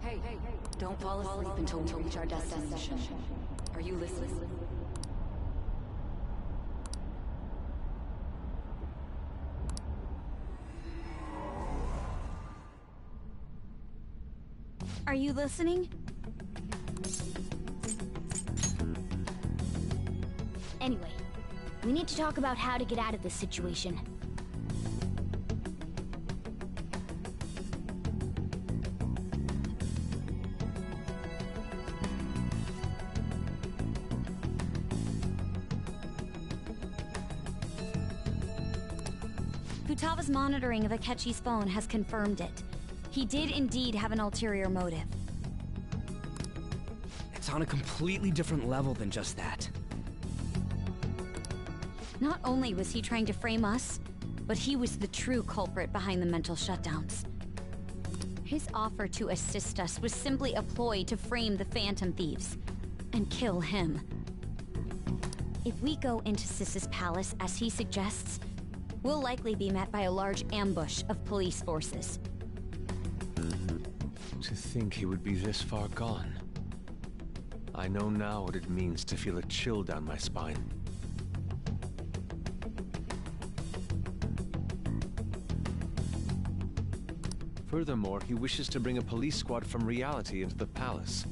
Hey, don't fall asleep until we reach our destination. Are you listening? Are you listening? Anyway, we need to talk about how to get out of this situation. Futava's monitoring of Akechi's phone has confirmed it. He did indeed have an ulterior motive. It's on a completely different level than just that. Not only was he trying to frame us, but he was the true culprit behind the mental shutdowns. His offer to assist us was simply a ploy to frame the Phantom Thieves and kill him. If we go into Sis's palace as he suggests, we'll likely be met by a large ambush of police forces. To think he would be this far gone. I know now what it means to feel a chill down my spine. Furthermore, he wishes to bring a police squad from reality into the palace.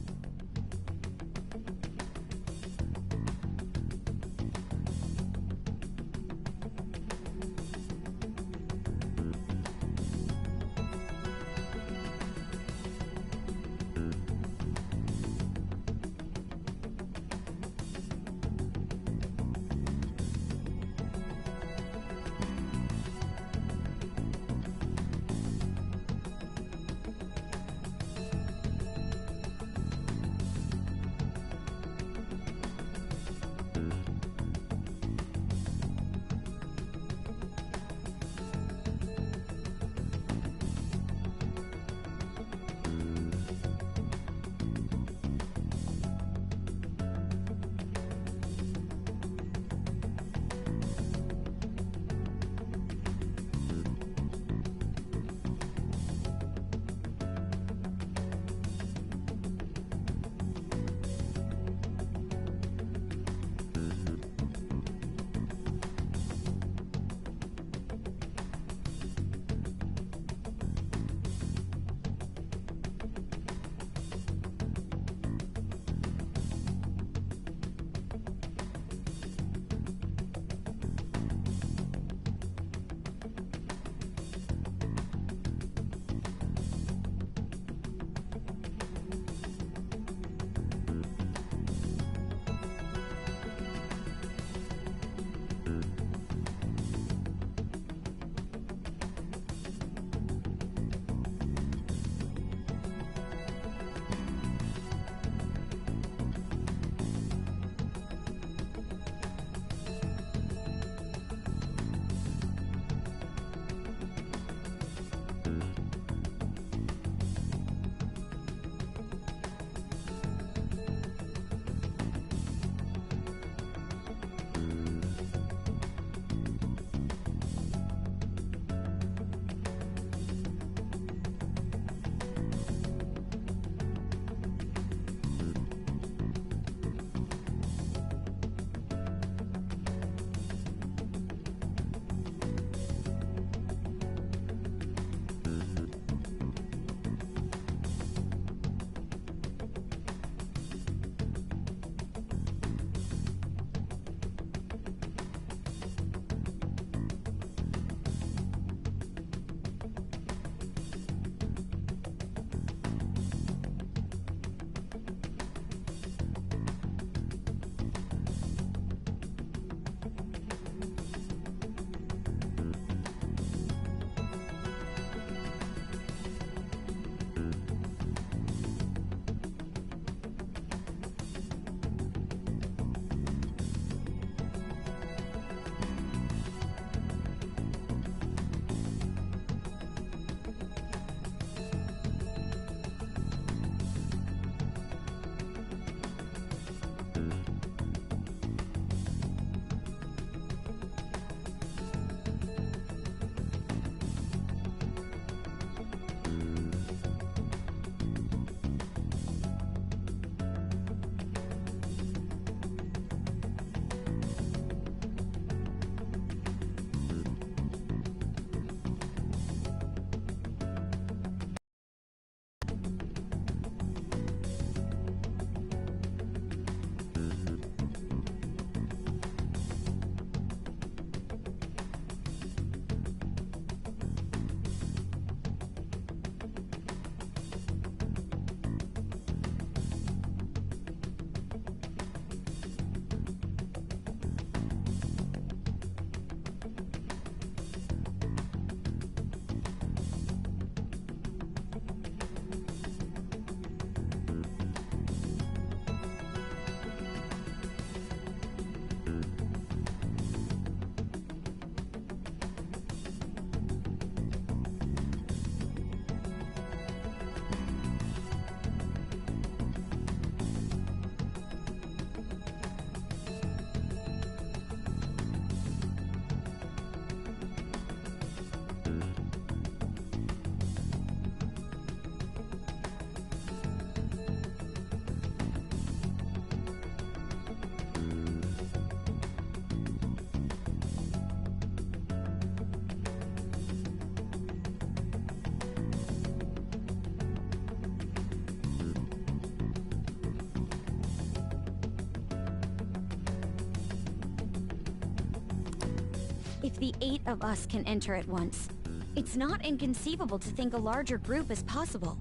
If the 8 of us can enter at once, it's not inconceivable to think a larger group is possible.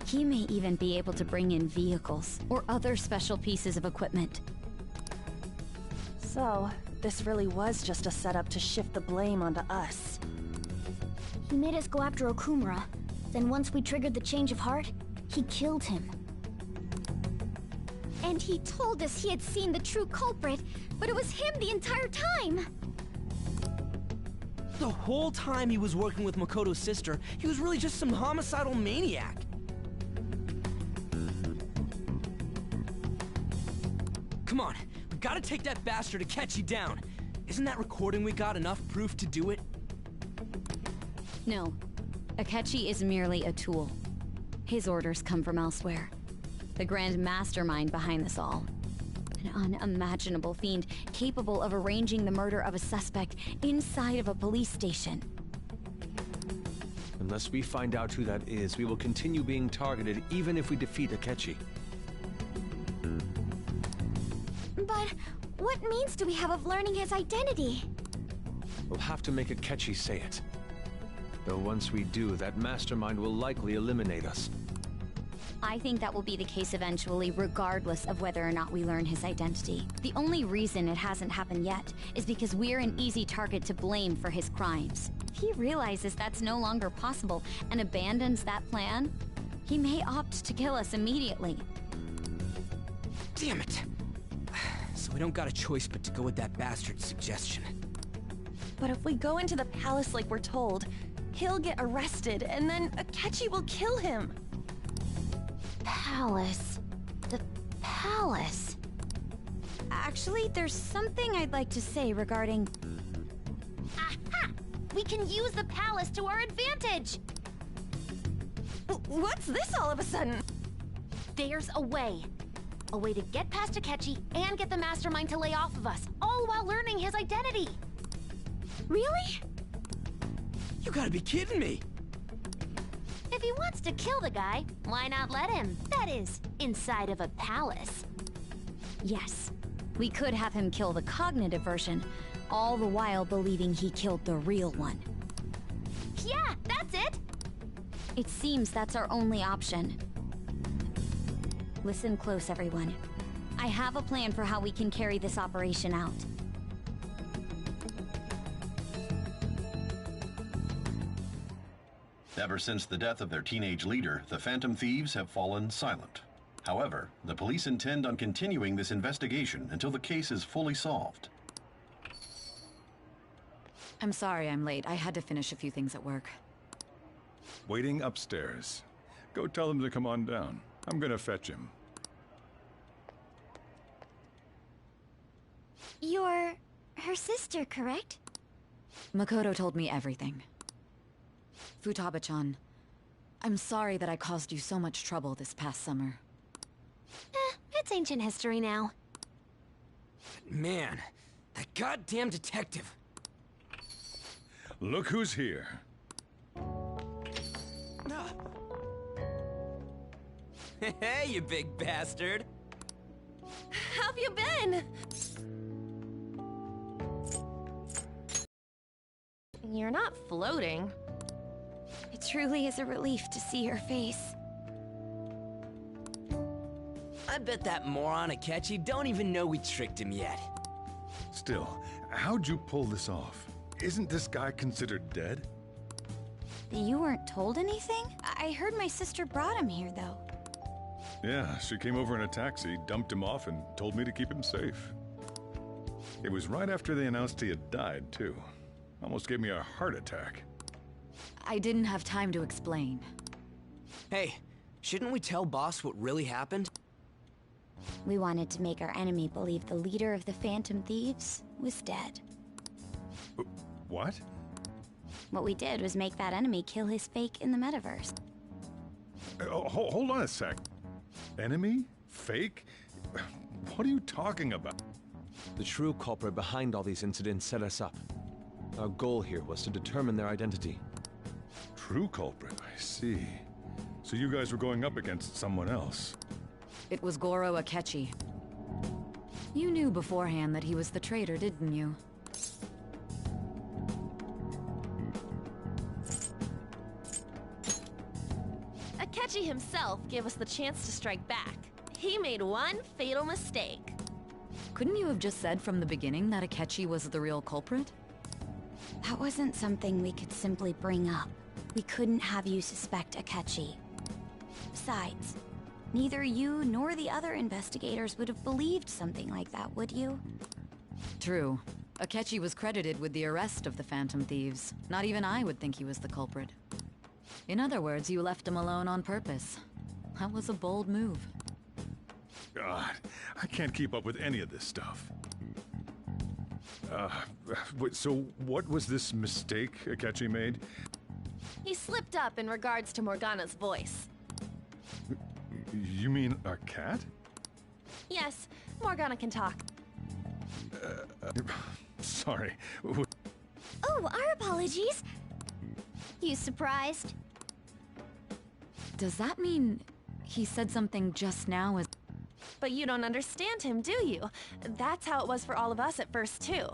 He may even be able to bring in vehicles or other special pieces of equipment. So, this really was just a setup to shift the blame onto us. He made us go after Okumura. Then once we triggered the change of heart, he killed him. And he told us he had seen the true culprit, but it was him the entire time! The whole time he was working with Makoto's sister, he was really just some homicidal maniac. Come on, we gotta take that bastard Akechi down. Isn't that recording we got enough proof to do it? No. Akechi is merely a tool. His orders come from elsewhere. The grand mastermind behind this all. An unimaginable fiend capable of arranging the murder of a suspect inside of a police station. Unless we find out who that is, we will continue being targeted even if we defeat Akechi. But what means do we have of learning his identity? We'll have to make Akechi say it. Though once we do, that mastermind will likely eliminate us. I think that will be the case eventually, regardless of whether or not we learn his identity. The only reason it hasn't happened yet is because we're an easy target to blame for his crimes. If he realizes that's no longer possible and abandons that plan, he may opt to kill us immediately. Damn it! So we don't got a choice but to go with that bastard's suggestion. But if we go into the palace like we're told, he'll get arrested and then Akechi will kill him. Palace. The palace. Actually, there's something I'd like to say regarding... Aha! We can use the palace to our advantage! What's this all of a sudden? There's a way. A way to get past Akechi and get the mastermind to lay off of us, all while learning his identity. Really? You gotta be kidding me! If he wants to kill the guy, why not let him? That is, inside of a palace. Yes. We could have him kill the cognitive version, all the while believing he killed the real one. Yeah, that's it! It seems that's our only option. Listen close, everyone. I have a plan for how we can carry this operation out. Ever since the death of their teenage leader, the Phantom Thieves have fallen silent. However, the police intend on continuing this investigation until the case is fully solved. I'm sorry I'm late. I had to finish a few things at work. Waiting upstairs. Go tell him to come on down. I'm gonna fetch him. You're... her sister, correct? Makoto told me everything. Futaba-chan, I'm sorry that I caused you so much trouble this past summer. It's ancient history now. Man, that goddamn detective. Look who's here. Hey, you big bastard! How have you been? You're not floating. It truly is a relief to see her face. I bet that moron Akechi don't even know we tricked him yet. Still, how'd you pull this off? Isn't this guy considered dead? You weren't told anything? I heard my sister brought him here, though. Yeah, she came over in a taxi, dumped him off, and told me to keep him safe. It was right after they announced he had died, too. Almost gave me a heart attack. I didn't have time to explain. Hey, shouldn't we tell Boss what really happened? We wanted to make our enemy believe the leader of the Phantom Thieves was dead. What? What we did was make that enemy kill his fake in the metaverse. Hold on a sec. Enemy? Fake? What are you talking about? The true culprit behind all these incidents set us up. Our goal here was to determine their identity. True culprit, I see. So you guys were going up against someone else. It was Goro Akechi. You knew beforehand that he was the traitor, didn't you? Akechi himself gave us the chance to strike back. He made one fatal mistake. Couldn't you have just said from the beginning that Akechi was the real culprit? That wasn't something we could simply bring up. We couldn't have you suspect Akechi. Besides, neither you nor the other investigators would have believed something like that, would you? True. Akechi was credited with the arrest of the Phantom Thieves. Not even I would think he was the culprit. In other words, you left him alone on purpose. That was a bold move. God, I can't keep up with any of this stuff. So what was this mistake Akechi made? He slipped up in regards to Morgana's voice. You mean a cat? Yes, Morgana can talk. Sorry. Oh, our apologies. You surprised? Does that mean he said something just now as... But you don't understand him, do you? That's how it was for all of us at first, too.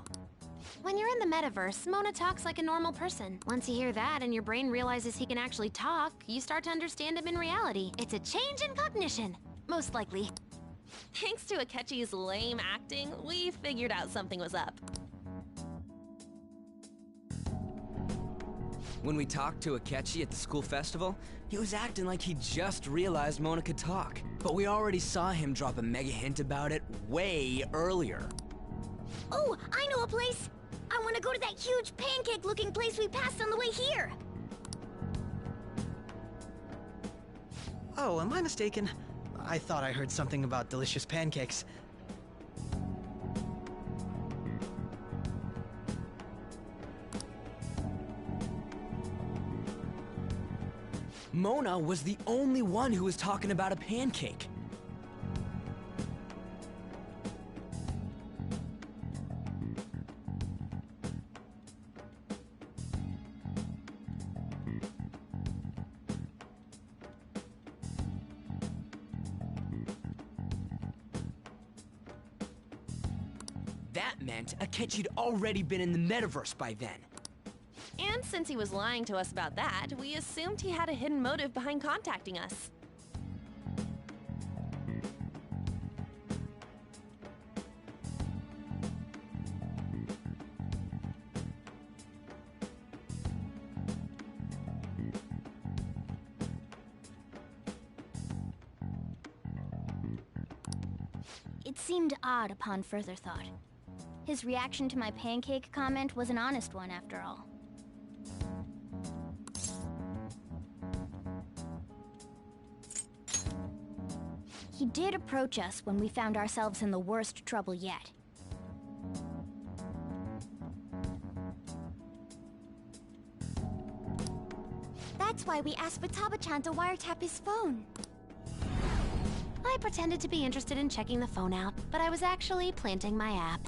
When you're in the metaverse, Mona talks like a normal person. Once you hear that and your brain realizes he can actually talk, you start to understand him in reality. It's a change in cognition, most likely. Thanks to Akechi's lame acting, we figured out something was up. When we talked to Akechi at the school festival, he was acting like he just realized Mona could talk. But we already saw him drop a mega hint about it way earlier. Oh, I know a place! I want to go to that huge pancake-looking place we passed on the way here! Oh, am I mistaken? I thought I heard something about delicious pancakes. Mona was the only one who was talking about a pancake. That meant Akechi'd already been in the metaverse by then. And since he was lying to us about that, we assumed he had a hidden motive behind contacting us. It seemed odd upon further thought. His reaction to my pancake comment was an honest one, after all. He did approach us when we found ourselves in the worst trouble yet. That's why we asked Futaba-chan to wiretap his phone. I pretended to be interested in checking the phone out, but I was actually planting my app.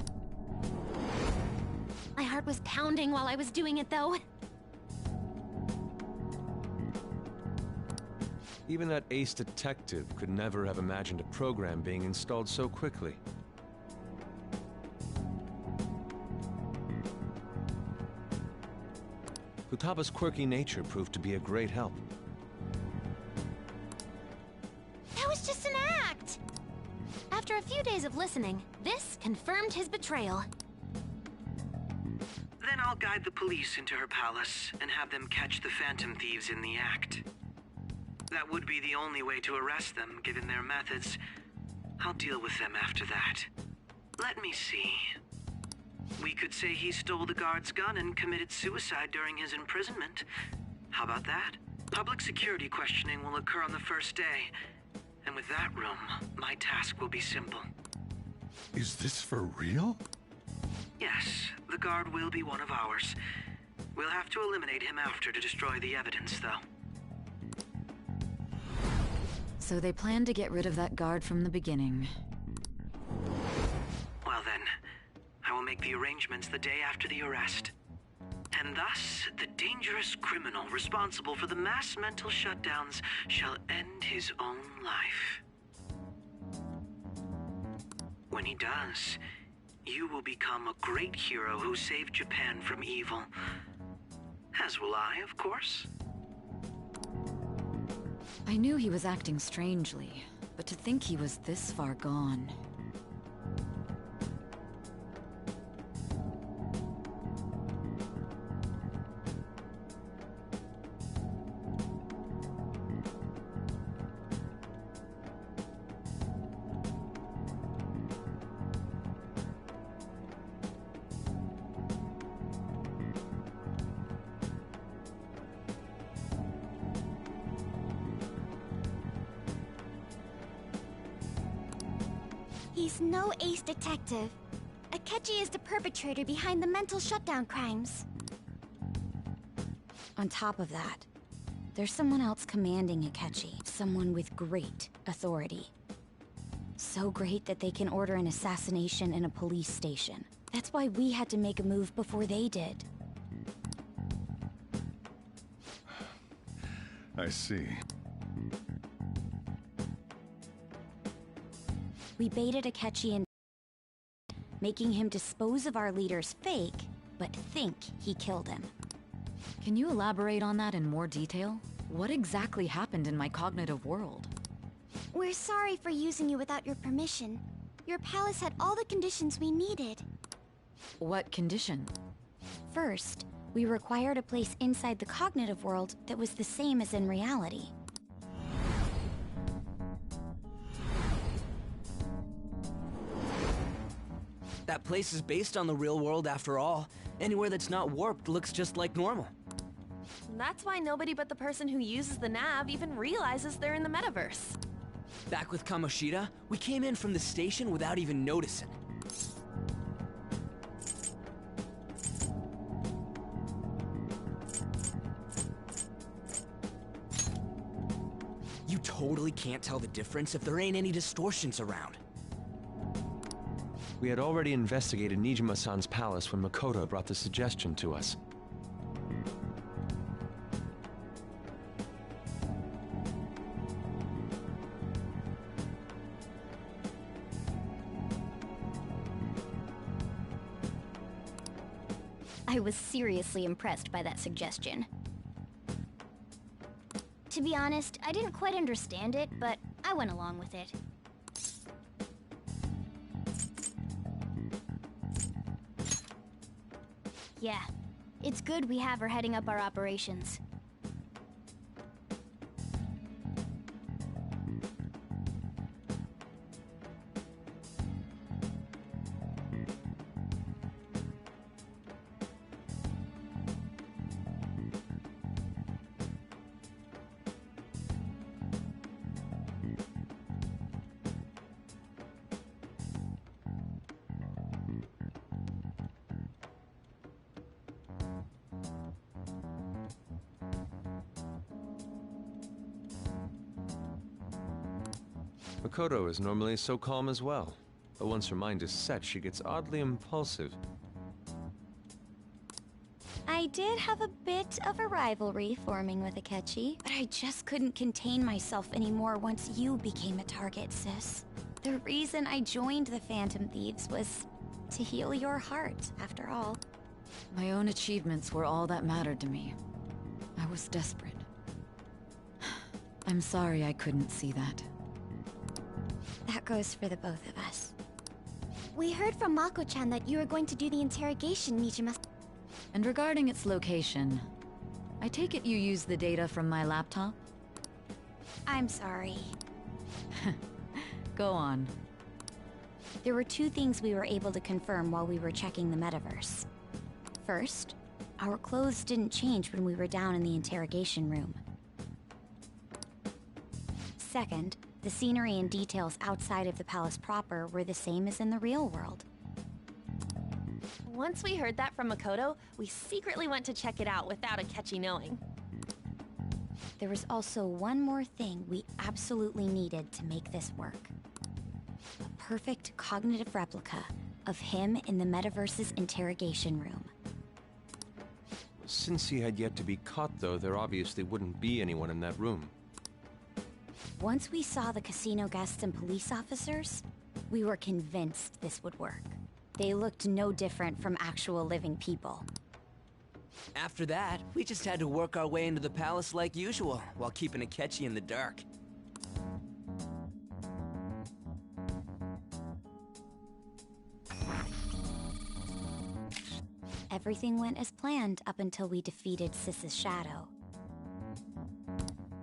My heart was pounding while I was doing it, though. Even that ace detective could never have imagined a program being installed so quickly. Futaba's quirky nature proved to be a great help. That was just an act! After a few days of listening, this confirmed his betrayal. Then I'll guide the police into her palace and have them catch the Phantom Thieves in the act. That would be the only way to arrest them, given their methods. I'll deal with them after that. Let me see. We could say he stole the guard's gun and committed suicide during his imprisonment. How about that? Public security questioning will occur on the first day. And with that room, my task will be simple. Is this for real? Yes, the guard will be one of ours. We'll have to eliminate him after to destroy the evidence, though. So they planned to get rid of that guard from the beginning. Well then, I will make the arrangements the day after the arrest. And thus, the dangerous criminal responsible for the mass mental shutdowns shall end his own life. When he does, you will become a great hero who saved Japan from evil. As will I, of course. I knew he was acting strangely, but to think he was this far gone. He's no ace detective. Akechi is the perpetrator behind the mental shutdown crimes. On top of that, there's someone else commanding Akechi. Someone with great authority. So great that they can order an assassination in a police station. That's why we had to make a move before they did. I see. We baited Akechi in, making him dispose of our leader's fake, but think he killed him. Can you elaborate on that in more detail? What exactly happened in my cognitive world? We're sorry for using you without your permission. Your palace had all the conditions we needed. What condition? First, we required a place inside the cognitive world that was the same as in reality. That place is based on the real world after all. Anywhere that's not warped looks just like normal. That's why nobody but the person who uses the nav even realizes they're in the metaverse. Back with Kamoshida, we came in from the station without even noticing. You totally can't tell the difference if there ain't any distortions around. We had already investigated Nijima-san's palace when Makoto brought the suggestion to us. I was seriously impressed by that suggestion. To be honest, I didn't quite understand it, but I went along with it. Yeah, it's good we have her heading up our operations. Makoto is normally so calm as well, but once her mind is set, she gets oddly impulsive. I did have a bit of a rivalry forming with Akechi, but I just couldn't contain myself anymore once you became a target, sis. The reason I joined the Phantom Thieves was to heal your heart, after all. My own achievements were all that mattered to me. I was desperate. I'm sorry I couldn't see that. That goes for the both of us. We heard from Mako-chan that you were going to do the interrogation, Nijima. And regarding its location, I take it you used the data from my laptop? I'm sorry. Go on. There were two things we were able to confirm while we were checking the metaverse. First, our clothes didn't change when we were down in the interrogation room. Second, the scenery and details outside of the palace proper were the same as in the real world. Once we heard that from Makoto, we secretly went to check it out without Akechi knowing. There was also one more thing we absolutely needed to make this work. A perfect cognitive replica of him in the metaverse's interrogation room. Since he had yet to be caught, though, there obviously wouldn't be anyone in that room. Once we saw the casino guests and police officers, we were convinced this would work. They looked no different from actual living people. After that, we just had to work our way into the palace like usual, while keeping Akechi in the dark. Everything went as planned up until we defeated Sis's shadow.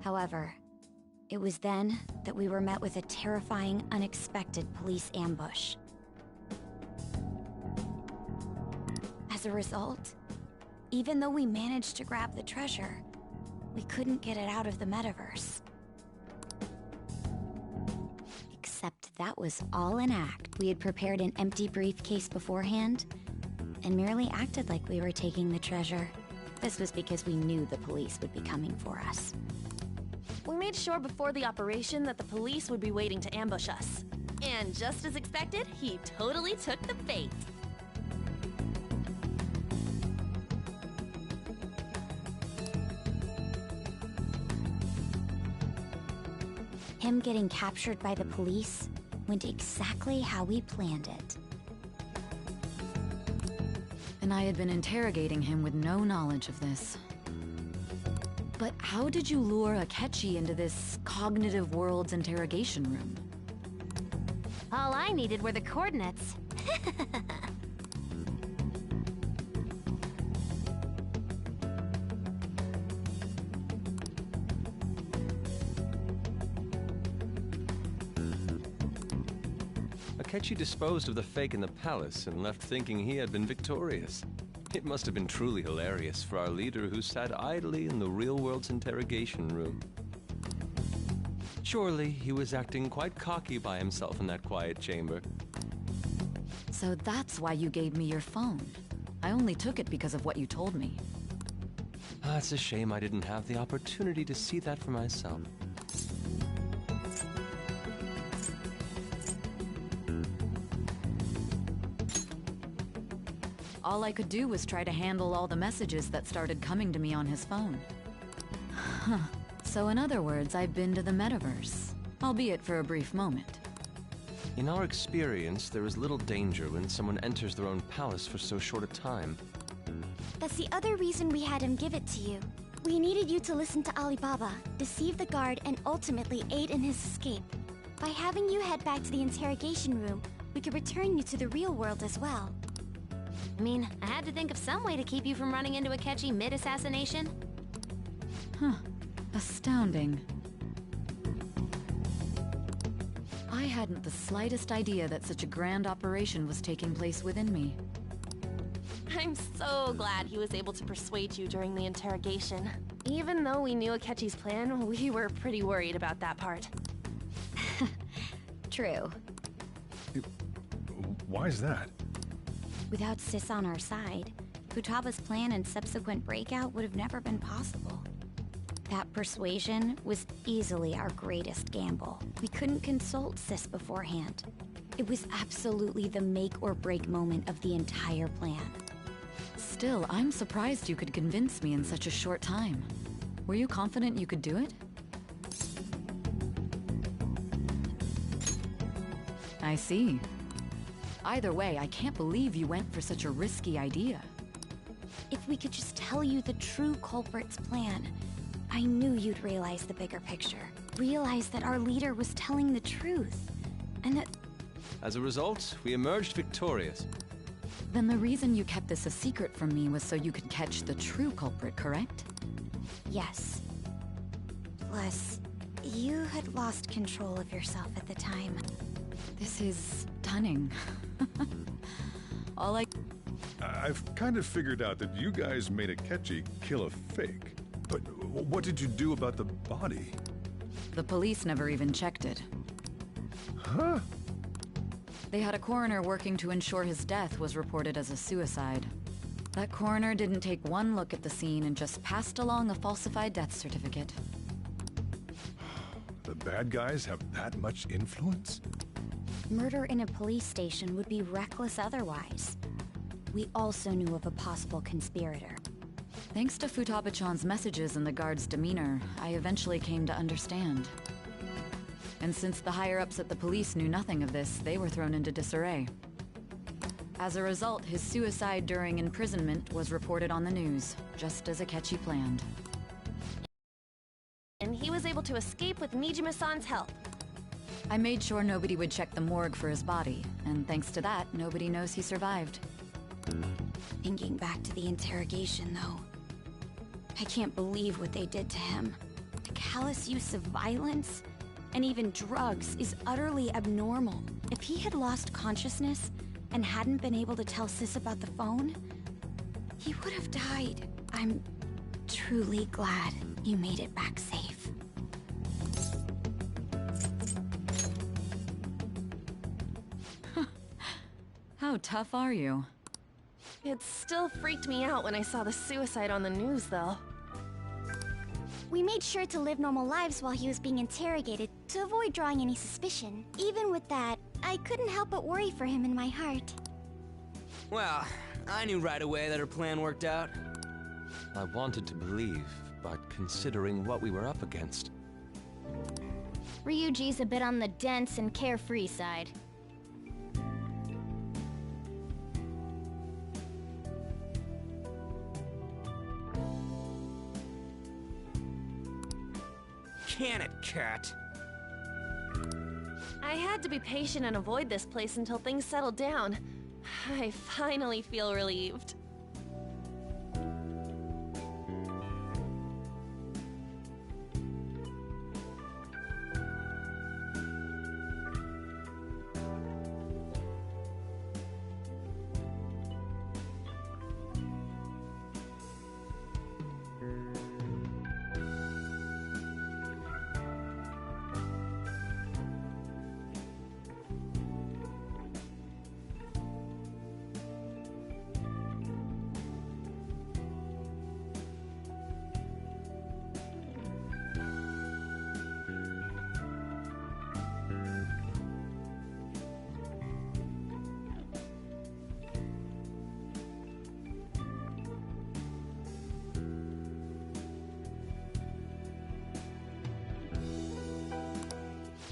However, it was then that we were met with a terrifying, unexpected police ambush. As a result, even though we managed to grab the treasure, we couldn't get it out of the metaverse. Except that was all an act. We had prepared an empty briefcase beforehand and merely acted like we were taking the treasure. This was because we knew the police would be coming for us. We made sure before the operation that the police would be waiting to ambush us. And just as expected, he totally took the bait. Him getting captured by the police went exactly how we planned it. And I had been interrogating him with no knowledge of this. But how did you lure Akechi into this cognitive world's interrogation room? All I needed were the coordinates. Akechi disposed of the fake in the palace and left thinking he had been victorious. It must have been truly hilarious for our leader who sat idly in the real world's interrogation room. Surely he was acting quite cocky by himself in that quiet chamber. So that's why you gave me your phone. I only took it because of what you told me. It's a shame I didn't have the opportunity to see that for myself. All I could do was try to handle all the messages that started coming to me on his phone. Huh. So in other words, I've been to the metaverse, albeit for a brief moment. In our experience, there is little danger when someone enters their own palace for so short a time. That's the other reason we had him give it to you. We needed you to listen to Alibaba, deceive the guard, and ultimately aid in his escape. By having you head back to the interrogation room, we could return you to the real world as well. I mean, I had to think of some way to keep you from running into Akechi mid-assassination. Huh. Astounding. I hadn't the slightest idea that such a grand operation was taking place within me. I'm so glad he was able to persuade you during the interrogation. Even though we knew Akechi's plan, we were pretty worried about that part. True. Why is that? Without Sis on our side, Futaba's plan and subsequent breakout would have never been possible. That persuasion was easily our greatest gamble. We couldn't consult Sis beforehand. It was absolutely the make or break moment of the entire plan. Still, I'm surprised you could convince me in such a short time. Were you confident you could do it? I see. Either way, I can't believe you went for such a risky idea. If we could just tell you the true culprit's plan, I knew you'd realize the bigger picture. Realize that our leader was telling the truth, and that... As a result, we emerged victorious. Then the reason you kept this a secret from me was so you could catch the true culprit, correct? Yes. Plus, you had lost control of yourself at the time. This is stunning. I've kind of figured out that you guys made Akechi kill a fake. But what did you do about the body? The police never even checked it. Huh? They had a coroner working to ensure his death was reported as a suicide. That coroner didn't take one look at the scene and just passed along a falsified death certificate. The bad guys have that much influence? Murder in a police station would be reckless otherwise. We also knew of a possible conspirator. Thanks to Futaba-chan's messages and the guard's demeanor, I eventually came to understand. And since the higher-ups at the police knew nothing of this, they were thrown into disarray. As a result, his suicide during imprisonment was reported on the news, just as Akechi planned. And he was able to escape with Mijima-san's help. I made sure nobody would check the morgue for his body, and thanks to that, nobody knows he survived. Thinking back to the interrogation, though, I can't believe what they did to him. The callous use of violence, and even drugs, is utterly abnormal. If he had lost consciousness and hadn't been able to tell Sis about the phone, he would have died. I'm truly glad you made it back safe. How tough are you? It still freaked me out when I saw the suicide on the news, though. We made sure to live normal lives while he was being interrogated to avoid drawing any suspicion. Even with that, I couldn't help but worry for him in my heart. Well, I knew right away that her plan worked out. I wanted to believe, but considering what we were up against. Ryuji's a bit on the dense and carefree side. Can it, cat? I had to be patient and avoid this place until things settled down. I finally feel relieved.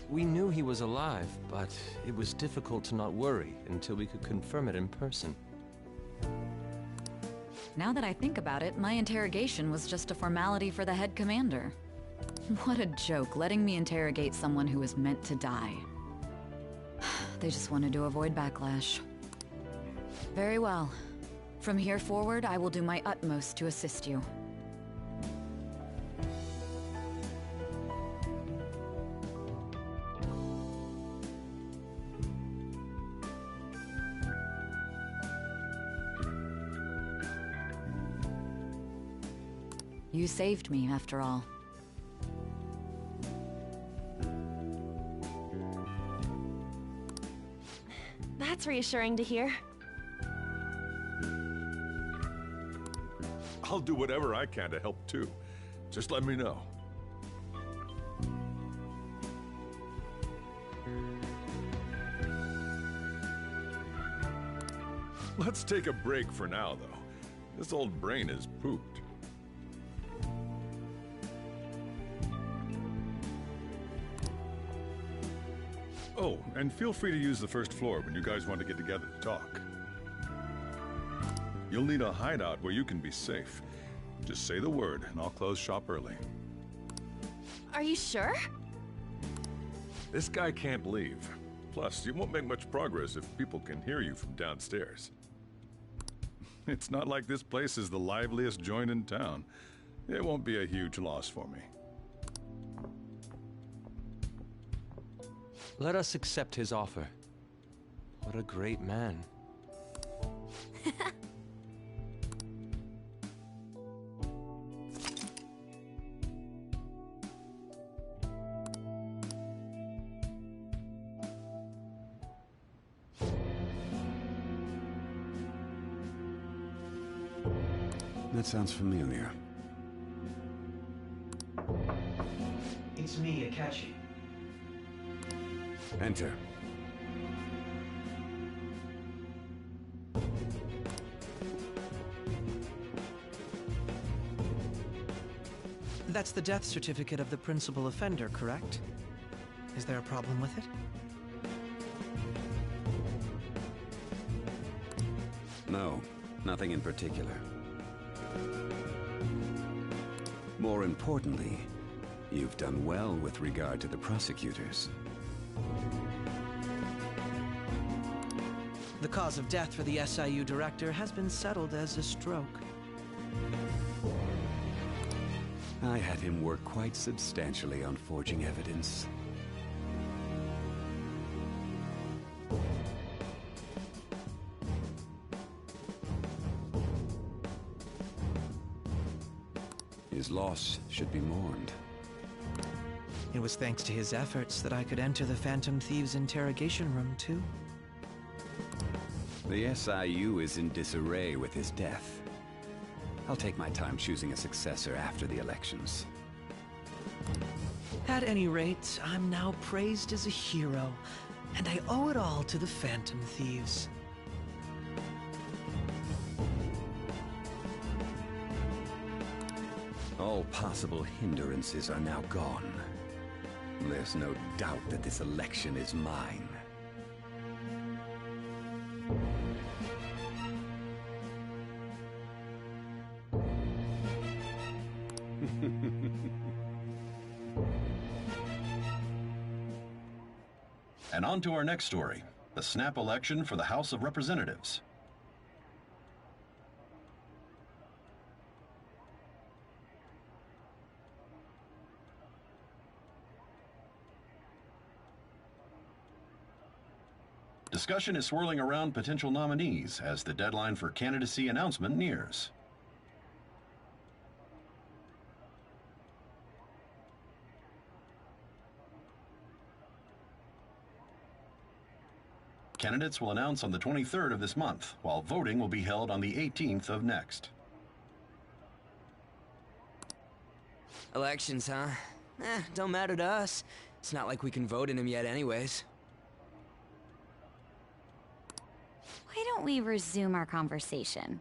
We knew he was alive, but it was difficult to not worry until we could confirm it in person. Now that I think about it, my interrogation was just a formality for the head commander. What a joke, letting me interrogate someone who was meant to die. They just wanted to avoid backlash. Very well. From here forward, I will do my utmost to assist you. You saved me, after all. That's reassuring to hear. I'll do whatever I can to help too. Just let me know. Let's take a break for now, though. This old brain is pooped. Oh, and feel free to use the first floor when you guys want to get together to talk. You'll need a hideout where you can be safe. Just say the word, and I'll close shop early. Are you sure? This guy can't leave. Plus, you won't make much progress if people can hear you from downstairs. It's not like this place is the liveliest joint in town. It won't be a huge loss for me. Let us accept his offer. What a great man. That sounds familiar. It's me, Akechi. Enter. That's the death certificate of the principal offender, correct? Is there a problem with it? No, nothing in particular. More importantly, you've done well with regard to the prosecutors. The cause of death for the SIU director has been settled as a stroke. I had him work quite substantially on forging evidence. His loss should be mourned. It was thanks to his efforts that I could enter the Phantom Thieves' interrogation room, too. The SIU is in disarray with his death. I'll take my time choosing a successor after the elections. At any rate, I'm now praised as a hero, and I owe it all to the Phantom Thieves. All possible hindrances are now gone. There's no doubt that this election is mine. And on to our next story, the snap election for the House of Representatives. Discussion is swirling around potential nominees as the deadline for candidacy announcement nears. Candidates will announce on the 23rd of this month, while voting will be held on the 18th of next. Elections, huh? Don't matter to us. It's not like we can vote in them yet anyways. Why don't we resume our conversation?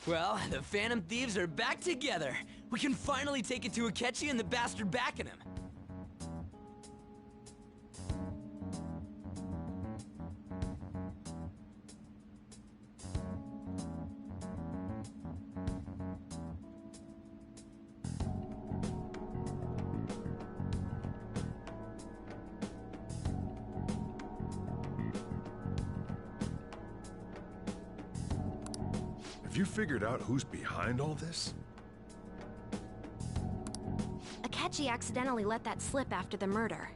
Well, the Phantom Thieves are back together. We can finally take it to Akechi and the bastard backing him. Have you figured out who's behind all this? Akechi accidentally let that slip after the murder.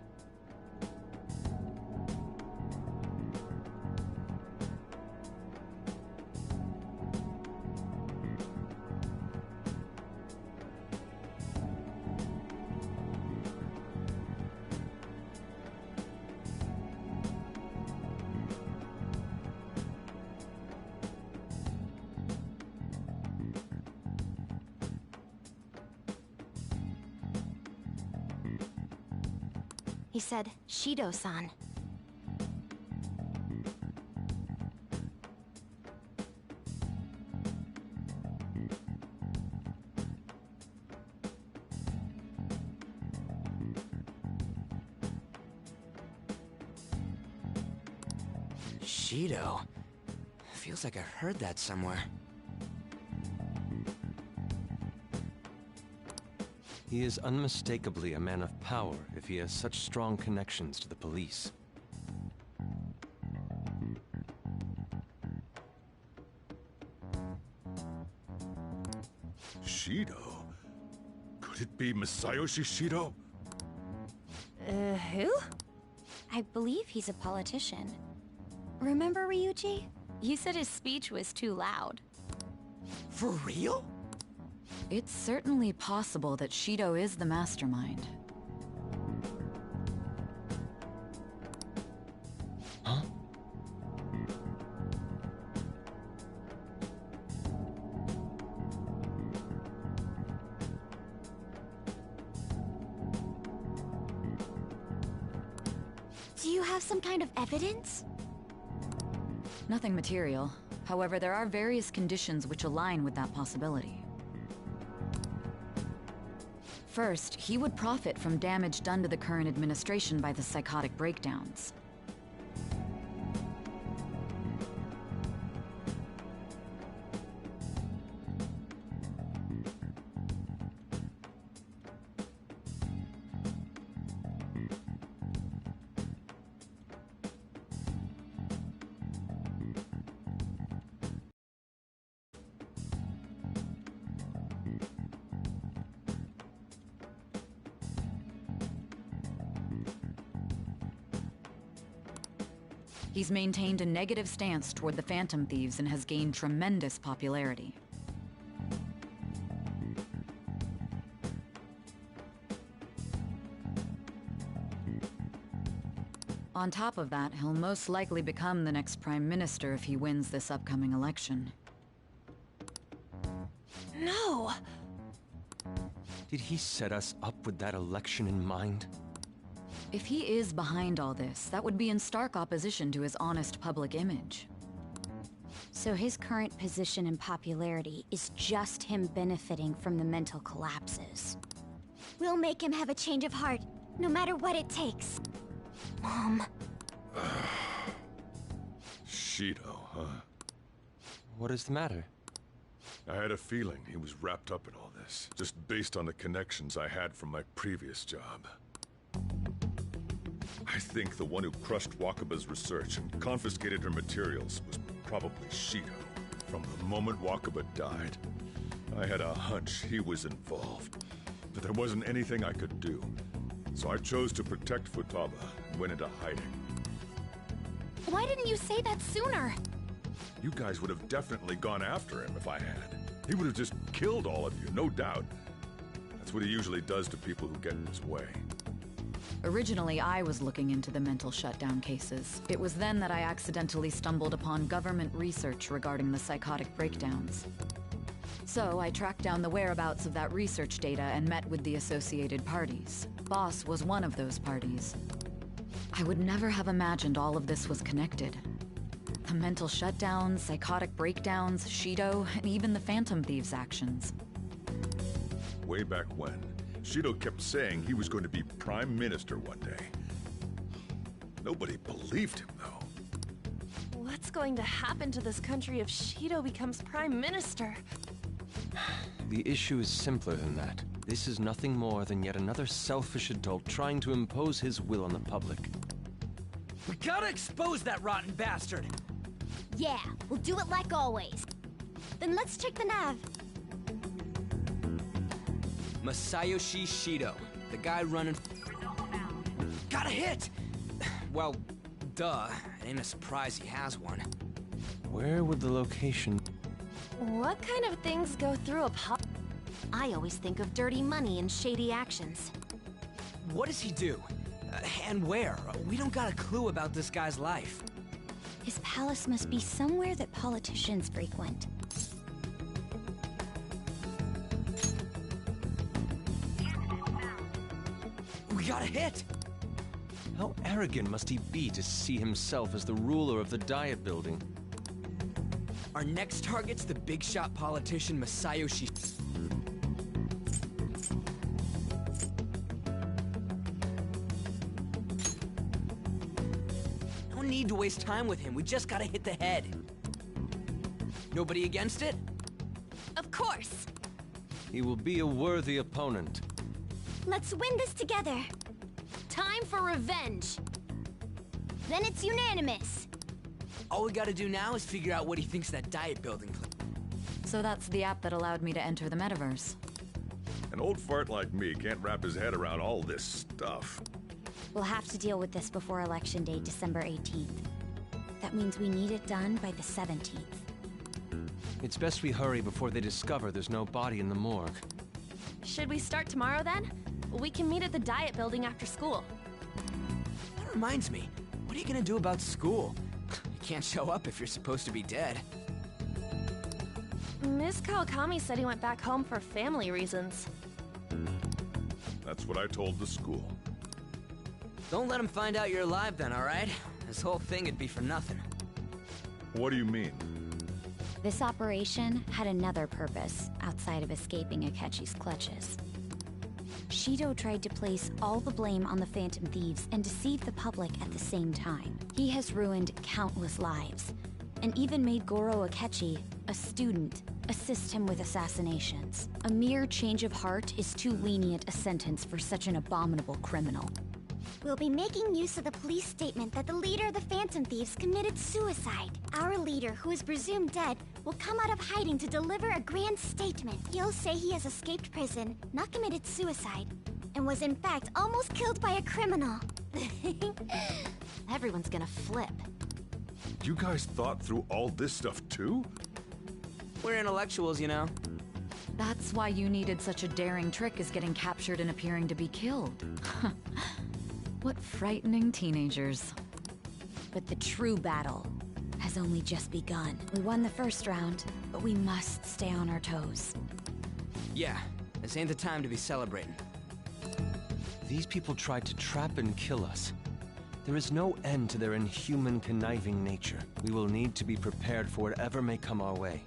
He said, Shido-san. Shido? Feels like I heard that somewhere. He is unmistakably a man of power if he has such strong connections to the police. Shido? Could it be Masayoshi Shido? Who? I believe he's a politician. Remember Ryuji? You said his speech was too loud. For real? It's certainly possible that Shido is the mastermind. Huh? Do you have some kind of evidence? Nothing material. However, there are various conditions which align with that possibility. First, he would profit from damage done to the current administration by the psychotic breakdowns. He's maintained a negative stance toward the Phantom Thieves and has gained tremendous popularity. On top of that, he'll most likely become the next Prime Minister if he wins this upcoming election. No! Did he set us up with that election in mind? If he is behind all this, that would be in stark opposition to his honest public image. So his current position and popularity is just him benefiting from the mental collapses. We'll make him have a change of heart, no matter what it takes. Mom. Shido, huh? What is the matter? I had a feeling he was wrapped up in all this, just based on the connections I had from my previous job. I think the one who crushed Wakaba's research and confiscated her materials was probably Shido. From the moment Wakaba died, I had a hunch he was involved. But there wasn't anything I could do. So I chose to protect Futaba and went into hiding. Why didn't you say that sooner? You guys would have definitely gone after him if I had. He would have just killed all of you, no doubt. That's what he usually does to people who get in his way. Originally, I was looking into the mental shutdown cases. It was then that I accidentally stumbled upon government research regarding the psychotic breakdowns. So I tracked down the whereabouts of that research data and met with the associated parties. Boss was one of those parties. I would never have imagined all of this was connected. The mental shutdowns, psychotic breakdowns, Shido, and even the Phantom Thieves' actions. Way back when, Shido kept saying he was going to be Prime Minister one day. Nobody believed him, though. What's going to happen to this country if Shido becomes Prime Minister? The issue is simpler than that. This is nothing more than yet another selfish adult trying to impose his will on the public. We gotta expose that rotten bastard! Yeah, we'll do it like always. Then let's check the nav. Masayoshi Shido, the guy running... Got a hit! Well, duh. It ain't a surprise he has one. Where would the location... What kind of things go through a pub? I always think of dirty money and shady actions. What does he do? And where? We don't got a clue about this guy's life. His palace must be somewhere that politicians frequent. We got a hit! How arrogant must he be to see himself as the ruler of the Diet Building? Our next target's the big shot politician Masayoshi. No need to waste time with him, we just gotta hit the head. Nobody against it? Of course! He will be a worthy opponent. Let's win this together. Time for revenge! Then it's unanimous. All we gotta do now is figure out what he thinks that Diet Building So that's the app that allowed me to enter the metaverse. An old fart like me can't wrap his head around all this stuff. We'll have to deal with this before Election Day, December 18th. That means we need it done by the 17th. It's best we hurry before they discover there's no body in the morgue. Should we start tomorrow then? We can meet at the Diet Building after school. That reminds me, what are you gonna do about school? You can't show up if you're supposed to be dead. Miss Kawakami said he went back home for family reasons. That's what I told the school. Don't let him find out you're alive then, alright? This whole thing would be for nothing. What do you mean? This operation had another purpose outside of escaping Akechi's clutches. Shido tried to place all the blame on the Phantom Thieves and deceive the public at the same time. He has ruined countless lives, and even made Goro Akechi, a student, assist him with assassinations. A mere change of heart is too lenient a sentence for such an abominable criminal. We'll be making use of the police statement that the leader of the Phantom Thieves committed suicide. Our leader, who is presumed dead, will come out of hiding to deliver a grand statement. He'll say he has escaped prison, not committed suicide, and was in fact almost killed by a criminal. Everyone's gonna flip. You guys thought through all this stuff too? We're intellectuals, you know. That's why you needed such a daring trick as getting captured and appearing to be killed. What frightening teenagers. But the true battle has only just begun. We won the first round, but we must stay on our toes. Yeah, this ain't the time to be celebrating. These people tried to trap and kill us. There is no end to their inhuman, conniving nature. We will need to be prepared for whatever may come our way.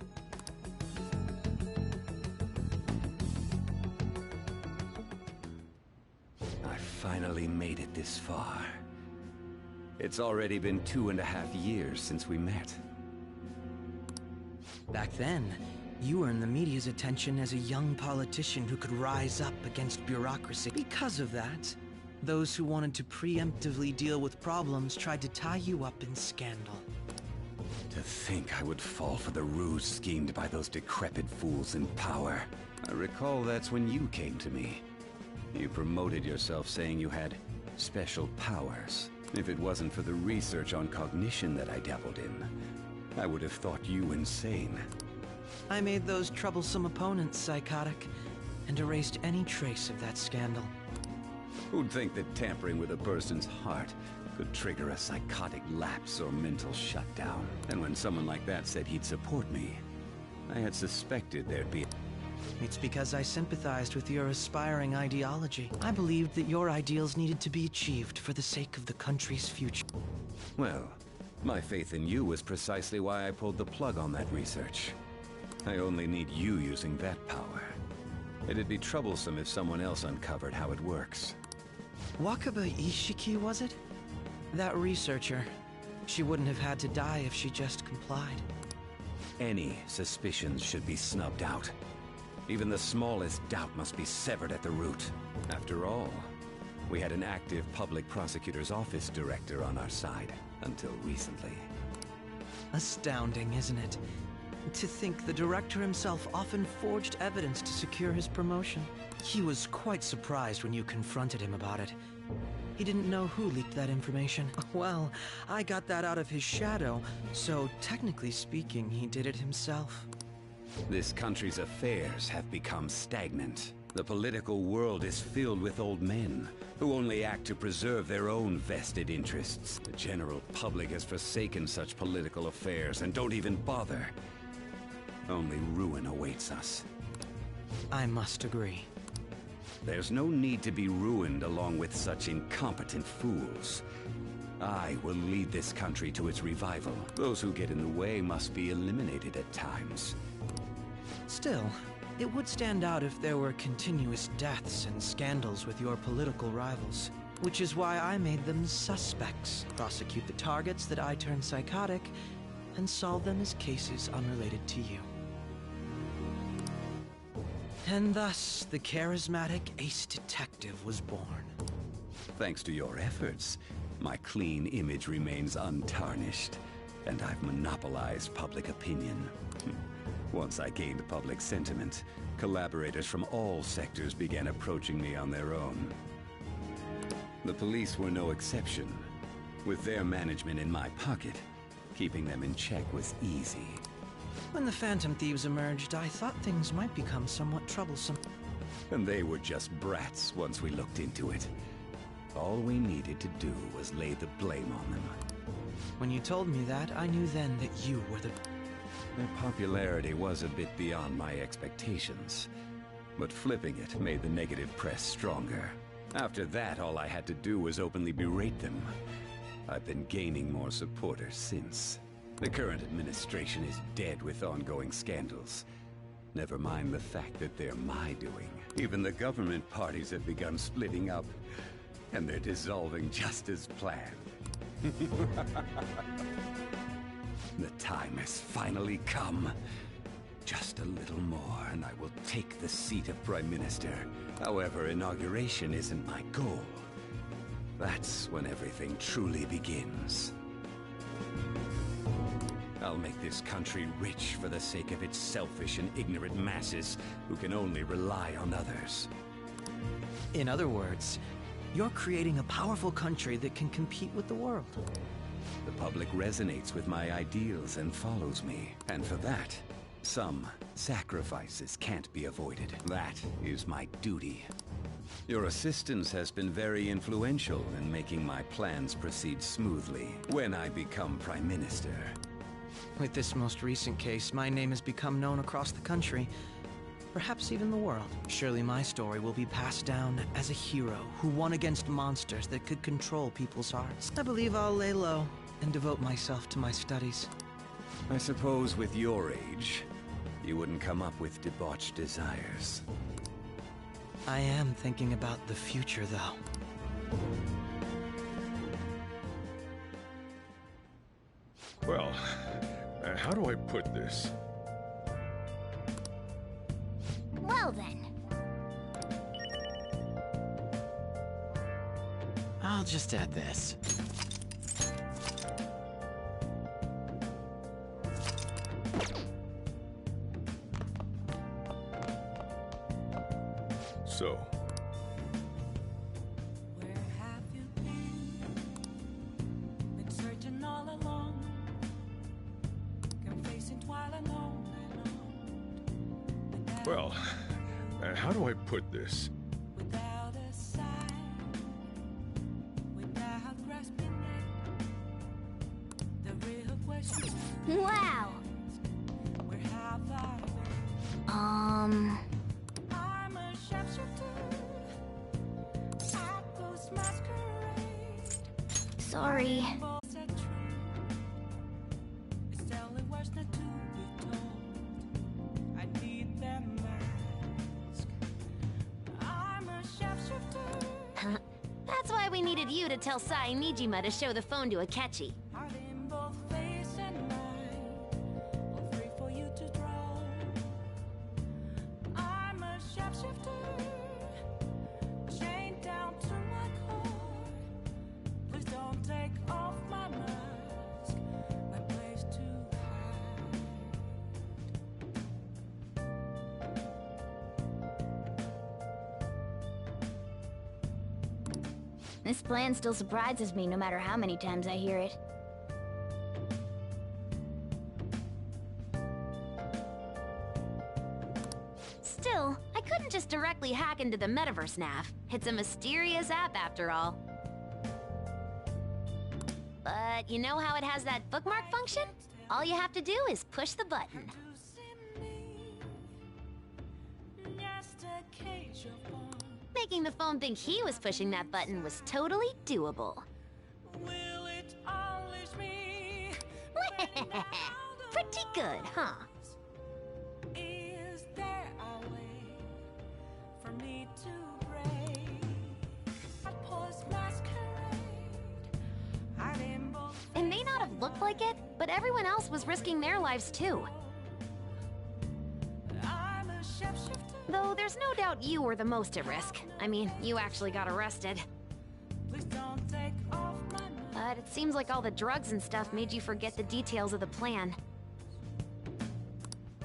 I finally made it this far. It's already been 2.5 years since we met. Back then, you earned the media's attention as a young politician who could rise up against bureaucracy. Because of that, those who wanted to preemptively deal with problems tried to tie you up in scandal. To think I would fall for the ruse schemed by those decrepit fools in power. I recall that's when you came to me. You promoted yourself saying you had special powers. If it wasn't for the research on cognition that I dabbled in, I would have thought you insane. I made those troublesome opponents psychotic, and erased any trace of that scandal. Who'd think that tampering with a person's heart could trigger a psychotic lapse or mental shutdown? And when someone like that said he'd support me, I had suspected there'd be... It's because I sympathized with your aspiring ideology. I believed that your ideals needed to be achieved for the sake of the country's future. Well, my faith in you was precisely why I pulled the plug on that research. I only need you using that power. It'd be troublesome if someone else uncovered how it works. Wakaba Ishiki, was it? That researcher. She wouldn't have had to die if she just complied. Any suspicions should be snubbed out. Even the smallest doubt must be severed at the root. After all, we had an active public prosecutor's office director on our side, until recently. Astounding, isn't it? To think the director himself often forged evidence to secure his promotion. He was quite surprised when you confronted him about it. He didn't know who leaked that information. Well, I got that out of his shadow, so technically speaking, he did it himself. This country's affairs have become stagnant. The political world is filled with old men who only act to preserve their own vested interests. The general public has forsaken such political affairs and don't even bother. Only ruin awaits us. I must agree. There's no need to be ruined along with such incompetent fools. I will lead this country to its revival. Those who get in the way must be eliminated at times. Still, it would stand out if there were continuous deaths and scandals with your political rivals. Which is why I made them suspects. Prosecute the targets that I turn psychotic, and solve them as cases unrelated to you. And thus, the charismatic ace detective was born. Thanks to your efforts, my clean image remains untarnished, and I've monopolized public opinion. Once I gained public sentiment, collaborators from all sectors began approaching me on their own. The police were no exception. With their management in my pocket, keeping them in check was easy. When the Phantom Thieves emerged, I thought things might become somewhat troublesome. And they were just brats once we looked into it. All we needed to do was lay the blame on them. When you told me that, I knew then that you were the... Their popularity was a bit beyond my expectations, but flipping it made the negative press stronger. After that, all I had to do was openly berate them. I've been gaining more supporters since. The current administration is dead with ongoing scandals. Never mind the fact that they're my doing. Even the government parties have begun splitting up, and they're dissolving just as planned. The time has finally come. Just a little more, and I will take the seat of Prime Minister. However, inauguration isn't my goal. That's when everything truly begins. I'll make this country rich for the sake of its selfish and ignorant masses who can only rely on others. In other words, you're creating a powerful country that can compete with the world. The public resonates with my ideals and follows me. And for that, some sacrifices can't be avoided. That is my duty. Your assistance has been very influential in making my plans proceed smoothly when I become Prime Minister. With this most recent case, my name has become known across the country, perhaps even the world. Surely my story will be passed down as a hero who won against monsters that could control people's hearts. I believe I'll lay low and devote myself to my studies. I suppose with your age, you wouldn't come up with debauched desires. I am thinking about the future, though. Well, how do I put this? Well then. I'll just add this. So, well, how do I put this? Wow. Sorry. That's why we needed you to tell Sai Nijima to show the phone to Akechi. This plan still surprises me no matter how many times I hear it. Still, I couldn't just directly hack into the metaverse nav. It's a mysterious app after all. But you know how it has that bookmark function? All you have to do is push the button. Making the phone think he was pushing that button was totally doable. Pretty good, huh? It may not have looked like it, but everyone else was risking their lives too. Though there's no doubt you were the most at risk. I mean, you actually got arrested. But it seems like all the drugs and stuff made you forget the details of the plan.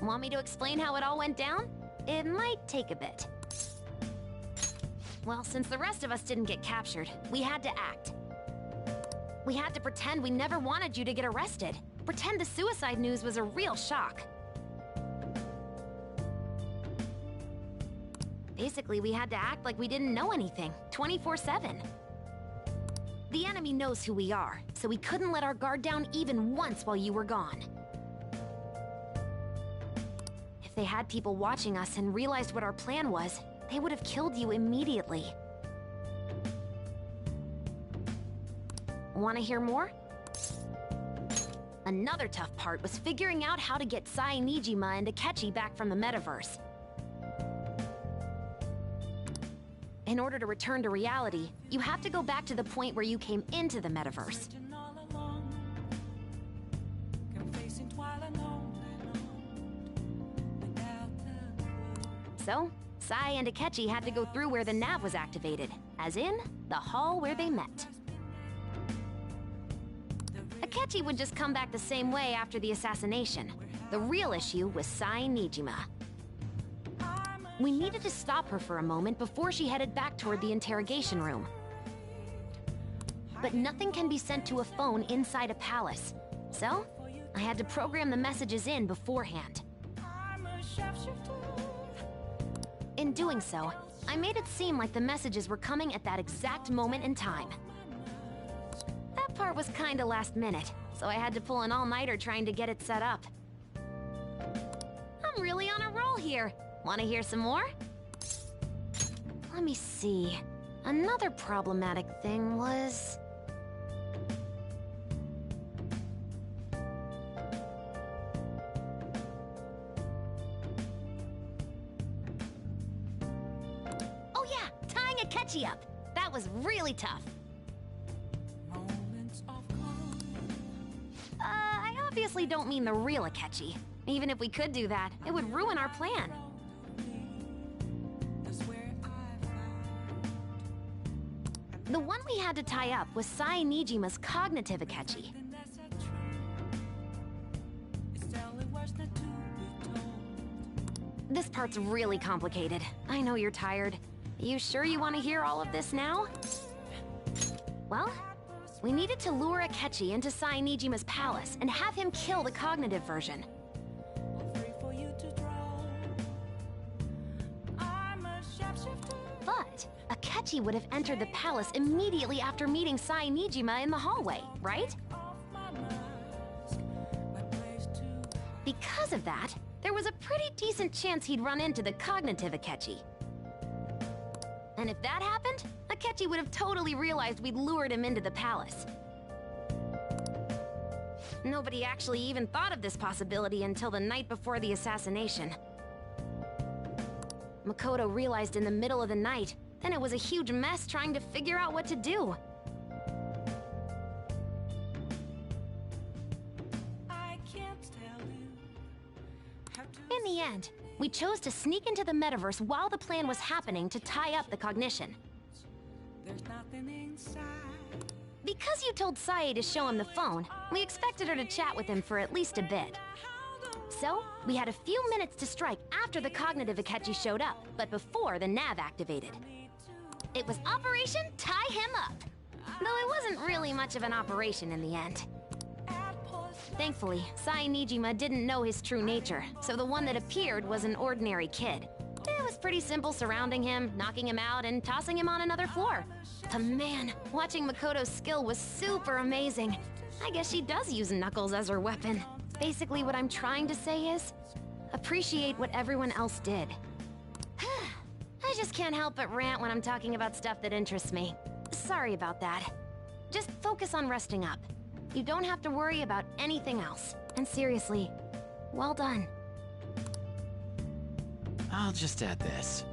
Want me to explain how it all went down? It might take a bit. Well, since the rest of us didn't get captured, we had to act. We had to pretend we never wanted you to get arrested. Pretend the suicide news was a real shock. Basically, we had to act like we didn't know anything, 24/7. The enemy knows who we are, so we couldn't let our guard down even once while you were gone. If they had people watching us and realized what our plan was, they would have killed you immediately. Want to hear more? Another tough part was figuring out how to get Sai, Nijima, and Akechi back from the metaverse. In order to return to reality, you have to go back to the point where you came into the metaverse. So, Sai and Akechi had to go through where the nav was activated, as in, the hall where they met. Akechi would just come back the same way after the assassination. The real issue was Sai Nijima. We needed to stop her for a moment before she headed back toward the interrogation room. But nothing can be sent to a phone inside a palace, so I had to program the messages in beforehand. In doing so, I made it seem like the messages were coming at that exact moment in time. That part was kinda last minute, so I had to pull an all-nighter trying to get it set up. I'm really on a roll here. Want to hear some more? Let me see. Another problematic thing was... Oh yeah, tying Akechi up. That was really tough. I obviously don't mean the real Akechi. Even if we could do that, it would ruin our plan. The one we had to tie up was Sai Nijima's cognitive Akechi. This part's really complicated. I know you're tired. You sure you want to hear all of this now? Well, we needed to lure Akechi into Sai Nijima's palace and have him kill the cognitive version. But Akechi would have entered the palace immediately after meeting Sai Nijima in the hallway, right? Because of that, there was a pretty decent chance he'd run into the cognitive Akechi. And if that happened, Akechi would have totally realized we'd lured him into the palace. Nobody actually even thought of this possibility until the night before the assassination. Makoto realized in the middle of the night, then it was a huge mess trying to figure out what to do. In the end, we chose to sneak into the metaverse while the plan was happening to tie up the cognition. Because you told Sae to show him the phone, we expected her to chat with him for at least a bit. So, we had a few minutes to strike after the cognitive Akechi showed up, but before the nav activated. It was Operation Tie Him Up! Though it wasn't really much of an operation in the end. Thankfully, Sai Nijima didn't know his true nature, so the one that appeared was an ordinary kid. It was pretty simple surrounding him, knocking him out, and tossing him on another floor. But man, watching Makoto's skill was super amazing. I guess she does use Knuckles as her weapon. Basically, what I'm trying to say is, appreciate what everyone else did. I just can't help but rant when I'm talking about stuff that interests me. Sorry about that. Just focus on resting up. You don't have to worry about anything else. And seriously, well done. I'll just add this.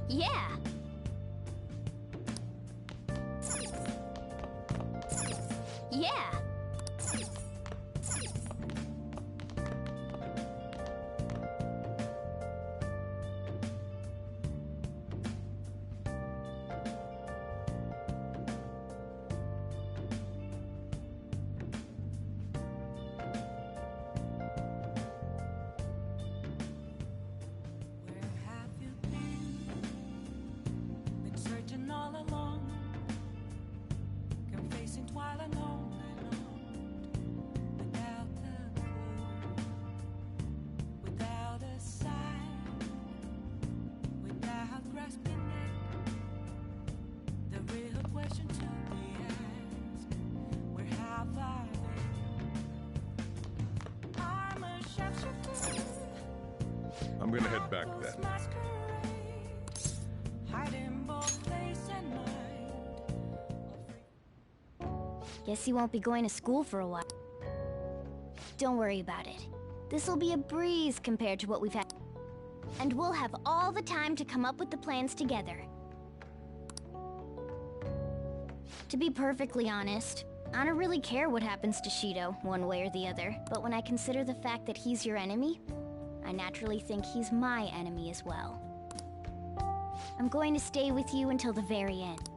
Yeah! Yeah! I'm gonna head back then. Guess you won't be going to school for a while. Don't worry about it. This'll be a breeze compared to what we've had. And we'll have all the time to come up with the plans together. To be perfectly honest, I don't really care what happens to Shido, one way or the other. But when I consider the fact that he's your enemy, I naturally think he's my enemy as well. I'm going to stay with you until the very end.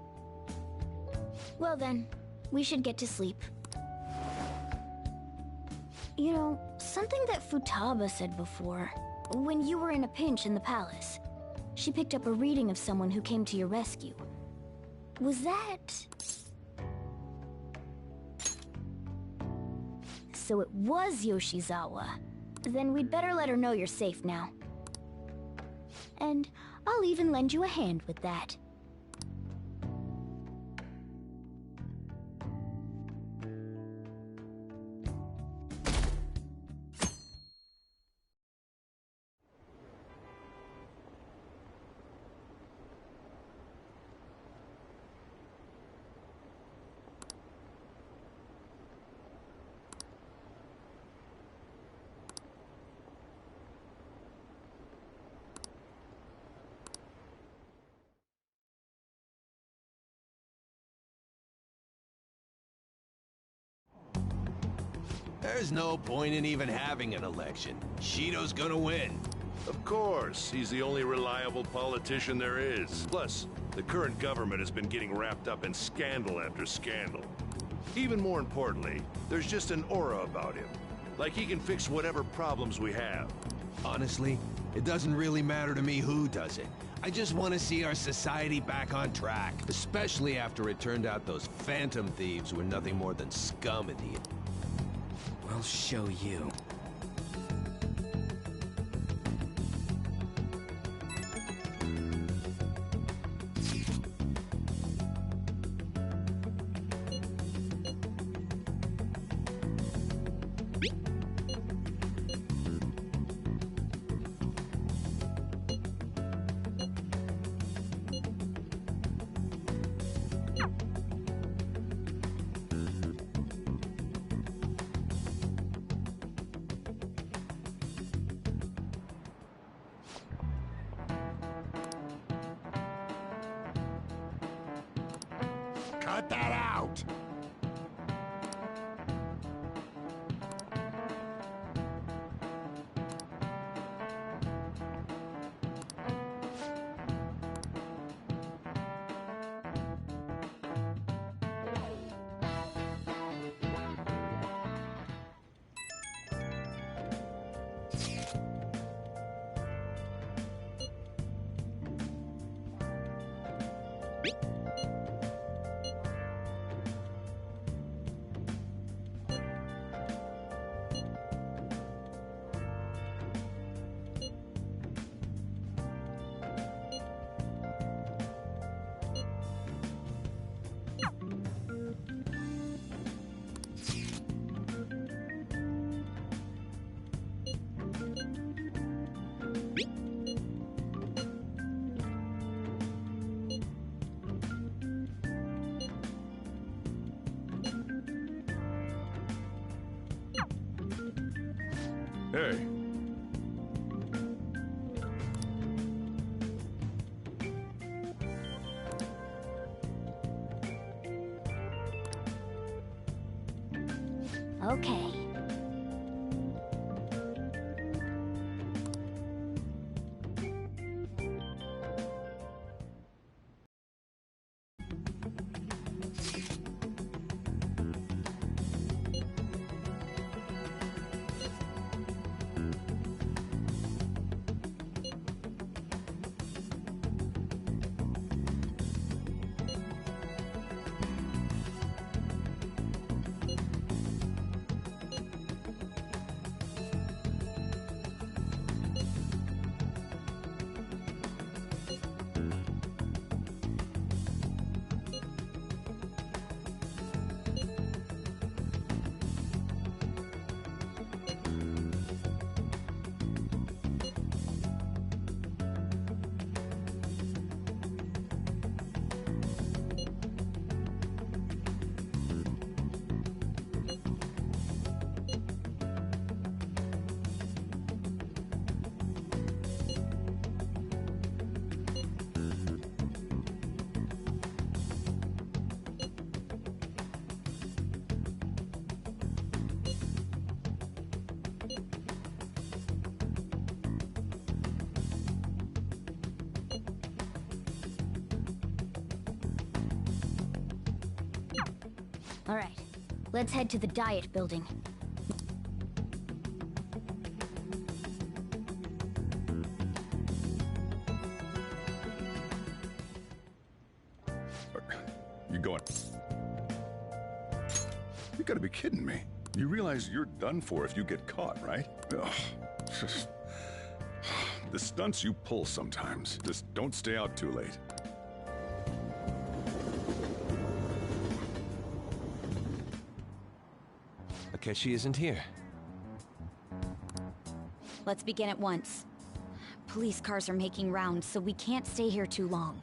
Well then, we should get to sleep. You know, something that Futaba said before, when you were in a pinch in the palace, she picked up a reading of someone who came to your rescue. Was that... So it was Yoshizawa. Then we'd better let her know you're safe now. And I'll even lend you a hand with that. There's no point in even having an election. Shido's gonna win. Of course, he's the only reliable politician there is. Plus, the current government has been getting wrapped up in scandal after scandal. Even more importantly, there's just an aura about him. Like he can fix whatever problems we have. Honestly, it doesn't really matter to me who does it. I just want to see our society back on track. Especially after it turned out those phantom thieves were nothing more than scum in the... We'll show you. Cut that out! Hey. Okay. Alright, let's head to the diet building. You going? You gotta be kidding me. You realize you're done for if you get caught, right? Ugh. The stunts you pull sometimes. Just don't stay out too late. Akechi isn't here. Let's begin at once. Police cars are making rounds, so we can't stay here too long.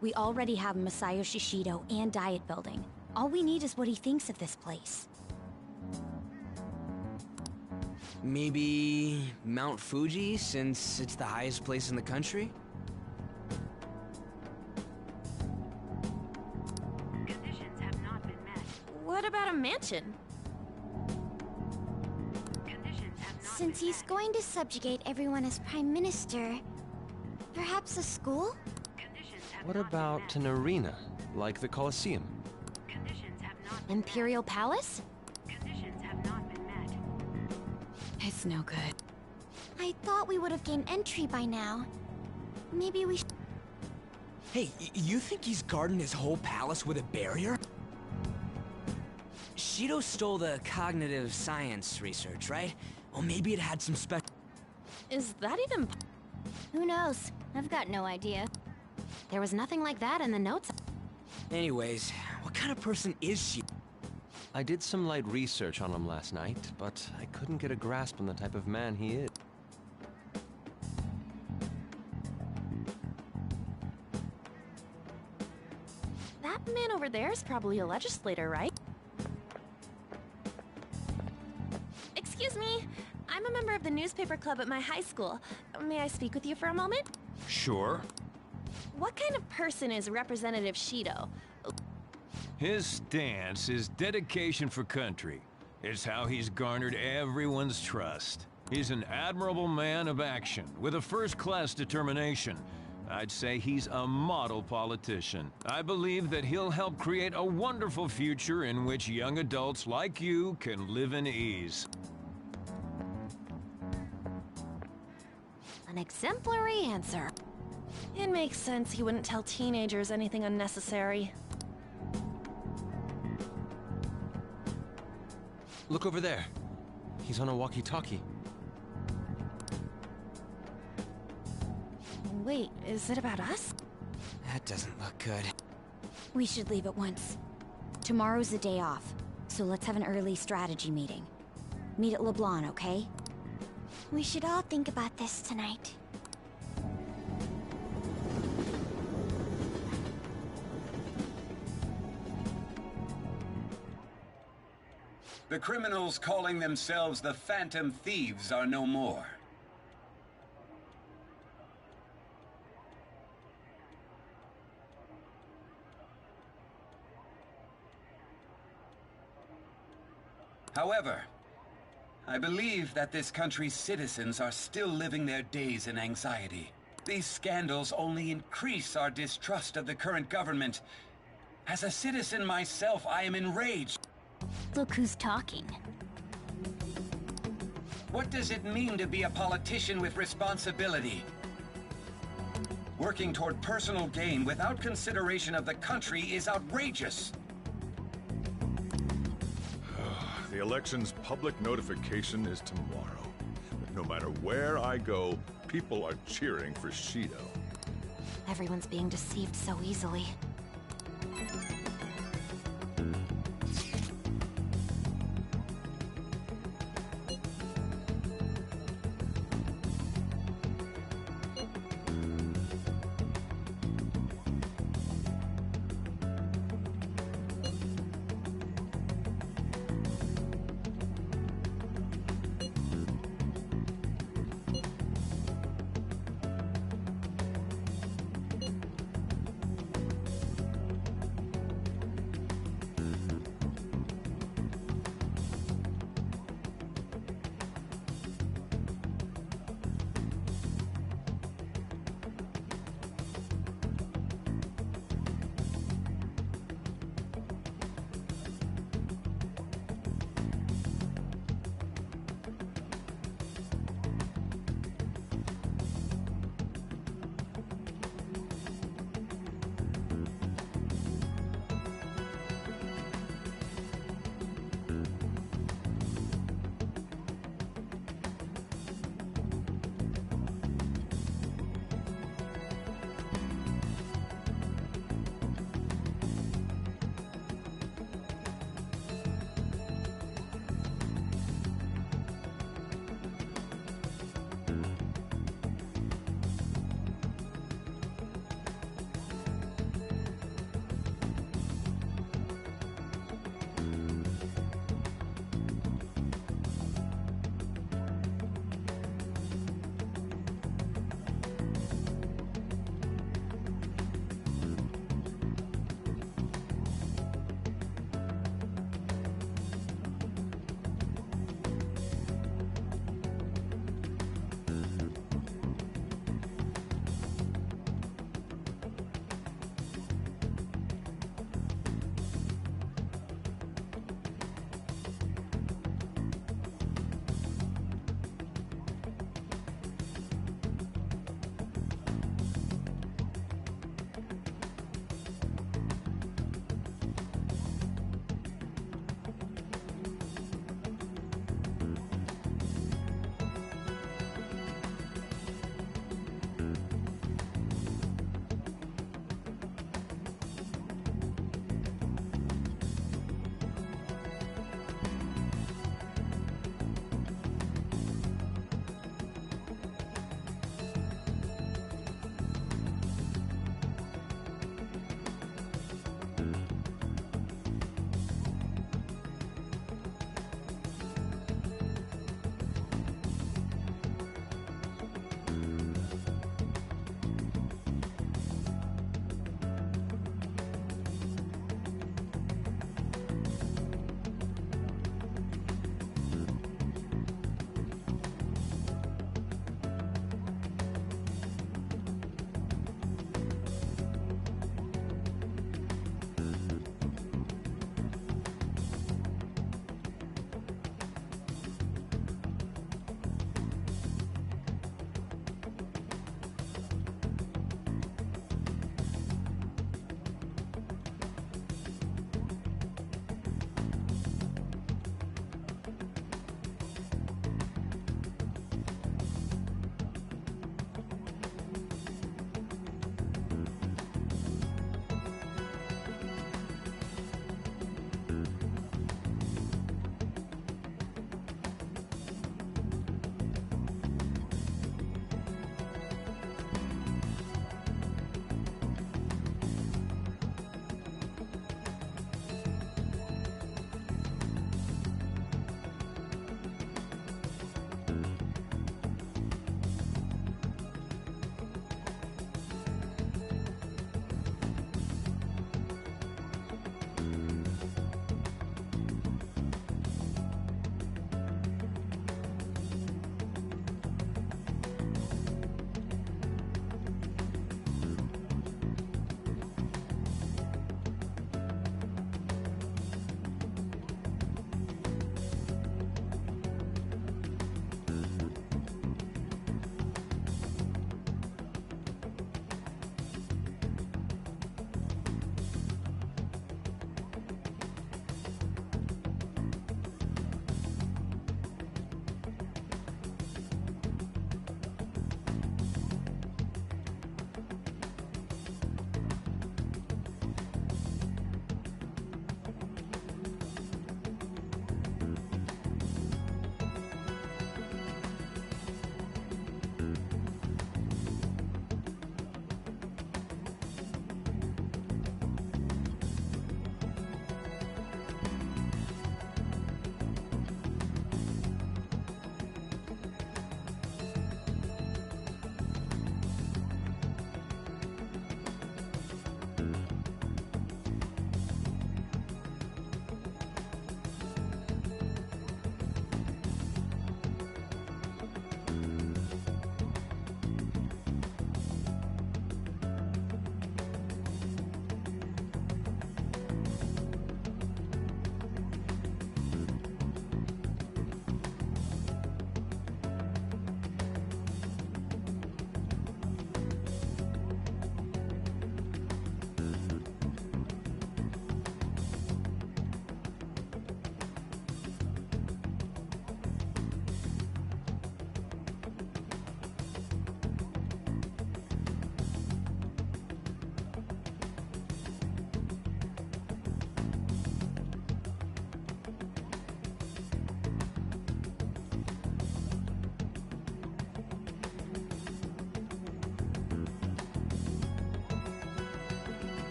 We already have Masayoshi Shido and Diet Building. All we need is what he thinks of this place. Maybe Mount Fuji, since it's the highest place in the country? Conditions have not been met. What about a mansion? Since he's going to subjugate everyone as Prime Minister, perhaps a school? What about an arena, like the Colosseum? Imperial Palace? It's no good. I thought we would have gained entry by now. Maybe we should... Hey, you think he's guarding his whole palace with a barrier? Shido stole the cognitive science research, right? Well, maybe it had some Is that even... Who knows? I've got no idea. There was nothing like that in the notes. Anyways, what kind of person is she? I did some light research on him last night, but I couldn't get a grasp on the type of man he is. That man over there is probably a legislator, right? Excuse me. I'm a member of the newspaper club at my high school. May I speak with you for a moment? Sure. What kind of person is Representative Shido? His stance is dedication for country. It's how he's garnered everyone's trust. He's an admirable man of action, with a first-class determination. I'd say he's a model politician. I believe that he'll help create a wonderful future in which young adults like you can live in ease. An exemplary answer. It makes sense he wouldn't tell teenagers anything unnecessary. Look over there. He's on a walkie-talkie. Wait, is it about us? That doesn't look good. We should leave at once. Tomorrow's the day off, so let's have an early strategy meeting. Meet at LeBlanc, okay? We should all think about this tonight. The criminals calling themselves the Phantom Thieves are no more. However, I believe that this country's citizens are still living their days in anxiety. These scandals only increase our distrust of the current government. As a citizen myself, I am enraged. Look who's talking. What does it mean to be a politician with responsibility? Working toward personal gain without consideration of the country is outrageous. The election's public notification is tomorrow. But no matter where I go, people are cheering for Shido. Everyone's being deceived so easily.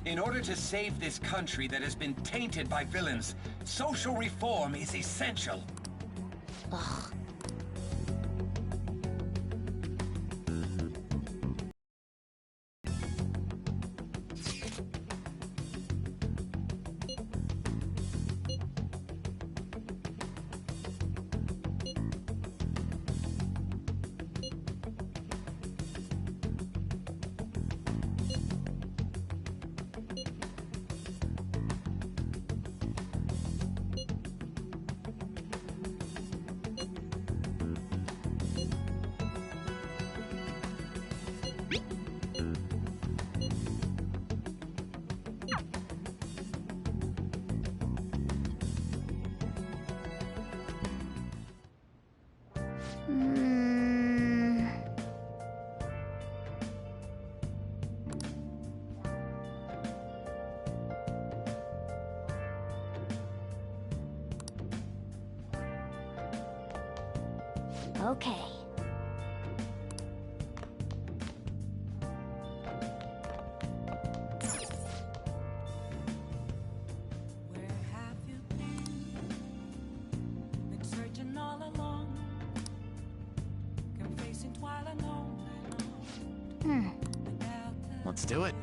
In order to save this country that has been tainted by villains, social reform is essential. Ugh. Okay. Let's do it.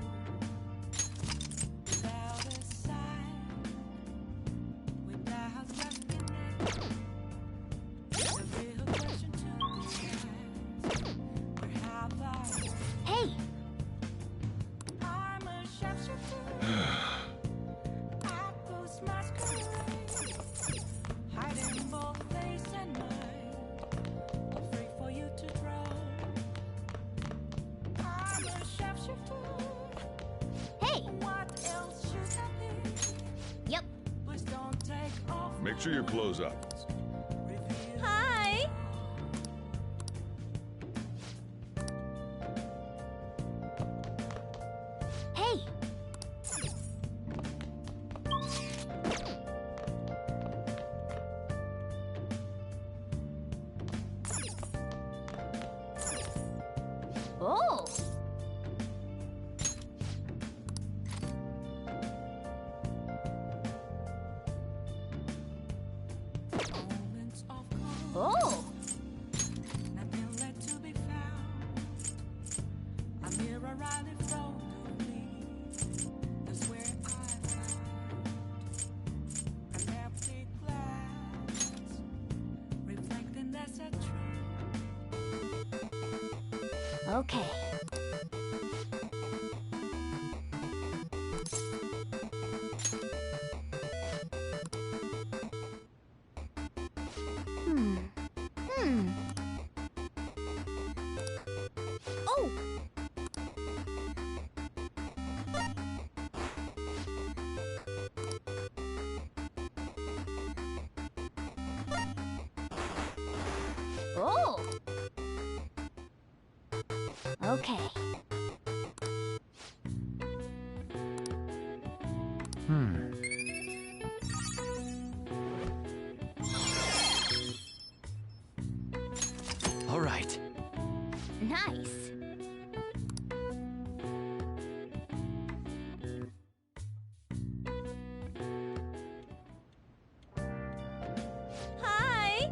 Hey! Hey! Yep. Make sure your clothes up. Hi! Hey! Oh! Oh! Okay. Oh! Oh! Okay. All right. Nice. Hi.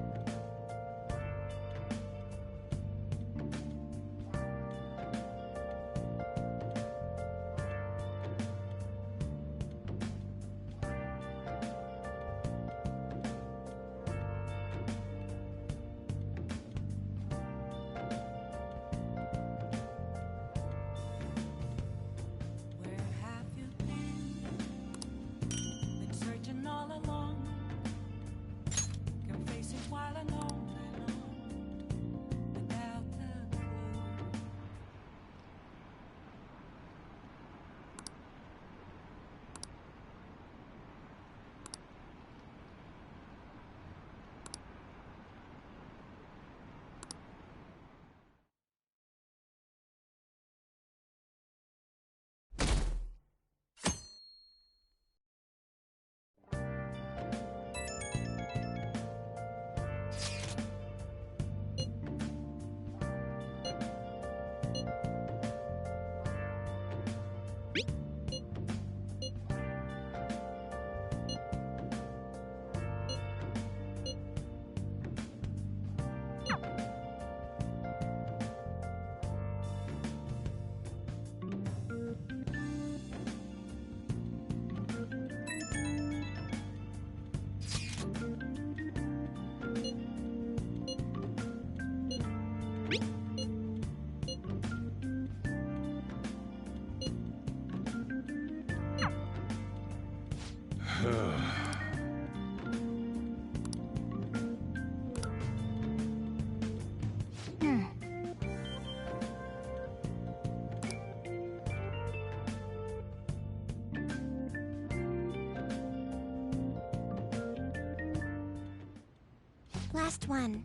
Last one.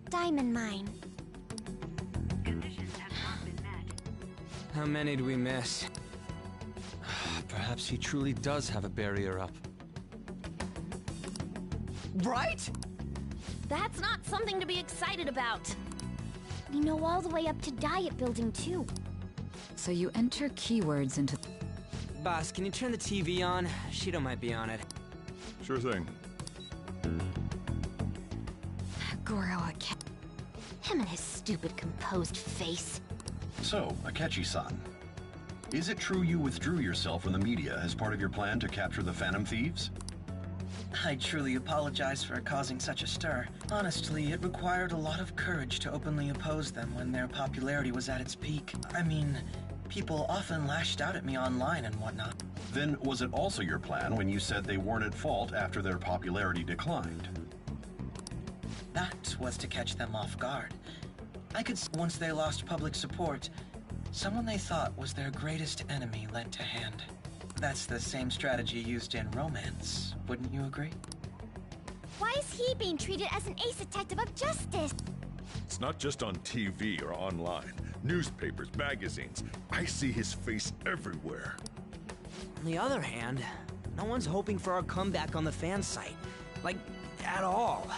Diamond mine. How many do we miss? Perhaps he truly does have a barrier up. Right? That's not something to be excited about. We know all the way up to Diet Building, too. So you enter keywords into... Boss, can you turn the TV on? Shido might be on it. Sure thing. Goro Akechi. Him and his stupid composed face. So, Akechi-san, is it true you withdrew yourself from the media as part of your plan to capture the Phantom Thieves? I truly apologize for causing such a stir. Honestly, it required a lot of courage to openly oppose them when their popularity was at its peak. I mean, people often lashed out at me online and whatnot. Then was it also your plan when you said they weren't at fault after their popularity declined? That was to catch them off guard. I could see once they lost public support, someone they thought was their greatest enemy lent a hand. That's the same strategy used in romance, wouldn't you agree? Why is he being treated as an ace detective of justice? It's not just on TV or online. Newspapers, magazines. I see his face everywhere. On the other hand, no one's hoping for our comeback on the fan site. Like, at all.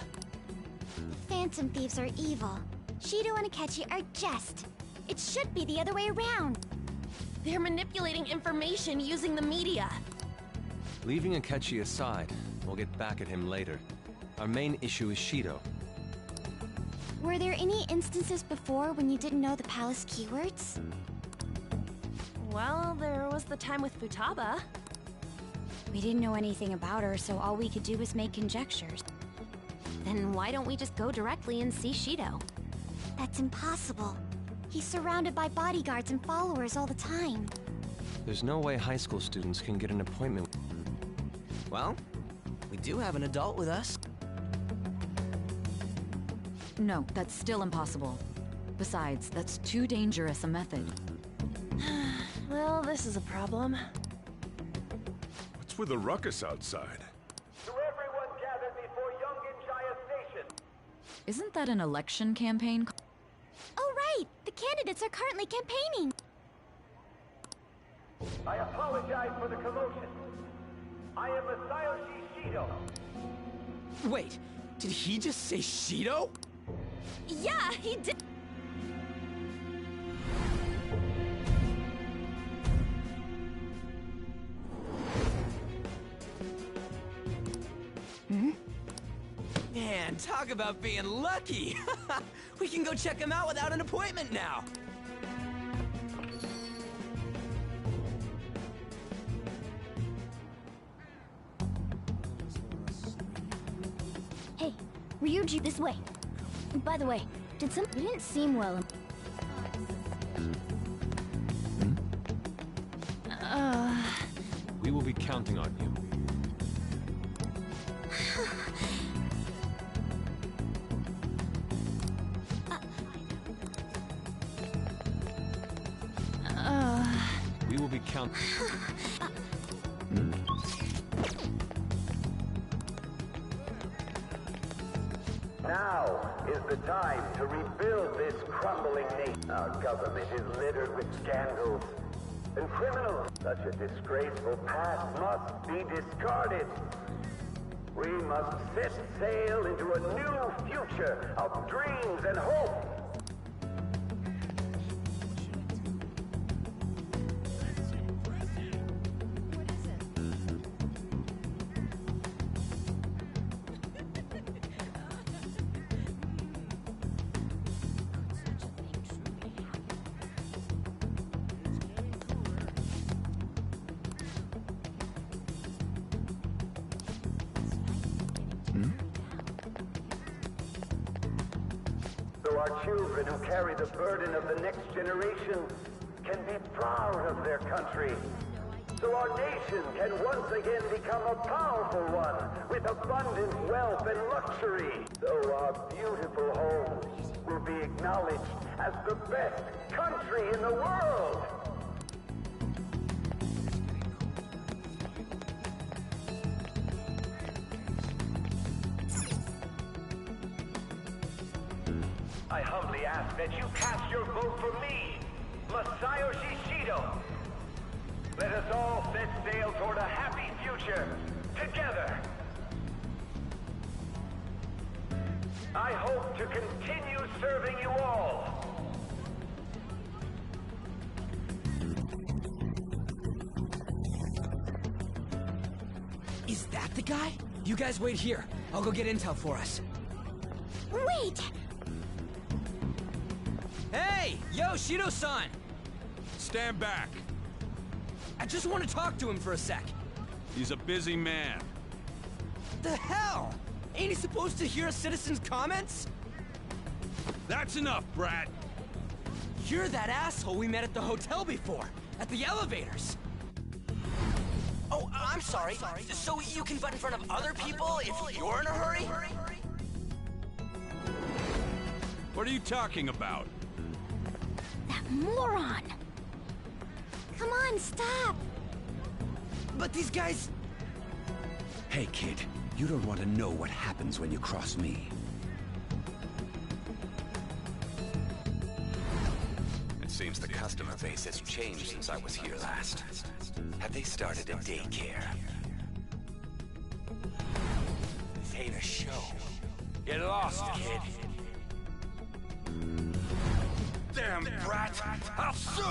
The Phantom Thieves are evil. Shido and Akechi are just. It should be the other way around. They're manipulating information using the media. Leaving Akechi aside, we'll get back at him later. Our main issue is Shido. Were there any instances before when you didn't know the palace keywords? Well, there was the time with Futaba. We didn't know anything about her, so all we could do was make conjectures. Then why don't we just go directly and see Shido? That's impossible. He's surrounded by bodyguards and followers all the time. There's no way high school students can get an appointment. Well, we do have an adult with us. No, that's still impossible. Besides, that's too dangerous a method. Well, this is a problem. What's with the ruckus outside? To everyone gathered before Yongen-Jaya Station. Isn't that an election campaign? Oh, right! The candidates are currently campaigning! I apologize for the commotion. I am Masayoshi Shido. Wait, did he just say Shido? Yeah, he did. Man, talk about being lucky! We can go check him out without an appointment now! Hey, Ryuji, this way. By the way, you didn't seem well. We will be counting on you. We will be counting. Now is the time to rebuild this crumbling nation. Our government is littered with scandals and criminals. Such a disgraceful past must be discarded. We must set sail into a new future of dreams and hope. So our children who carry the burden of the next generation can be proud of their country. so our nation can once again become a powerful one with abundant wealth and luxury. So our beautiful homes will be acknowledged as the best country in the world. I humbly ask that you cast your vote for me, Masayoshi Shido. Let us all set sail toward a happy future, together. I hope to continue serving you all. Is that the guy? You guys wait here. I'll go get intel for us. Wait! Hey! Yo, Shido-san! Stand back. I just want to talk to him for a sec. He's a busy man. The hell? Ain't he supposed to hear a citizen's comments? That's enough, brat. You're that asshole we met at the hotel before, at the elevators. Oh, I'm sorry. So you can butt in front of other people if you're in a hurry? What are you talking about? That moron! Come on, stop! But these guys... Hey, kid. You don't want to know what happens when you cross me. It seems the customer base has changed since I was here last. Have they started a daycare? This ain't a show. Get lost, kid. Damn brat! I'll sue!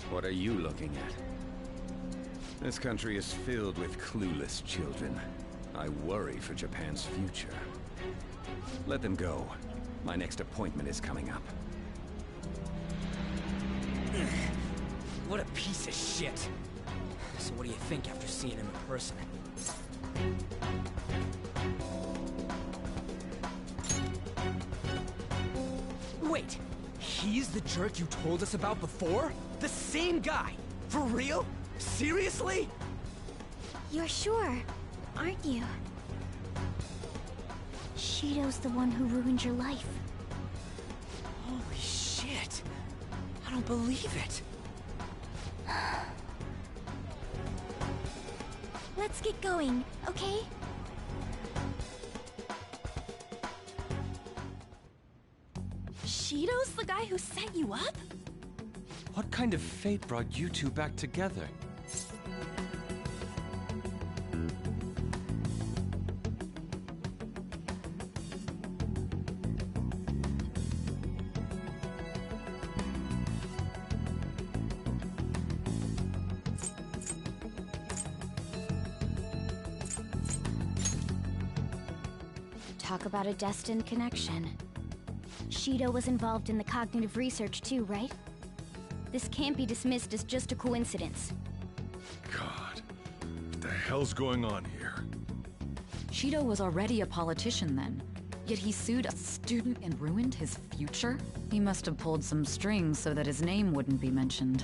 What are you looking at? This country is filled with clueless children. I worry for Japan's future. Let them go. My next appointment is coming up. What a piece of shit. So what do you think after seeing him in person? Wait, he's the jerk you told us about before? The same guy? For real? Seriously? You're sure, aren't you? Shido's the one who ruined your life. Holy shit. I don't believe it. Let's get going, okay? Shido's the guy who set you up? What kind of fate brought you two back together? Talk about a destined connection. Shido was involved in the cognitive research too, right? This can't be dismissed as just a coincidence. God, what the hell's going on here? Shido was already a politician then, yet he sued a student and ruined his future? He must have pulled some strings so that his name wouldn't be mentioned.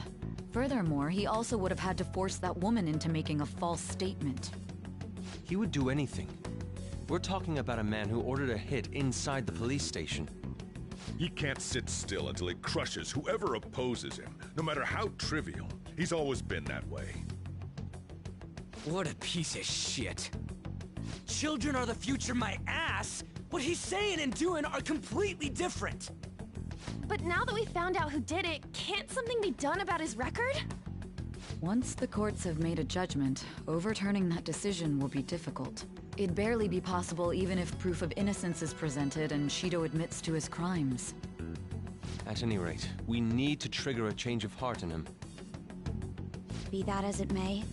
Furthermore, he also would have had to force that woman into making a false statement. He would do anything. We're talking about a man who ordered a hit inside the police station. He can't sit still until he crushes whoever opposes him, no matter how trivial. He's always been that way. What a piece of shit. Children are the future, my ass! What he's saying and doing are completely different! But now that we found out who did it, can't something be done about his record? Once the courts have made a judgment, overturning that decision will be difficult. It'd barely be possible even if proof of innocence is presented and Shido admits to his crimes. At any rate, we need to trigger a change of heart in him. Be that as it may,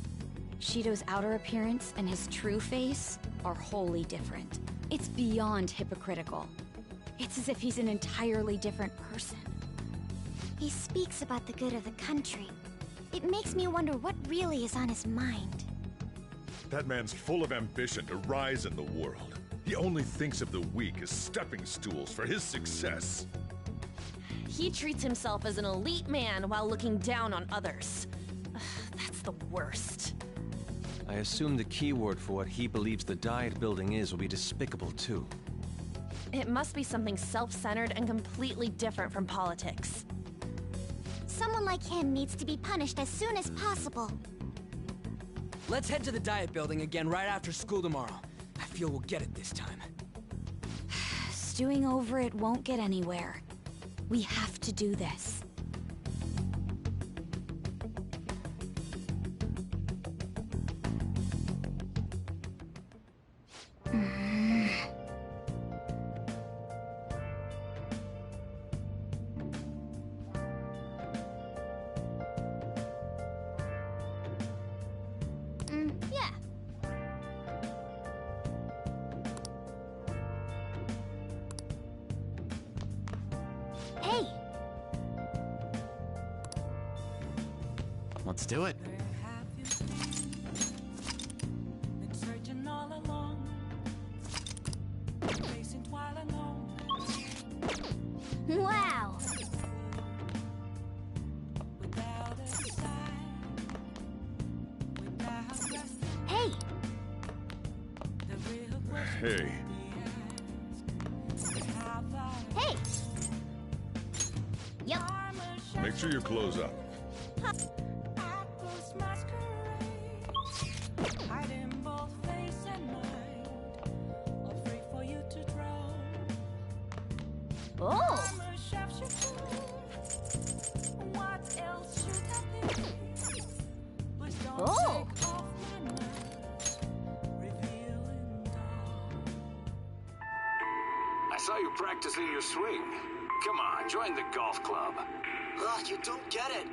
Shido's outer appearance and his true face are wholly different. It's beyond hypocritical. It's as if he's an entirely different person. He speaks about the good of the country. It makes me wonder what really is on his mind. That man's full of ambition to rise in the world. He only thinks of the weak as stepping stools for his success. He treats himself as an elite man while looking down on others. That's the worst. I assume the keyword for what he believes the diet building is will be despicable too. It must be something self-centered and completely different from politics. Someone like him needs to be punished as soon as possible. Let's head to the diet building again right after school tomorrow. I feel we'll get it this time. Stewing over it won't get anywhere. We have to do this. Yeah. Hey! Let's do it. Wow! Hey! Hey. Hey! Yep. Make sure you close up. Oh! Oh! I saw you practicing your swing. Come on, join the golf club. Ugh, you don't get it.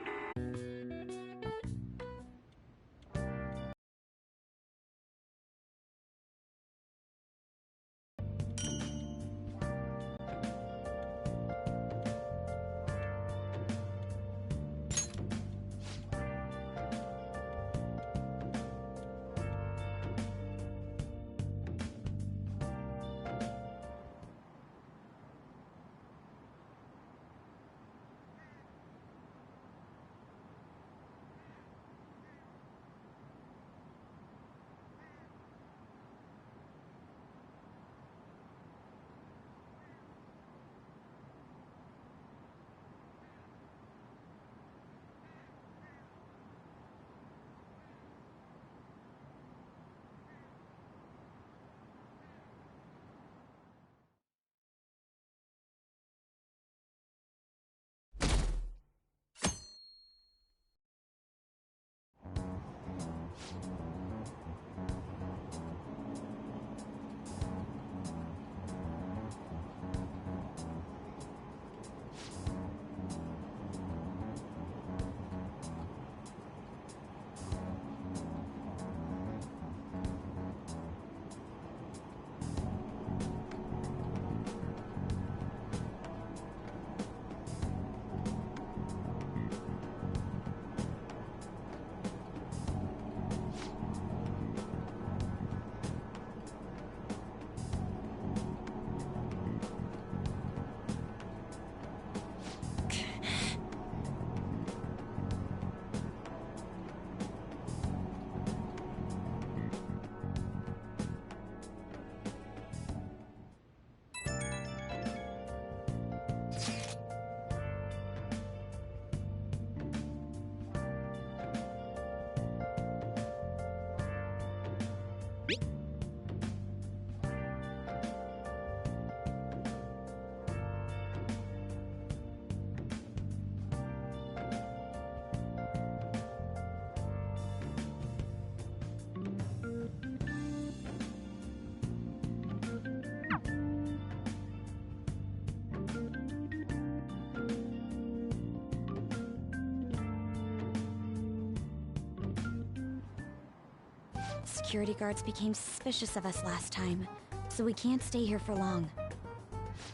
Security guards became suspicious of us last time, so we can't stay here for long.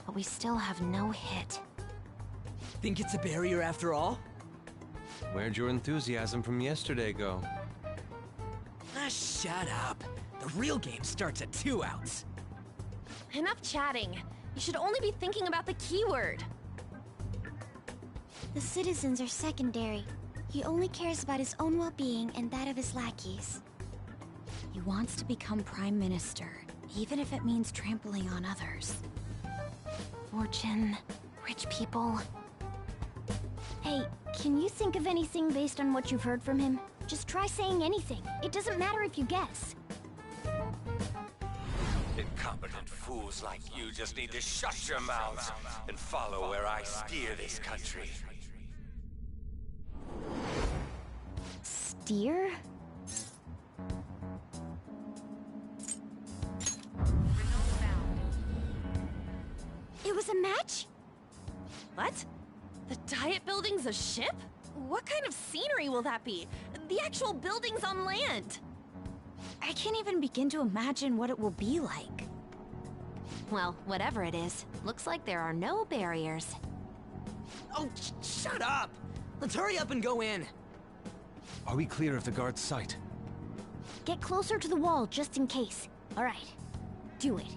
But we still have no hit. Think it's a barrier after all? Where'd your enthusiasm from yesterday go? Shut up. The real game starts at 2 outs. Enough chatting. You should only be thinking about the keyword. The citizens are secondary. He only cares about his own well-being and that of his lackeys. He wants to become Prime Minister, even if it means trampling on others. Fortune, rich people. Hey, can you think of anything based on what you've heard from him? Just try saying anything. It doesn't matter if you guess. Incompetent fools like you just need to shut your mouths and follow where I steer this country. Steer? It was a match? What? The Diet Building's a ship? What kind of scenery will that be? The actual building's on land. I can't even begin to imagine what it will be like. Well, whatever it is, looks like there are no barriers. Oh, shut up! Let's hurry up and go in. Are we clear of the guard's sight? Get closer to the wall just in case. All right, do it.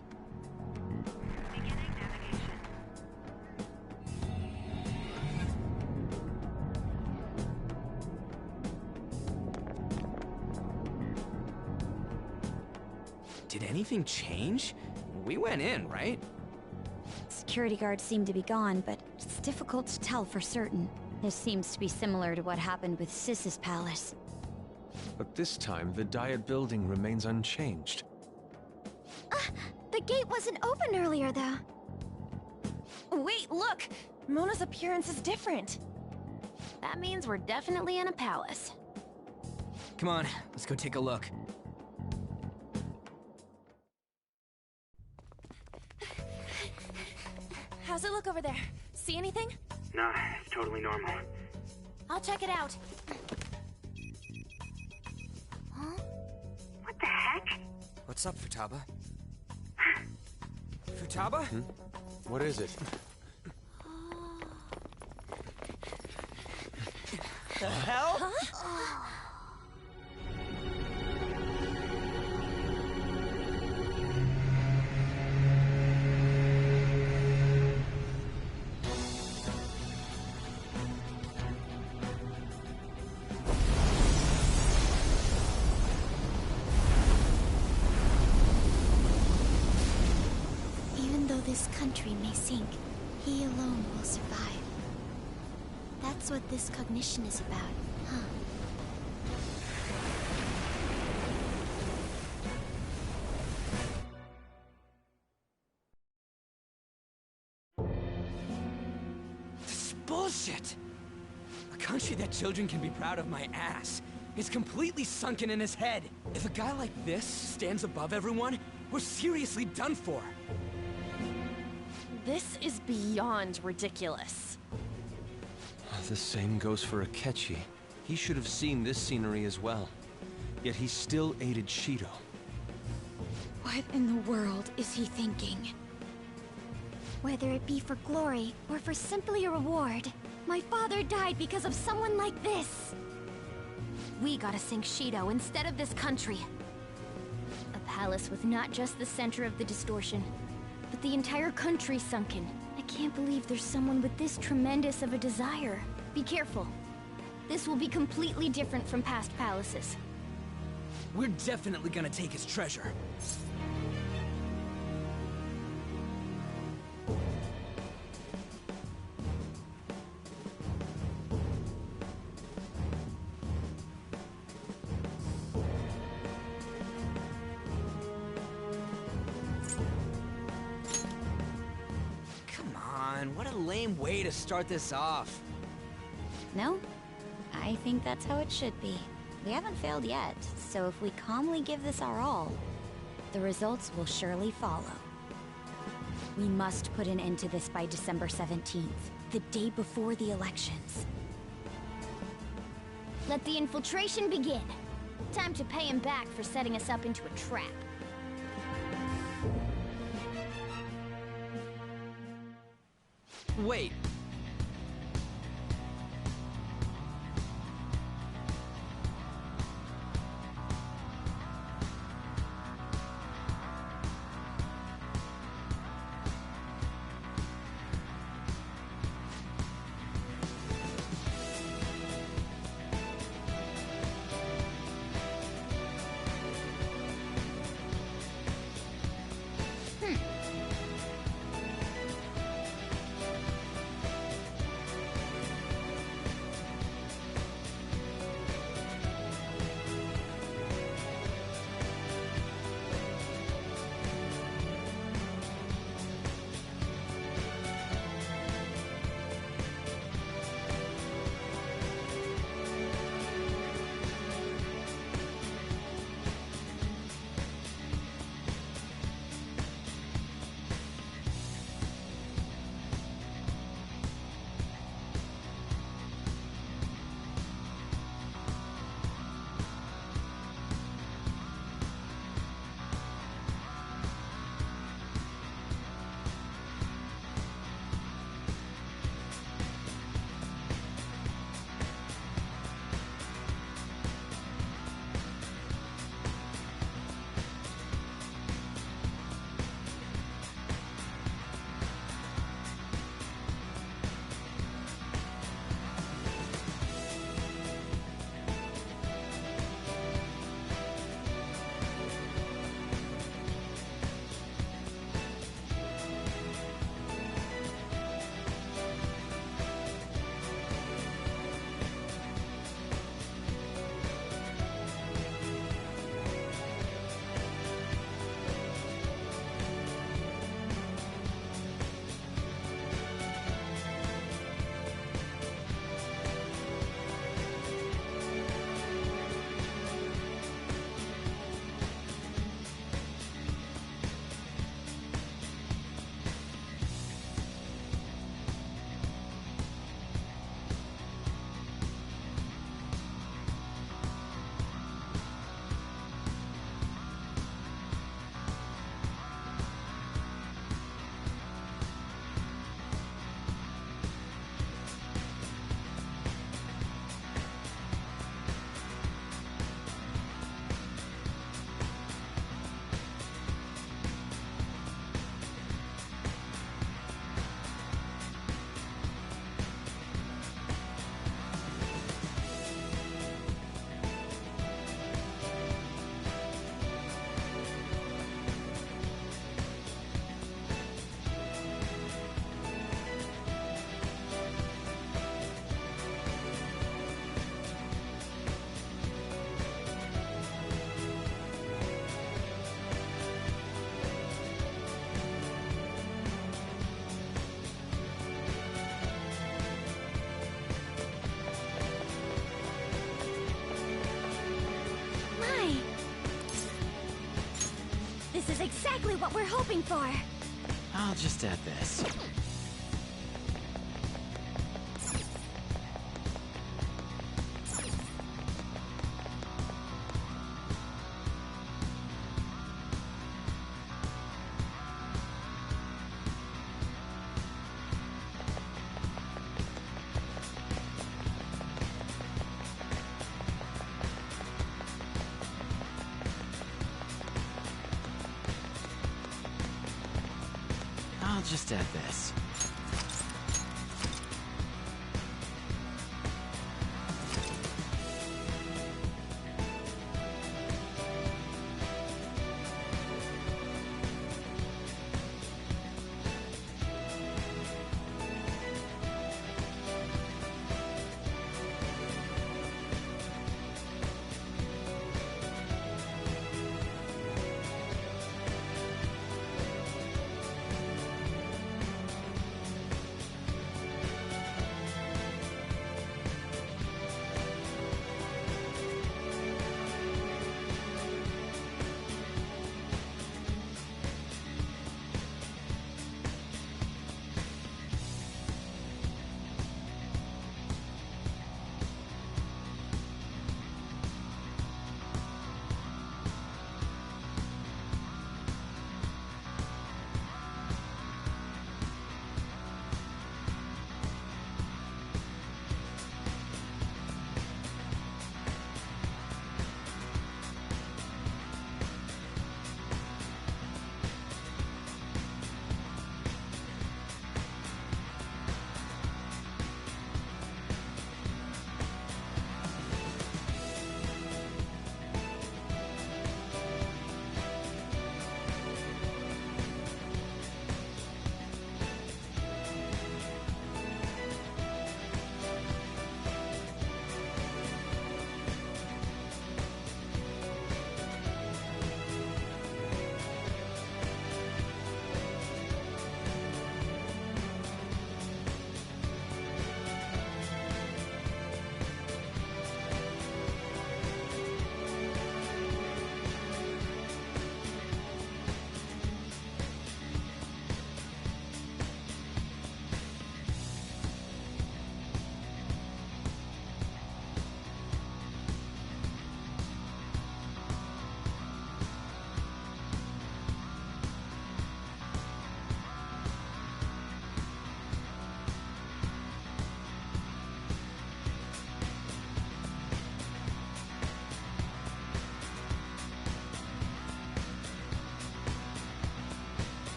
Did anything change? We went in, right? Security guards seem to be gone, but it's difficult to tell for certain. This seems to be similar to what happened with Sis's palace. But this time, the Diet Building remains unchanged. The gate wasn't open earlier, though. Wait, look! Mona's appearance is different. That means we're definitely in a palace. Come on, let's go take a look. How's it look over there? See anything? Nah, it's totally normal. I'll check it out. Huh? What the heck? What's up, Futaba? Futaba? What is it? The hell? Huh? Even though this country may sink, he alone will survive. That's what this cognition is about, huh? This is bullshit! A country that children can be proud of my ass is completely sunken in his head. If a guy like this stands above everyone, we're seriously done for. This is beyond ridiculous. The same goes for Akechi. He should have seen this scenery as well. Yet he still aided Shido. What in the world is he thinking? Whether it be for glory or for simply a reward, my father died because of someone like this. We gotta sink Shido instead of this country. A palace with not just the center of the distortion, but the entire country sunken. I can't believe there's someone with this tremendous of a desire. Be careful. This will be completely different from past palaces. We're definitely gonna take his treasure. Come on, what a lame way to start this off. No? I think that's how it should be. We haven't failed yet, so if we calmly give this our all, the results will surely follow. We must put an end to this by December 17th, the day before the elections. Let the infiltration begin. Time to pay him back for setting us up into a trap. Wait. is exactly what we're hoping for. I'll just add this. I'll just add this.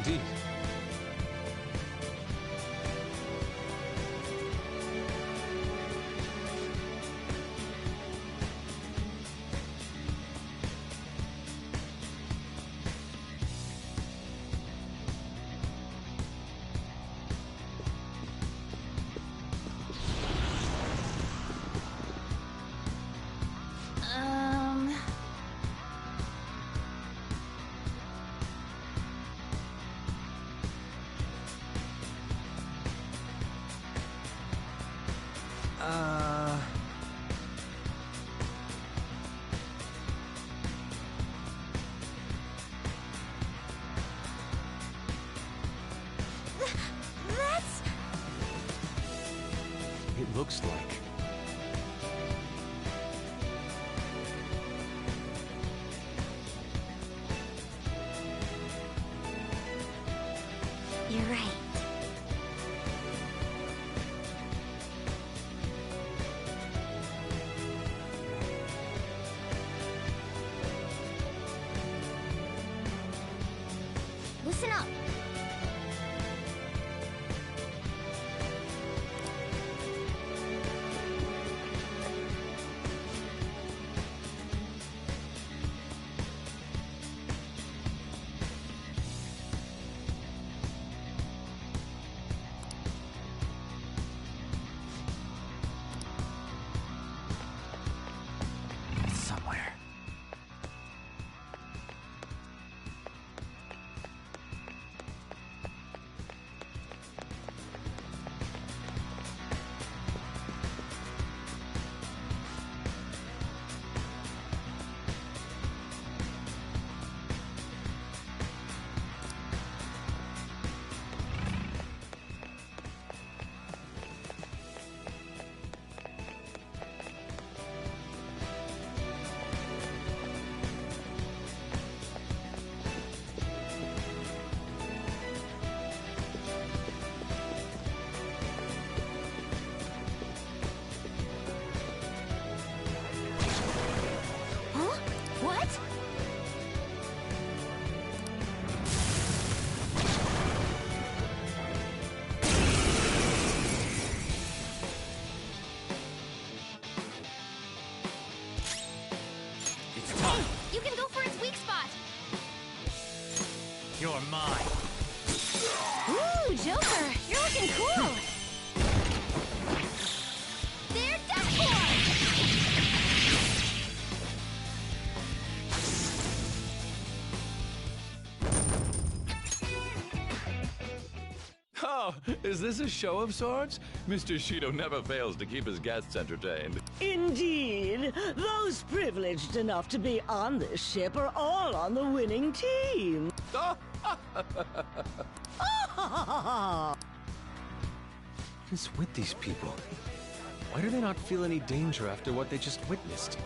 indeed. That's... It looks like... You're right. Listen up. Somewhere. Huh? What? It's time. You can go for its weak spot. You're mine. Ooh, Joker, you're looking cool. They're done for. Oh, is this a show of sorts? Mr. Shido never fails to keep his guests entertained. Indeed. Those privileged enough to be on this ship are all on the winning team. What is with these people? Why do they not feel any danger after what they just witnessed?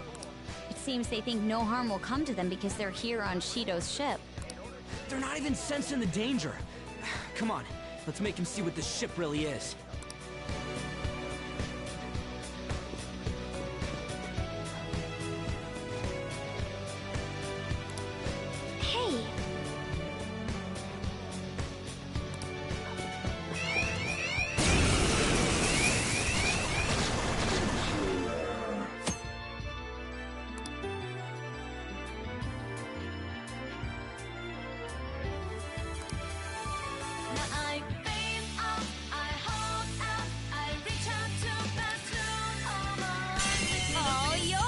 It seems they think no harm will come to them because they're here on Shido's ship. They're not even sensing the danger. Come on, let's make him see what this ship really is. Hey. All yours.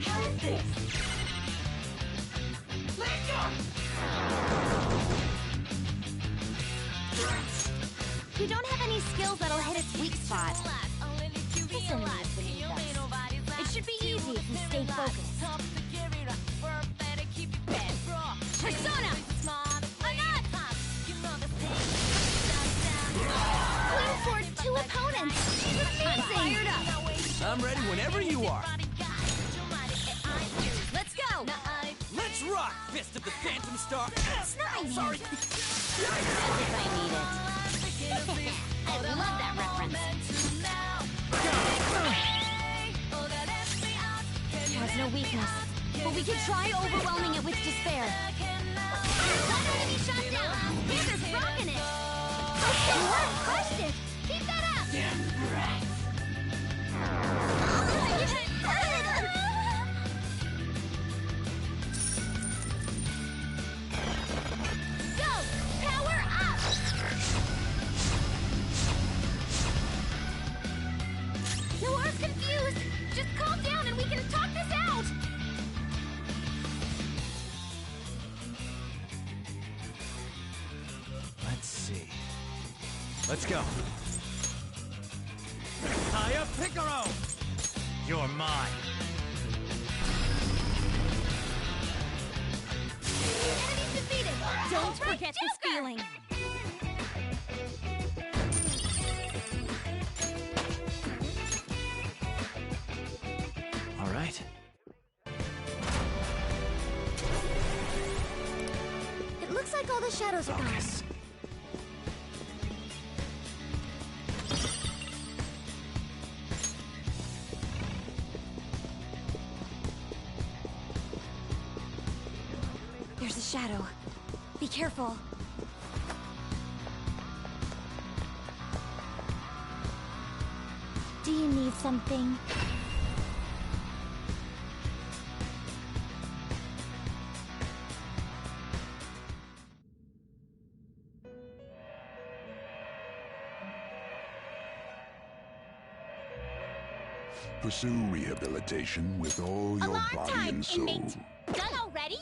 How's this? We don't have any skills that'll hit its weak spot. Listen, it should be easy if we stay focused. Persona! Queen forged 2 opponents! Amazing! Fired up! I'm ready whenever you are. Let's go! Let's rock, Fist of the Phantom Star. It's not my name. Sorry. If I need it. I love that reference. It has no weakness, but we could try overwhelming it with despair. goddamn breath. Go! Power up! Noir's confused! Just calm down and we can talk this out! Let's see. Let's go. Hiya, Picaro! You're mine. Enemy's defeated! Don't forget this feeling. All right. It looks like all the shadows are gone. There's a shadow. Be careful. Do you need something? Pursue rehabilitation with all your Alarm body time, and soul. inmate! Done already?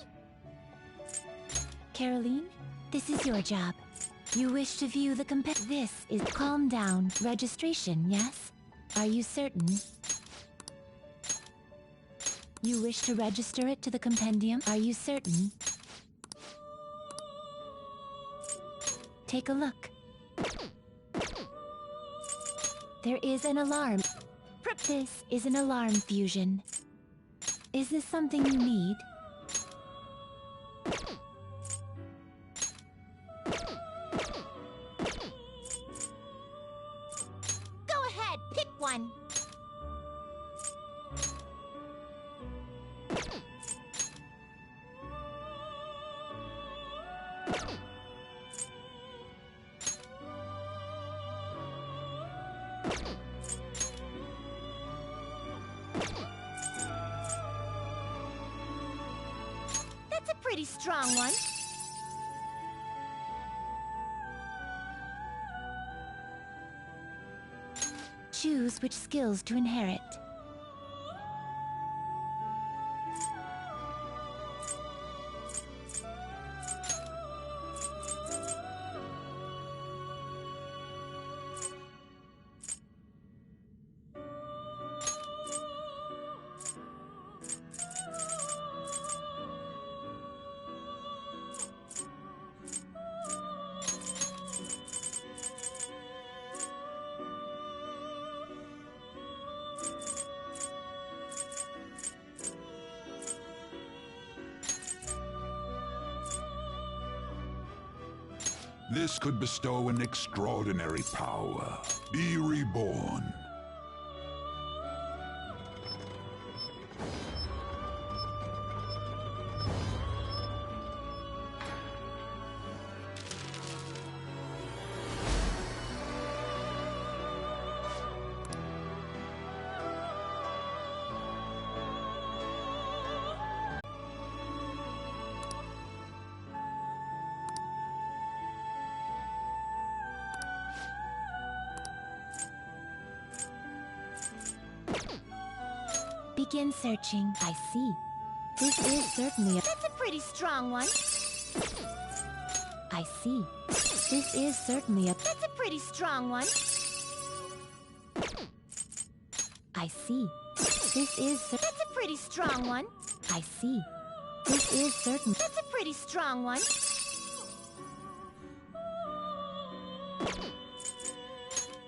Caroline, this is your job. You wish to view the This is calm down. Registration, yes? Are you certain? You wish to register it to the compendium? Are you certain? Take a look. There is an alarm. This is an alarm fusion. Is this something you need? Go ahead, pick one. That's a pretty strong one. Choose which skills to inherit. This could bestow an extraordinary power. Be reborn. Begin searching. I see. This is certainly a... That's a pretty strong one. I see. This is certainly a... That's a pretty strong one. I see. This is... That's a pretty strong one. I see. This is certain... That's a pretty strong one.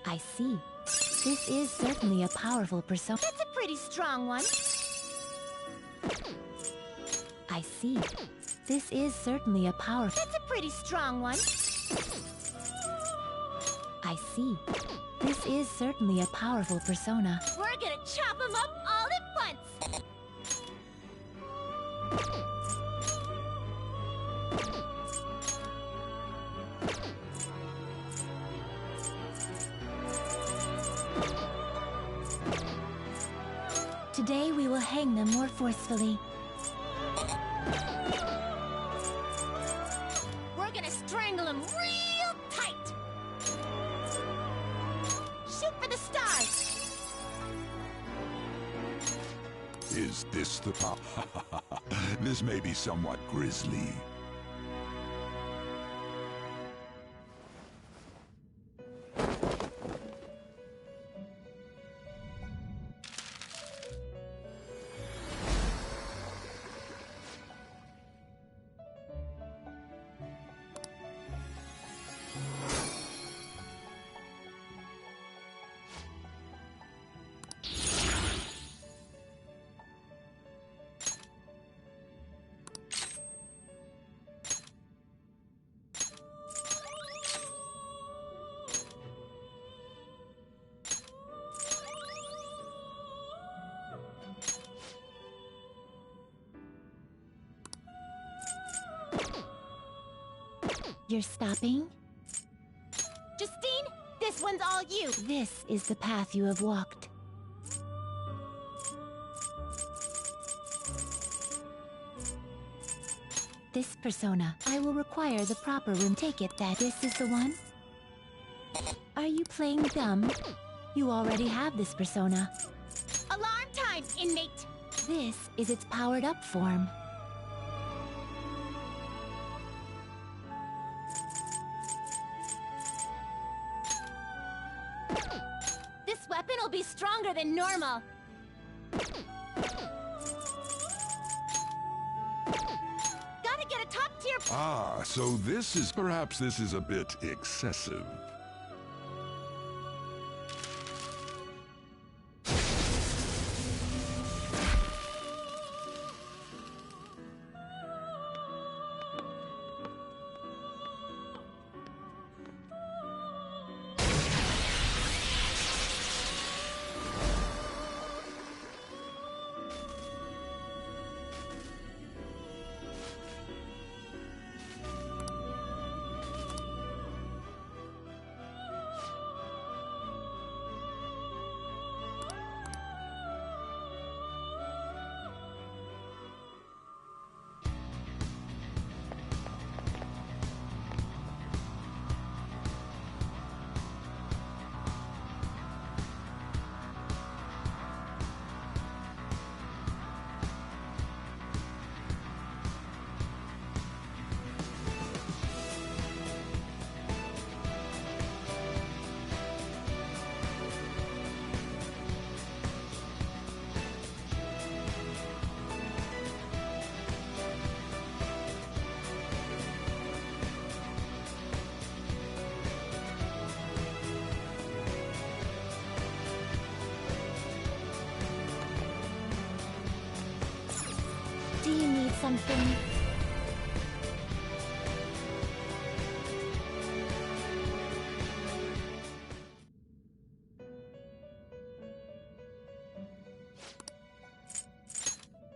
I see. This is certainly a powerful persona. That's a pretty strong one. I see. This is certainly a powerful... That's a pretty strong one. I see. This is certainly a powerful persona. We're gonna chop them up all at once! hang them more forcefully. We're gonna strangle him real tight! Shoot for the stars! Is this the top? This may be somewhat grisly. You're stopping? Justine, this one's all you! This is the path you have walked. This persona, I will require the proper room. Take it that this is the one? Are you playing dumb? You already have this persona. Alarm time, inmate! This is its powered-up form. This weapon will be stronger than normal. Gotta get a top-tier... Ah, so this is... Perhaps this is a bit excessive. Do you need something?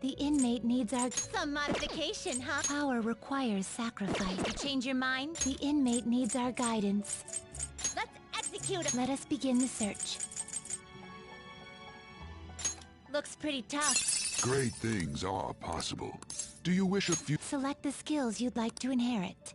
The inmate needs our... Some modification, huh? Power requires sacrifice. You change your mind? The inmate needs our guidance. Let's execute him! Let us begin the search. Looks pretty tough. Great things are possible. Do you wish a few... Select the skills you'd like to inherit.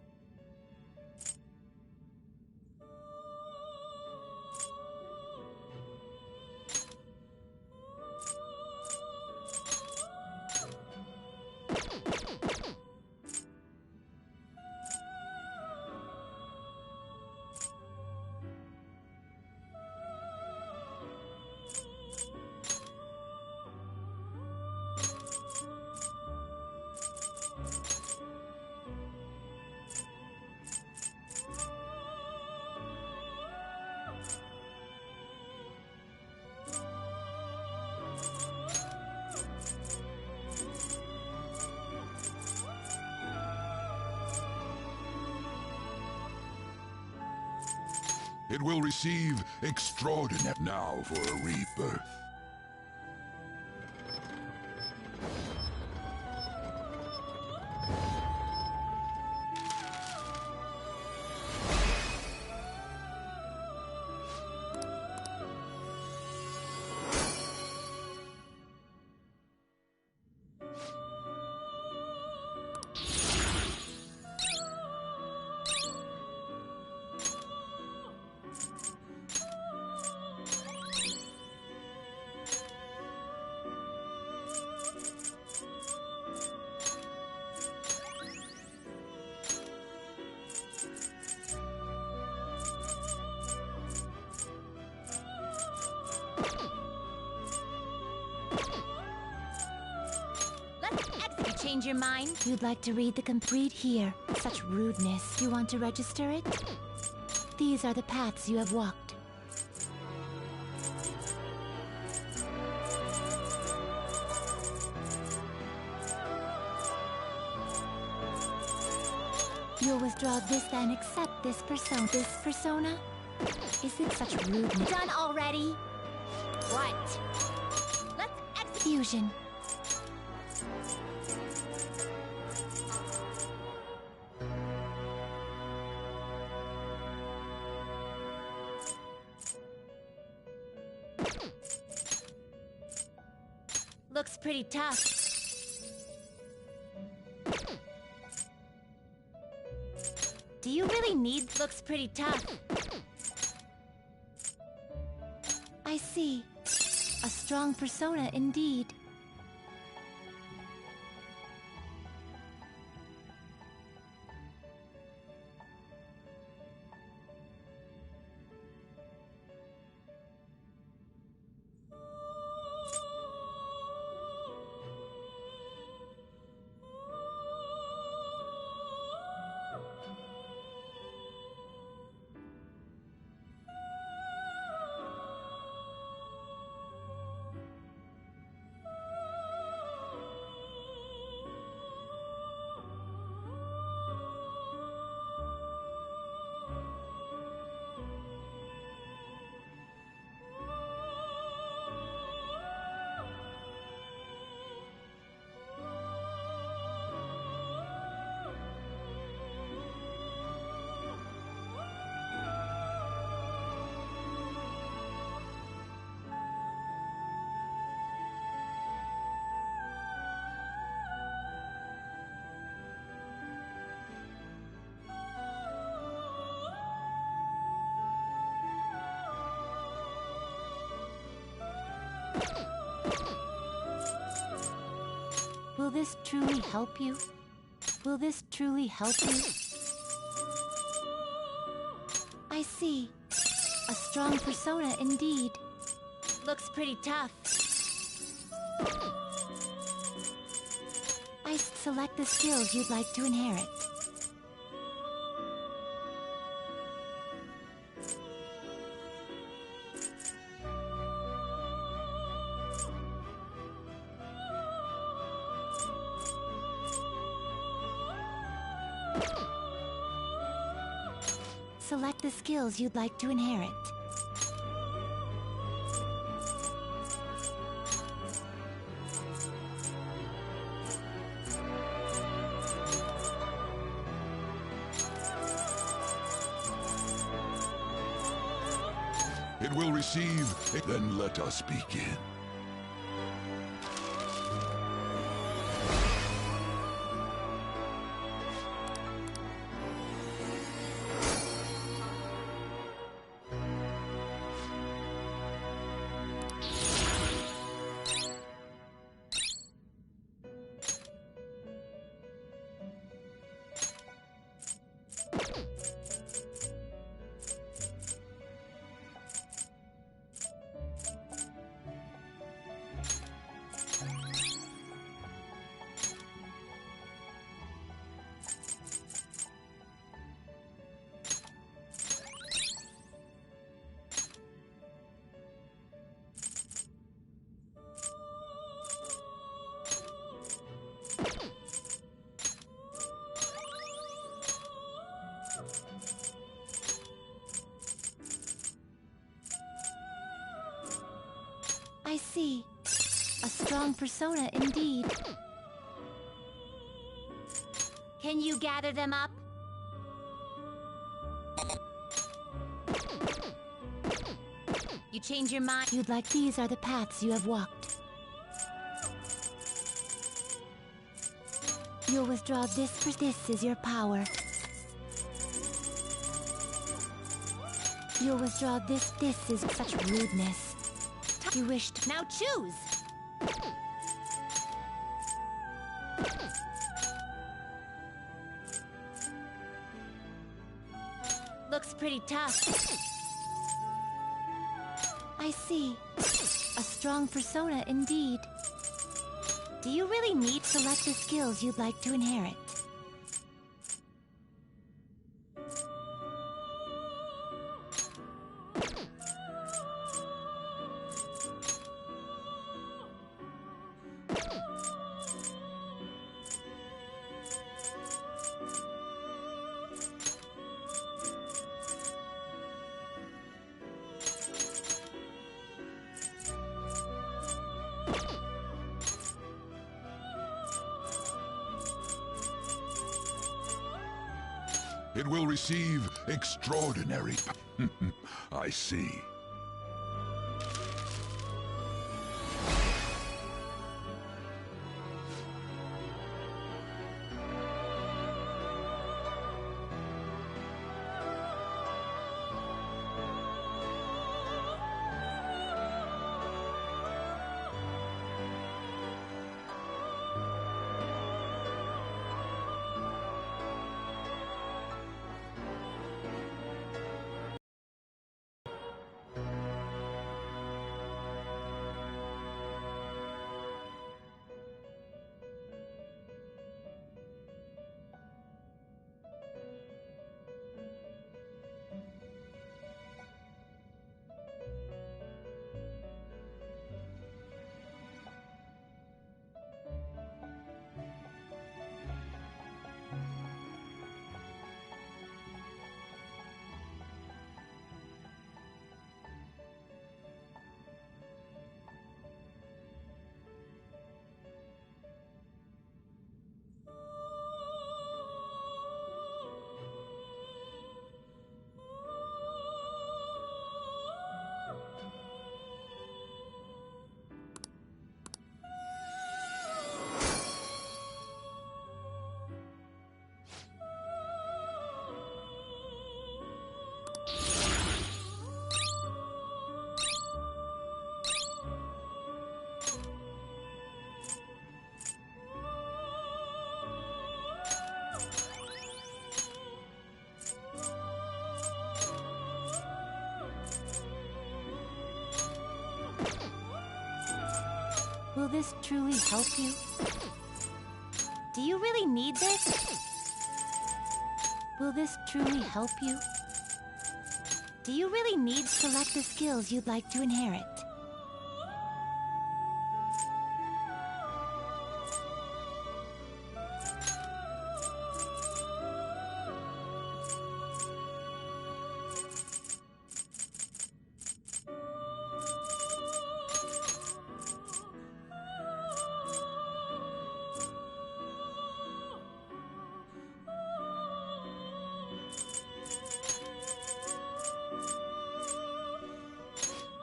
It will receive extraordinary now for a rebirth. change your mind? You'd like to read the complete here. Such rudeness. You want to register it? These are the paths you have walked. You'll withdraw this and accept this persona. This persona? Is it such rudeness? Done already? What? Let's Fusion. Looks pretty tough. Do you really need? Looks pretty tough. I see. A strong persona indeed. Will this truly help you? Will this truly help you? I see. A strong persona indeed. Looks pretty tough. I select the skills you'd like to inherit. Select the skills you'd like to inherit. It will receive, then let us begin. I see. A strong persona indeed. Can you gather them up? You change your mind? You'd like these are the paths you have walked. You'll withdraw this for this is your power. You'll withdraw this is such rudeness. You wished. Now choose! Looks pretty tough. I see. A strong persona indeed. Do you really need to select the skills you'd like to inherit? It will receive extraordinary... I see. Will this truly help you? Do you really need this? Will this truly help you? Do you really need to select the skills you'd like to inherit?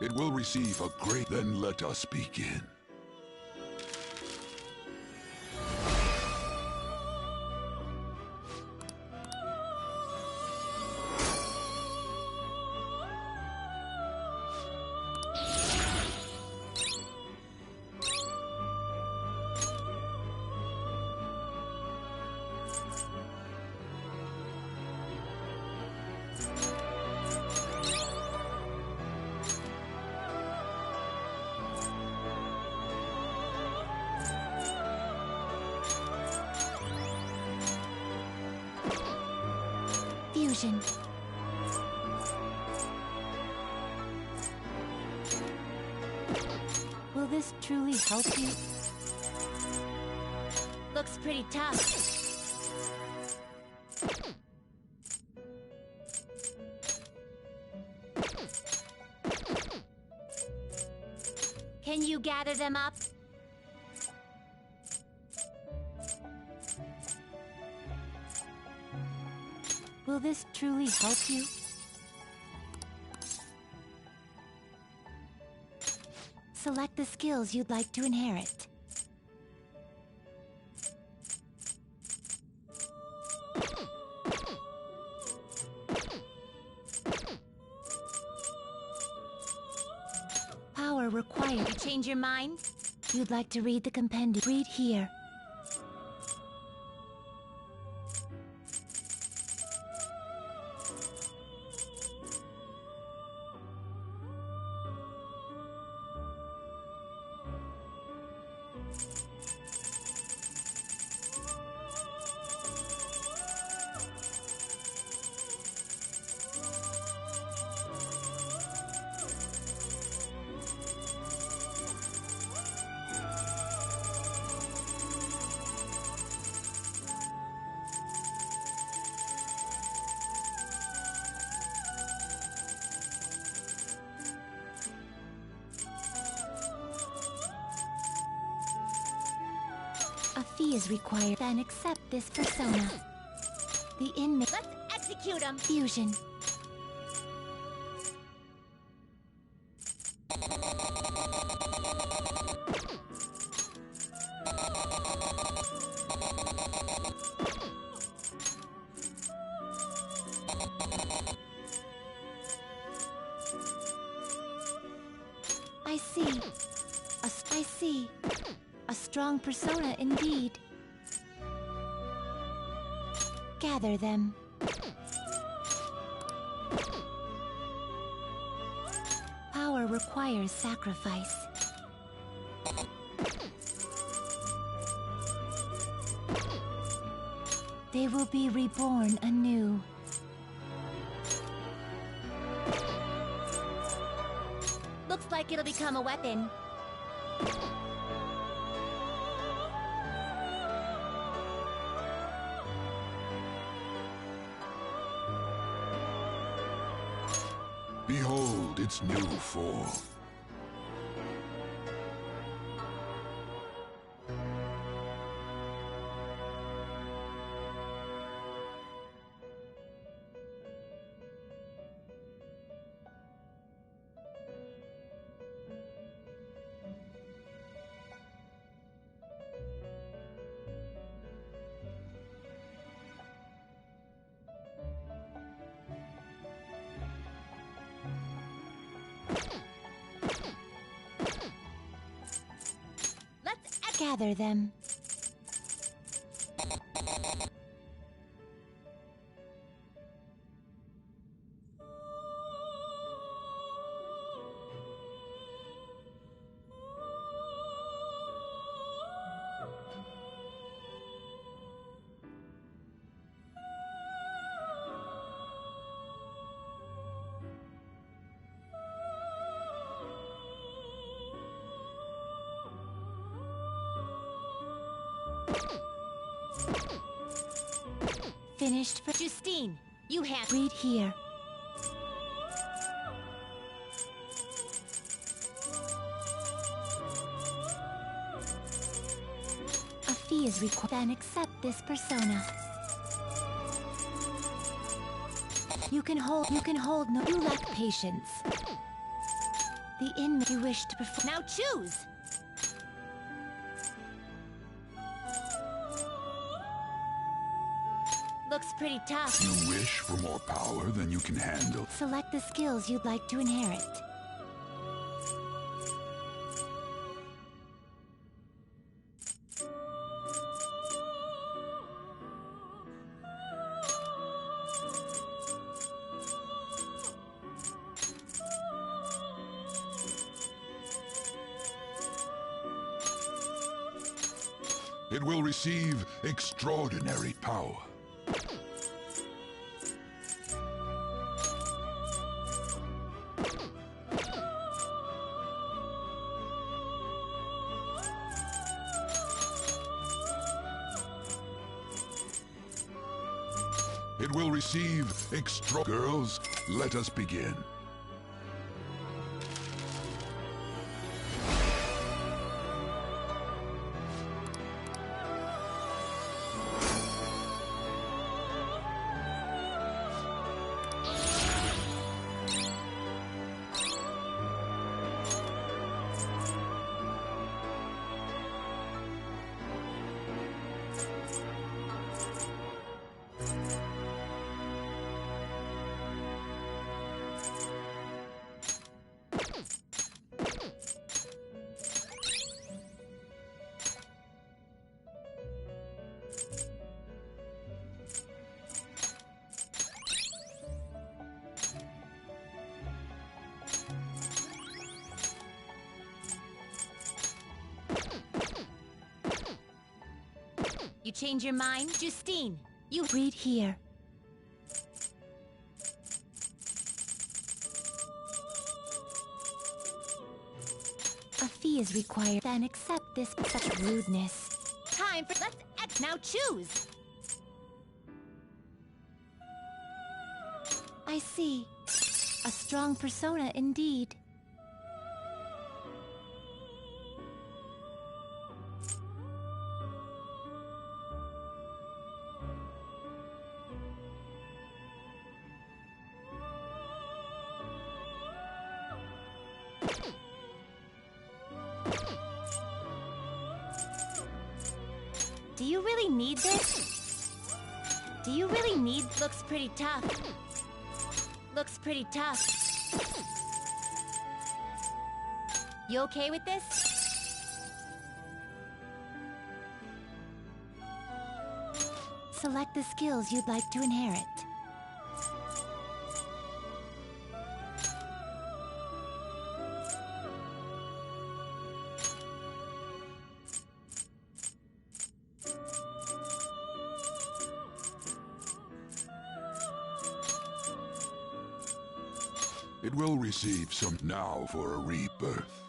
It will receive a great... Then let us begin. Fusion. Will this truly help you? Looks pretty tough. Can you gather them up? Will this truly help you? Select the skills you'd like to inherit. Power required. You change your mind? You'd like to read the compendium. Read here. fee is required, then accept this persona. The inmate. Let's execute him! Fusion. I see. I see. A strong persona indeed. Gather them. Power requires sacrifice. They will be reborn anew. Looks like it'll become a weapon. Behold its new form. Gather them. Finished for Justine, you have... Read here. A fee is required. Then accept this persona. You can hold no. You lack patience. The inmate you wish to perform. Now choose! Looks pretty tough. You wish for more power than you can handle. Select the skills you'd like to inherit. It will receive extraordinary power. It will receive extra... Girls, let us begin. You change your mind? Justine, you... Read here. A fee is required. Then accept this. Such rudeness. Time for... Now choose! I see. A strong persona indeed. Do you really need this? Do you really need... Looks pretty tough. Looks pretty tough. You okay with this? Select the skills you'd like to inherit. It will receive some now for a rebirth.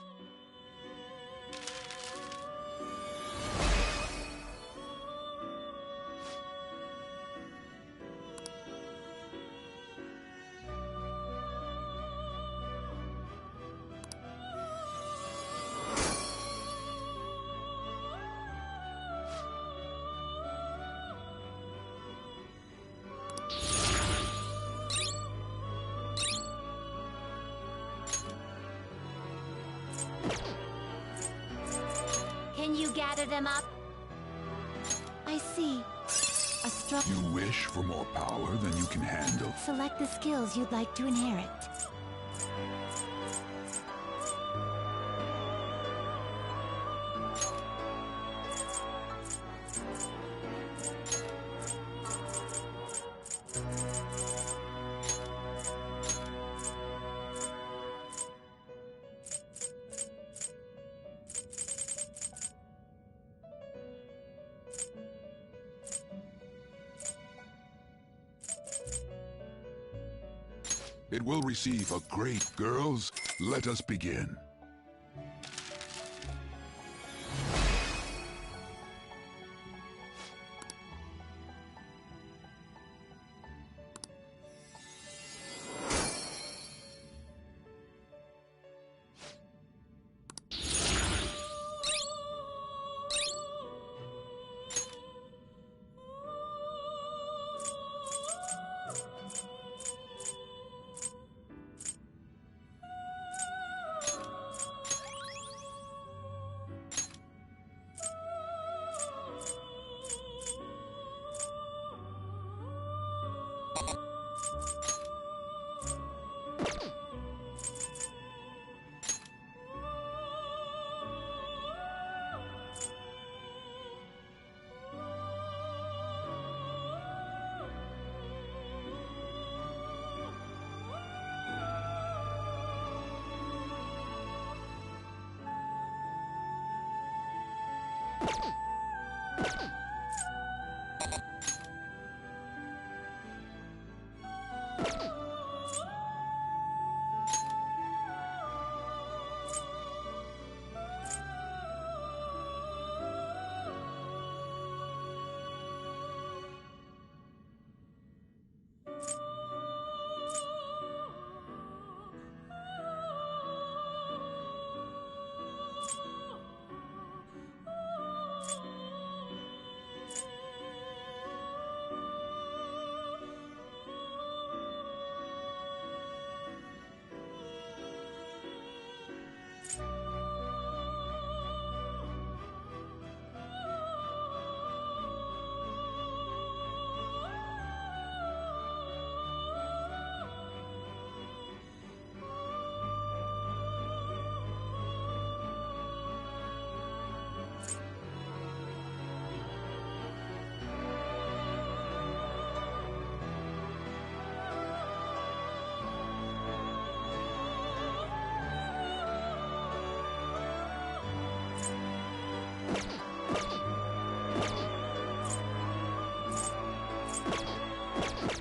Can you gather them up? I see. A strong... You wish for more power than you can handle. Select the skills you'd like to inherit. It will receive a great, girls. Let us begin.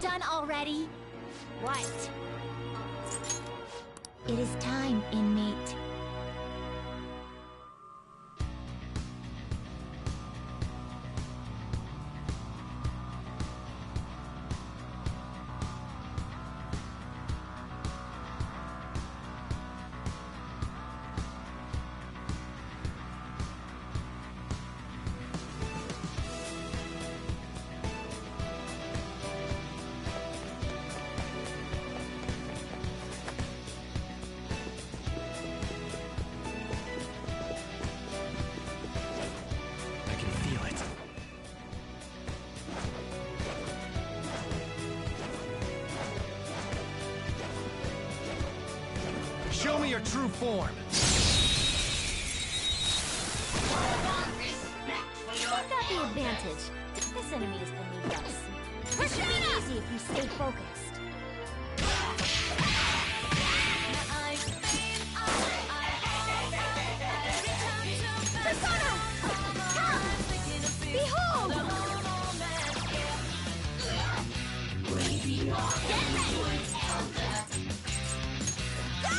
Done already? What? It is time, inmate. your true form! You've got the advantage. This enemy is beneath us. It should be easy if you stay focused. Persona! Come! Behold! Get ready! Go!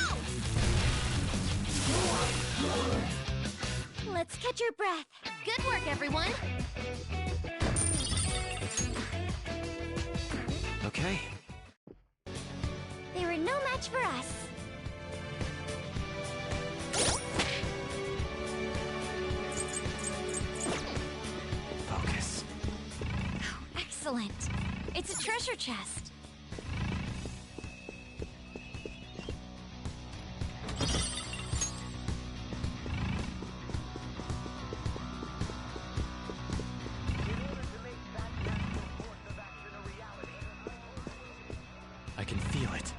Let's catch your breath. Good work, everyone! Okay. They were no match for us. Focus. Excellent. It's a treasure chest. I can feel it.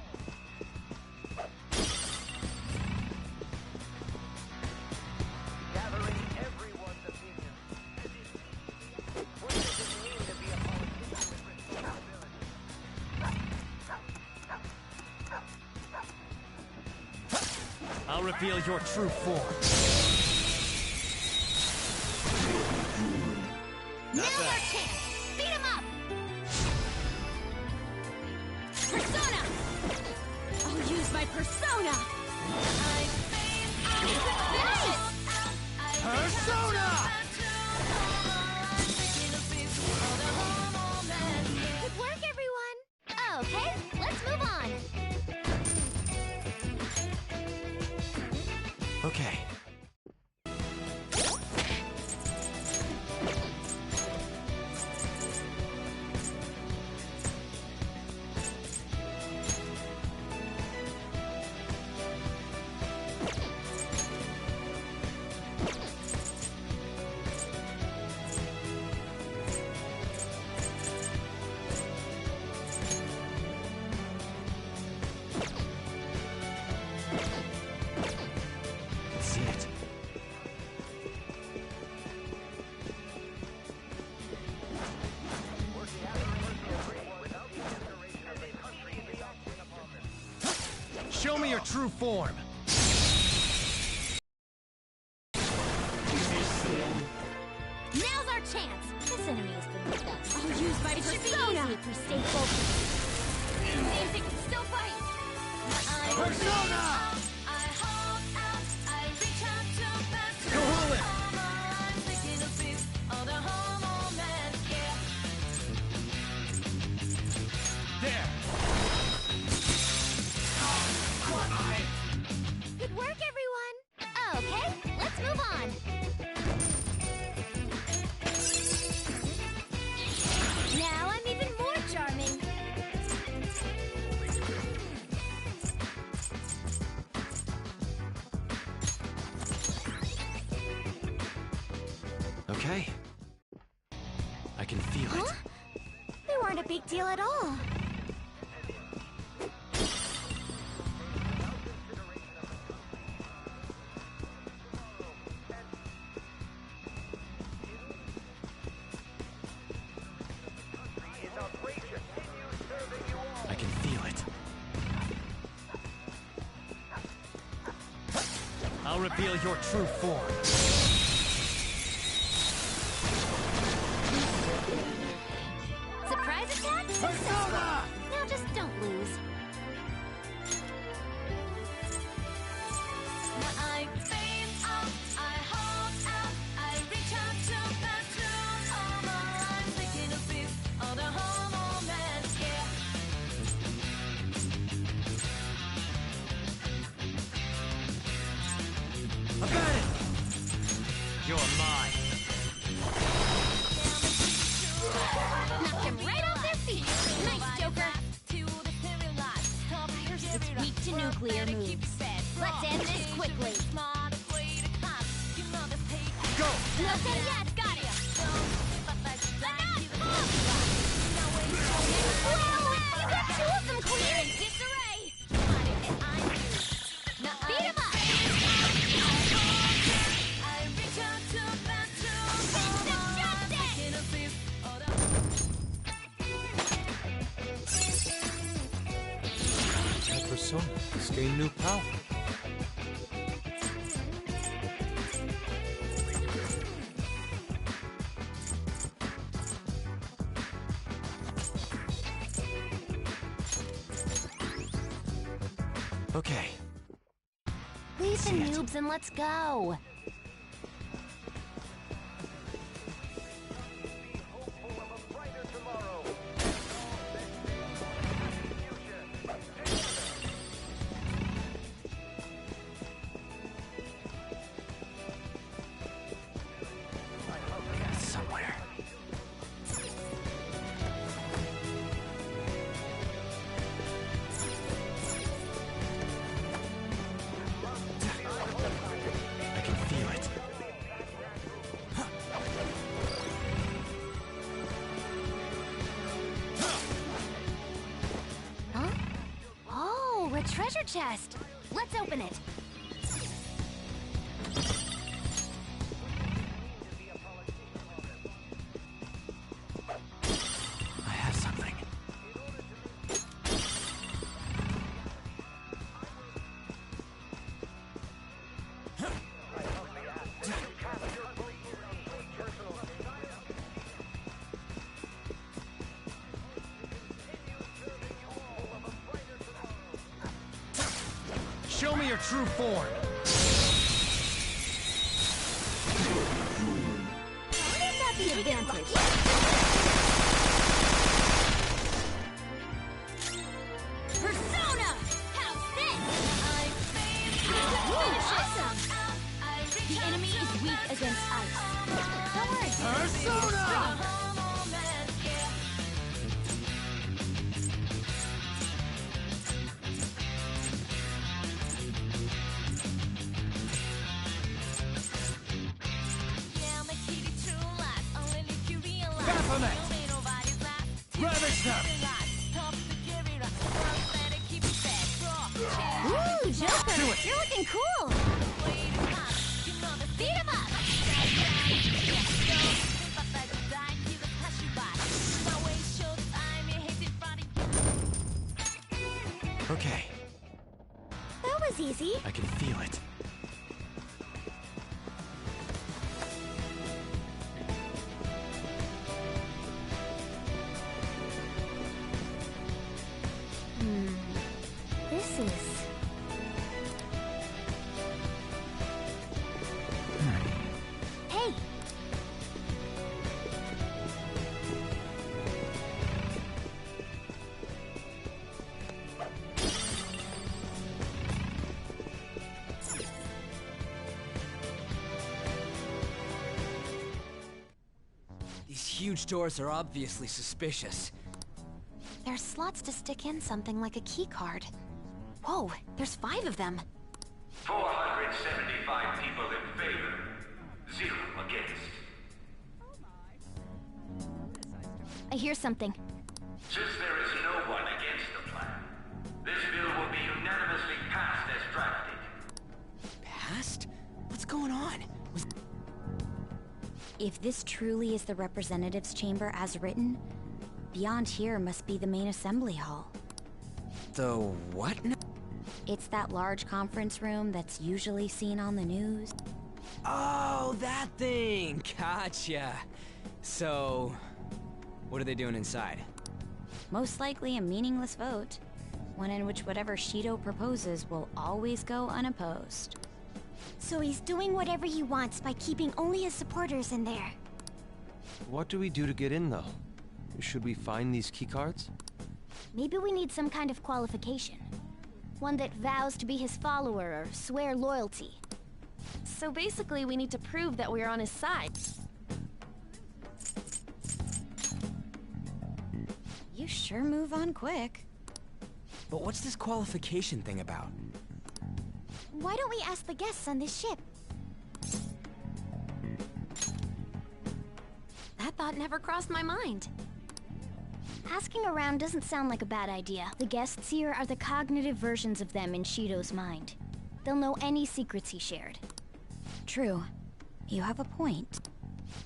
I'll reveal your true form. Now's our chance! Beat him up! Persona! I'll use my persona! Nice! Persona! Good work, everyone! Okay, let's move on! Okay. See it. Show me your true form! Now's our chance! This enemy is beneath us. I'll use my It should be persona! easy if you stay focused. Seems it can still fight! Persona! Go it! There! Good work, everyone! Okay, let's move on! Now I'm even more charming! Okay. I can feel it. Huh? They weren't a big deal at all. I can feel it. I'll reveal your true form. Surprise attack? Persona! Now just don't lose. Abandon! You're mine. Knocked him right off their feet. Nice, Joker. It's weak to nuclear moves. Let's end this quickly. Go! Nothing yet. Got it. Whoa! You got two of them, Queen. Beat him So, it's gained new power. Okay. Leave the noobs and let's go. Somewhere. I can feel it. Huh? Oh, a treasure chest. Let's open it. I have something. Show me your true form. Wouldn't that be advantage? Persona! How's this? Awesome! The enemy is weak against ice. Don't worry. Persona! Baphomet! Ravage them! Ooh, Joker! Do it. You're looking cool! Beat him up! Okay, That was easy. I can feel it. This is... Hey! These huge doors are obviously suspicious. There's slots to stick in something like a key card. Whoa, there's 5 of them. 475 people in favor. 0 against. I hear something. Since there is no one against the plan, this bill will be unanimously passed as drafted. Passed? What's going on? If this truly is the representatives' chamber as written, beyond here must be the main assembly hall. The what? It's that large conference room that's usually seen on the news. Oh, that thing! Gotcha! So, what are they doing inside? Most likely a meaningless vote, one in which whatever Shido proposes will always go unopposed. So he's doing whatever he wants by keeping only his supporters in there. What do we do to get in, though? Should we find these keycards? Maybe we need some kind of qualification. One that vows to be his follower or swear loyalty. So basically, we need to prove that we're on his side. You sure move on quick. But what's this qualification thing about? Why don't we ask the guests on this ship? That thought never crossed my mind. Asking around doesn't sound like a bad idea. The guests here are the cognitive versions of them in Shido's mind. They'll know any secrets he shared. True. You have a point.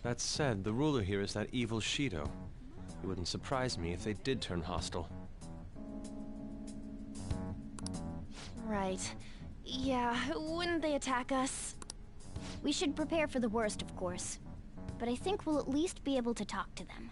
That said, the ruler here is that evil Shido. It wouldn't surprise me if they did turn hostile. Right. Yeah, wouldn't they attack us? We should prepare for the worst, of course. But I think we'll at least be able to talk to them.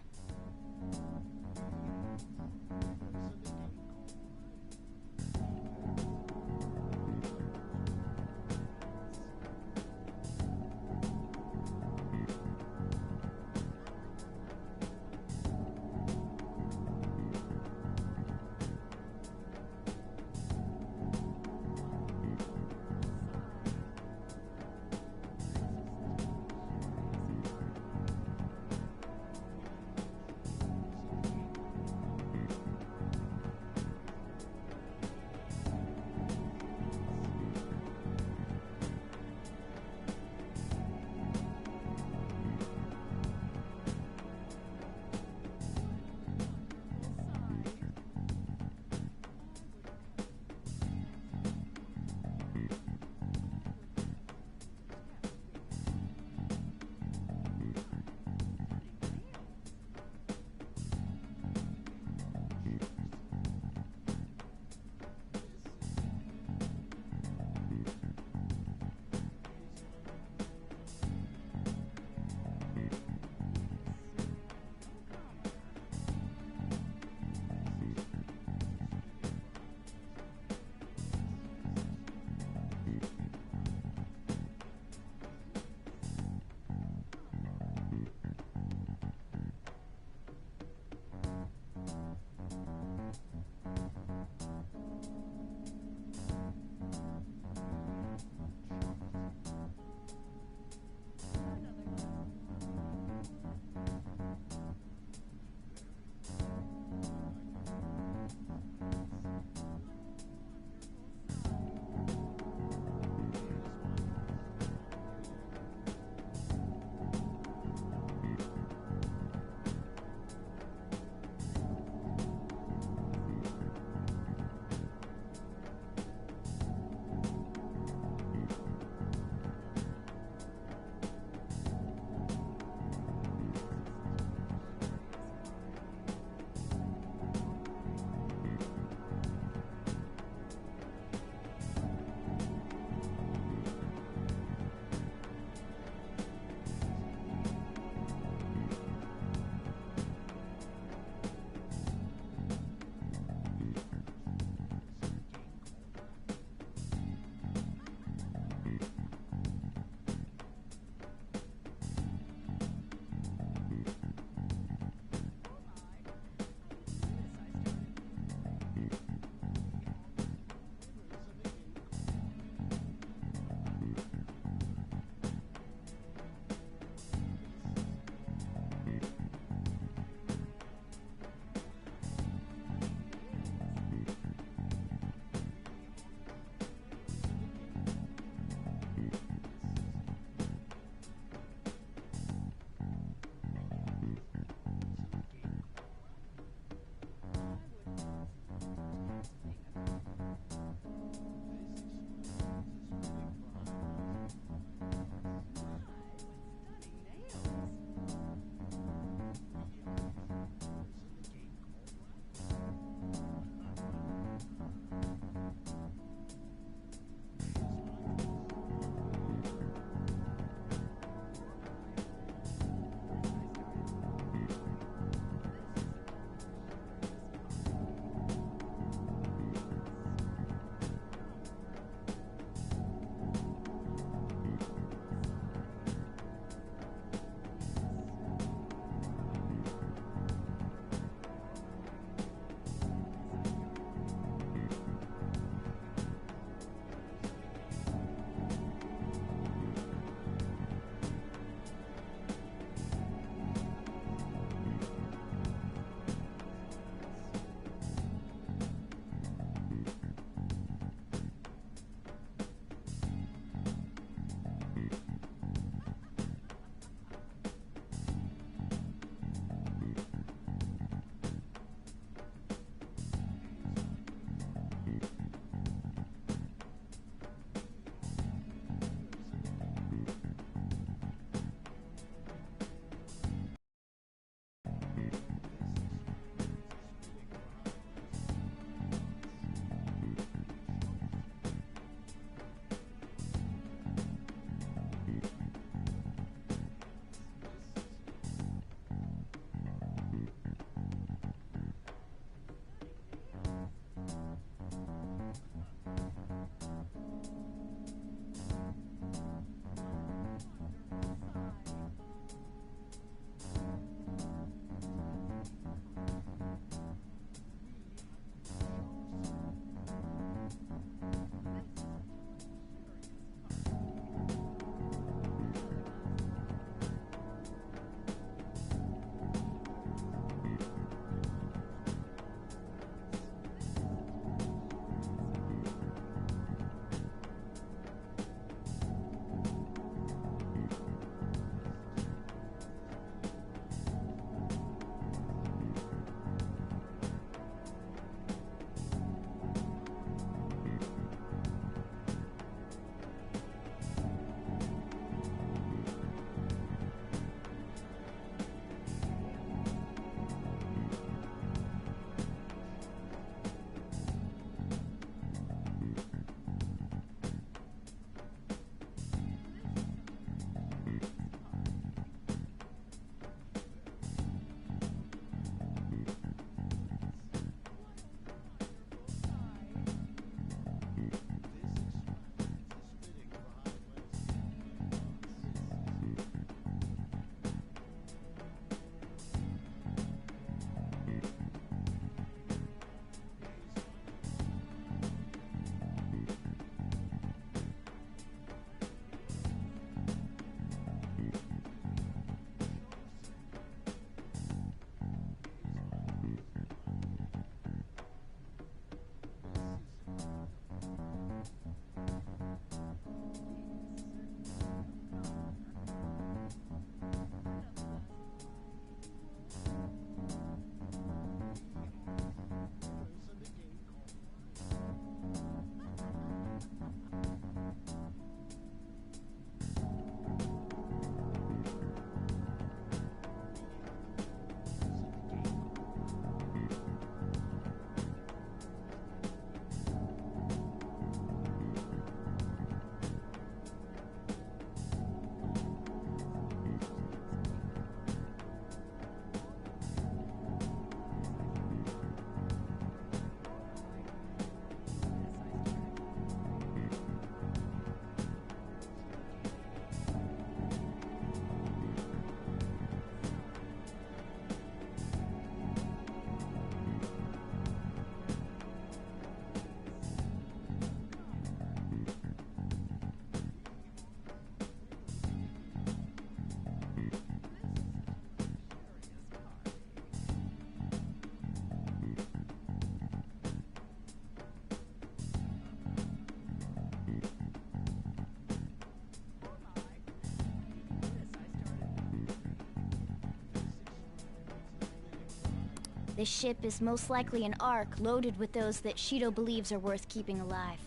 This ship is most likely an Ark loaded with those that Shido believes are worth keeping alive.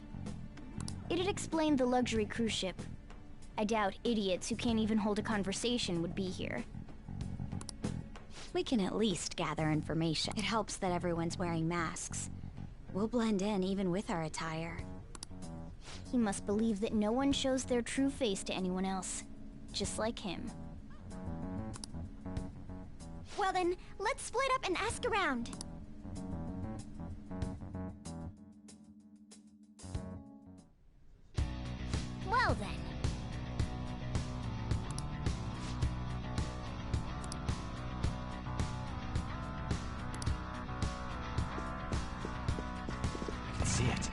It'd explain the luxury cruise ship. I doubt idiots who can't even hold a conversation would be here. We can at least gather information. It helps that everyone's wearing masks. We'll blend in even with our attire. He must believe that no one shows their true face to anyone else. Just like him. Well then, let's split up and ask around. Well then. I can see it.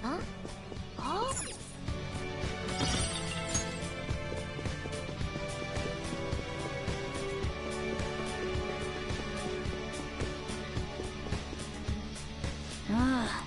Huh? Oh? Ah.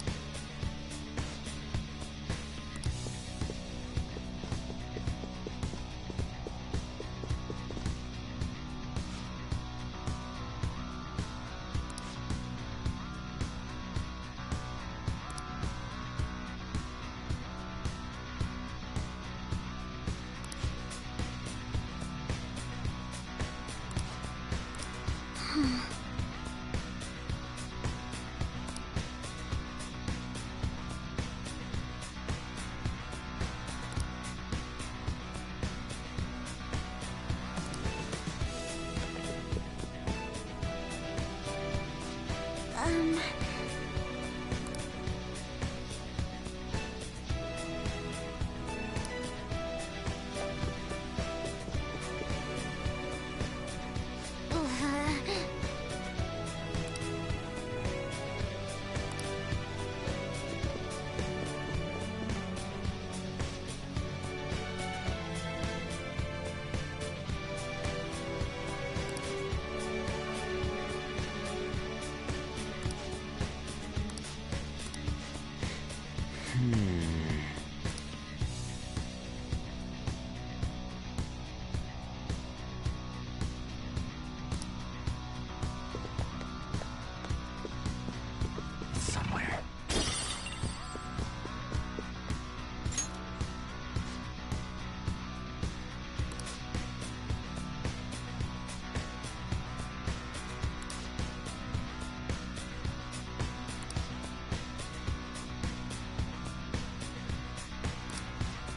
Somewhere.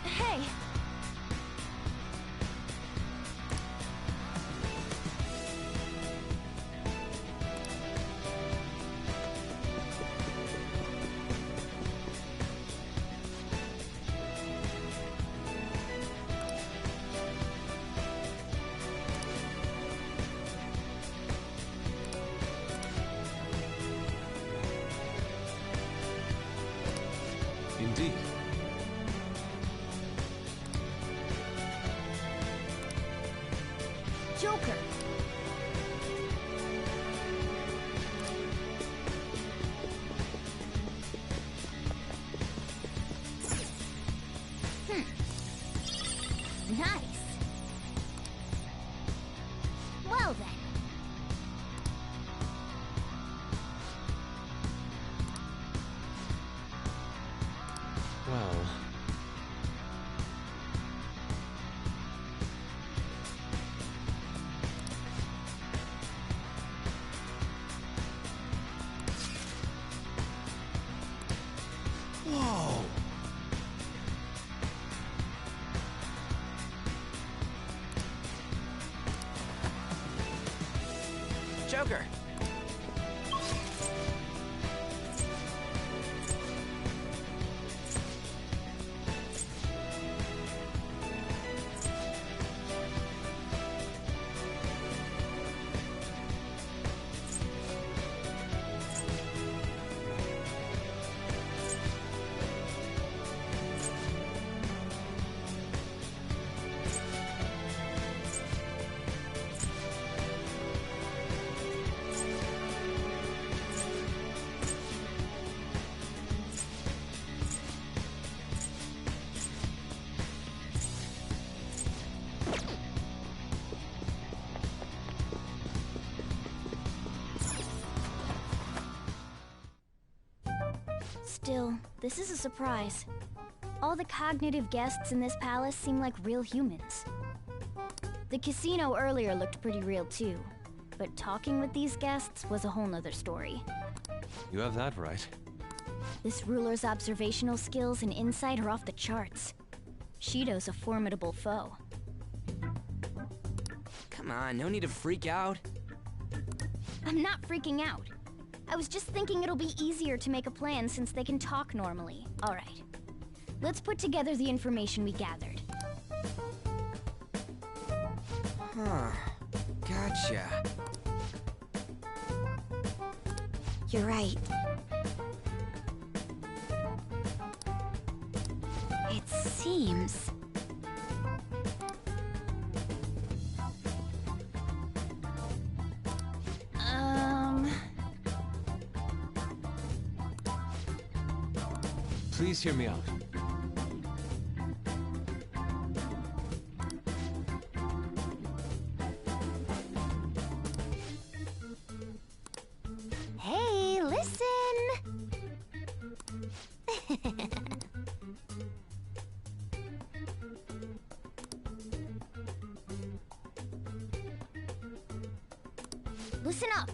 Hey! Indeed. Joker! Nice! Well then. Well... Whoa! Joker! this is a surprise. All the cognitive guests in this palace seem like real humans. The casino earlier looked pretty real too, but talking with these guests was a whole nother story. You have that right. This ruler's observational skills and insight are off the charts. Shido's a formidable foe. Come on, no need to freak out. I'm not freaking out. I was just thinking it'll be easier to make a plan since they can talk normally. All right. Let's put together the information we gathered. Huh. Gotcha. You're right. It seems... Please hear me out. Hey, listen! Listen up!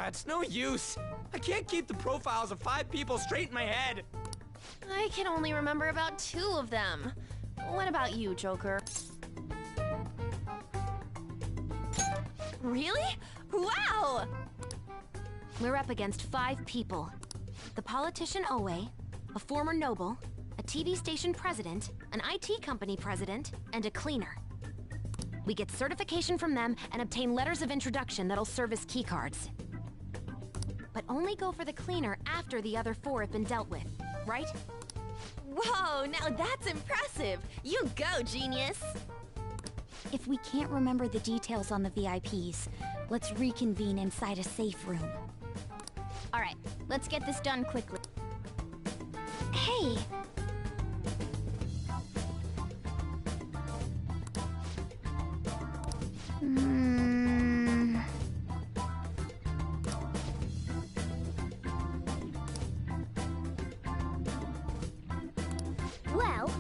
It's no use. I can't keep the profiles of 5 people straight in my head. I can only remember about 2 of them. What about you, Joker? Really? Wow! We're up against 5 people. The politician Owe, a former noble, a TV station president, an IT company president, and a cleaner. We get certification from them and obtain letters of introduction that'll serve as keycards. But only go for the cleaner after the other 4 have been dealt with, right? Whoa, now that's impressive! You go, genius! If we can't remember the details on the VIPs, let's reconvene inside a safe room. All right, let's get this done quickly. Hey! Well...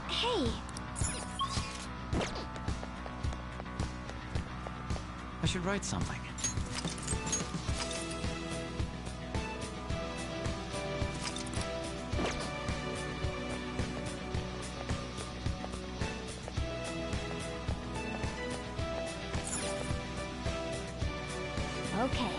Hey! I should write something. Okay.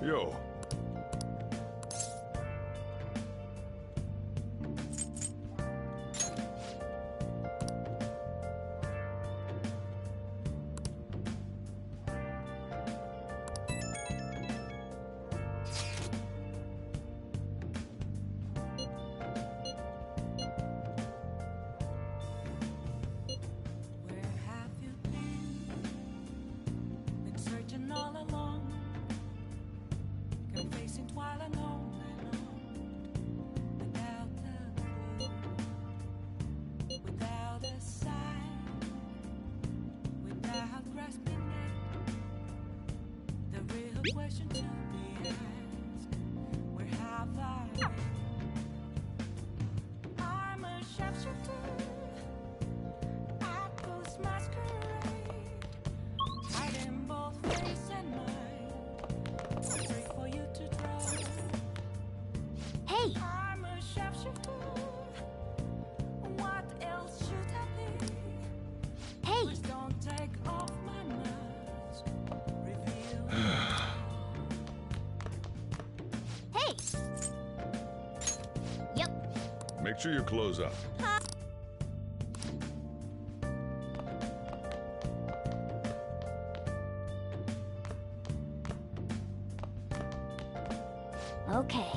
Yo. Searching all along, confessing while I know without a clue, without a sign, without grasping it. The real question to be asked: where have I been? I'm a sharpshooter, Make sure you close up. Okay.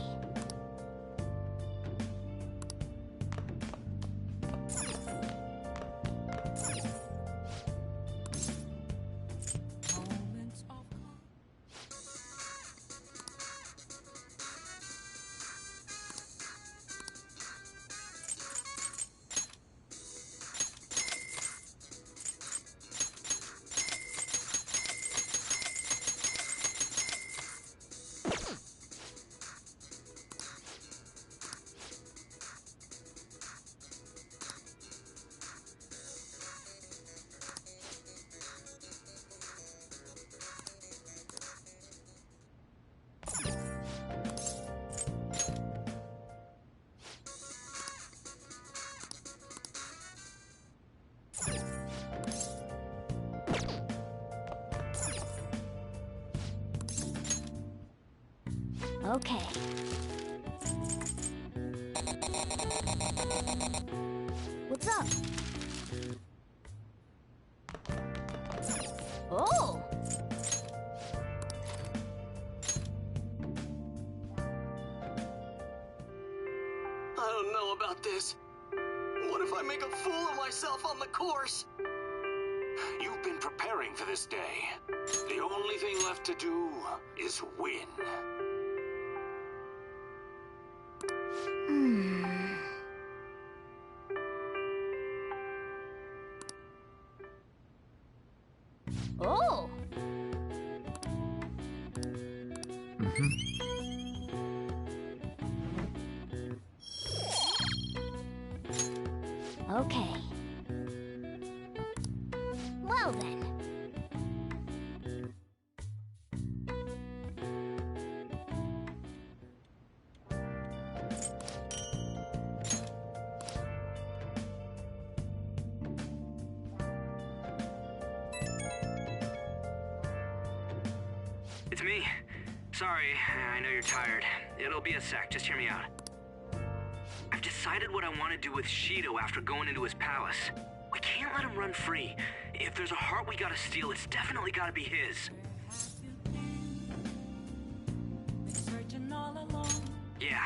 Okay. What's up? Oh! I don't know about this. What if I make a fool of myself on the course? You've been preparing for this day. The only thing left to do is win. Oh! Okay. Well then. It's me. Sorry, I know you're tired. It'll be a sec, just hear me out. I've decided what I want to do with Shido after going into his palace. We can't let him run free. If there's a heart we gotta steal, it's definitely gotta be his. Yeah.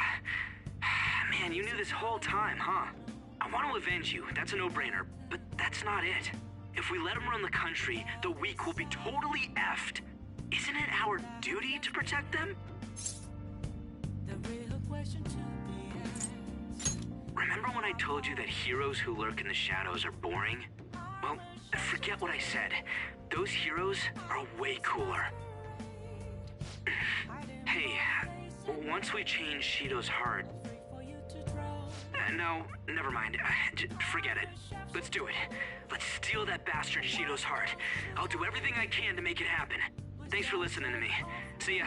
Man, you knew this whole time, huh? I want to avenge you, that's a no-brainer, but that's not it. If we let him run the country, the weak will be totally effed. Isn't it our duty to protect them? Remember when I told you that heroes who lurk in the shadows are boring? Well, forget what I said. Those heroes are way cooler. Hey, once we change Shido's heart... no, never mind. Forget it. Let's do it. Let's steal that bastard Shido's heart. I'll do everything I can to make it happen. Thanks for listening to me. See ya.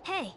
Hey.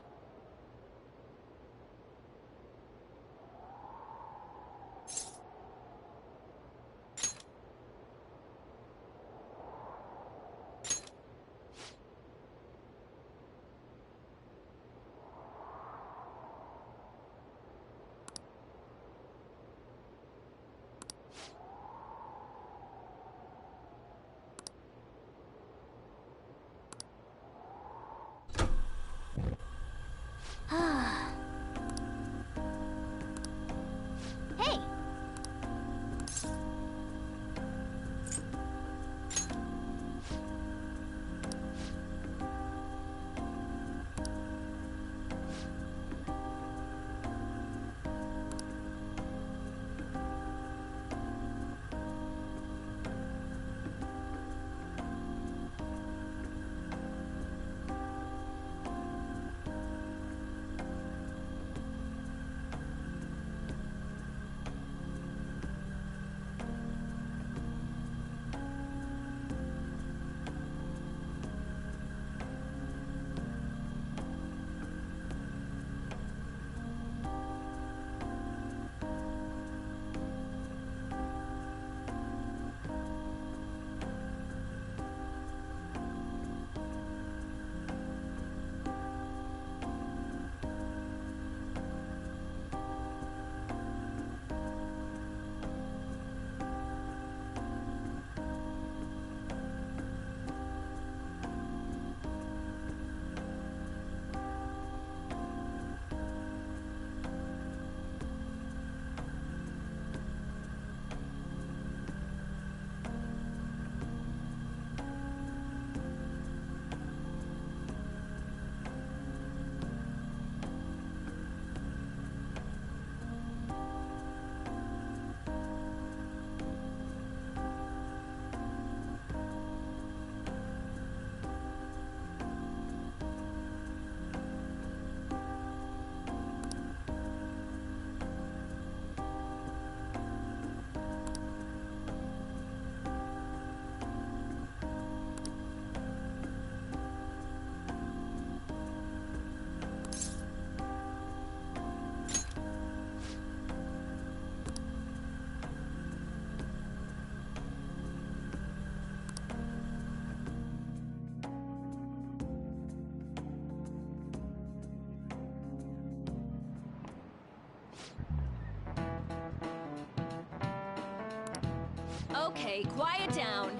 Okay, quiet down.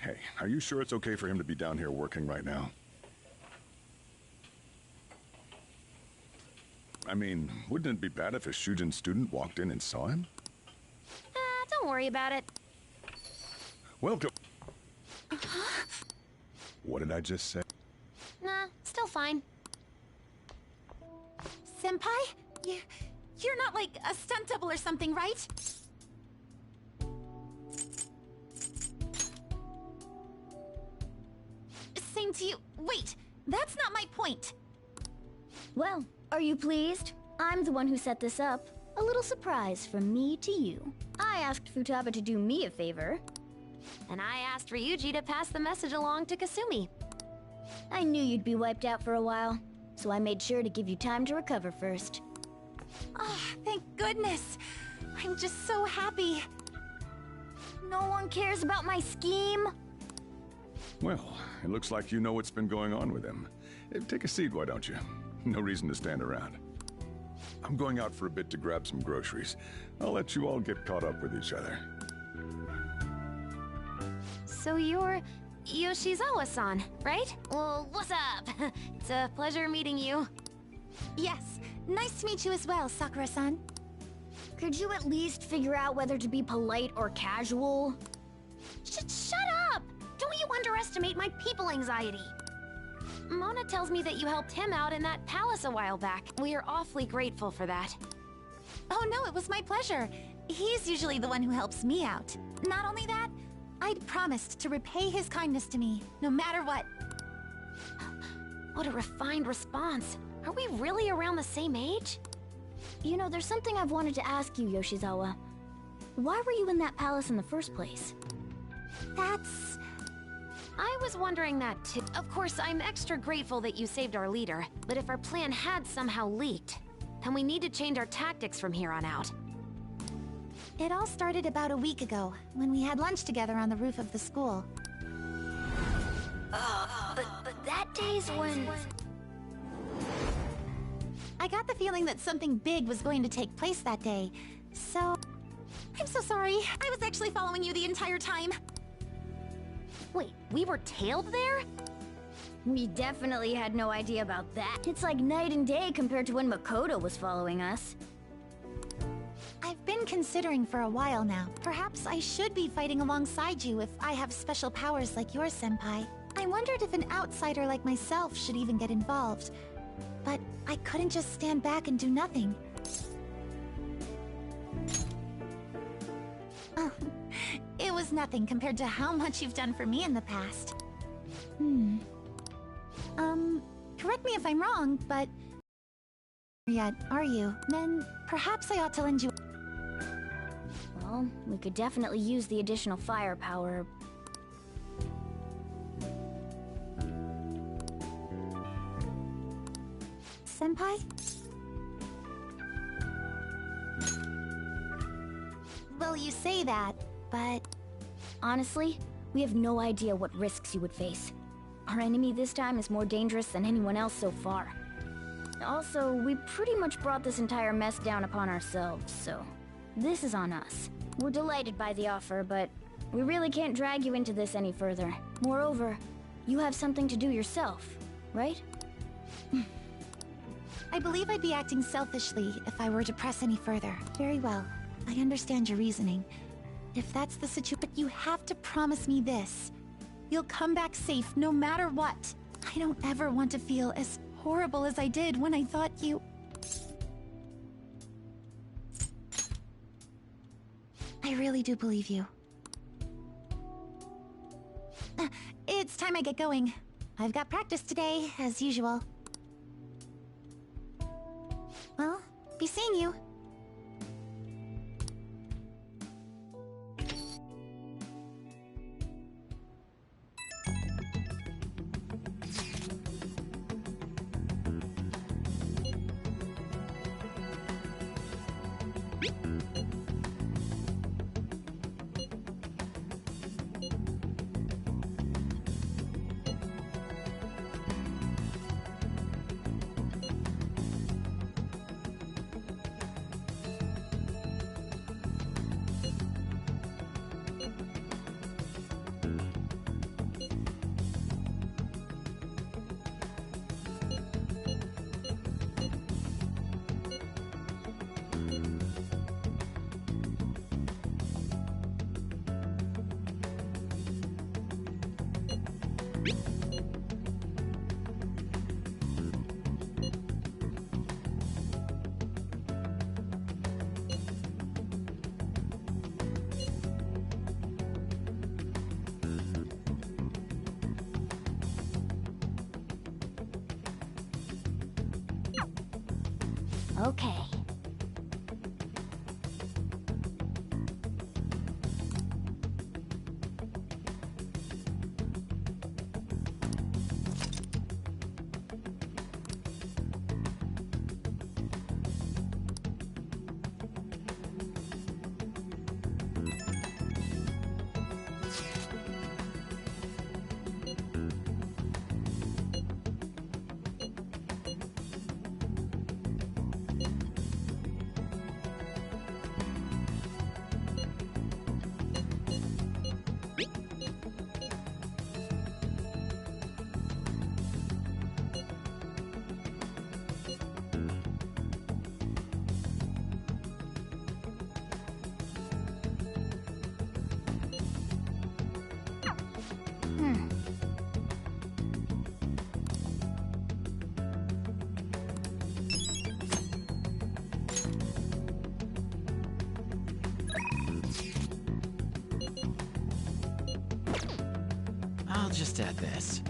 Hey, are you sure it's okay for him to be down here working right now? I mean, wouldn't it be bad if a Shujin student walked in and saw him? Don't worry about it. Welcome. What did I just say? Nah, still fine. Senpai? You're not like a stunt double or something, right? Same to you. Wait, that's not my point. Well, are you pleased? I'm the one who set this up. A little surprise from me to you. I asked Futaba to do me a favor. And I asked Ryuji to pass the message along to Kasumi. I knew you'd be wiped out for a while, so I made sure to give you time to recover first. Oh, thank goodness. I'm just so happy. No one cares about my scheme. Well, it looks like you know what's been going on with him. Take a seat, why don't you? No reason to stand around. I'm going out for a bit to grab some groceries. I'll let you all get caught up with each other. So you're Yoshizawa-san, right? Well, what's up? It's a pleasure meeting you. Yes, nice to meet you as well, Sakura-san. Could you at least figure out whether to be polite or casual? Shut up! Don't you underestimate my people anxiety. Mona tells me that you helped him out in that palace a while back. We are awfully grateful for that. Oh no, it was my pleasure. He's usually the one who helps me out. Not only that, I'd promised to repay his kindness to me, no matter what. What a refined response. Are we really around the same age? You know, there's something I've wanted to ask you, Yoshizawa. Why were you in that palace in the first place? I was wondering that too. Of course, I'm extra grateful that you saved our leader, but if our plan had somehow leaked, then we need to change our tactics from here on out. It all started about a week ago, when we had lunch together on the roof of the school. But that day's when... I got the feeling that something big was going to take place that day, so... I'm so sorry. I was actually following you the entire time. Wait, we were tailed there? We definitely had no idea about that. It's like night and day compared to when Makoto was following us. I've been considering for a while now. Perhaps I should be fighting alongside you if I have special powers like yours, Senpai. I wondered if an outsider like myself should even get involved. But I couldn't just stand back and do nothing. Oh, it was nothing compared to how much you've done for me in the past. Correct me if I'm wrong, but... Yet, are you? Then perhaps I ought to lend you... Well, we could definitely use the additional firepower. Senpai? Well, you say that, but... Honestly, we have no idea what risks you would face. Our enemy this time is more dangerous than anyone else so far. Also, we pretty much brought this entire mess down upon ourselves, so... This is on us. We're delighted by the offer, but we really can't drag you into this any further. Moreover, you have something to do yourself, right? I believe I'd be acting selfishly if I were to press any further. Very well. I understand your reasoning. If that's the situation, but you have to promise me this. You'll come back safe no matter what. I don't ever want to feel as horrible as I did when I thought you... I really do believe you. It's time I get going. I've got practice today, as usual. Well, be seeing you. Okay. I'll just add this.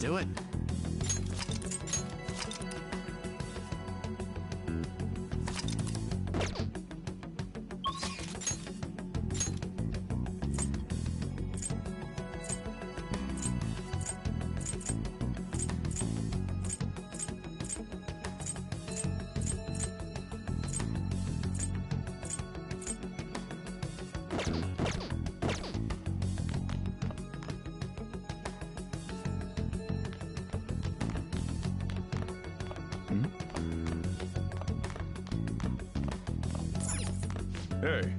do it. Hey.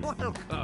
Welcome.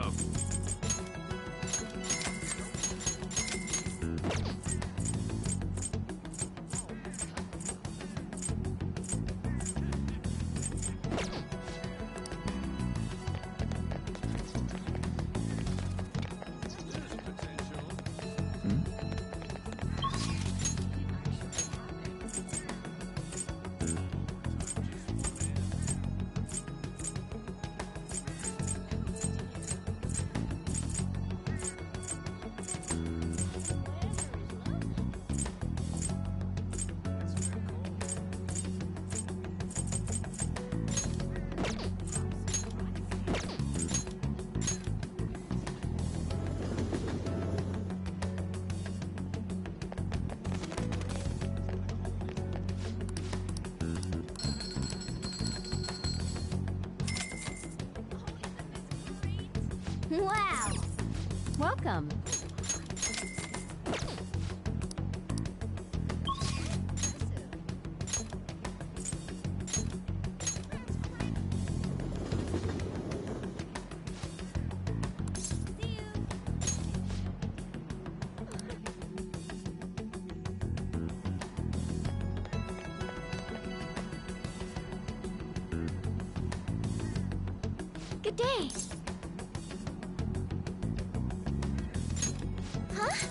Wow! Welcome. Good day. Huh?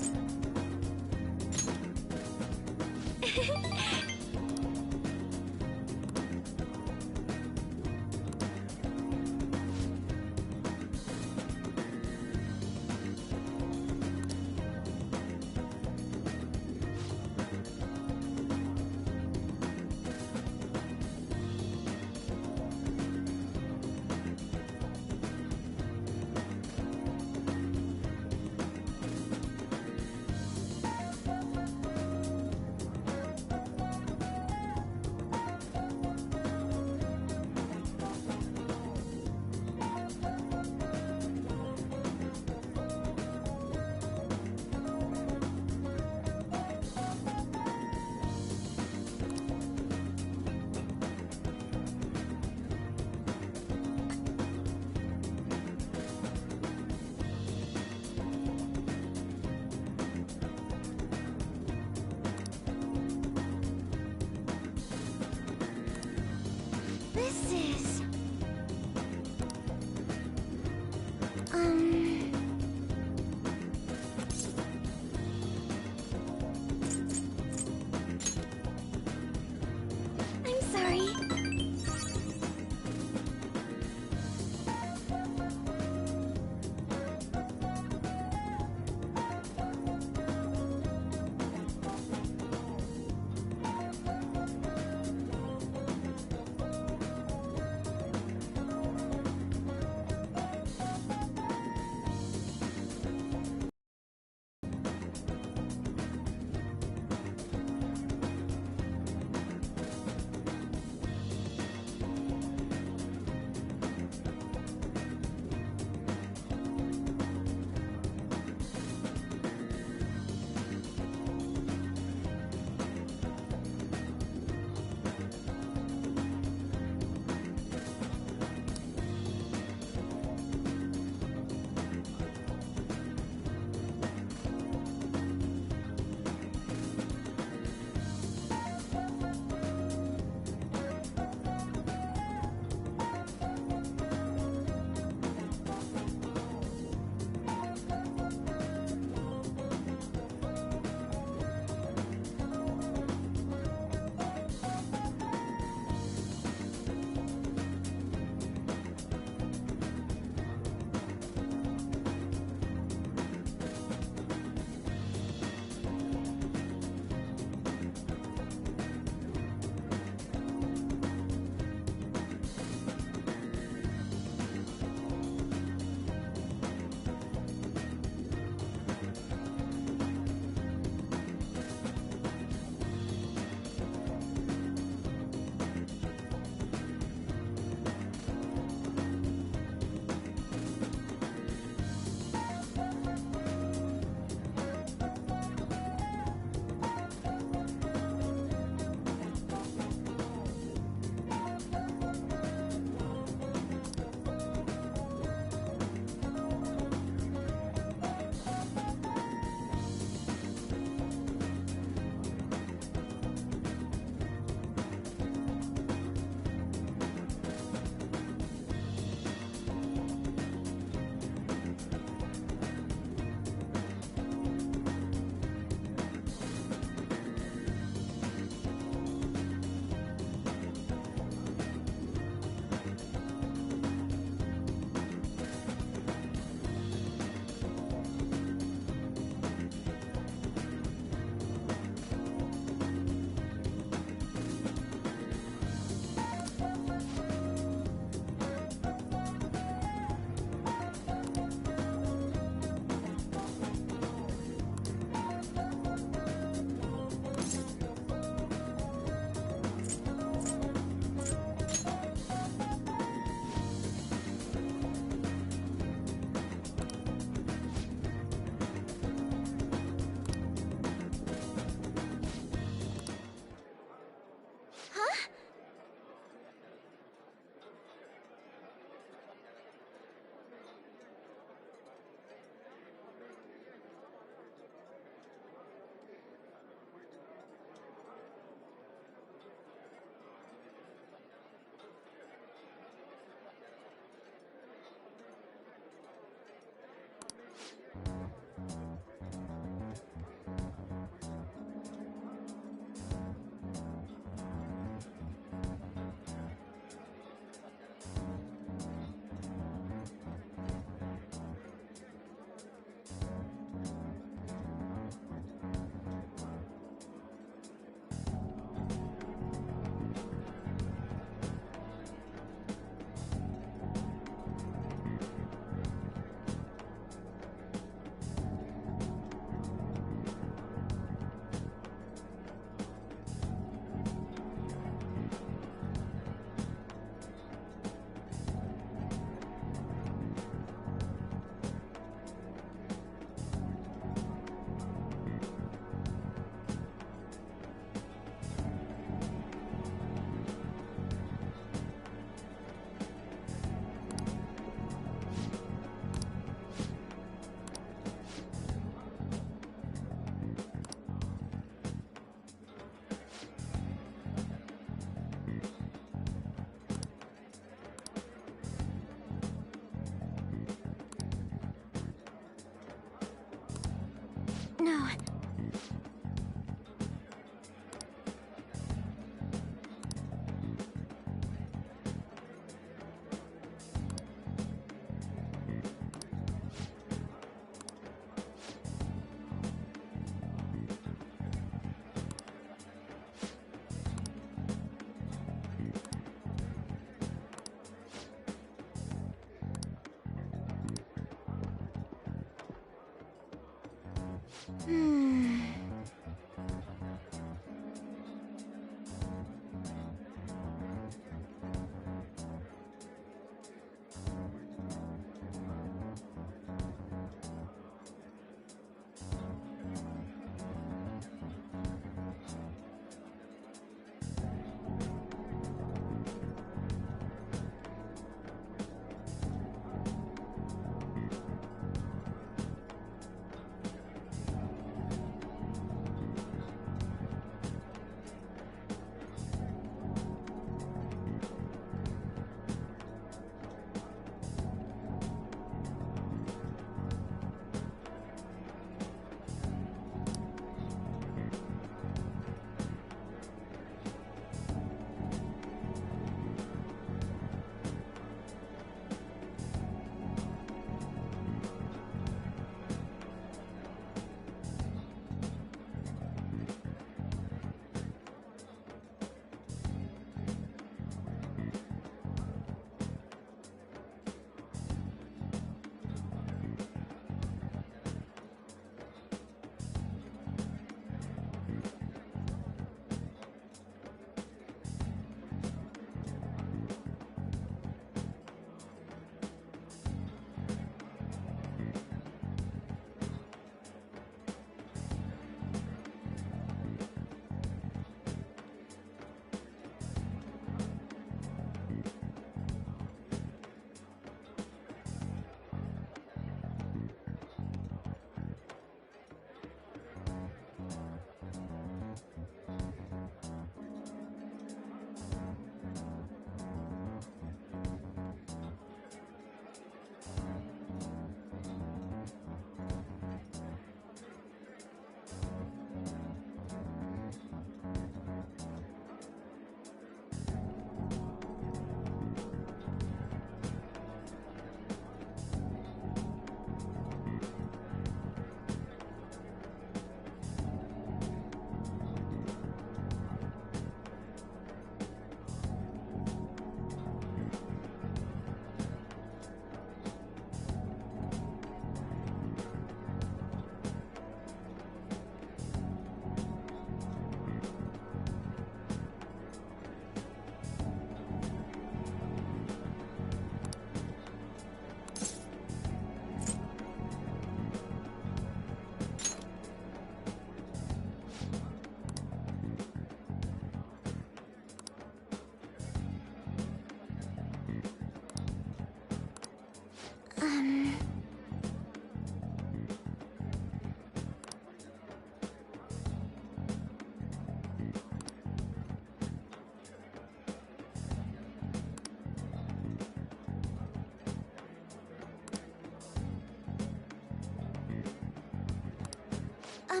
All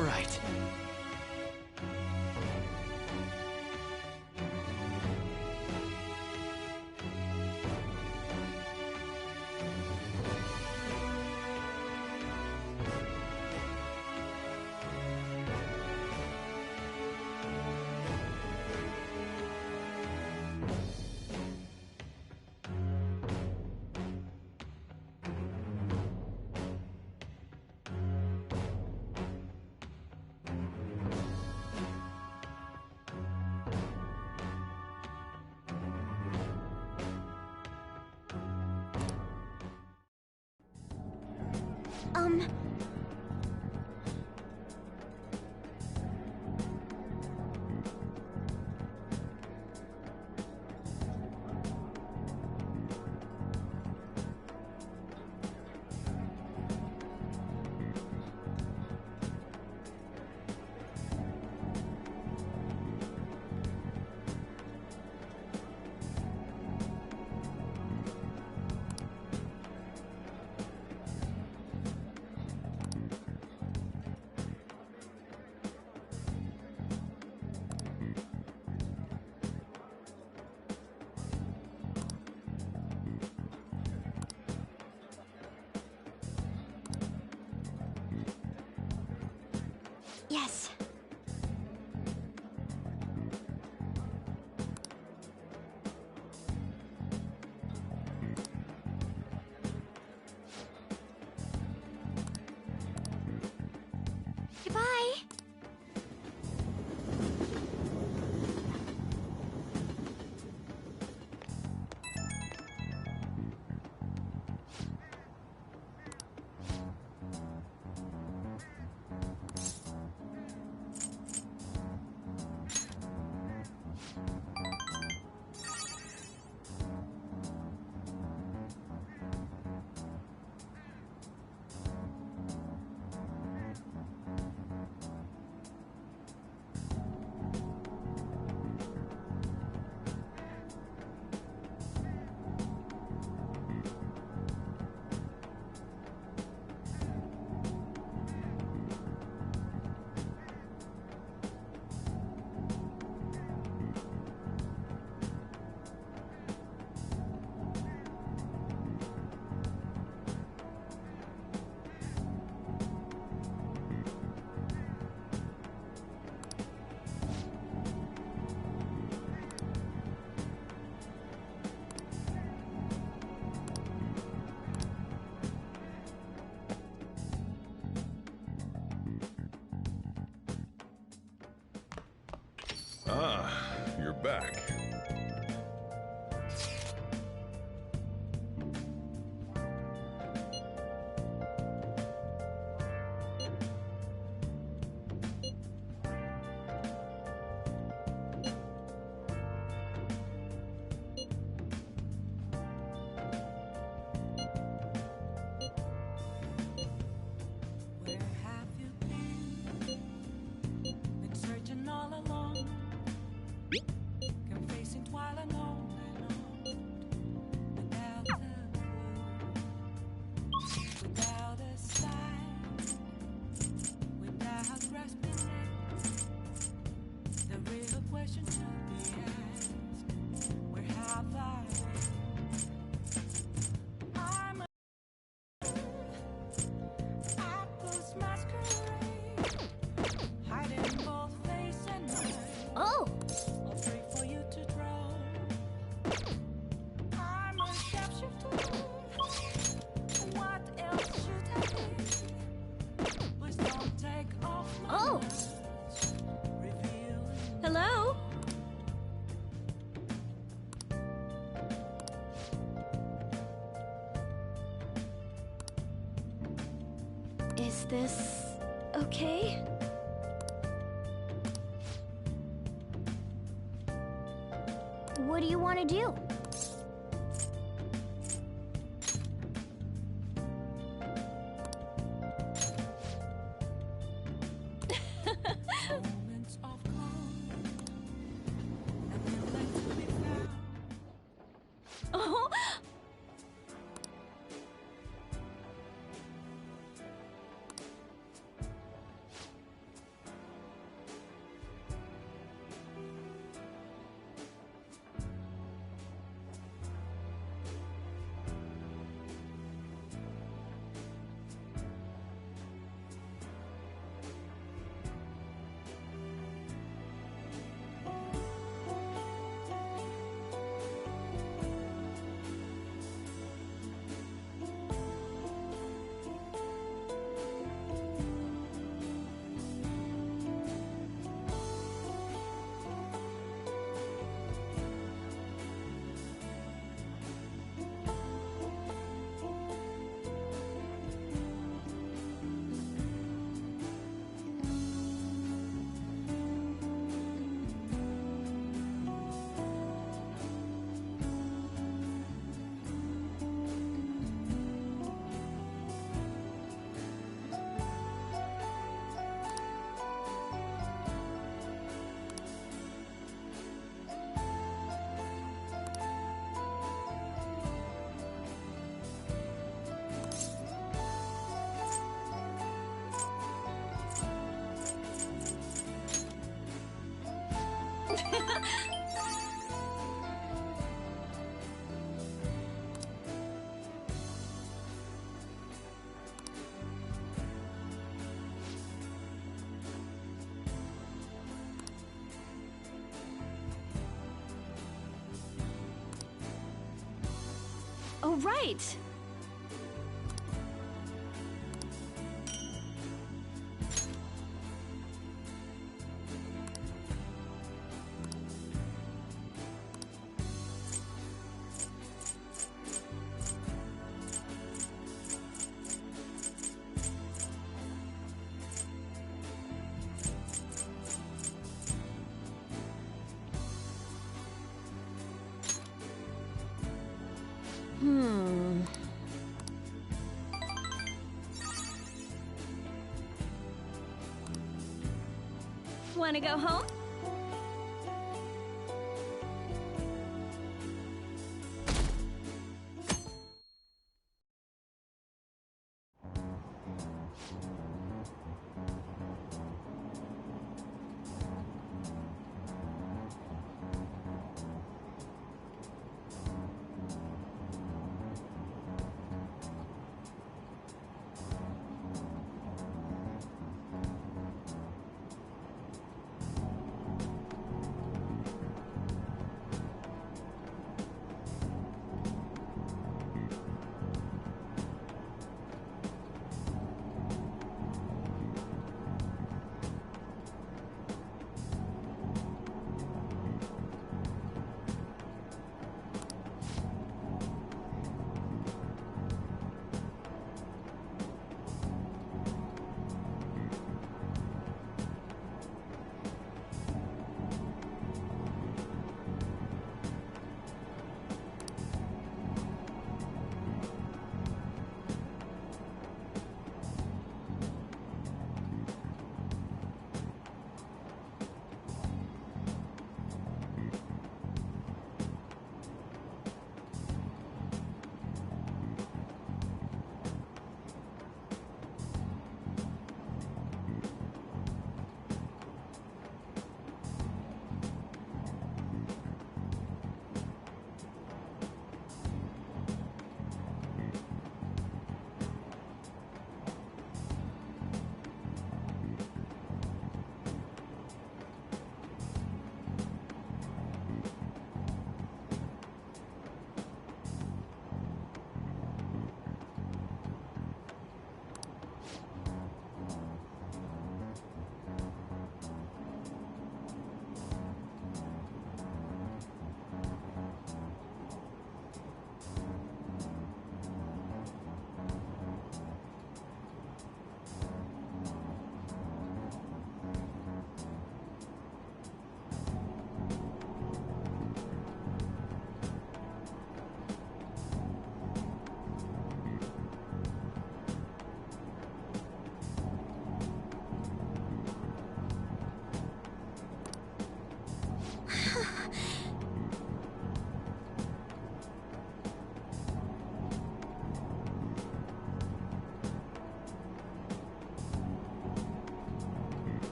right. Yes. Goodbye. Is this okay? What do you want to do? Oh! Oh, right! Want to go home?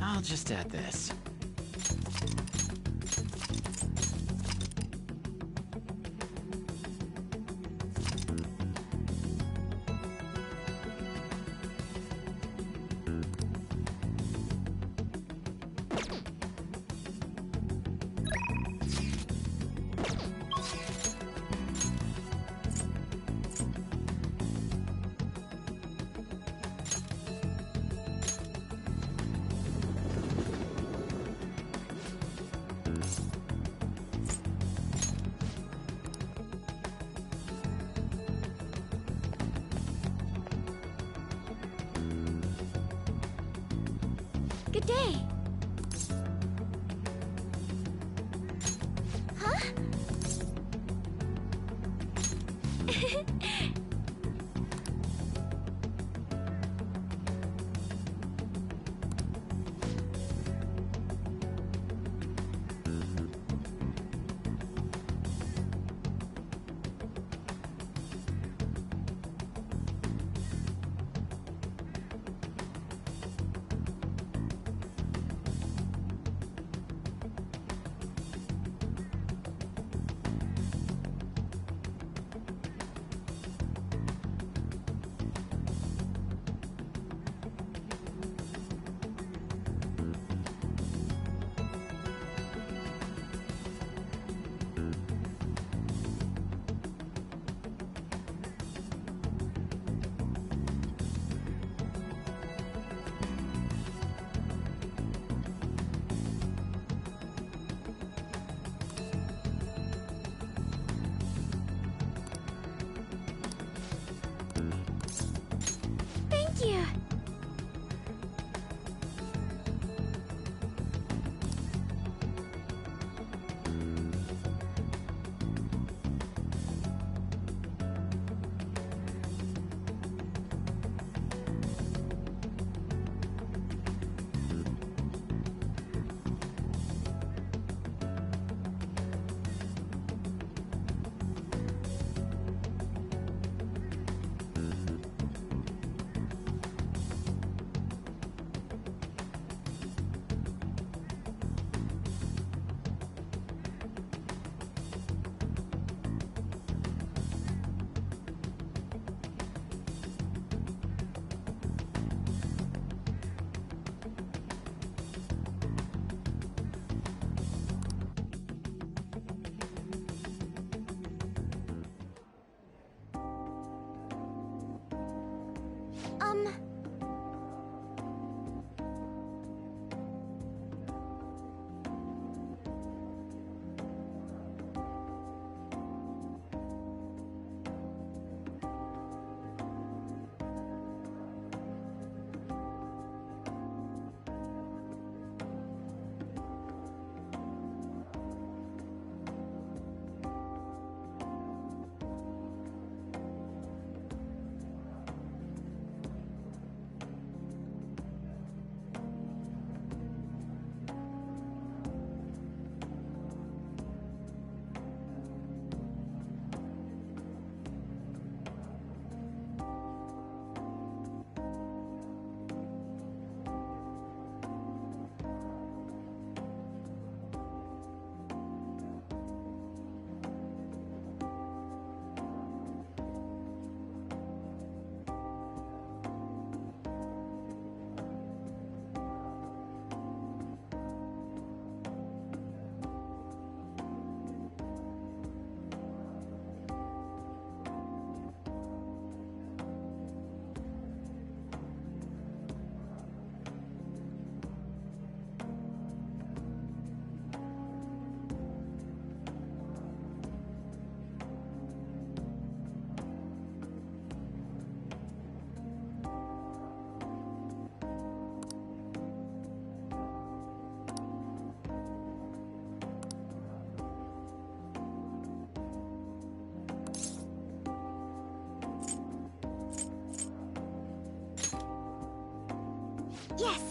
I'll just add this. Good day. Huh? Thank you. Um... Yes!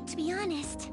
To be honest...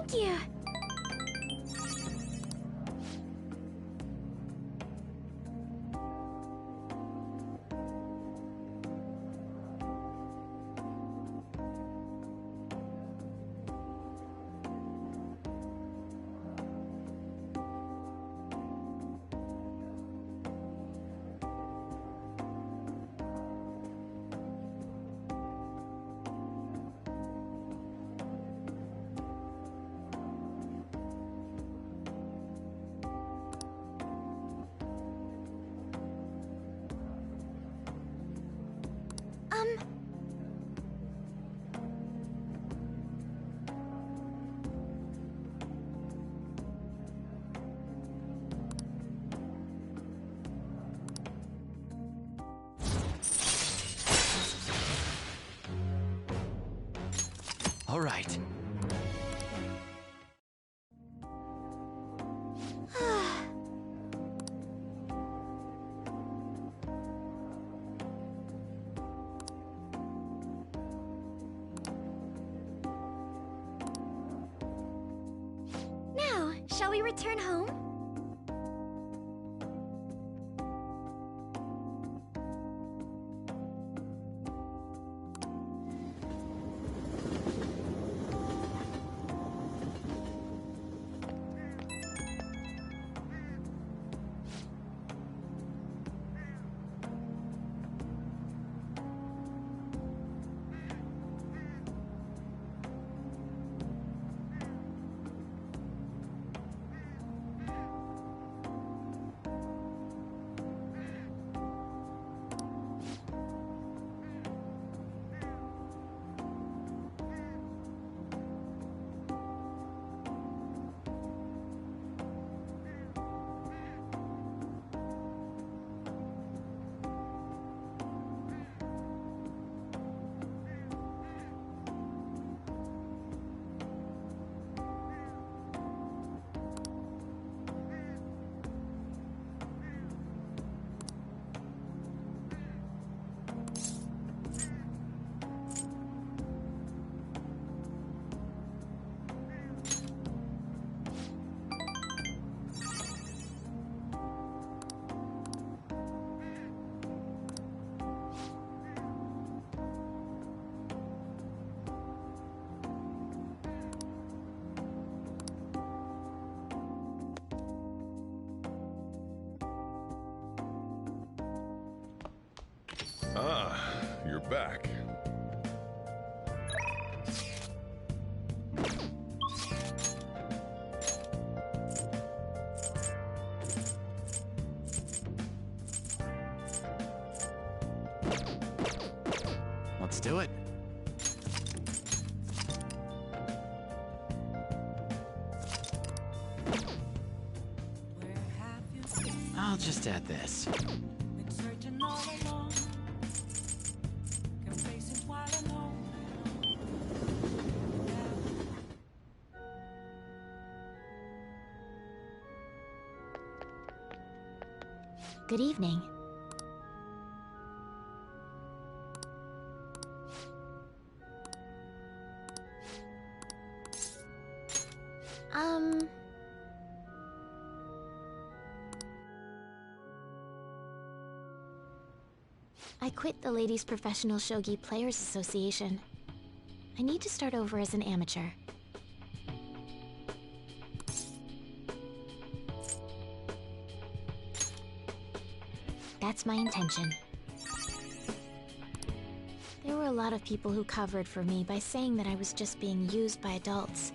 Thank you. All right. Now, shall we return home? Ah, you're back. Let's do it. I'll just add this. Been searching all along, complacent while alone. Good evening. I quit the Ladies Professional Shogi Players Association. I need to start over as an amateur. That's my intention. There were a lot of people who covered for me by saying that I was just being used by adults.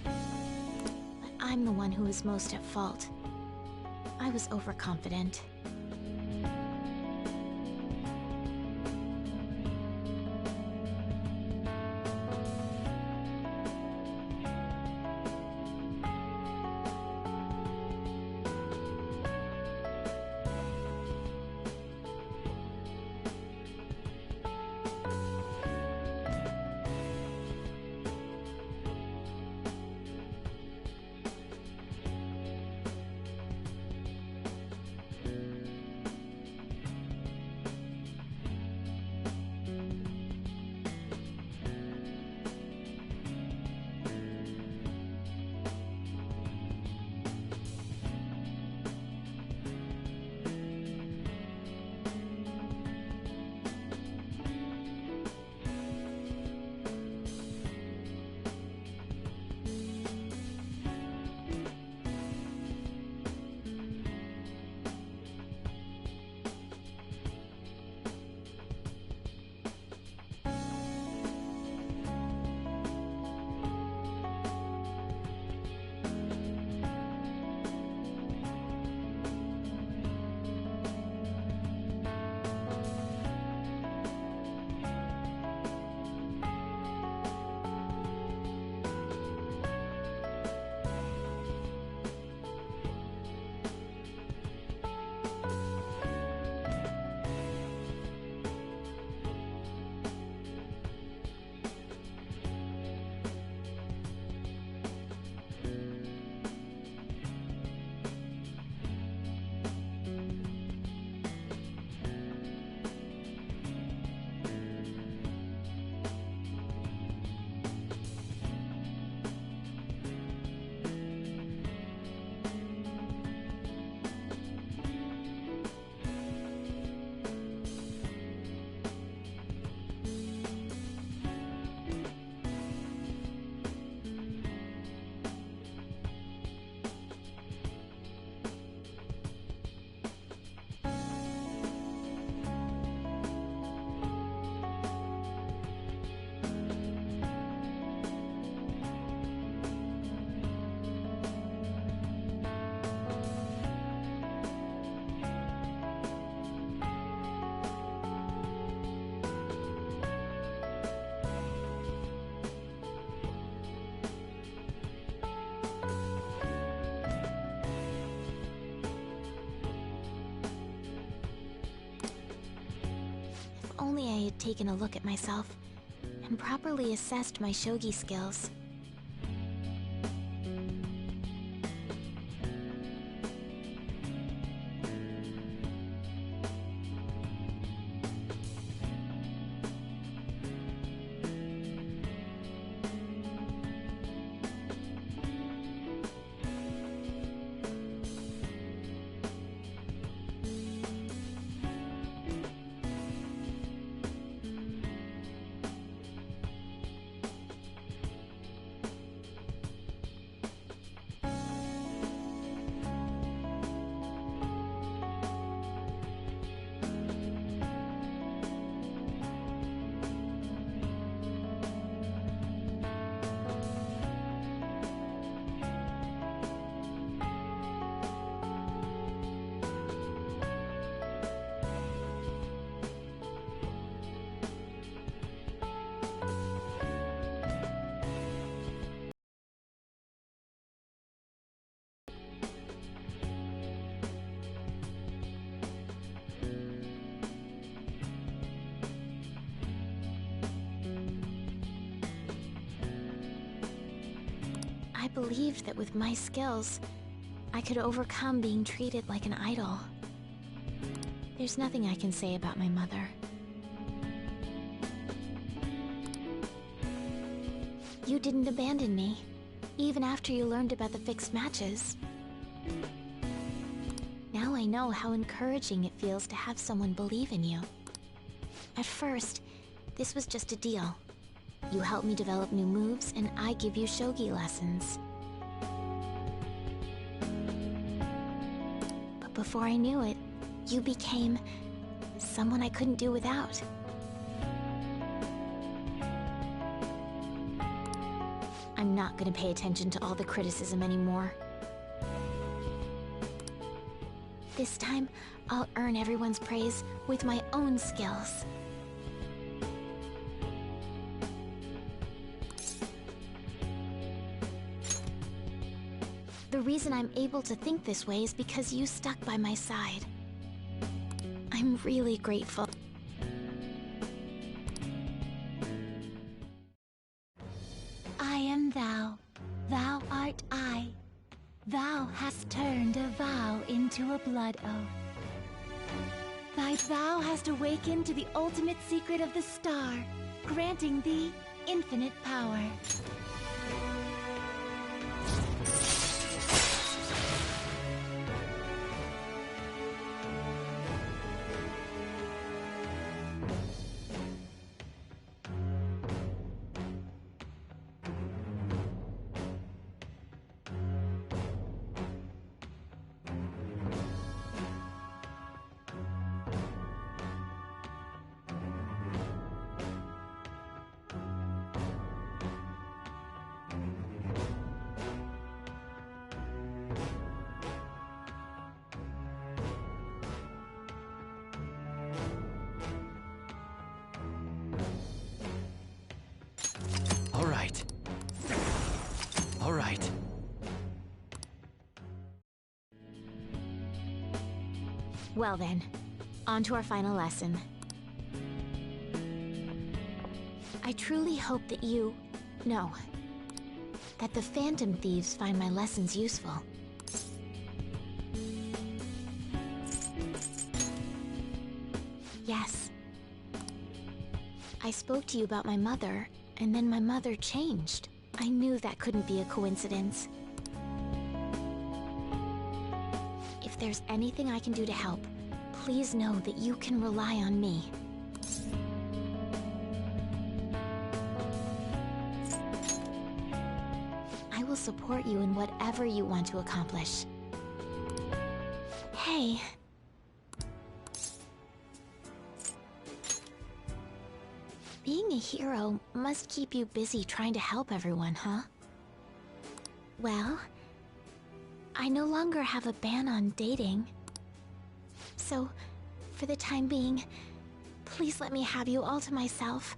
But I'm the one who is most at fault. I was overconfident. had taken a look at myself and properly assessed my shogi skills. I believed that with my skills, I could overcome being treated like an idol. There's nothing I can say about my mother. You didn't abandon me, even after you learned about the fixed matches. Now I know how encouraging it feels to have someone believe in you. At first, this was just a deal. You help me develop new moves, and I give you shogi lessons. But before I knew it, you became someone I couldn't do without. I'm not gonna pay attention to all the criticism anymore. This time, I'll earn everyone's praise with my own skills. The reason I'm able to think this way is because you stuck by my side. I'm really grateful. I am thou, thou art I. Thou hast turned a vow into a blood oath. Thy vow hast awakened to the ultimate secret of the star, granting thee infinite power. All right. Well then, on to our final lesson. I truly hope that that the Phantom Thieves find my lessons useful. Yes. I spoke to you about my mother, and then my mother changed. I knew that couldn't be a coincidence. If there's anything I can do to help, please know that you can rely on me. I will support you in whatever you want to accomplish. Hey. Being a hero must keep you busy trying to help everyone, huh? Well, I no longer have a ban on dating. So, for the time being, please let me have you all to myself.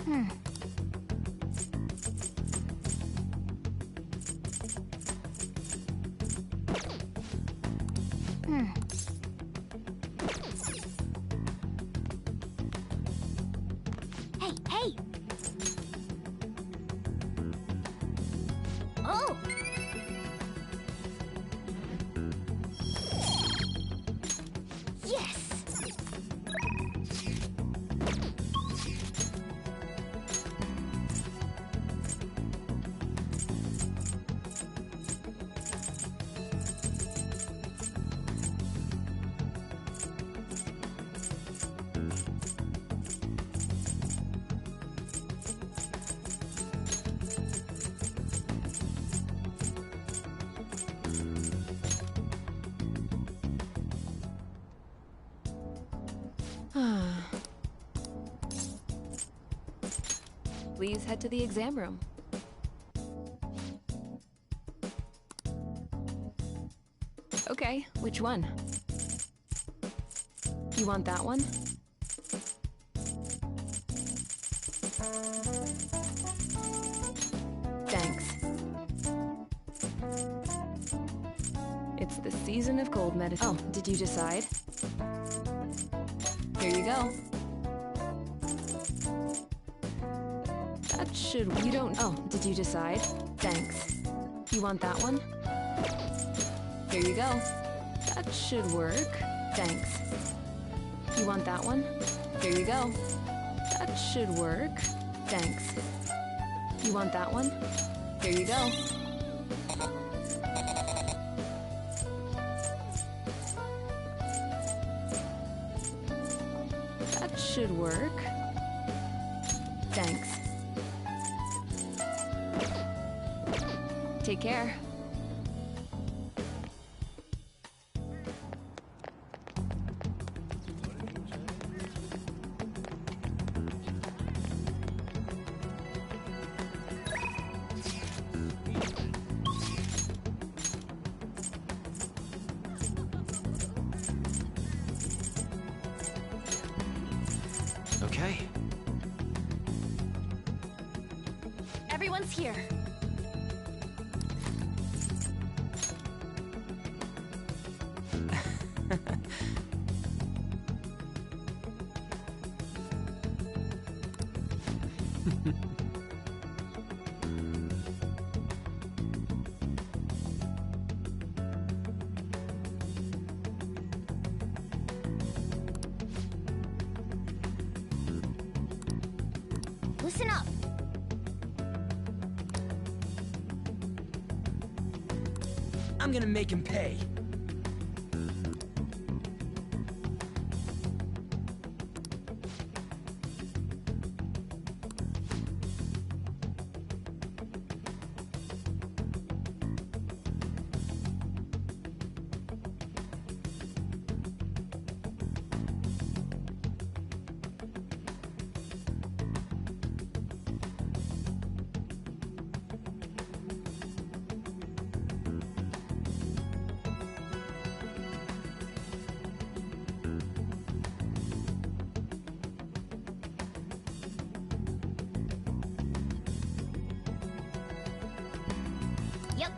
Hey, hey! Oh! Yes! Please head to the exam room. Okay, which one? You want that one? Thanks. It's the season of cold medicine. Oh, did you decide? Here you go. That should... You don't... Oh, did you decide? Thanks. You want that one? Here you go. That should work. Thanks. You want that one? Here you go. That should work. Thanks. You want that one? Here you go. That should work. Thanks. Take care. Okay. Everyone's here. Listen up. I'm gonna make him pay. Yep.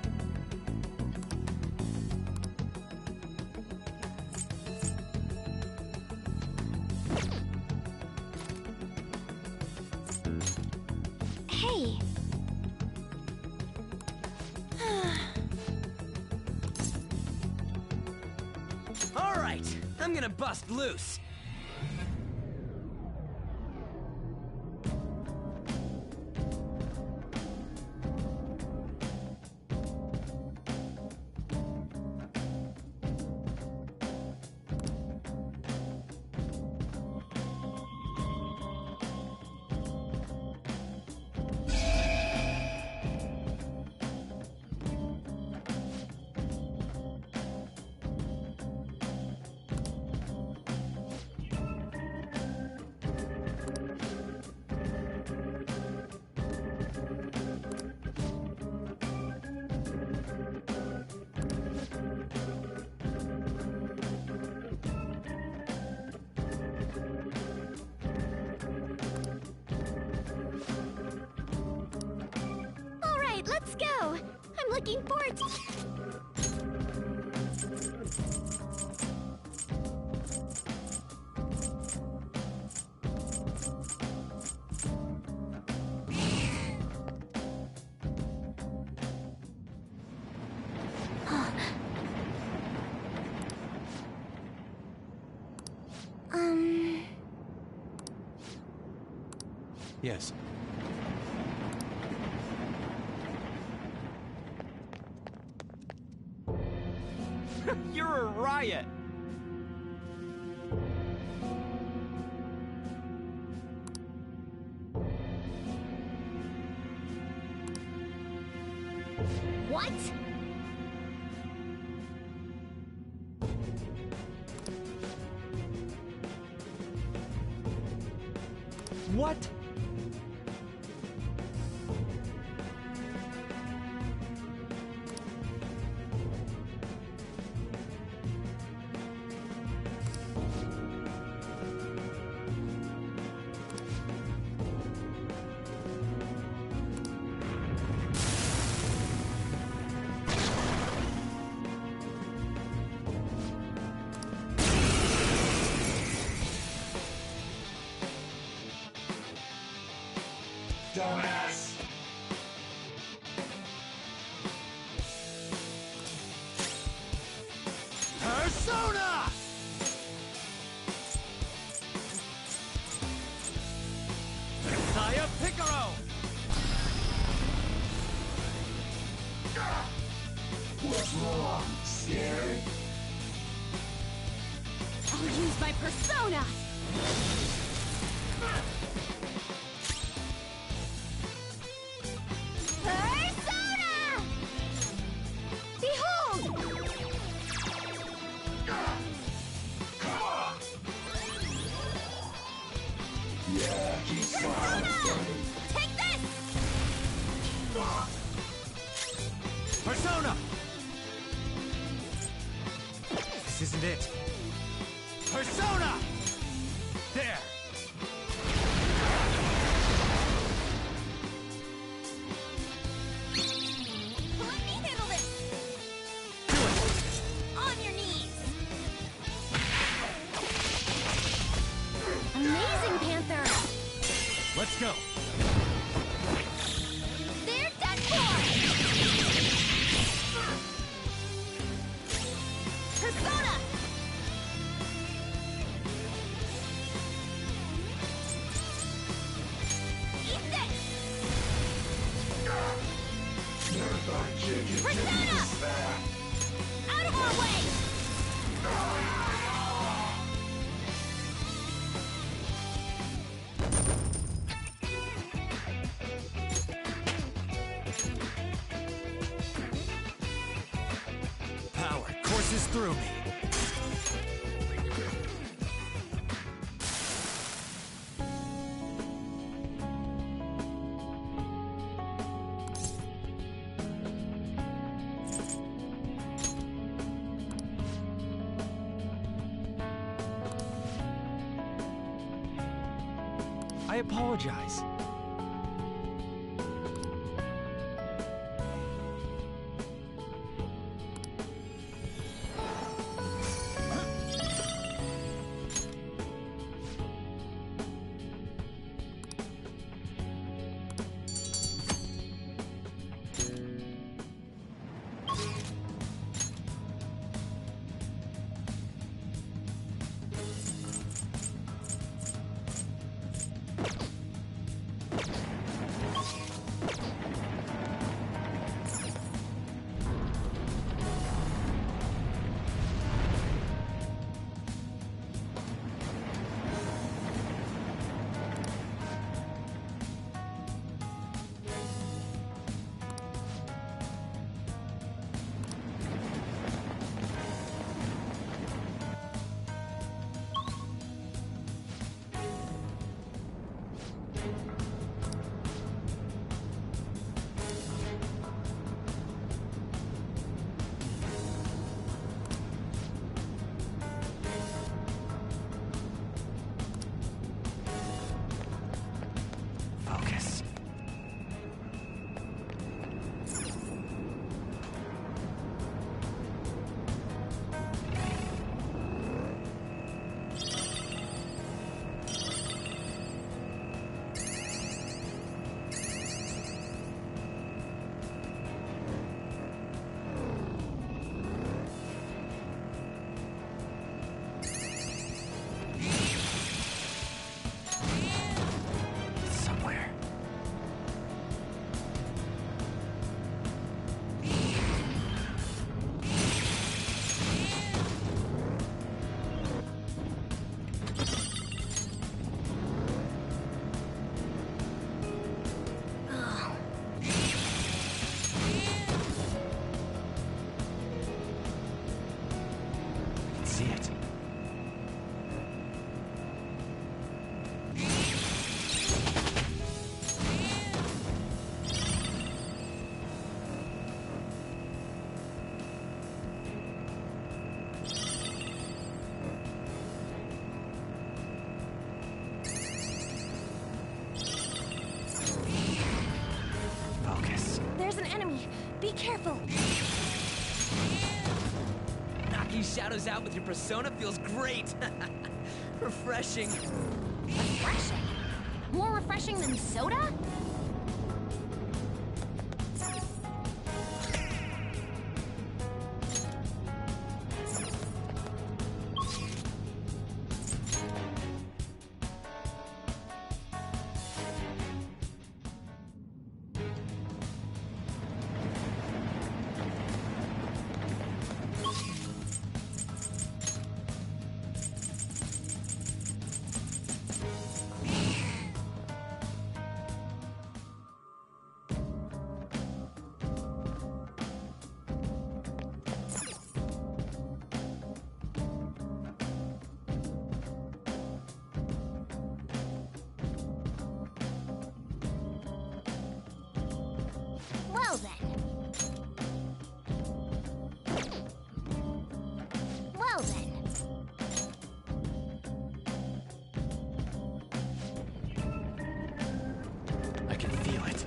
Hey. All right, I'm gonna bust loose. looking forward to... Yes. You're a riot! What? What? Dumbass! Persona! Messiah Picaro! What's wrong? Scared? I'll use my persona! Persona! Behold! Come on! Yeah, keep Persona! Take this! Persona! This isn't it. Persona! There! Let me handle this! On your knees! Amazing, Panther! Let's go! They're done for! Persona! Eat this! Persona! Out of our way! Power courses through me. I apologize. Be careful! Knocking shadows out with your persona feels great! Refreshing. Refreshing? More refreshing than soda? Well then. Well then. I can feel it.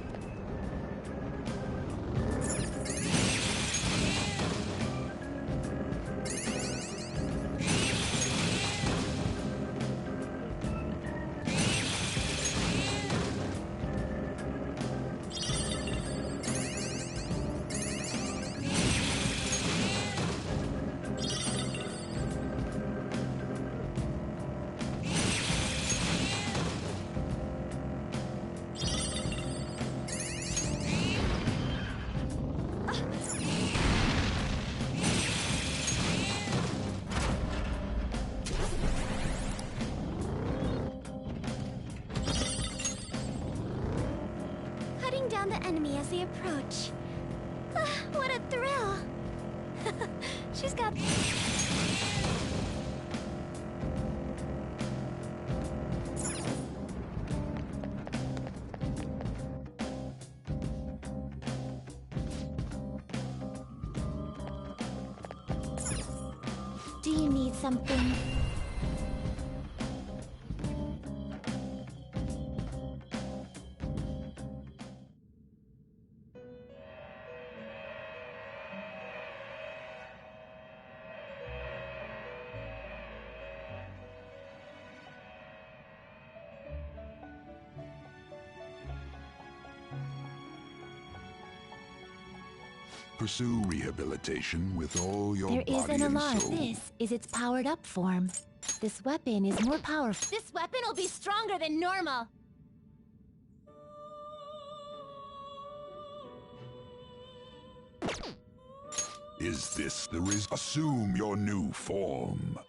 Cutting down the enemy as they approach. What a thrill! She's got... Do you need something? Pursue rehabilitation with all your There is body an and alarm. soul. This is its powered up form. This weapon is more powerful. This weapon will be stronger than normal. Is this the Assume your new form.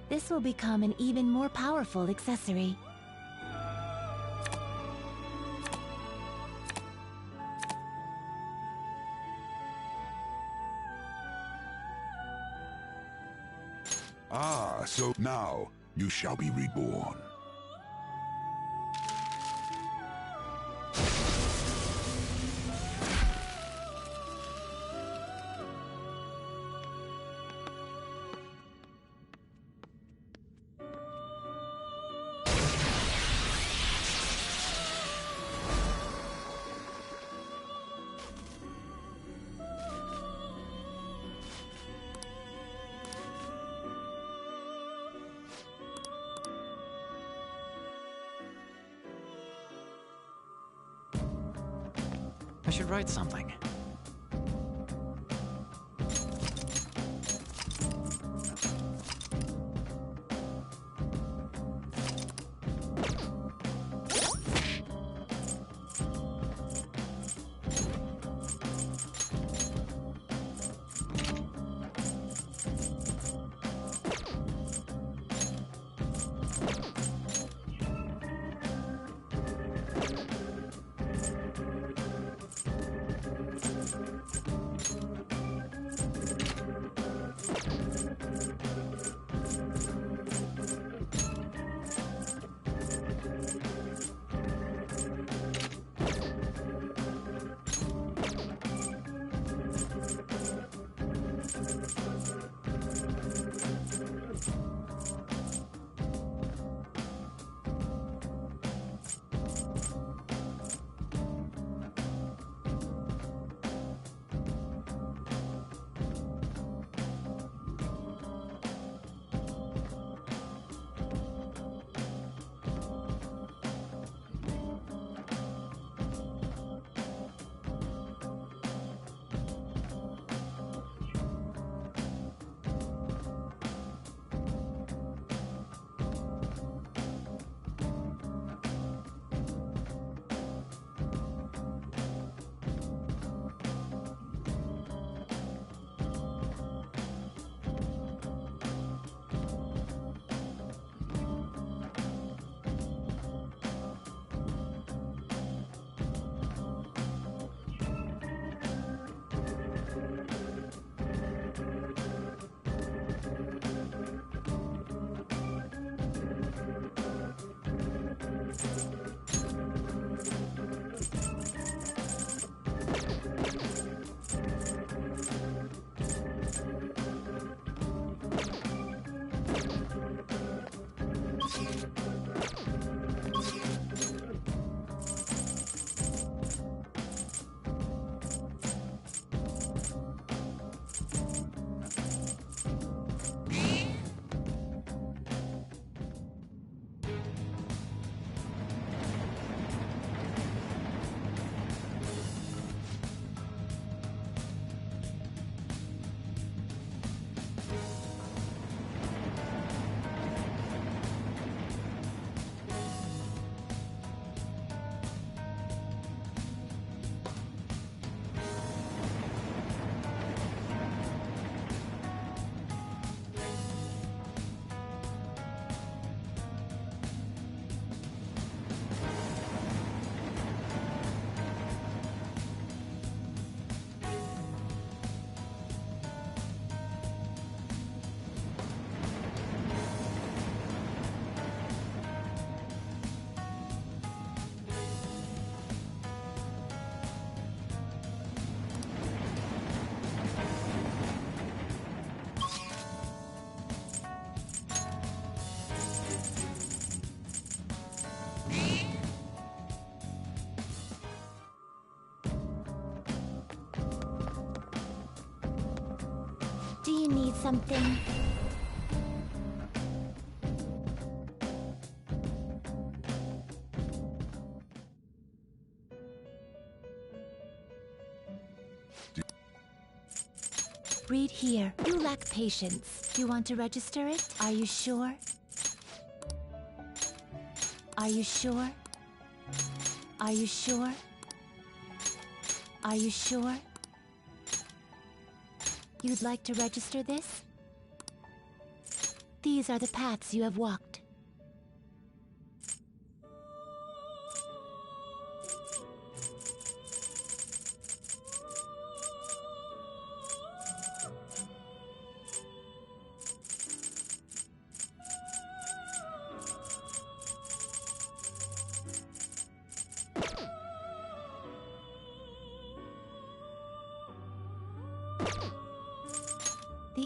This will become an even more powerful accessory. Ah, so now you shall be reborn. I should write something. Do you need something? Read here. You lack patience. You want to register it? Are you sure? Are you sure? Are you sure? Are you sure? You'd like to register this? These are the paths you have walked.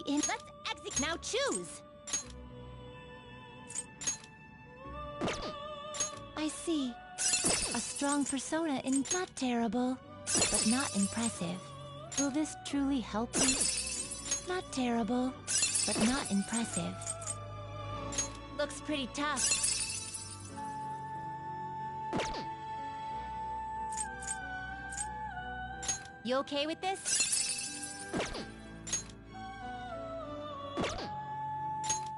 Let's exit. Now choose. I see. A strong persona in not terrible, but not impressive. Will this truly help you? Not terrible, but not impressive. Looks pretty tough. You okay with this?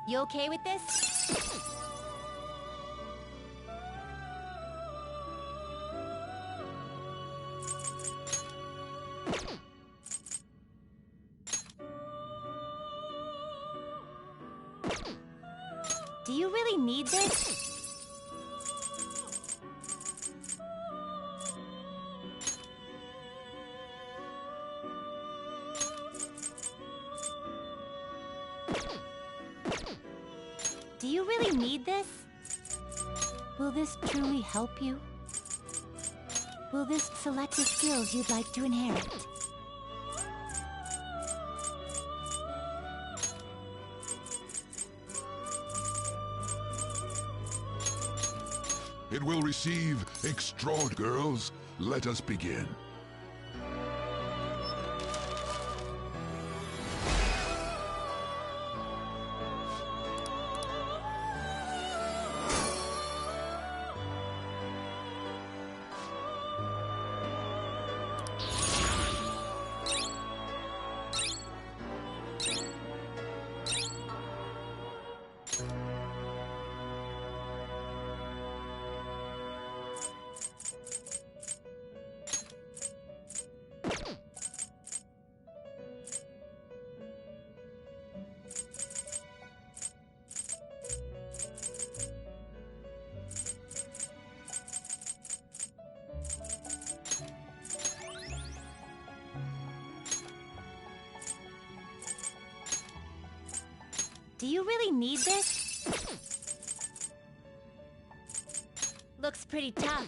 You okay with this? Do you really need this? Do you really need this? Will this truly help you? Will this select the skills you'd like to inherit? It will receive extraordinary. Girls, let us begin. Do you really need this? Looks pretty tough.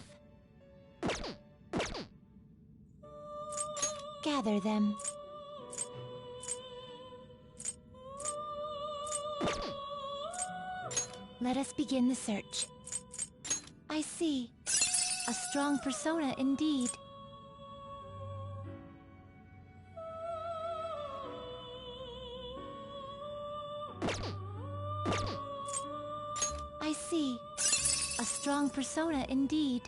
Gather them. Let us begin the search. I see. A strong persona indeed. I see. A strong persona indeed.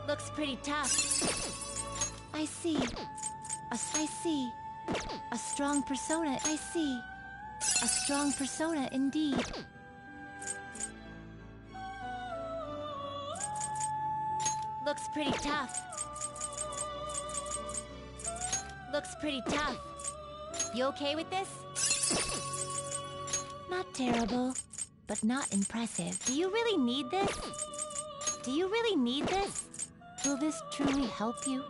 Looks pretty tough. I see. I see. A strong persona. I see. A strong persona indeed. Looks pretty tough. Looks pretty tough. You okay with this? Not terrible, but not impressive. Do you really need this? Do you really need this? Will this truly help you?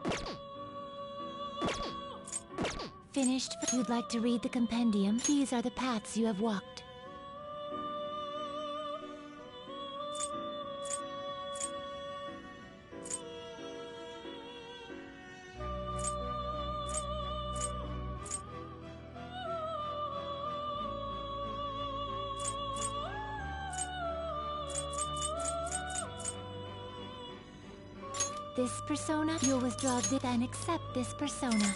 Finished? You'd like to read the compendium? These are the paths you have walked. this persona. You'll withdraw this, then accept this persona.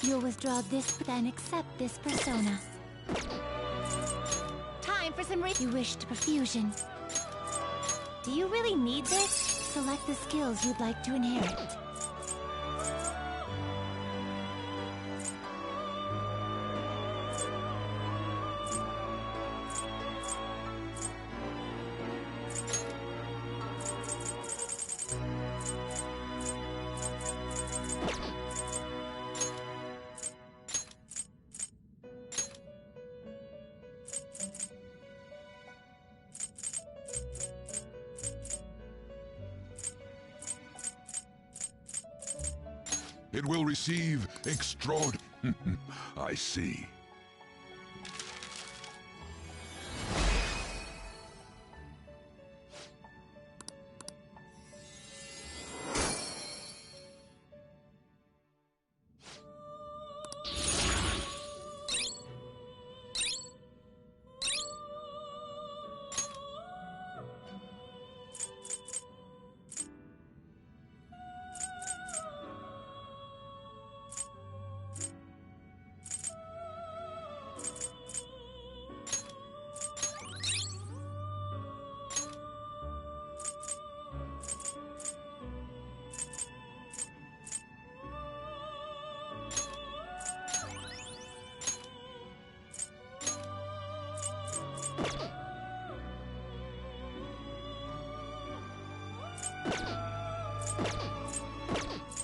You'll withdraw this, then accept this persona. Time for some You wish to perfusion. Do you really need this? Select the skills you'd like to inherit. It will receive extraordinary... I see.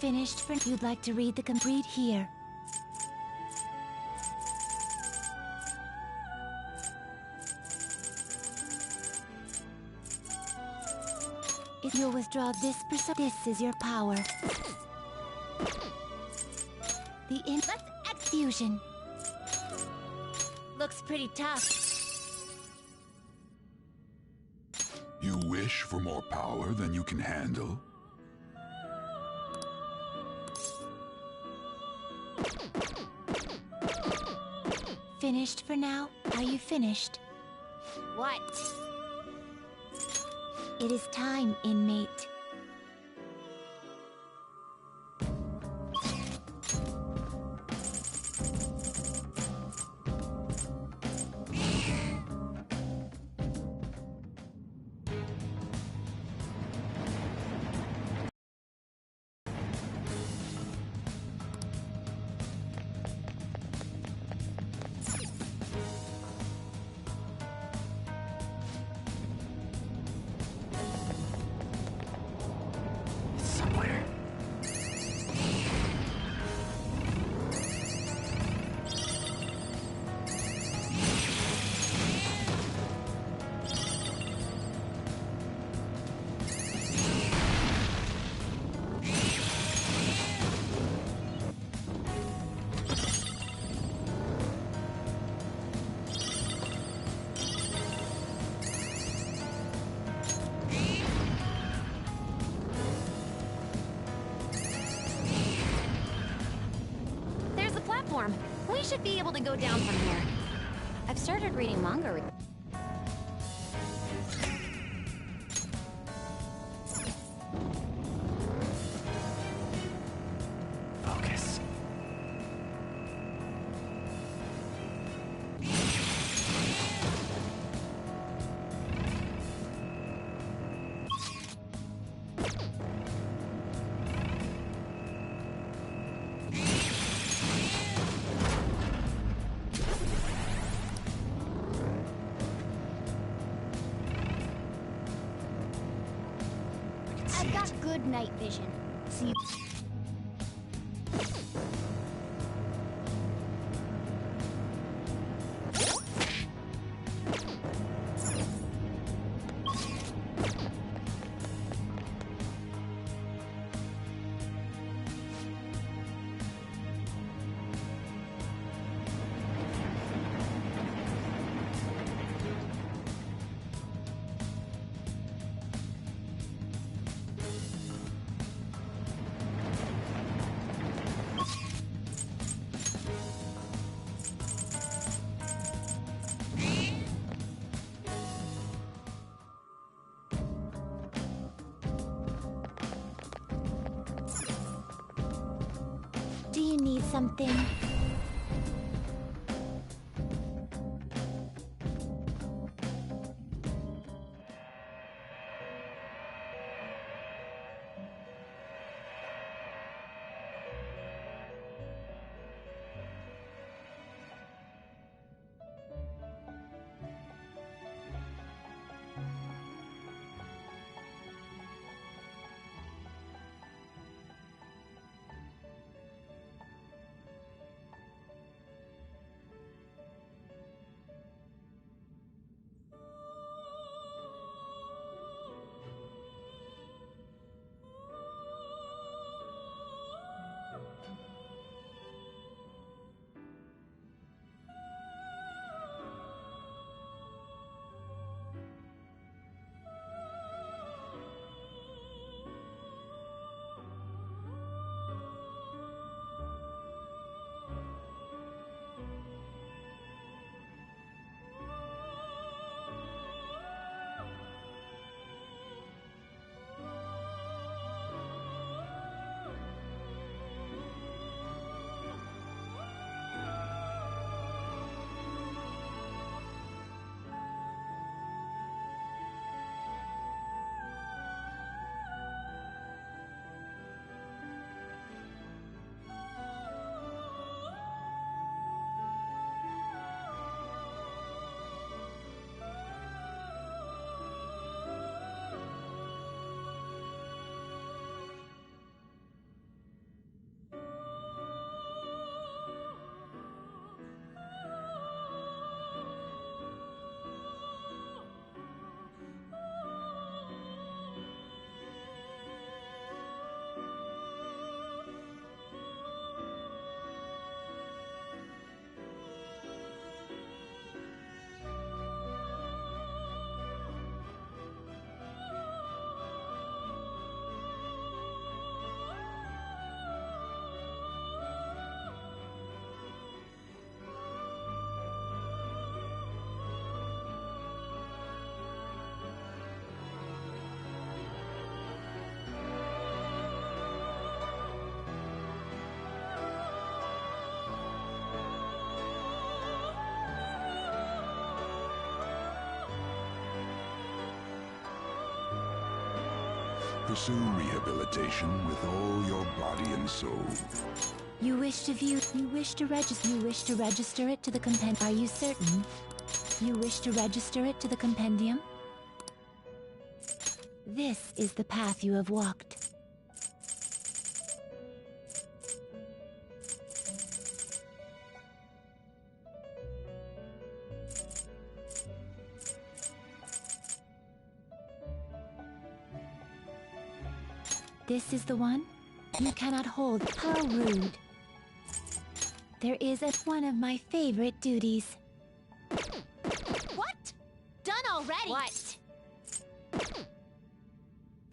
Finished for you'd like to read the complete here. If you'll withdraw this this is your power. Let's fusion. Looks pretty tough. You wish for more power than you can handle? Finished for now? Are you finished? What? It is time, inmate. We should be able to go down from here. I've started reading manga. Focus. I've got good night vision. See. something. Pursue rehabilitation with all your body and soul. You wish to register it to the compendium. Are you certain? You wish to register it to the compendium? This is the path you have walked. This is the one? You cannot hold. How rude. There is one of my favorite duties. What? Done already? What?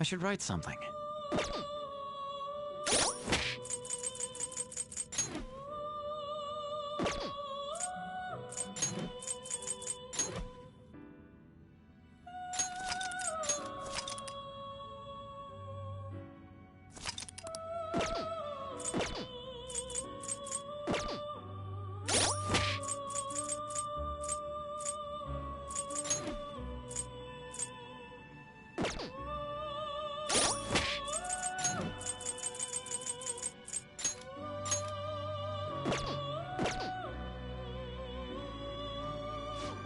I should write something.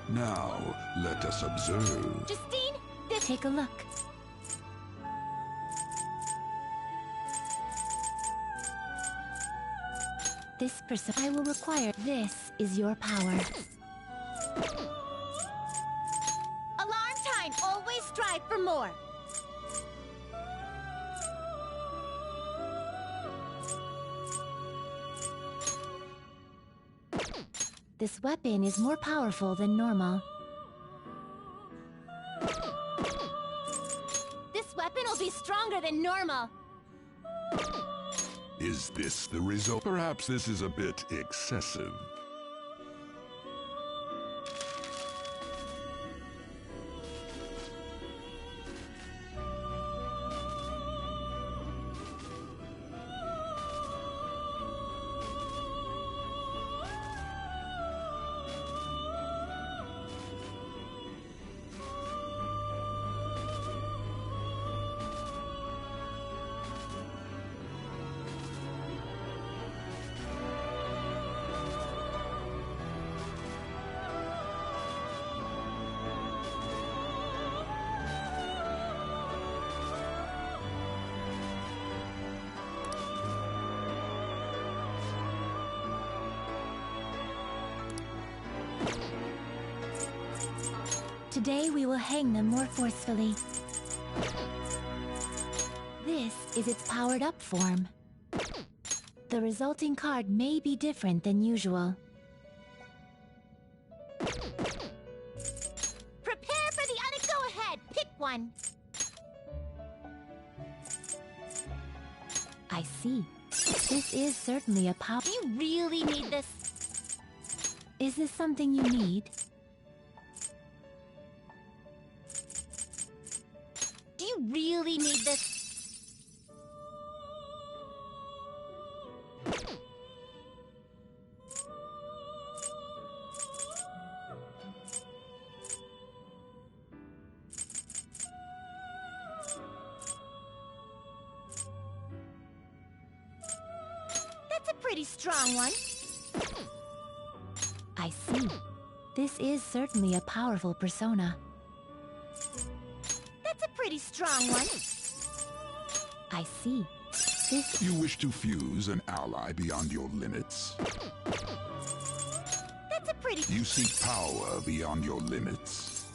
Now, let us observe. Justine, take a look. This person I will require. This is your power. Alarm time! Always strive for more! This weapon is more powerful than normal. This weapon will be stronger than normal. Is this the result? Perhaps this is a bit excessive. Today we will hang them more forcefully. This is its powered-up form. The resulting card may be different than usual. Prepare for the go-ahead. Pick one. I see. This is certainly a power. Do you really need this? Is this something you need? Do you really need this? That's a pretty strong one. I see. This is certainly a powerful persona. That's a pretty strong one. I see. This... You wish to fuse an ally beyond your limits? That's a pretty... You seek power beyond your limits?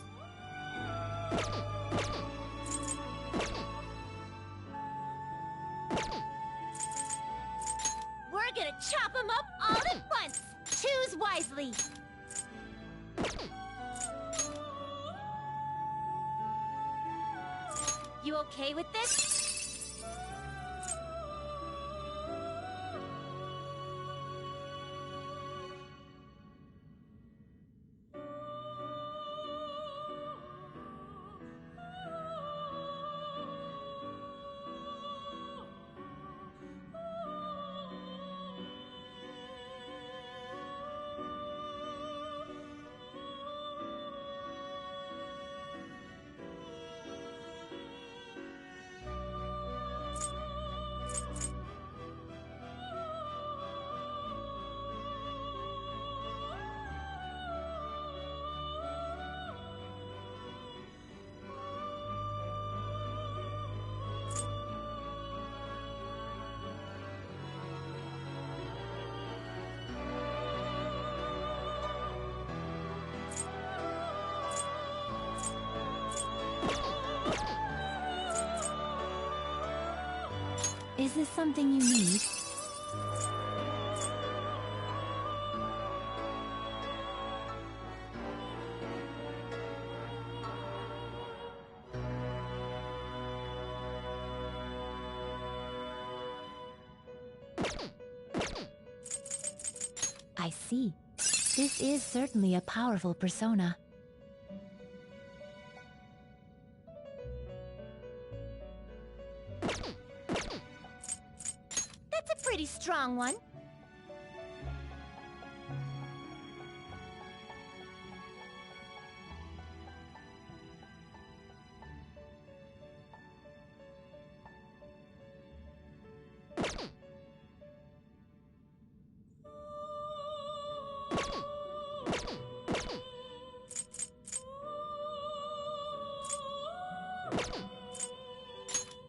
We're gonna chop them up all at once. Choose wisely. You okay with this? Is this something you need? I see. This is certainly a powerful persona. That's a pretty strong one.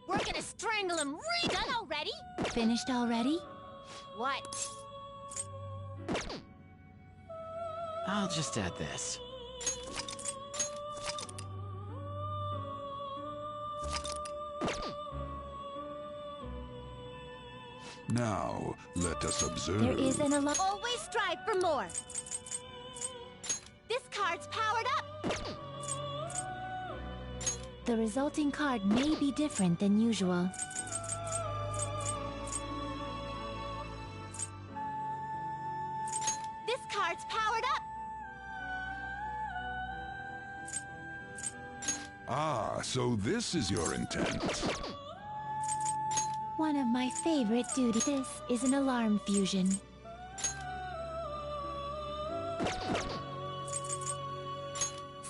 We're gonna strangle him. Done already? Finished already? What? I'll just add this. Now, let us observe. There is an alarm. Always strive for more. This card's powered up. The resulting card may be different than usual. This card's powered up. Ah, so this is your intent. One of my favorite duties. This is an alarm fusion.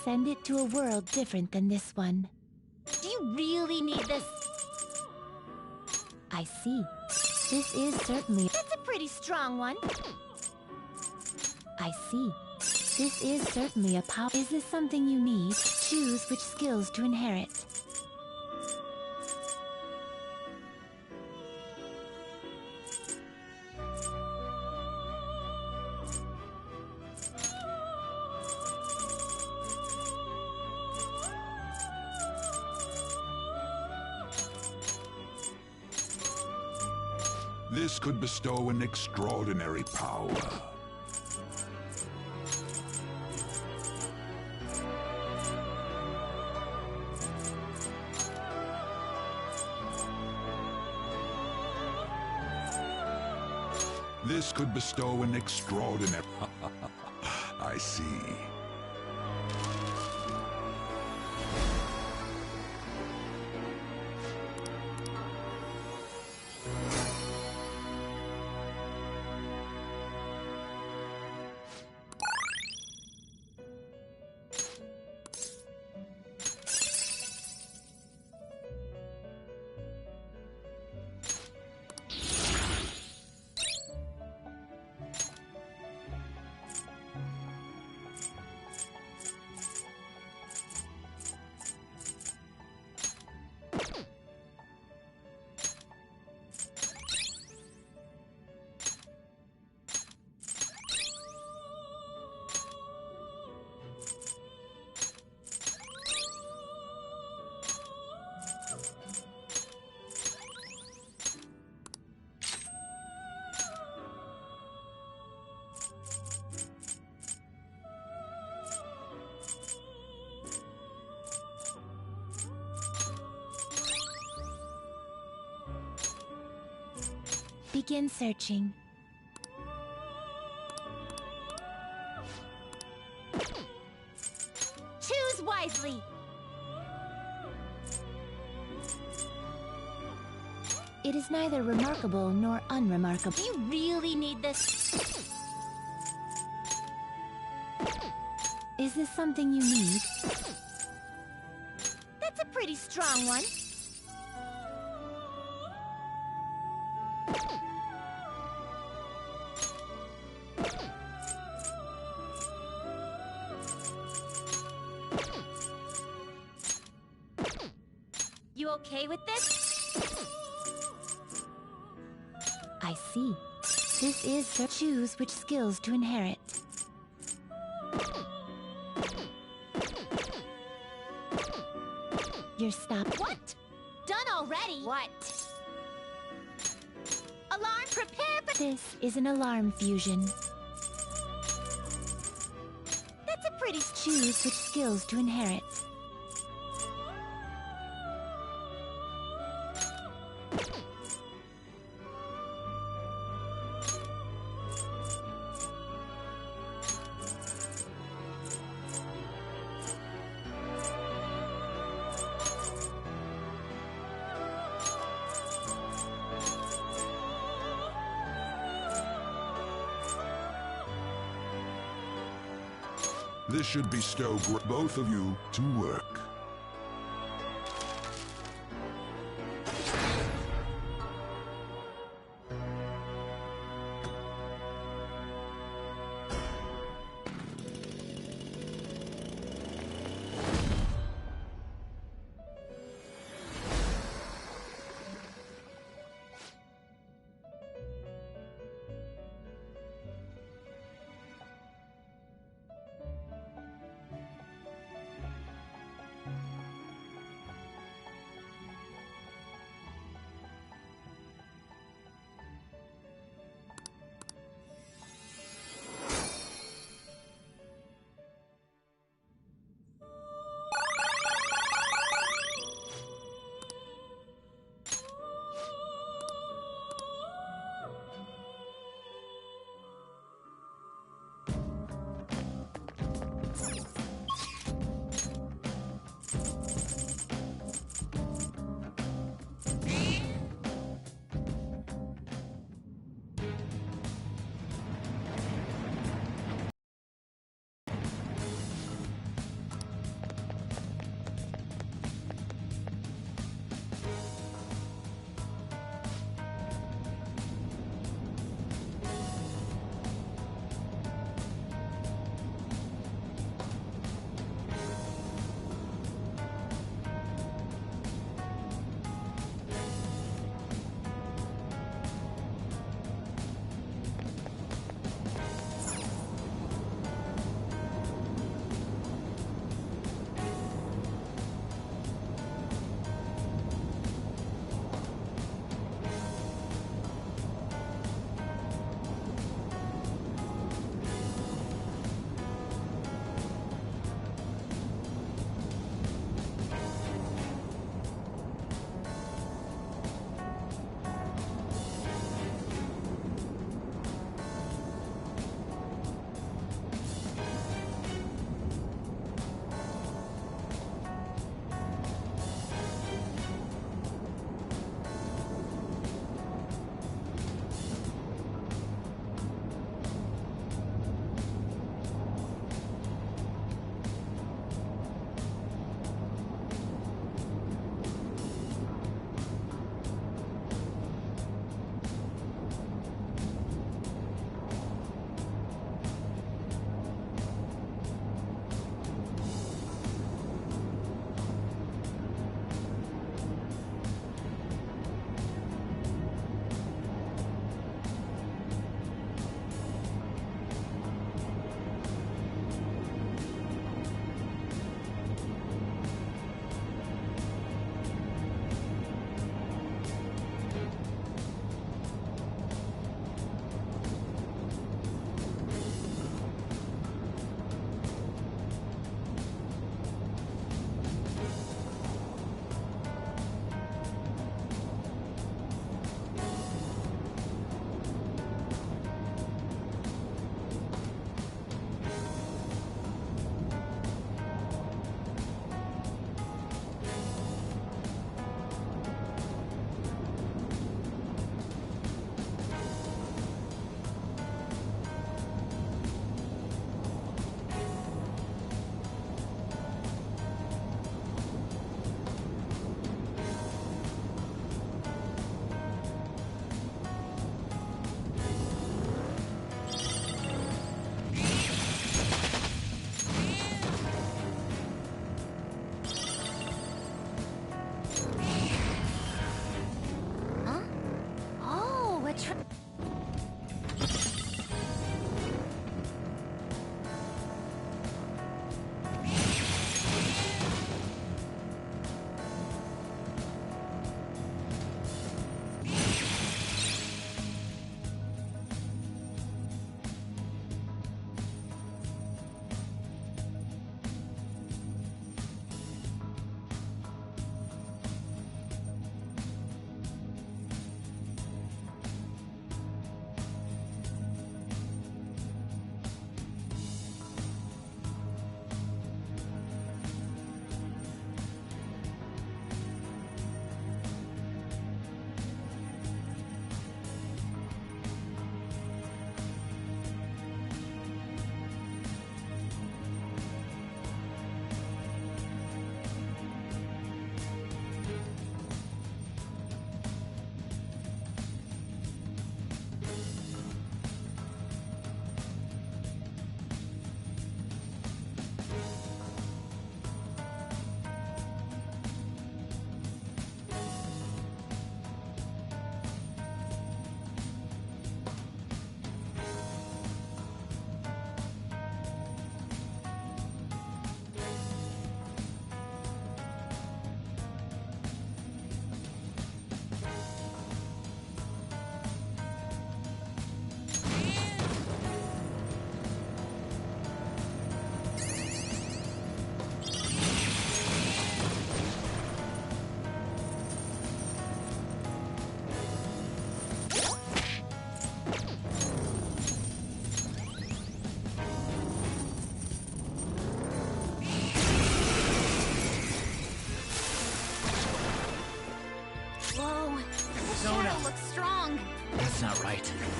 Send it to a world different than this one. Do you really need this? I see. This is certainly... That's a pretty strong one. I see. This is certainly a power... Is this something you need? Choose which skills to inherit. This could bestow an extraordinary power. This could bestow an extraordinary... I see. Begin searching. Choose wisely! It is neither remarkable nor unremarkable. Do you really need this? Is this something you need? That's a pretty strong one. You okay with this? I see. This is to choose which skills to inherit. You're stopped. What? Done already? What? Alarm, prepare for... This is an alarm fusion. That's a pretty... Choose which skills to inherit. This should bestow both of you to work.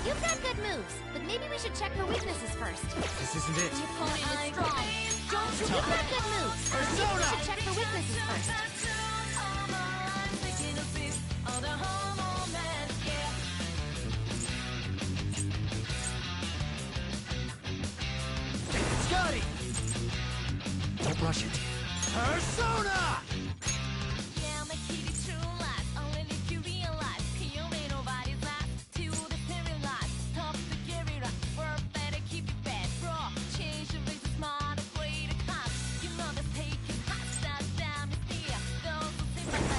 You've got good moves, but maybe we should check her weaknesses first. This isn't it. Your opponent is strong. Don't you? You've got good moves, but maybe we should check her weaknesses first. Scotty! Don't rush it. Persona!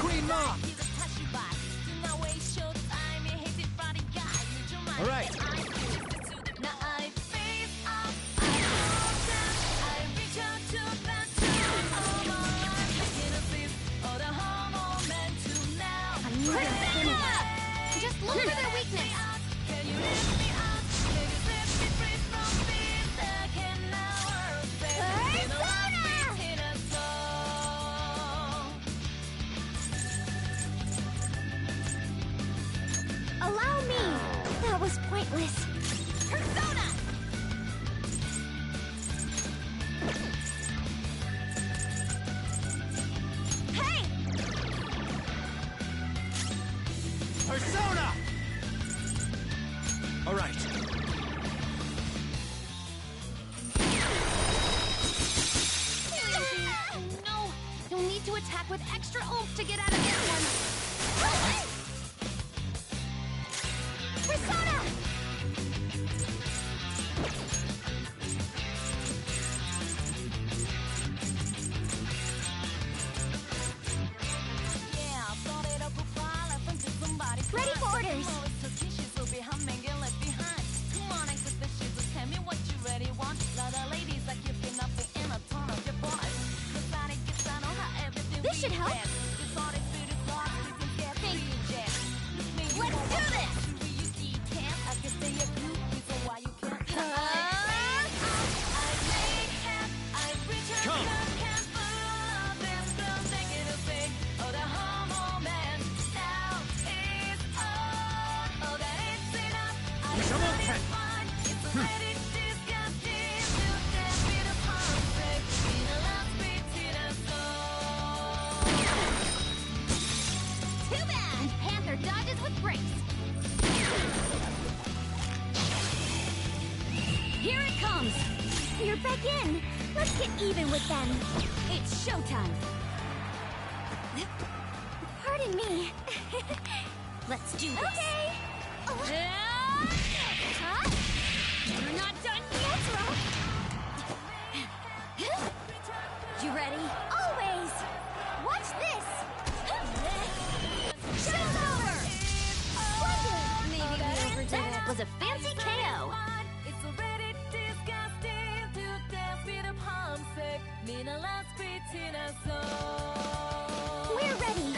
Queen Mom! All right. Just look for their weakness. Allow me! That was pointless. Persona! Hey! Persona! All right. No! You'll need to attack with extra oomph to get out of that one. Persona! Ready for orders. This should help. Let's do this! Come! Too bad! And Panther dodges with grace. Here it comes! You're back in. Let's get even with them. It's showtime! Pardon me. Let's do this! Okay. Huh? You're not done yet! You ready? Always. Watch this. Show's over! Splendid. Maybe we overdid it. That was a fancy KO. We're ready.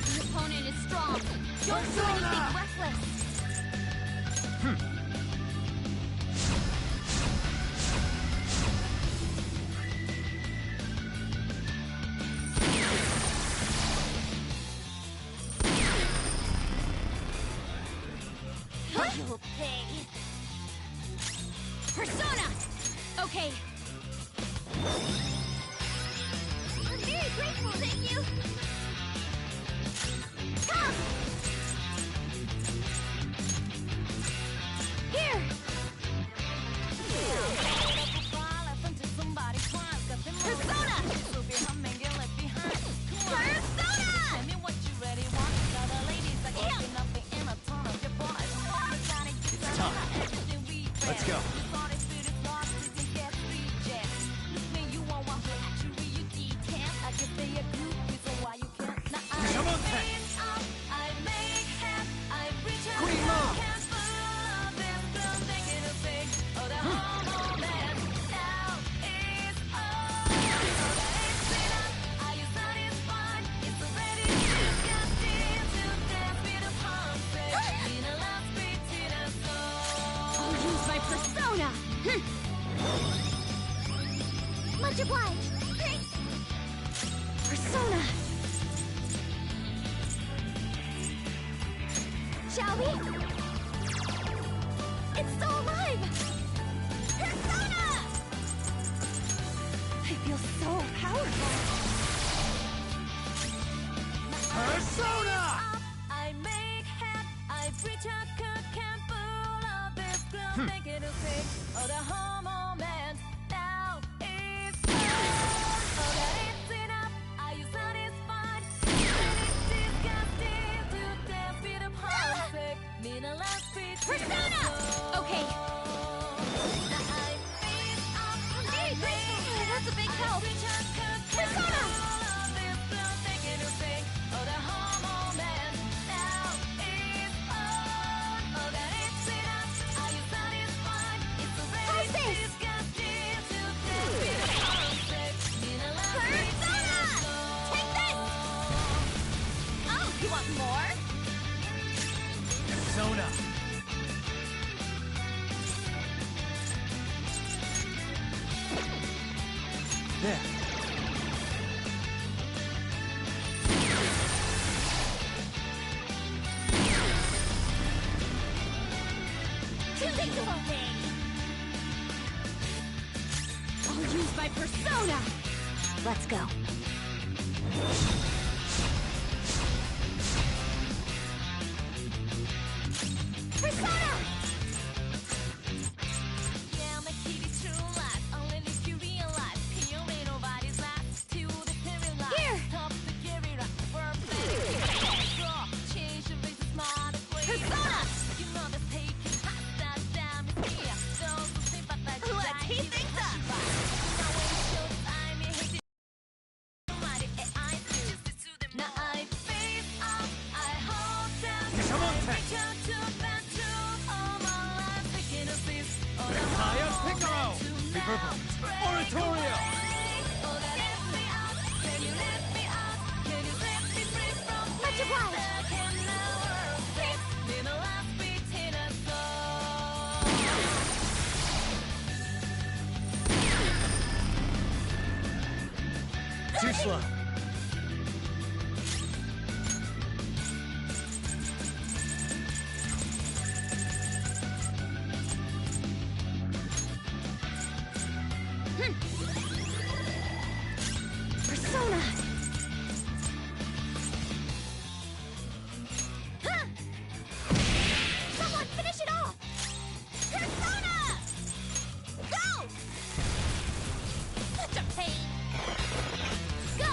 The opponent is strong. Don't do anything reckless. You'll pay. Persona! Okay. I'm very grateful, thank you. Come! Here! Persona! It's time. Let's go. I'll use my persona! Much obliged. Persona! Shall we? It's still alive! Persona! I feel so powerful. Persona! I make head, I preach a cook can full of this glow, make it a sick, oh the whole moment now is oh that it's enough, are you satisfied? It's disgusting to dance with a sick, mean a last speech. Persona! Okay. I'm very grateful. That's a big help. Persona! Persona! There. I'll use my persona! Let's go. Persona! Yeah, my key to true life. Only if you realize you ain't nobody's last to the paralyzed. Here! Top to get it up. Change your face smart way. Persona! You know the taking hot that damn is here. Those who sympathize with Let's heat things up! now when you show time, you hate it. Nobody, I do. Now I face up, I hold down. Come on, I reach out to that truth. All my life, thinking of this. Oh, the Kaya whole Piccolo! moment to Liverpool! now. Oratorio! Oh, that let me out. Can you let me out? Can you let me free from Much obliged. back in our world? In the last beat in a Too slow. Persona! Someone finish it off! Persona! Go! Such a pain! Go!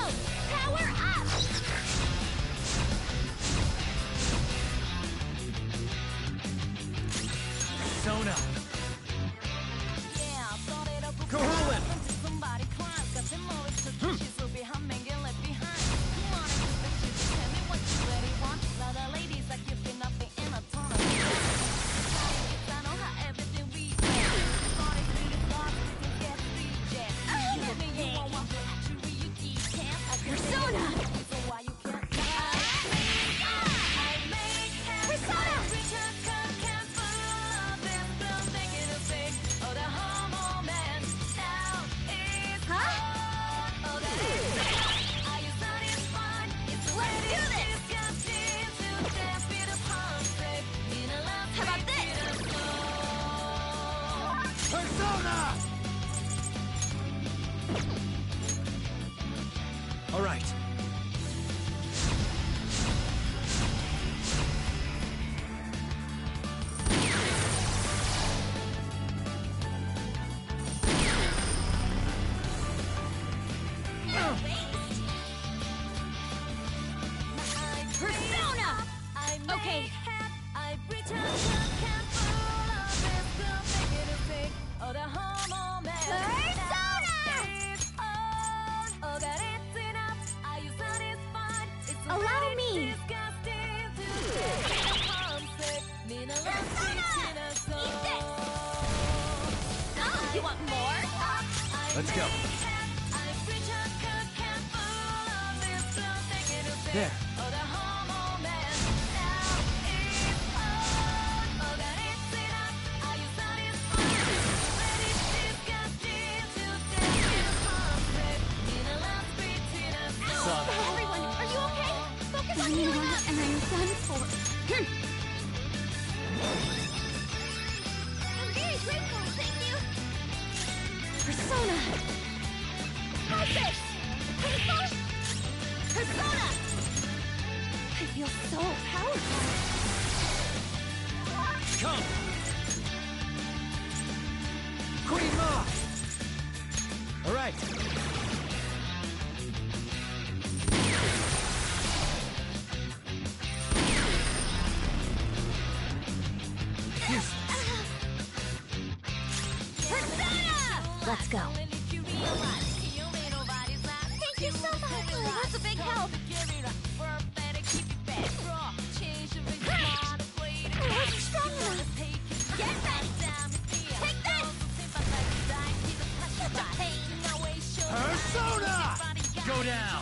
Power up! Persona! Yeah, thought it up. Kohulin! Somebody cries, got them all it's she's so behind, man, get left behind. Come on, tell me what you really want. Now the lady All right. Persona! Okay. Allow me! Oh, you want more? Let's go. There. Everyone, are you okay? Focus on healing up. And I'm done for. I'm very grateful, thank you. Persona! Perfect! Persona! I feel so powerful. Come! Queen Ma! All right. Let's go. Thank you so much. Oh, that's a big help. I wasn't strong enough. Get ready. Take this. Persona! Go down.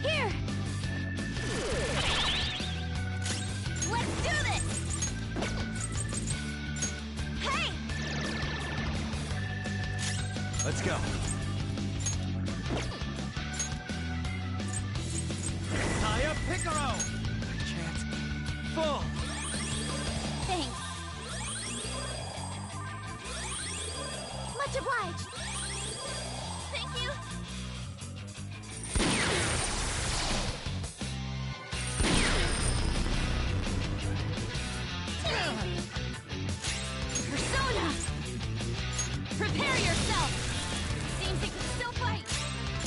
Here. Let's do this. Hey. Let's go. Taya Picaro! I can't. Fall! Thanks. Much obliged. Thank you. Persona! Prepare yourself! Seems they can still fight!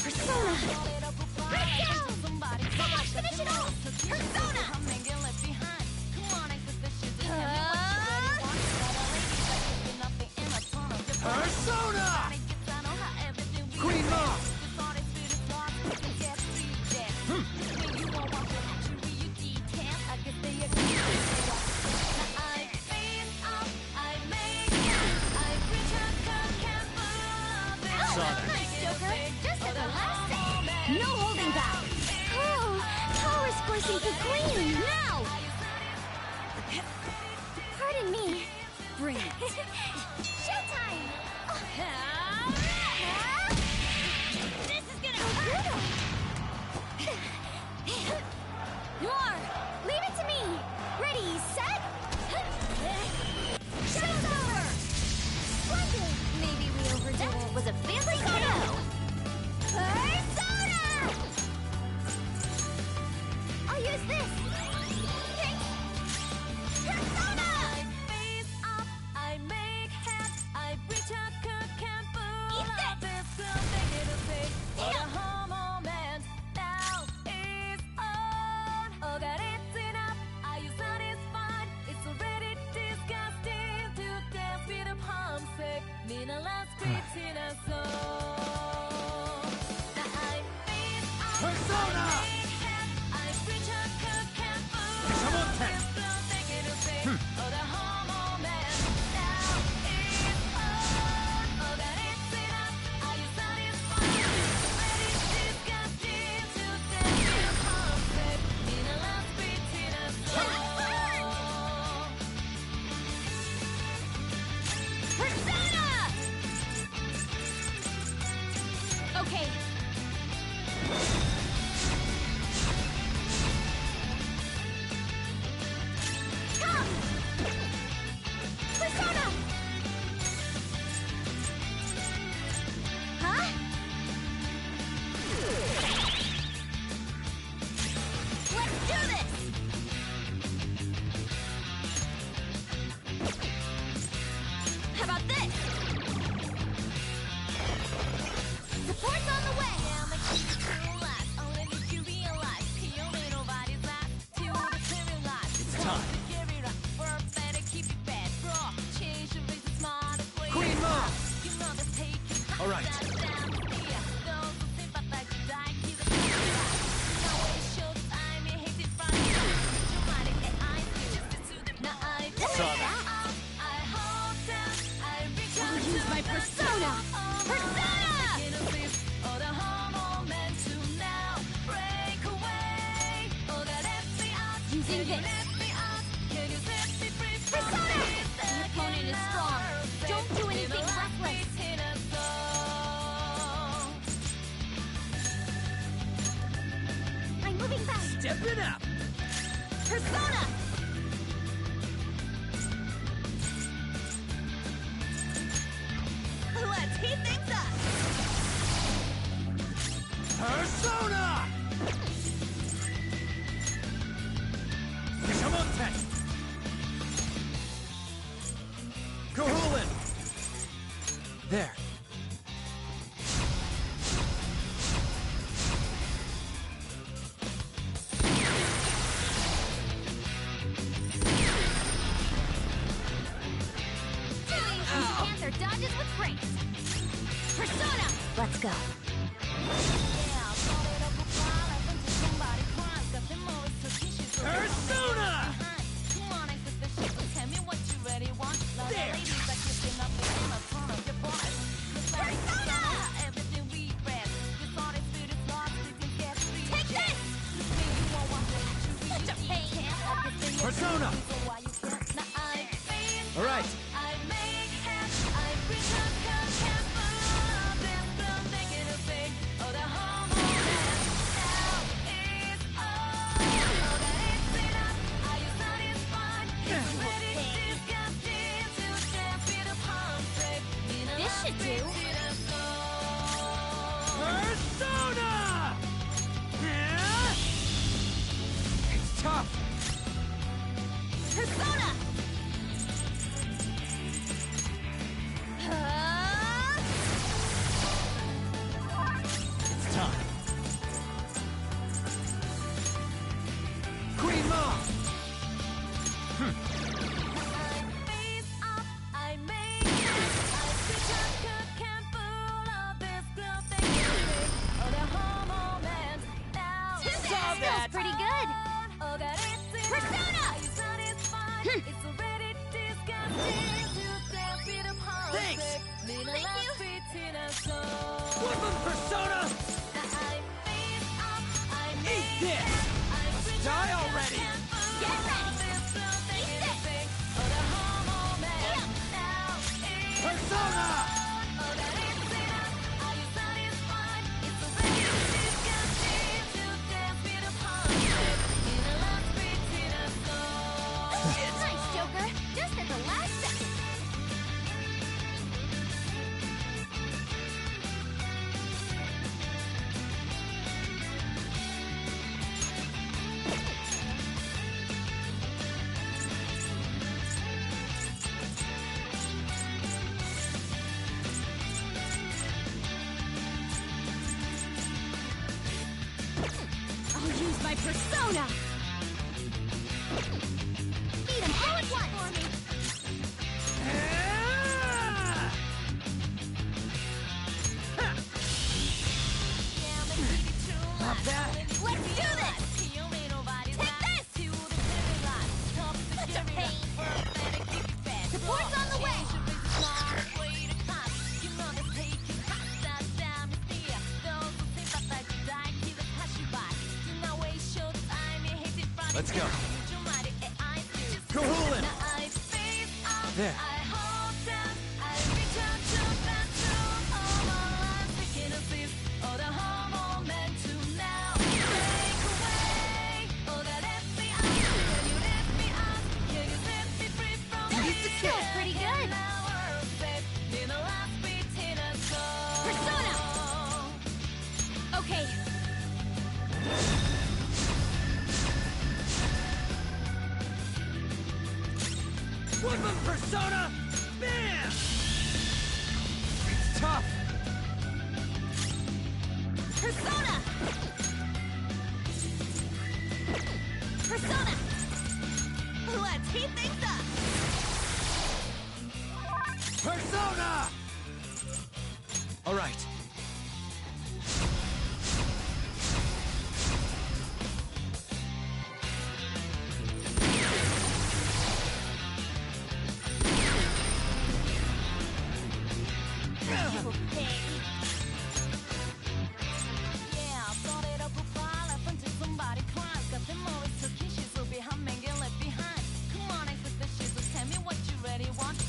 Persona! Break down! Someone finish it off! Persona! Persona! Queen Ma! Nice, Joker! Just at the last second! No holding back! Oh, power squishing for Queen! Now! Pardon me. Bring it! Showtime! This is gonna hurt! Noir, leave it to me. Ready, set. Show's over. Splendid. Maybe we overdid it. Was a fancy photo. Persona! I'll use this. All right. I'll use my persona! Persona! Using this. Persona! Your opponent is strong. Don't do anything reckless. I'm moving fast. Step it up. Persona! Let's heat things up! Persona! Kishamonte! Kuhulin! There. Panther dodges with grace. Persona! Let's go. Persona! There! Take this! Such a pain! Persona! All right. This should do. Persona! Yeah? It's tough. Persona! It's time. Queen Ma! Feels pretty good. Persona! Thanks! Thank you. Woodland Persona! Eat this! Let's die already! Get ready! Eat this! Persona! Nice, Joker! Just at the last second! I'll use my persona! Beat 'em all at once! For me. Not bad. Let's do this! Take this! Such a pain! Support's on the way! Let's go. Kuhulin! There. Feels pretty good! Persona! Okay. Woodland Persona! Bam! It's tough. Persona! Persona! Let's heat things up! Persona! All right.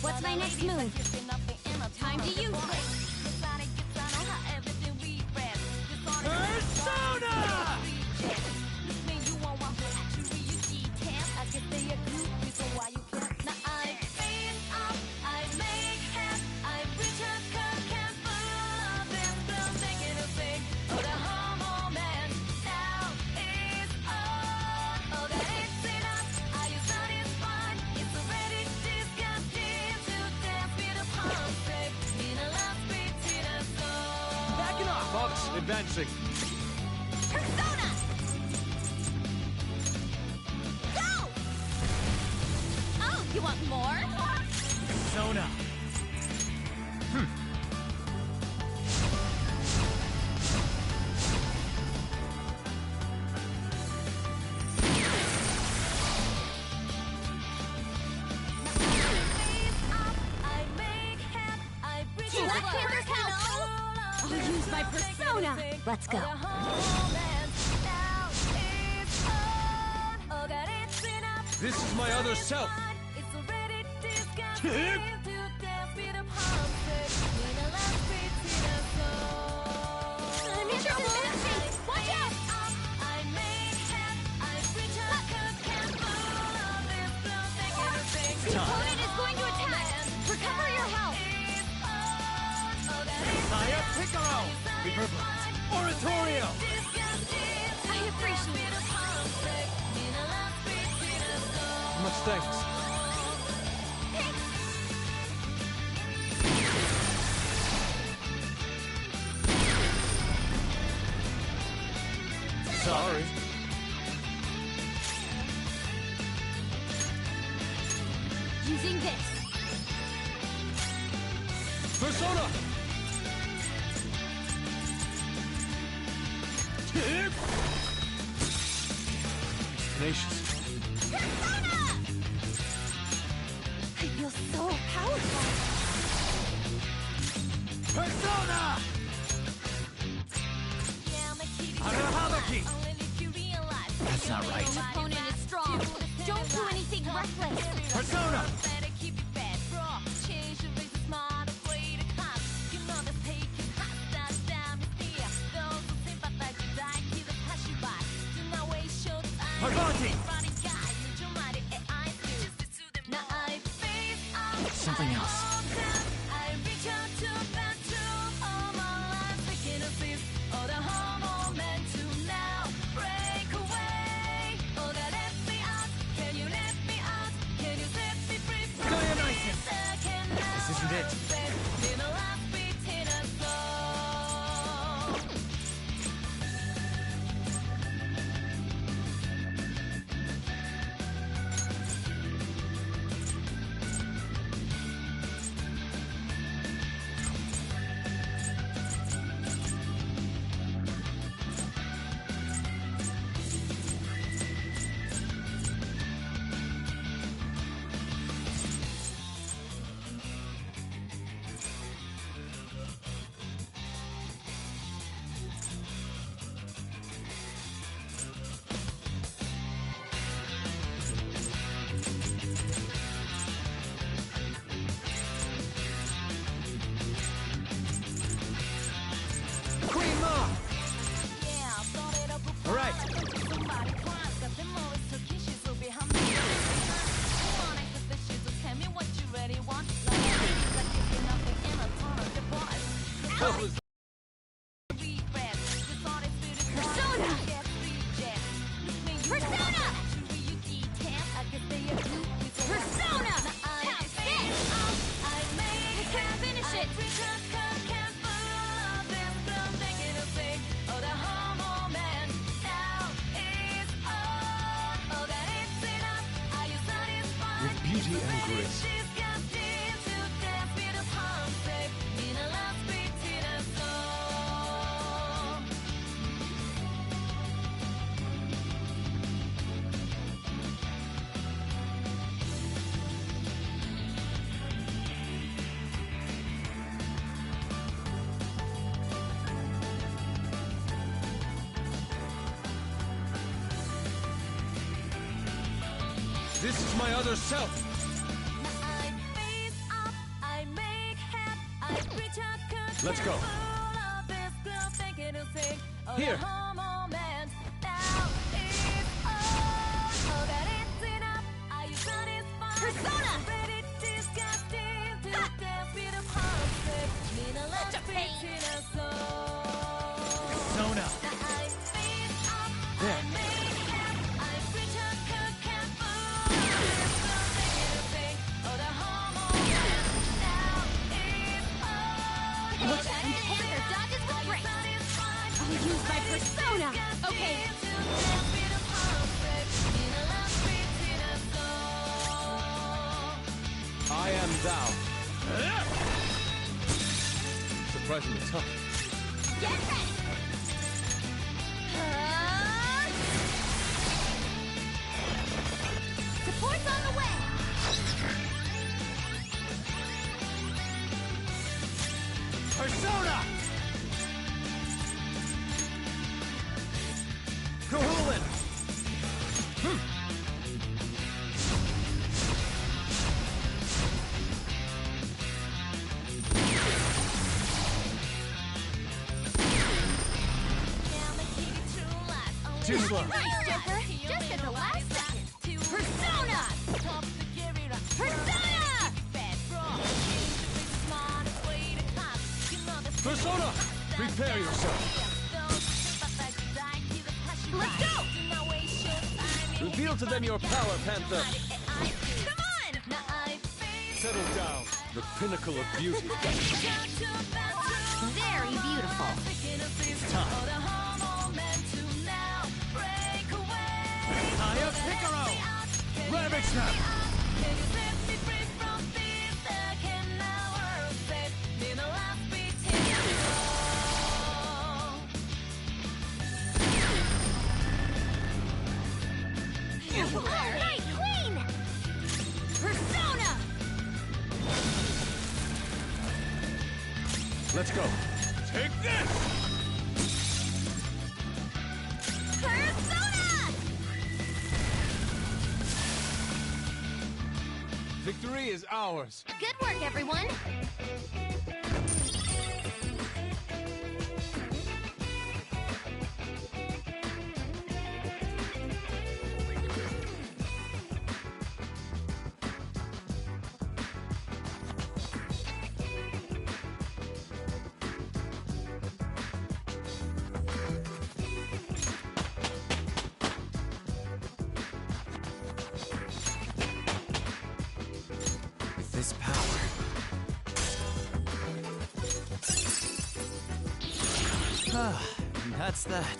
What's my next move? Time to use it. Persona! Fox, advancing. Persona! Go! Oh, you want more? Persona. I'll use my persona! Let's go. This is my other self. I'm in trouble! Watch out! The opponent is going to attack! Recover your health! Saya Piccolo! Reverberant! Oratorio! I appreciate it. Much thanks. Sorry. Using this. Persona! Tenacious. Persona! I feel so powerful. Persona! Arahabaki! That's not right. Your opponent is strong. Don't do anything reckless. Persona! Parvati! Something else. Dionysus! This isn't it. Queen Ma! All right. That was Persona! Persona! Persona! Have this! I couldn't finish it! with beauty and grace. This is my other self. Let's go. Here. Persona! Such a pain. Persona. There. Look, and Panther dodges with grace. I'll use my persona. Okay. I am thou. Surprisingly tough. Get ready. Support's on the way. Persona! Kahulin! Too slow. Nice, Joker. Just at the last second. Persona! Persona! Persona! Prepare yourself. Let's go! Reveal to them your power, Panther. Come on! Settle down. The pinnacle of beauty. Very beautiful. It's time. Higher Piccolo! Ravage Snap! Night Queen! Persona! Let's go. Take this! Persona! Victory is ours. Good work, everyone. With this power. And that's that.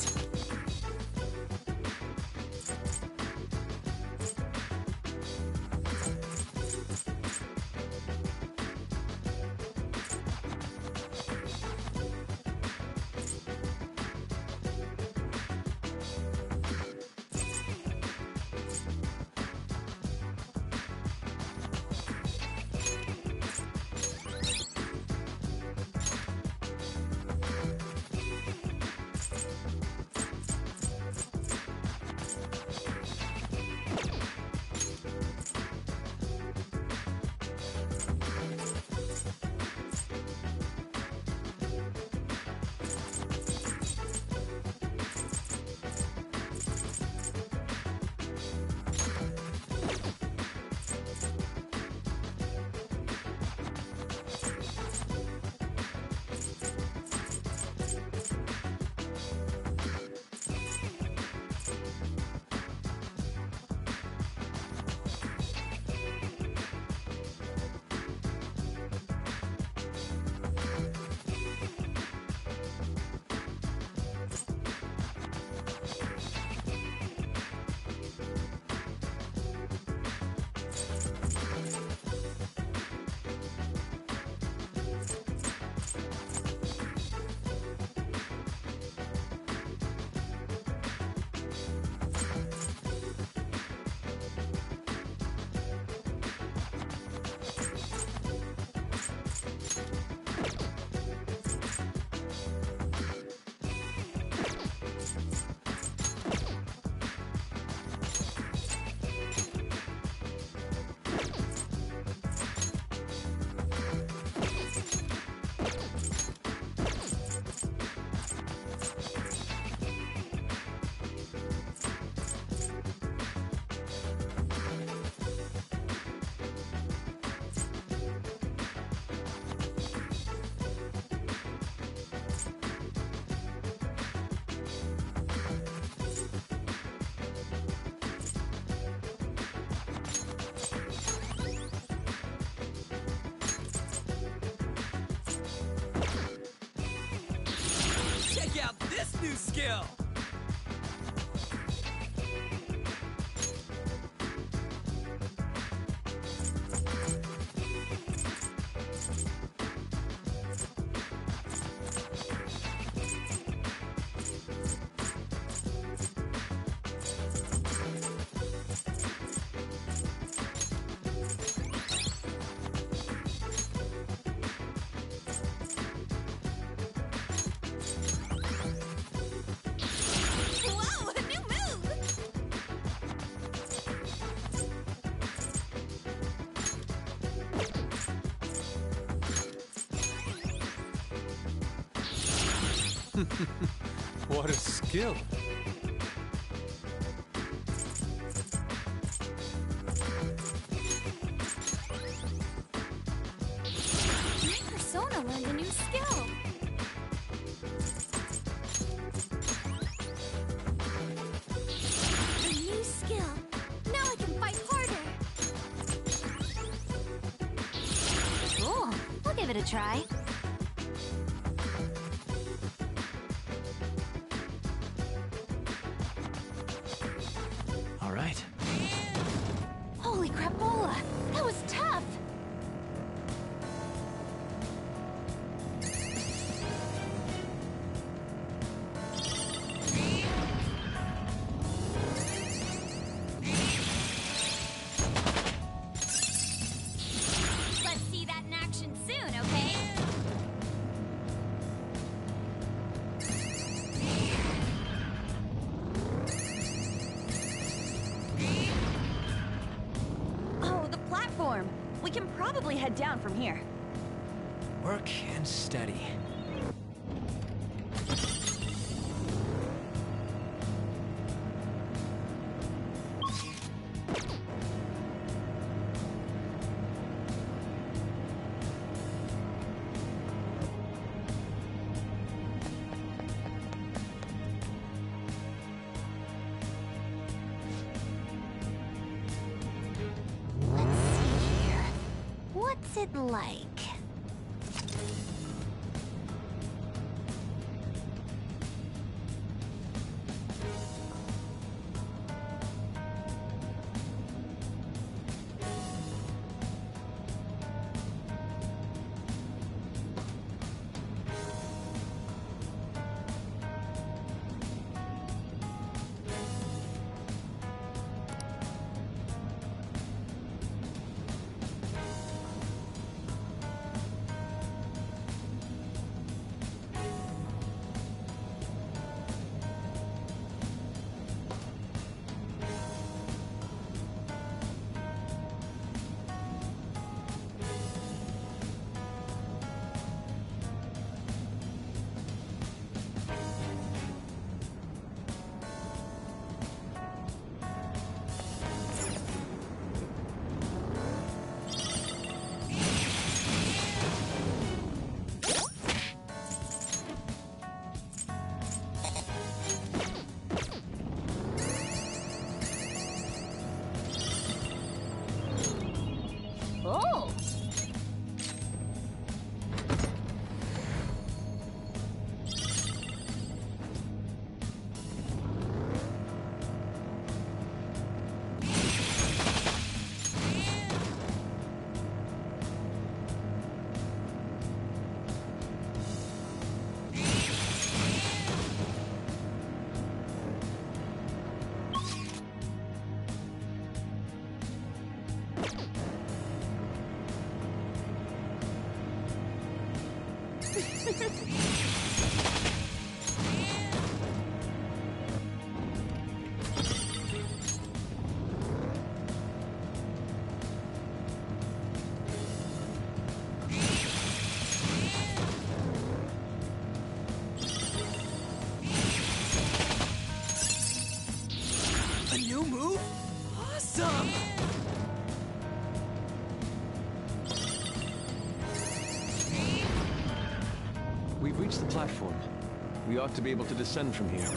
skill! Whoa, a new move! What a skill! My persona learned a new skill. A new skill. Now I can fight harder. Cool. I'll give it a try. All right. Holy crapola! That was tough! Let's see that in action soon, okay? Oh, the platform! We can probably head down from here. Work and steady. What's it like? Oh! A new move? Awesome! We've reached the platform. We ought to be able to descend from here.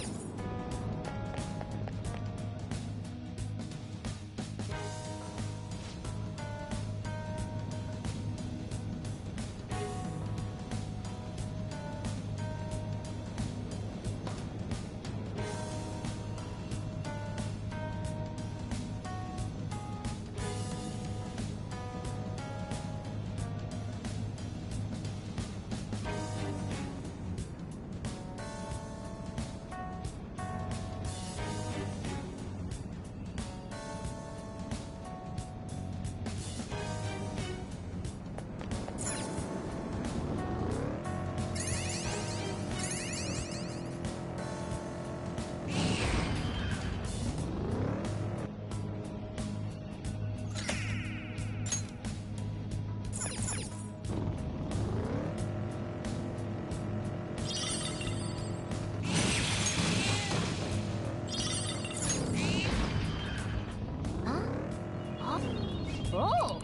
Oh!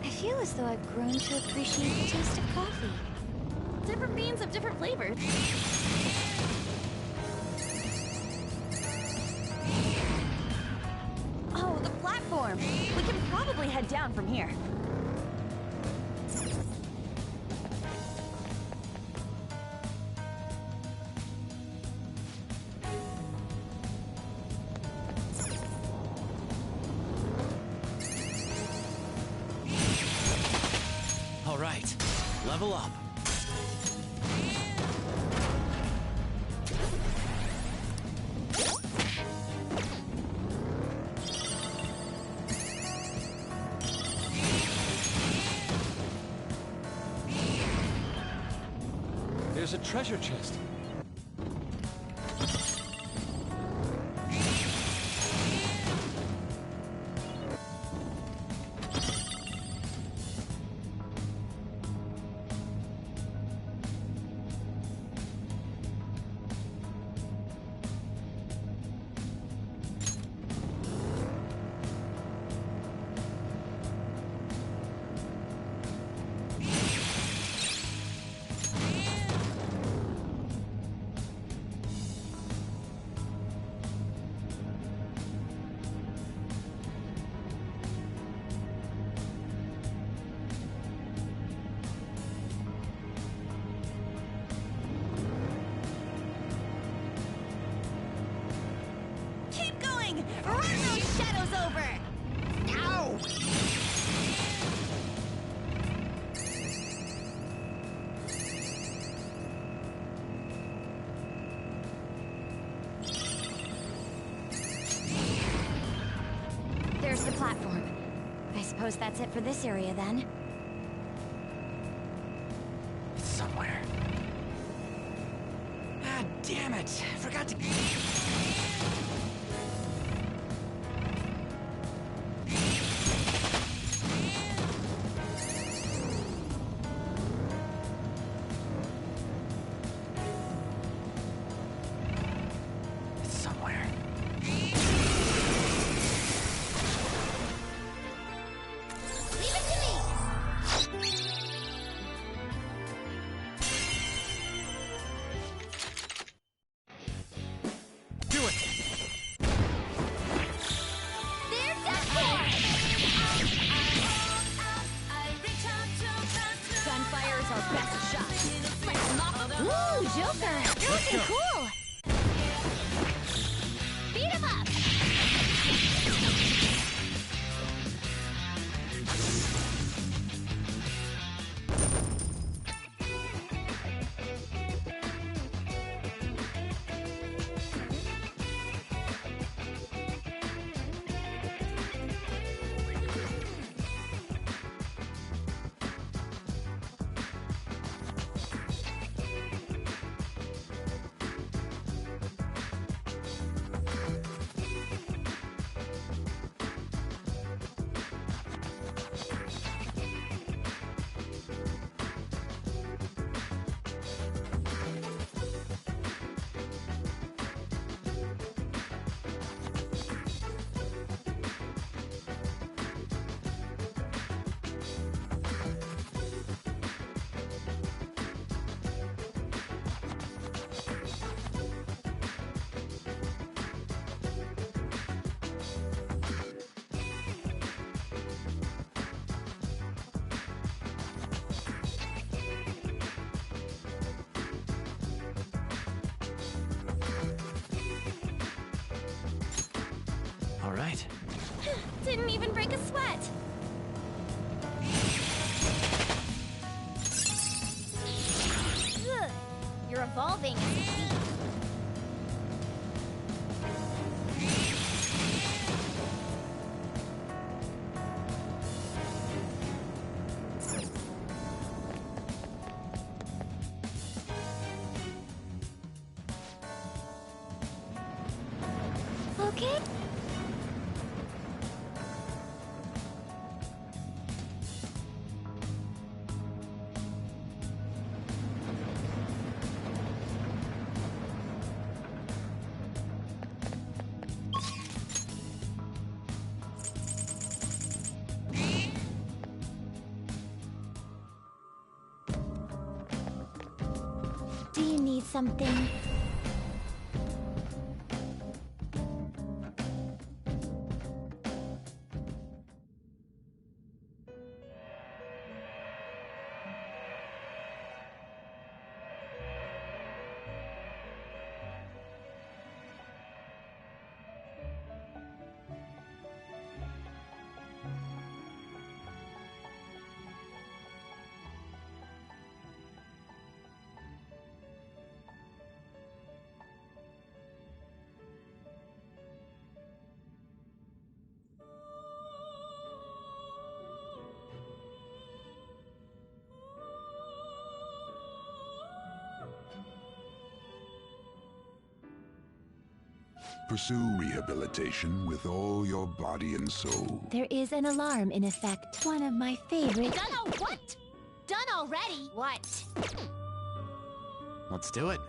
I feel as though I've grown to appreciate the taste of coffee. Different beans have different flavors. Oh, the platform! We can probably head down from here. All right, level up. There's a treasure chest. Keep going! Run those shadows over! Ow! There's the platform. I suppose that's it for this area then. It's somewhere. Ah, damn it! Forgot to. It's somewhere. Leave it to me! Do it! There's that board! Gunfire is our best shot. Let's knock them. Ooh, Joker! You're looking cool! Beat him up! All right. Didn't even break a sweat. Ugh, you're evolving as a thief. okay? Do you need something? Pursue rehabilitation with all your body and soul. There is an alarm in effect. One of my favorites. Done what? Done already? What? Let's do it.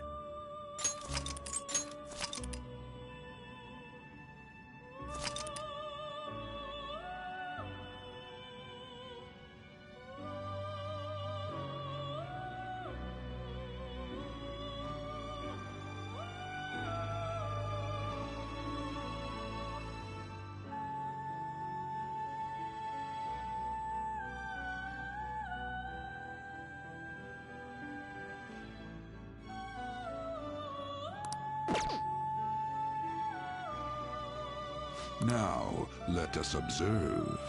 Now, let us observe.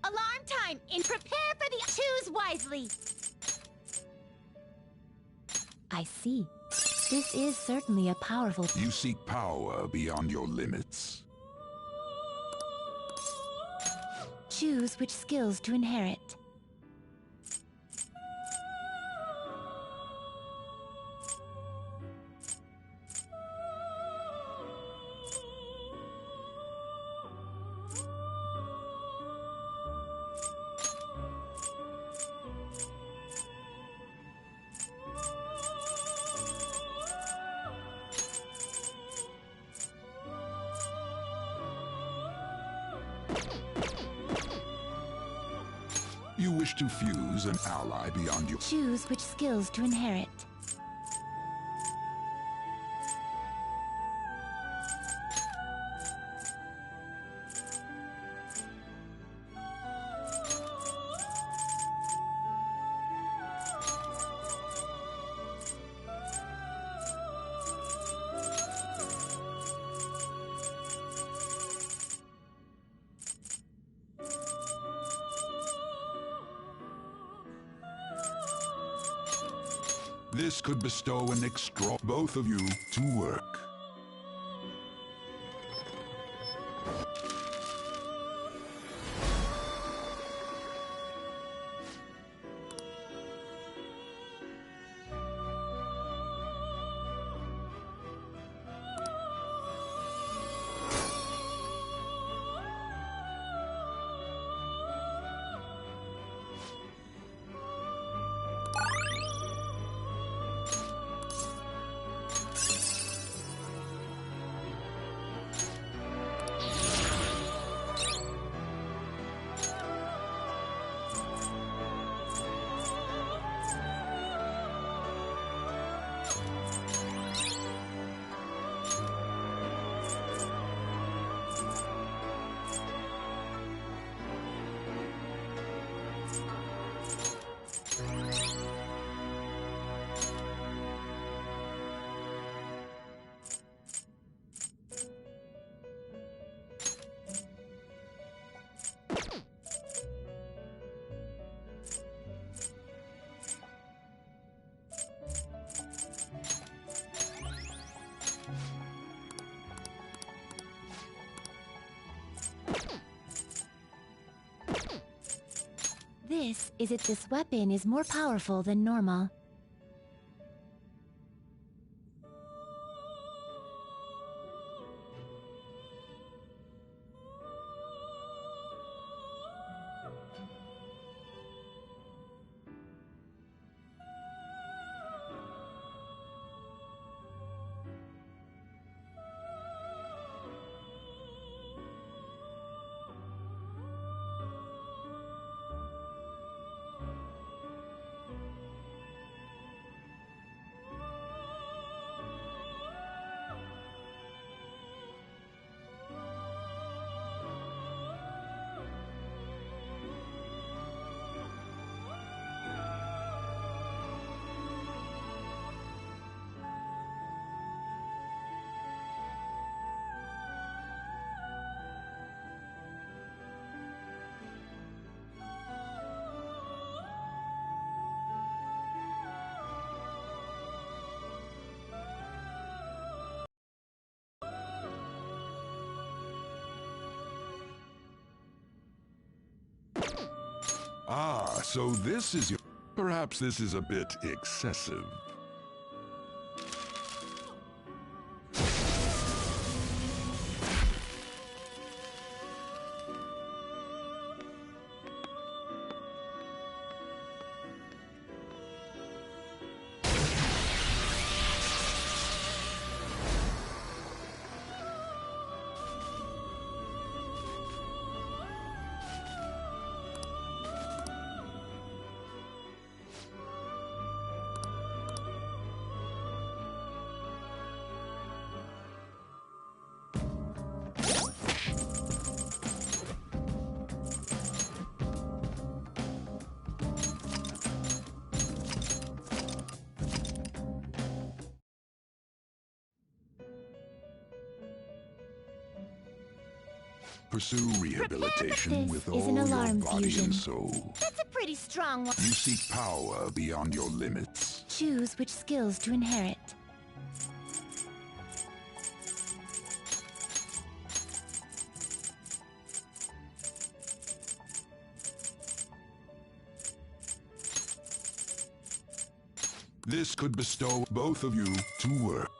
Alarm time! And prepare for the... Choose wisely! I see. This is certainly a powerful... You seek power beyond your limits. Choose which skills to inherit. You wish to fuse an ally beyond your... Choose which skills to inherit. This could bestow an extra both of you to work. This weapon is more powerful than normal. Ah, so this is your... Perhaps this is a bit excessive. Pursue rehabilitation with all your body and soul. That's a pretty strong one. You seek power beyond your limits. Choose which skills to inherit. This could bestow both of you to work.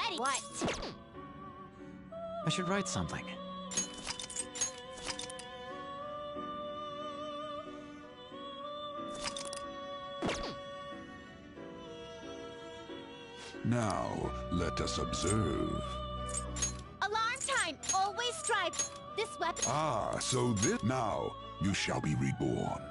ready! What? I should write something. Now, let us observe. Alarm time! Always strive! This weapon... Ah, so this... Now, you shall be reborn.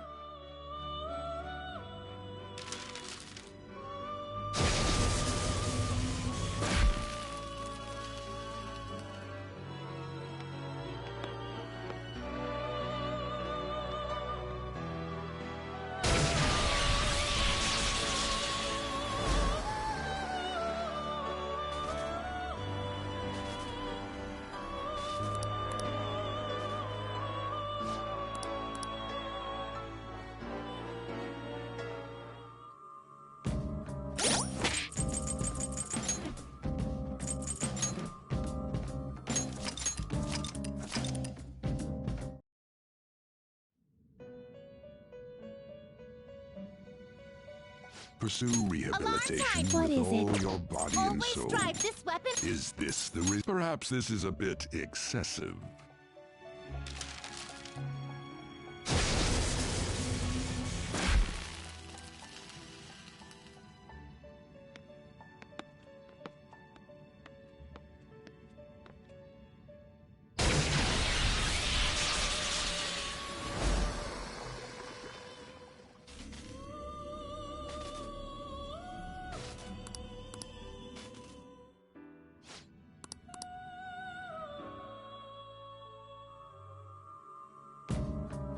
Pursue rehabilitation What with is all it? your body and Always soul. strive! This weapon... Is this the Perhaps this is a bit excessive.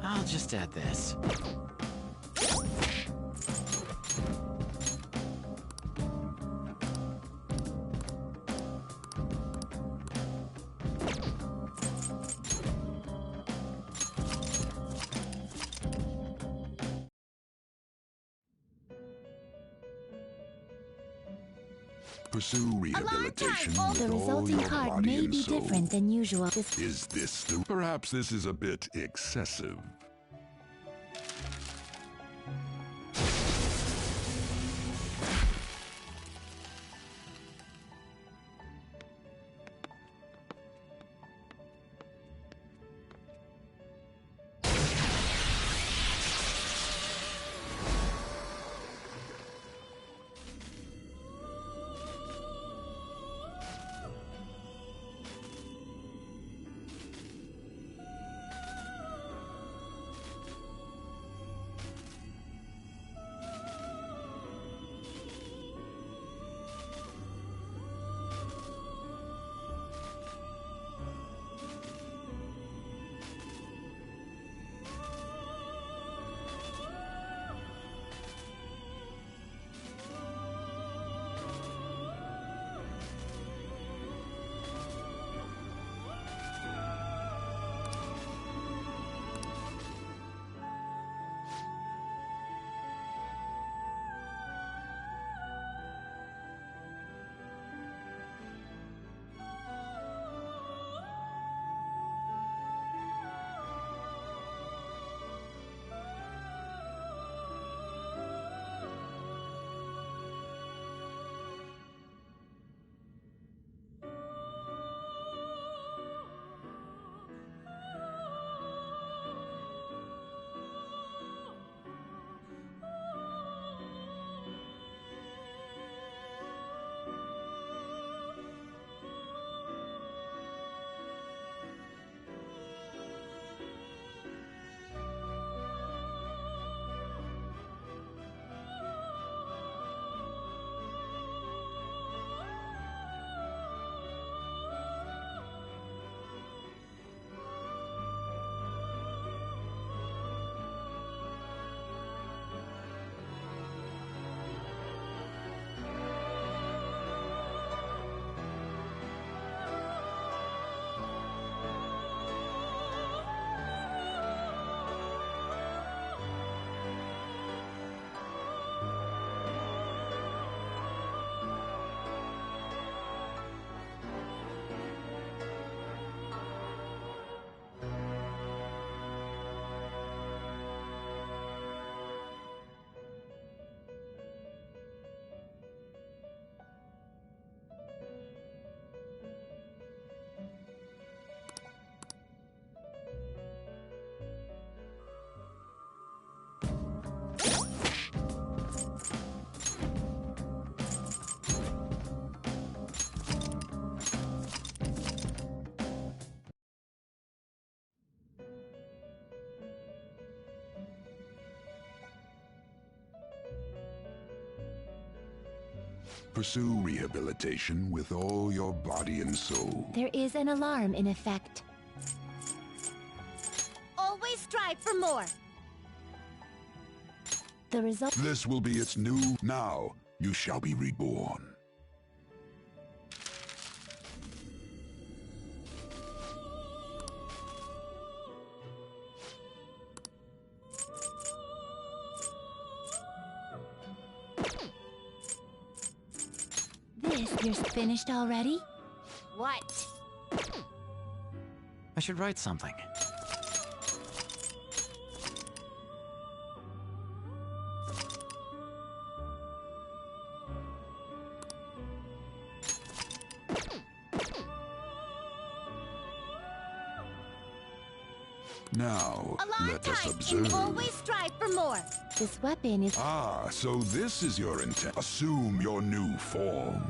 I'll just add this. Pursue rehabilitation with The all resulting your card body may and be soul. different than usual. Is this the... Perhaps this is a bit excessive. pursue rehabilitation with all your body and soul. There is an alarm in effect. Always strive for more. The result. This will be its new. Now, you shall be reborn. You're finished already? What? I should write something. Now, let us observe. And always strive for more. This weapon is... Ah, so this is your intent. Assume your new form.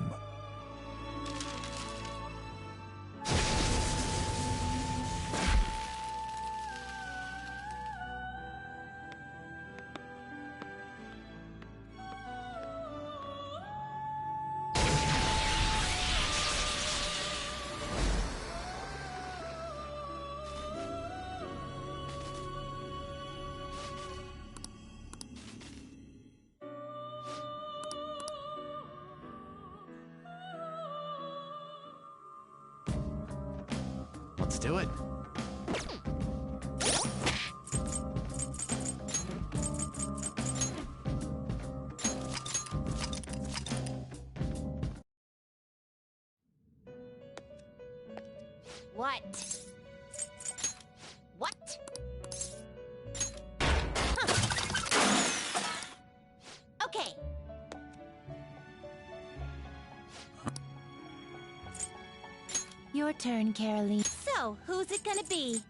Let's do it. What? What? Okay. Your turn, Caroline. So, who's it gonna be?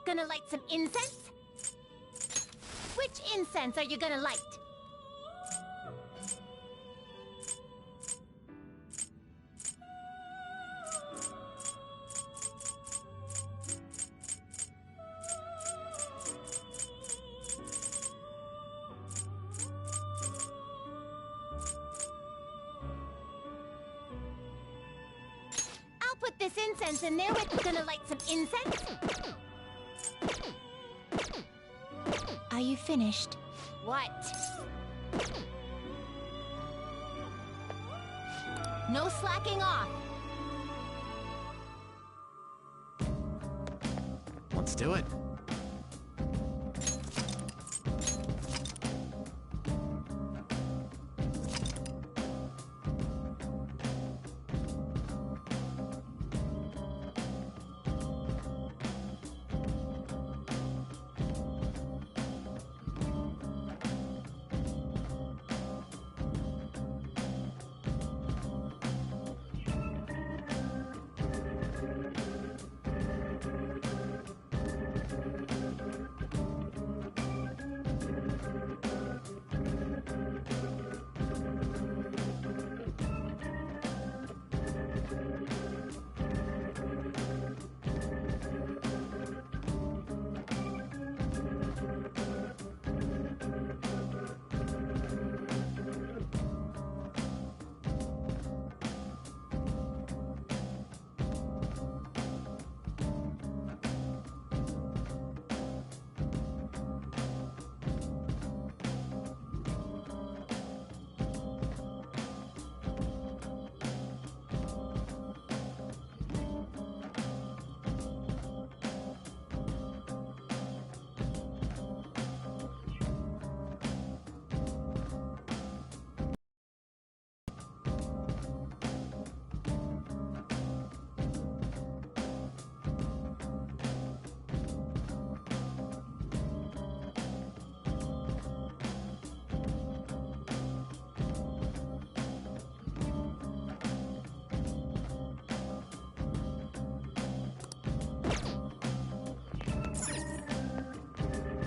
Gonna light some incense? Which incense are you gonna light? I'll put this incense in there with... Gonna light some incense? Are you finished? What? No slacking off. Let's do it.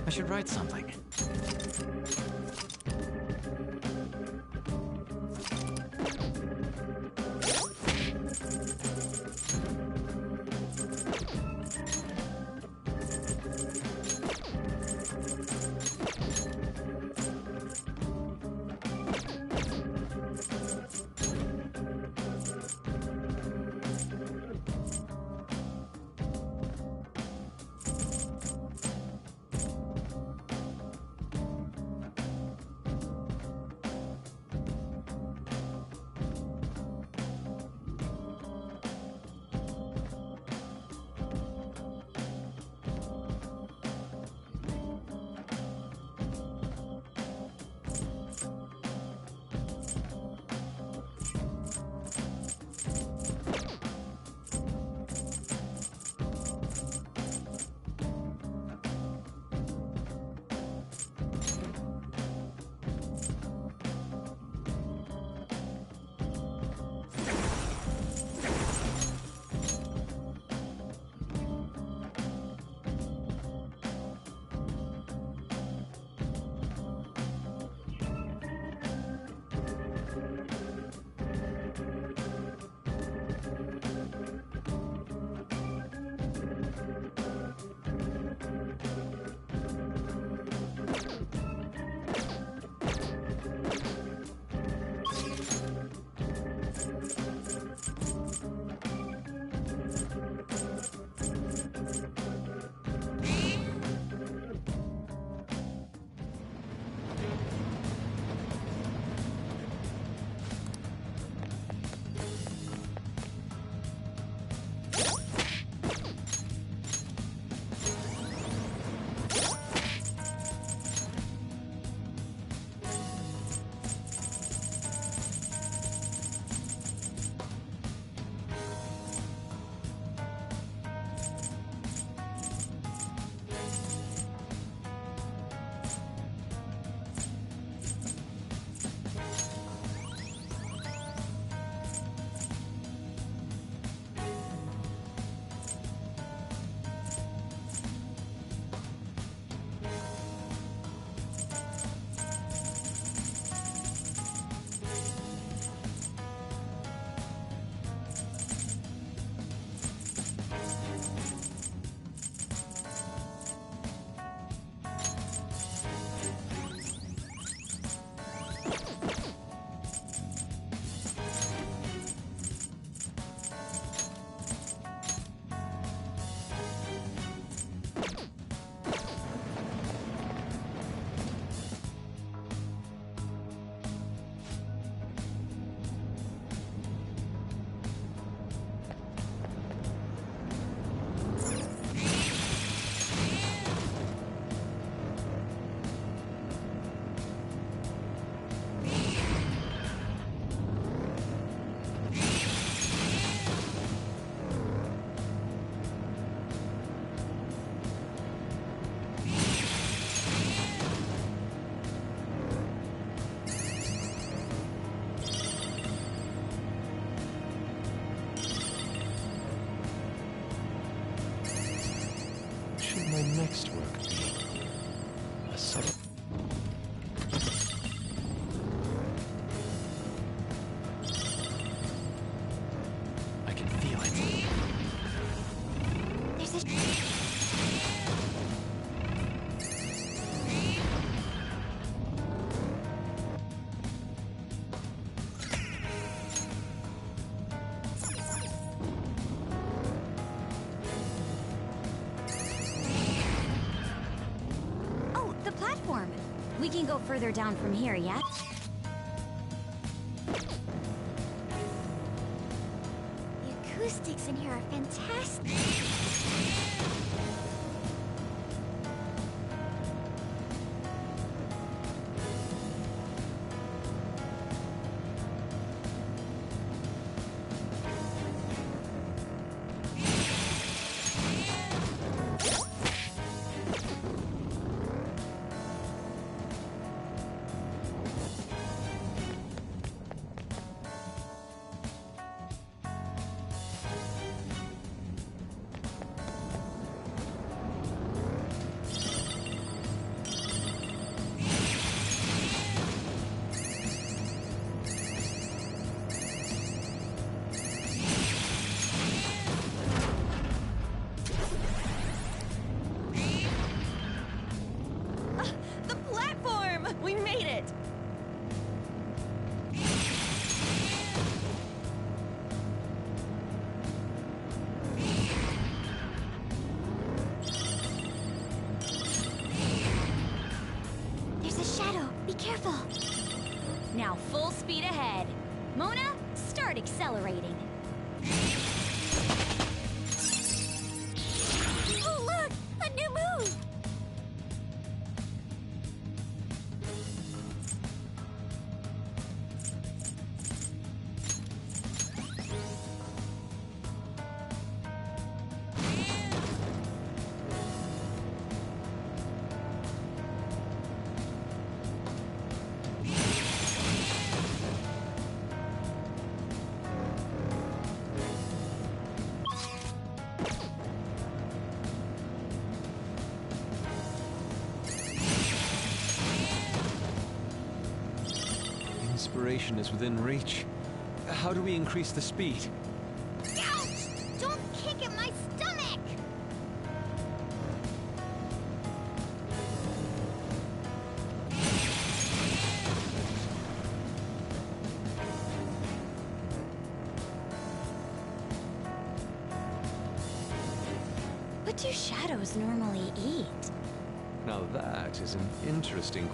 I should write something. My next work be a subtle. I can feel it. There's a... We can go further down from here, yeah? The acoustics in here are fantastic. We made it! There's a shadow. Be careful. Now full speed ahead. Mona, start accelerating. Oh, look! A new move! desperation is within reach. How do we increase the speed? Ouch! Don't kick at my stomach! What do shadows normally eat? Now that is an interesting...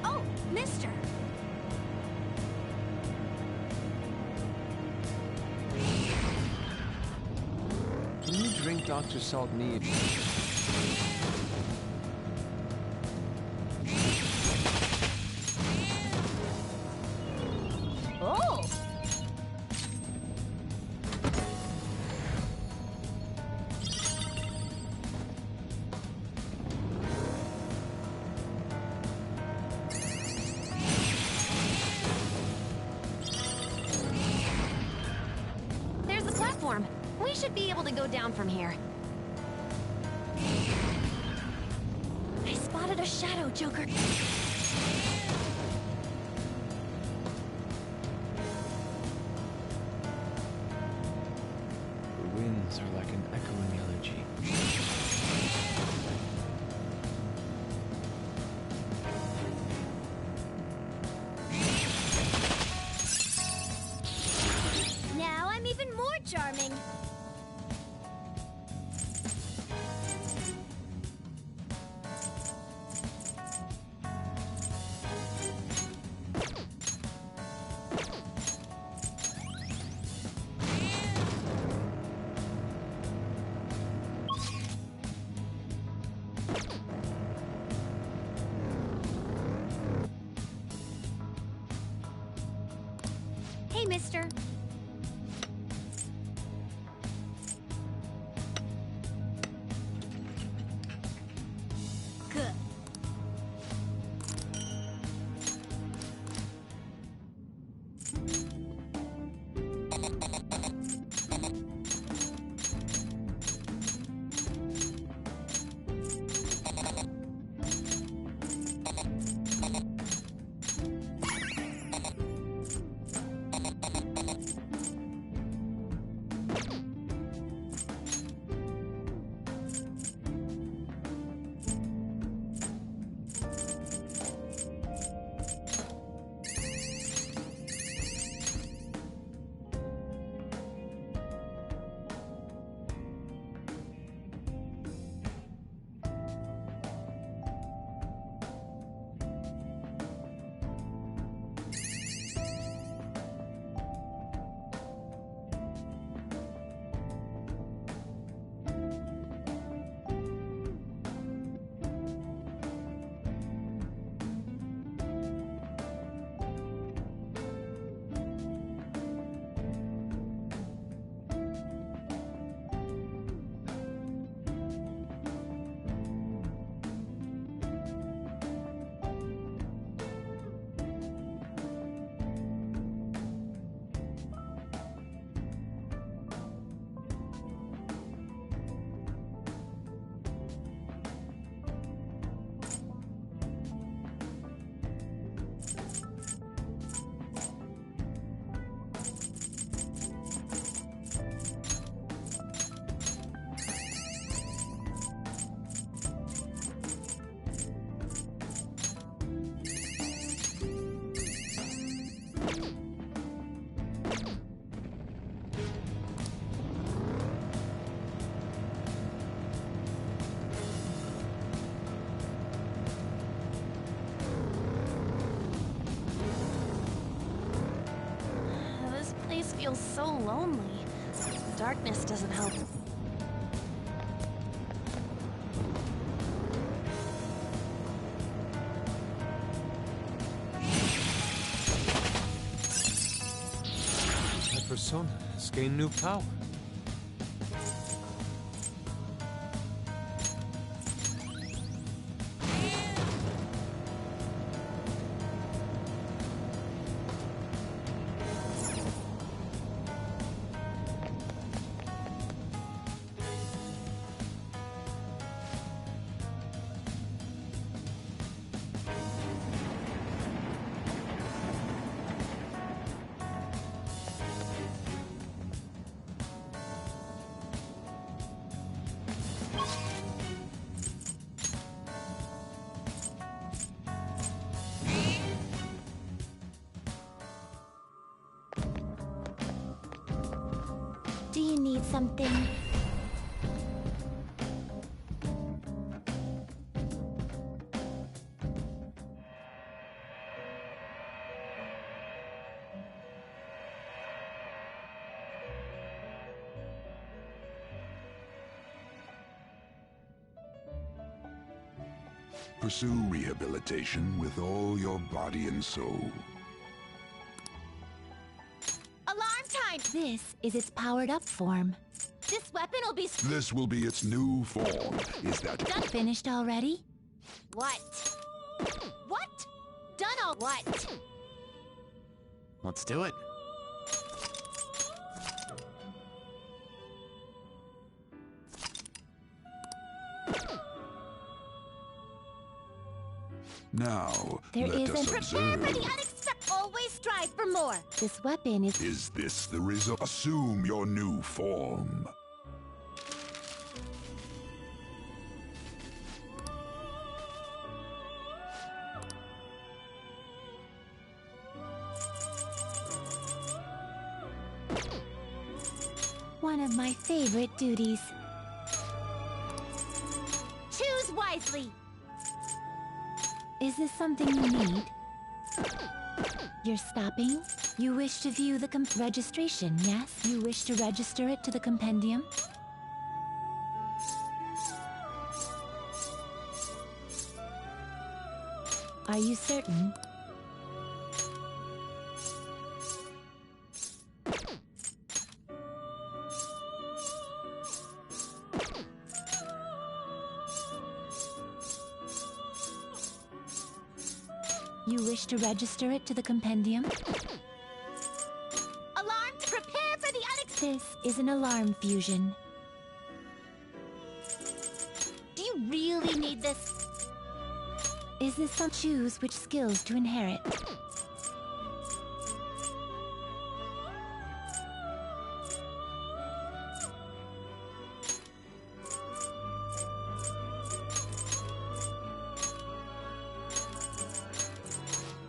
Oh, mister! Can you drink Dr. Salt mead? Oh! There's the platform. We should be able to go down from here. I spotted a shadow, Joker. The winds are like an echoing elegy. Now I'm even more charming. Hey, mister. Good. feel so lonely. Darkness doesn't help. My persona has gained new power. Do you need something? Pursue rehabilitation with all your body and soul. Alarm time! This is its powered-up form. This weapon will be... This will be its new form. Is that... Done. Finished already? What? What? Done all what? Let's do it. Now, There let isn't... us Prepare for the observe. unexpected! Always strive for more! This weapon is... Is this the result? Assume your new form. one of my favorite duties. Choose wisely! Is this something you need? You're stopping? You wish to view the registration, yes? You wish to register it to the compendium? Are you certain? You wish to register it to the compendium? Alarm! Prepare for the unexpected! This is an alarm fusion. Do you really need this? Is this some choose which skills to inherit?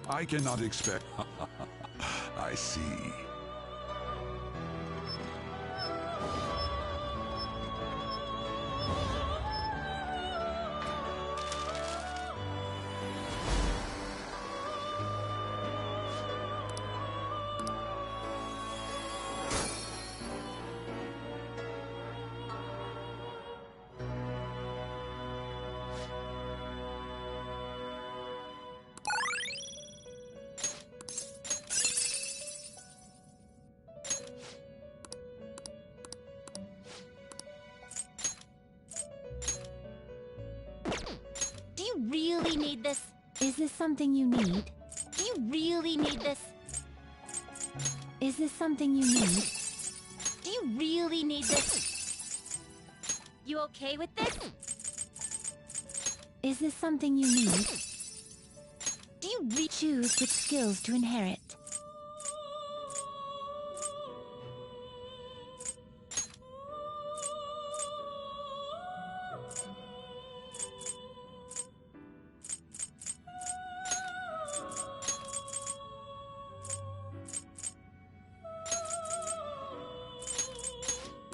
I cannot expect... I see. Do you really need this? Is this something you need? Do you really need this? Is this something you need? Do you really need this? You okay with this? Is this something you need? Do you choose which skills to inherit?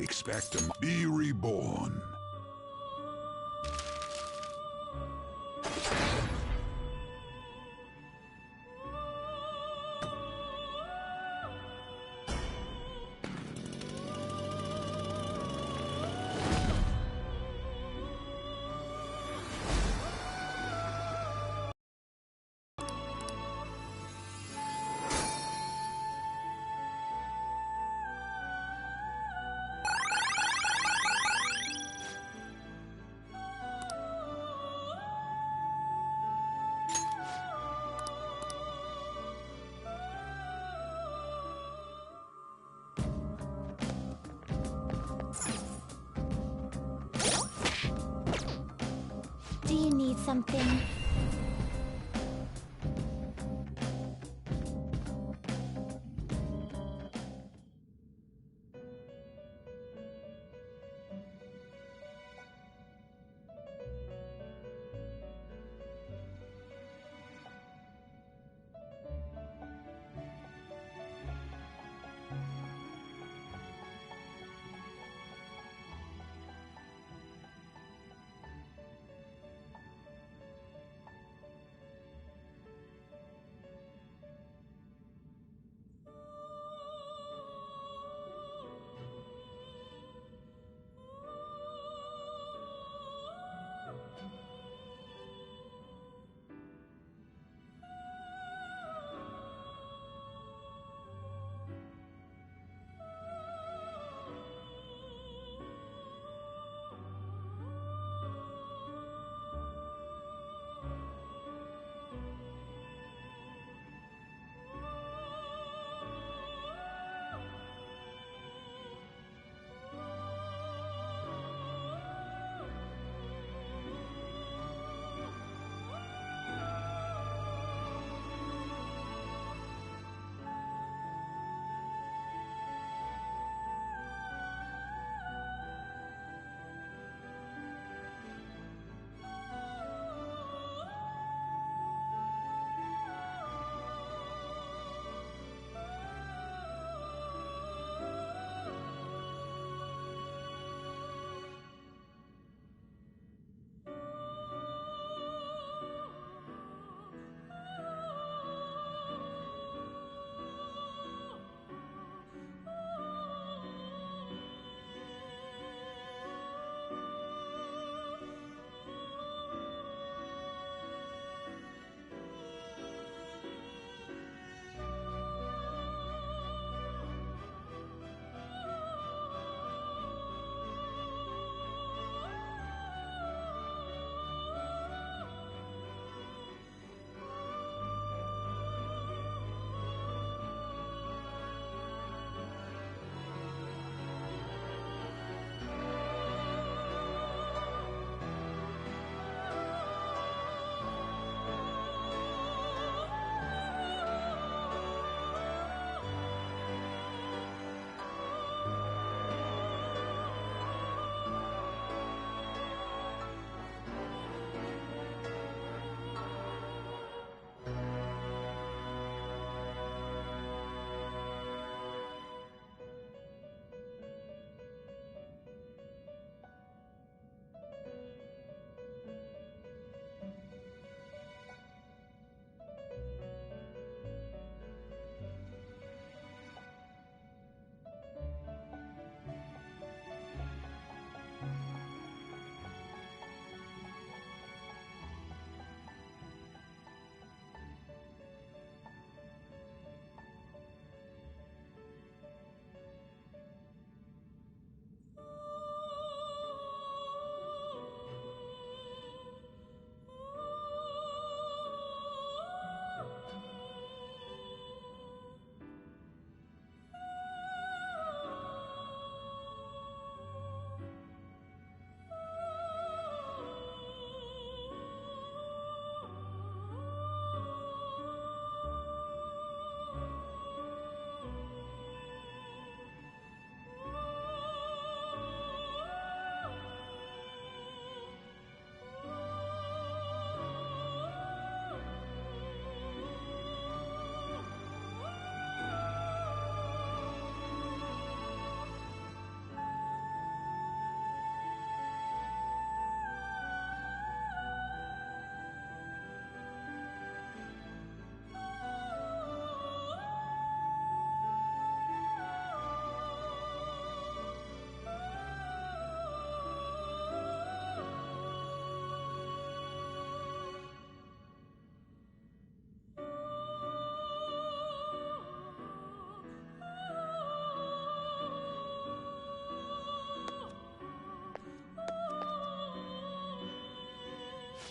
Expect to be reborn. something?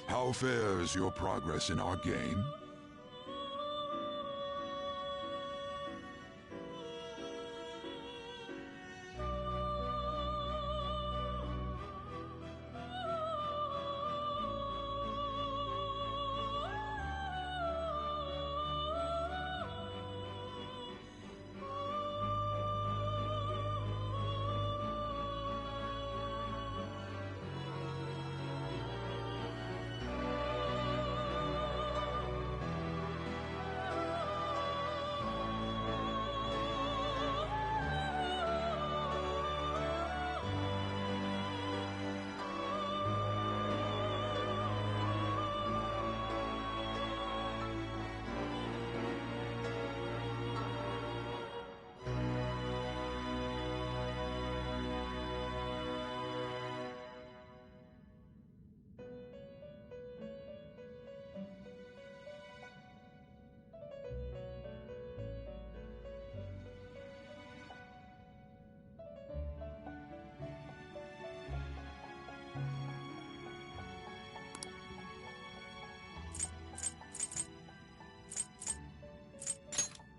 How fares your progress in our game?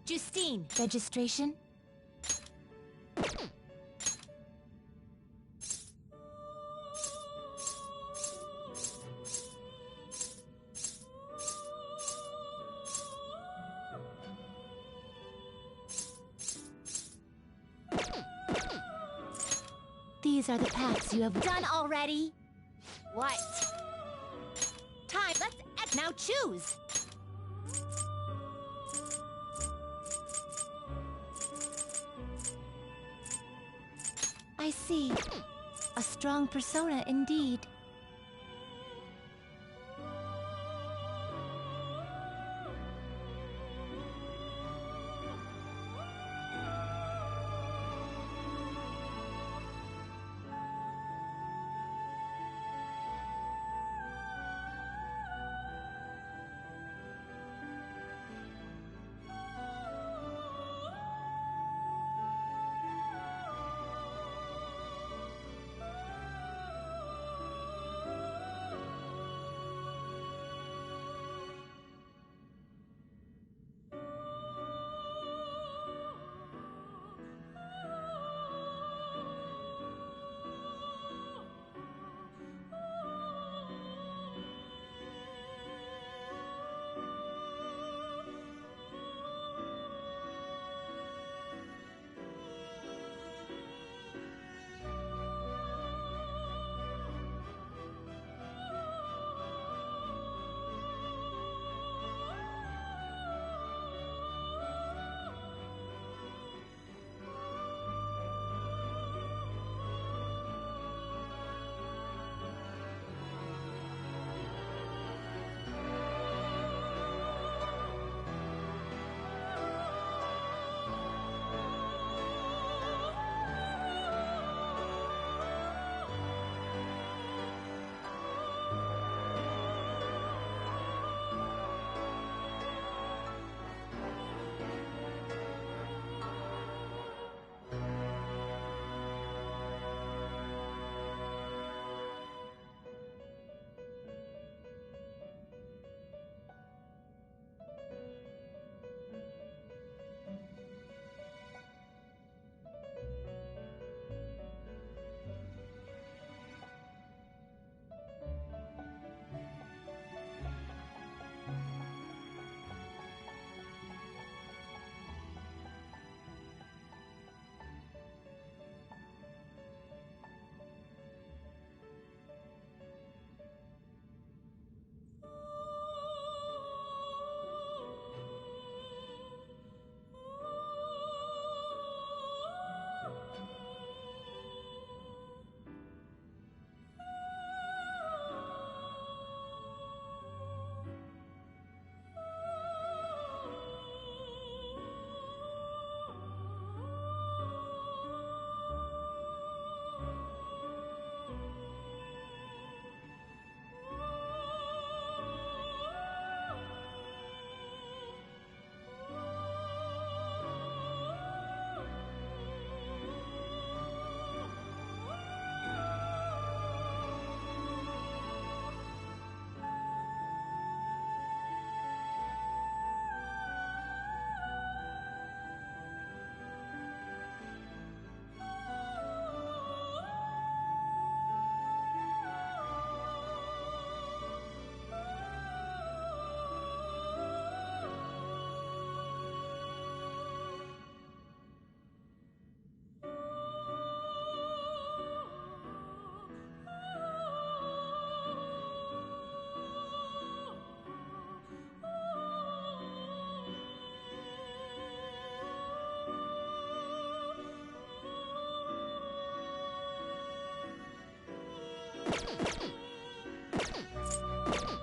Justine. Registration? These are the packs you have done already. What? Time. Let's now choose. I see. A strong persona indeed.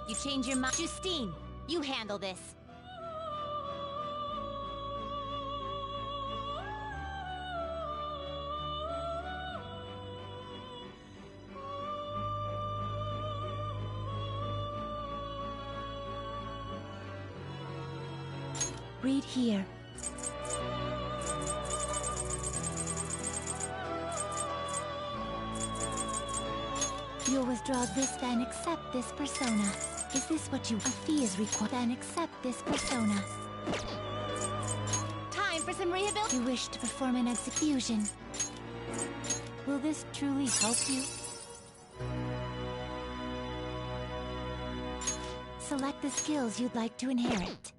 You change your mind. Justine, you handle this. Read here. You'll withdraw this, then accept this persona. Is this what you... A fee is required, then accept this persona. some rehabilitation? You wish to perform an execution. Will this truly help you? Select the skills you'd like to inherit.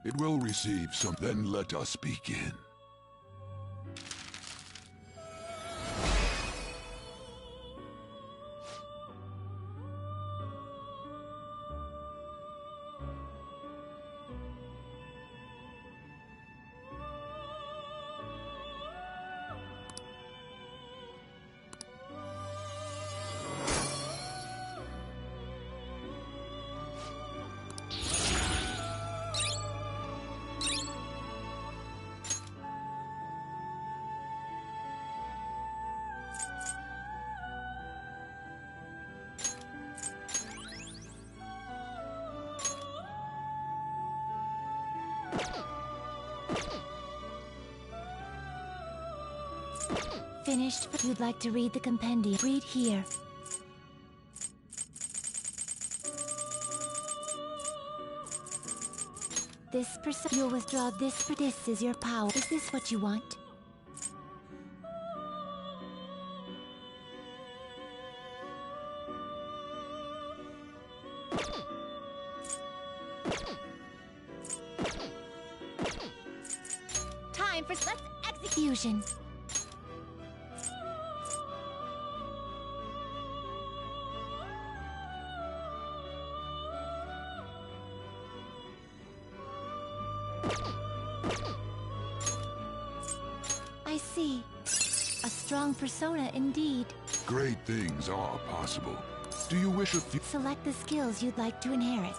It will receive some. Then let us begin. Finished. You'd like to read the compendium. Read here. You'll withdraw this. This is your power. Is this what you want? Time for let's execution. I see. A strong persona indeed. Great things are possible. Do you wish a few? Select the skills you'd like to inherit.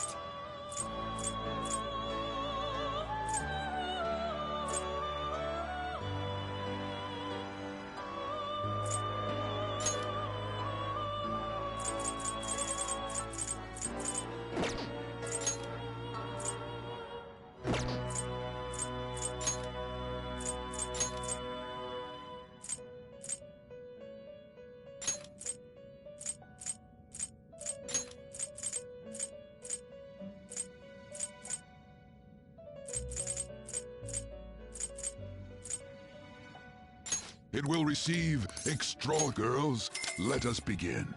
It will receive extra. Girls, let us begin.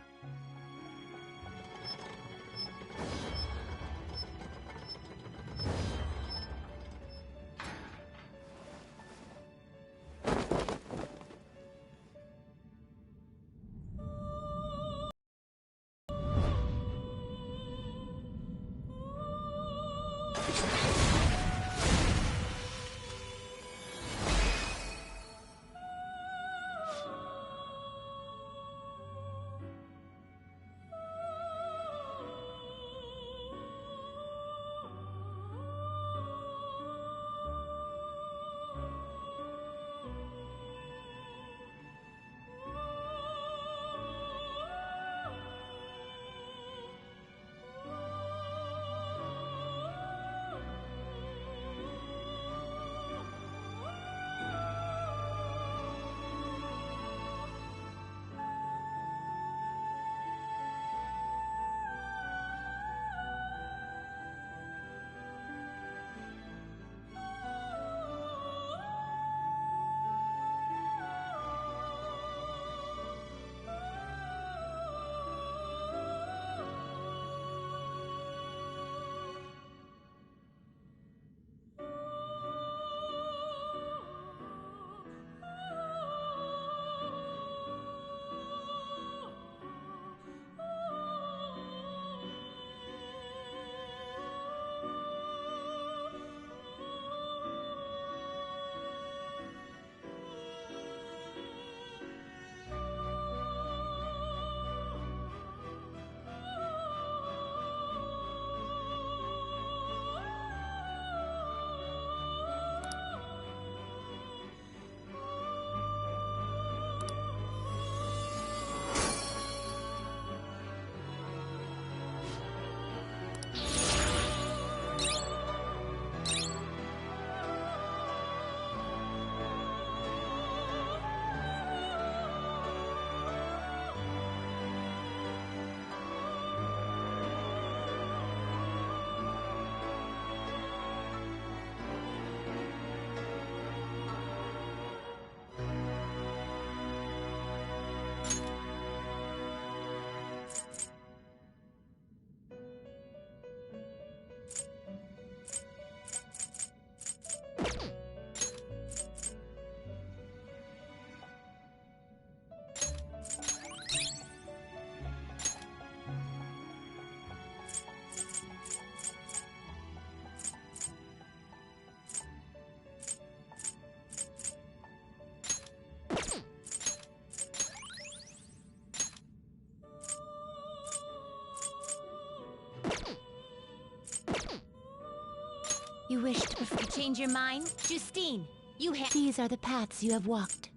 You wish to You change your mind? Justine, you These are the paths you have walked.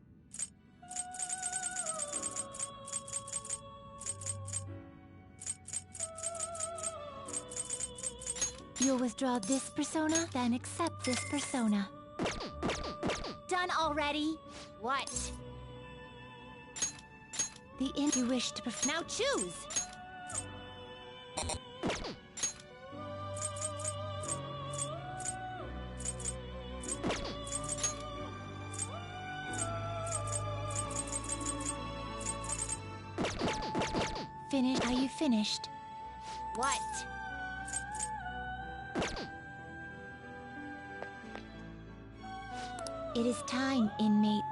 You'll withdraw this persona, then accept this persona. Done already? What? You wish to Now choose! Finished. Are you finished? What? It is time, inmate.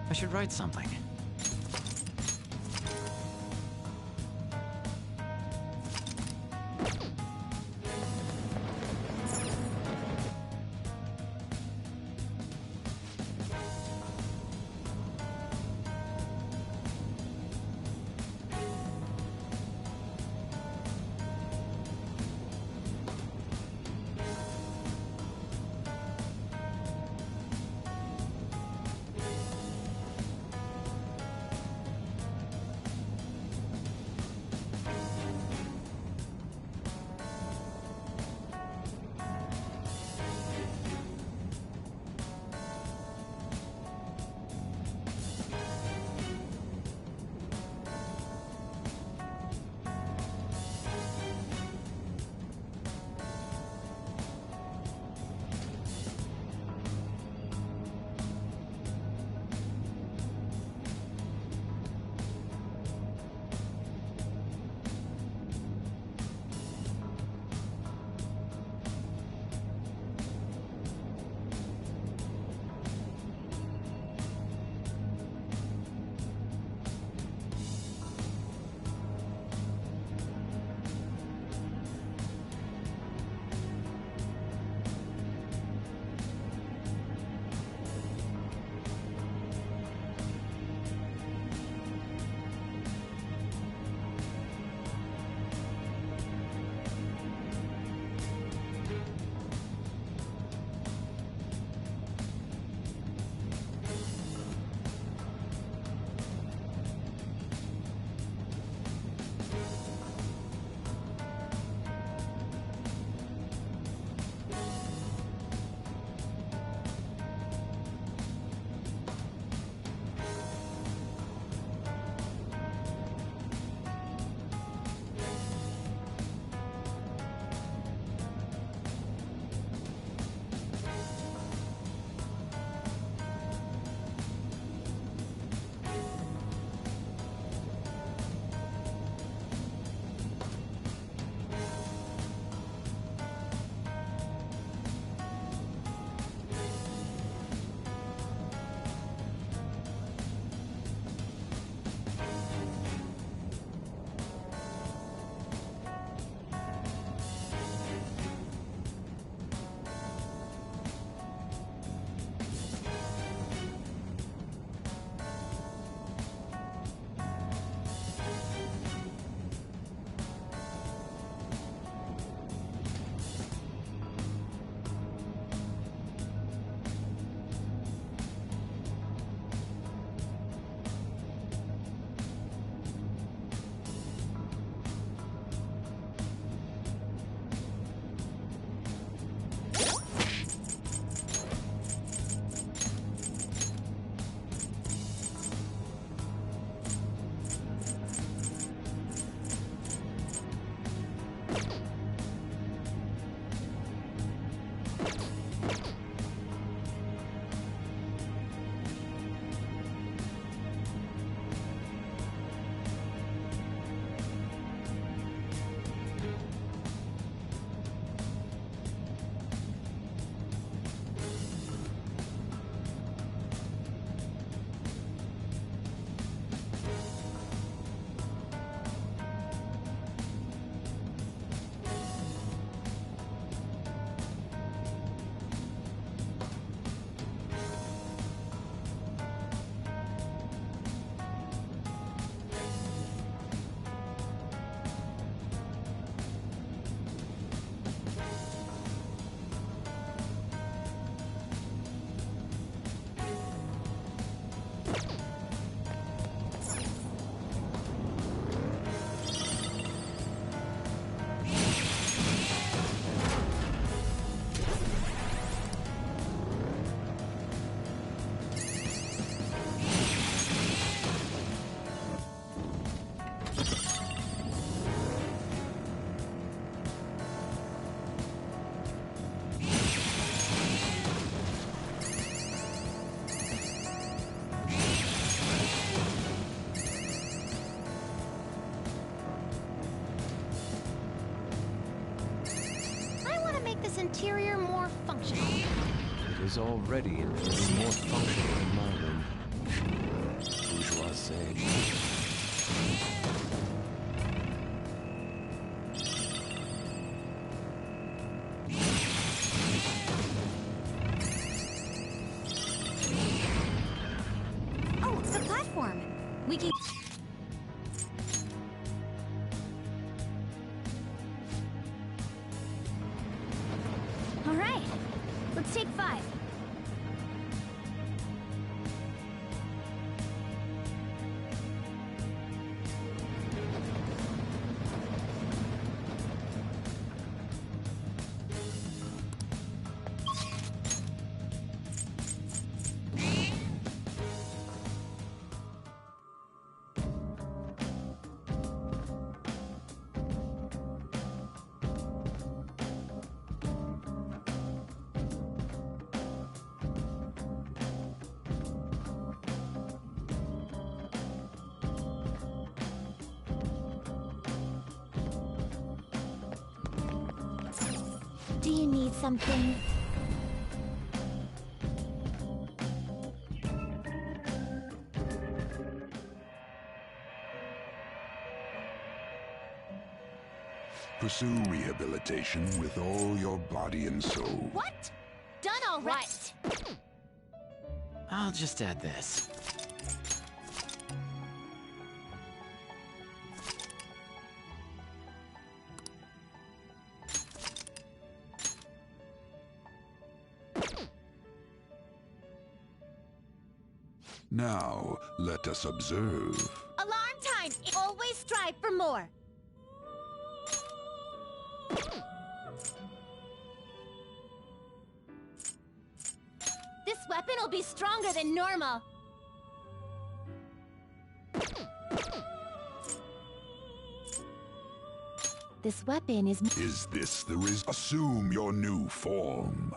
I should write something. is already infinitely more functional than my room. Bourgeoisie. Oh, the platform. We can... All right, let's take 5. Do you need something? Pursue rehabilitation with all your body and soul. What? Done already. I'll just add this. Now, let us observe. Alarm time! Always strive for more! This weapon will be stronger than normal! This weapon is... Is this the assume your new form?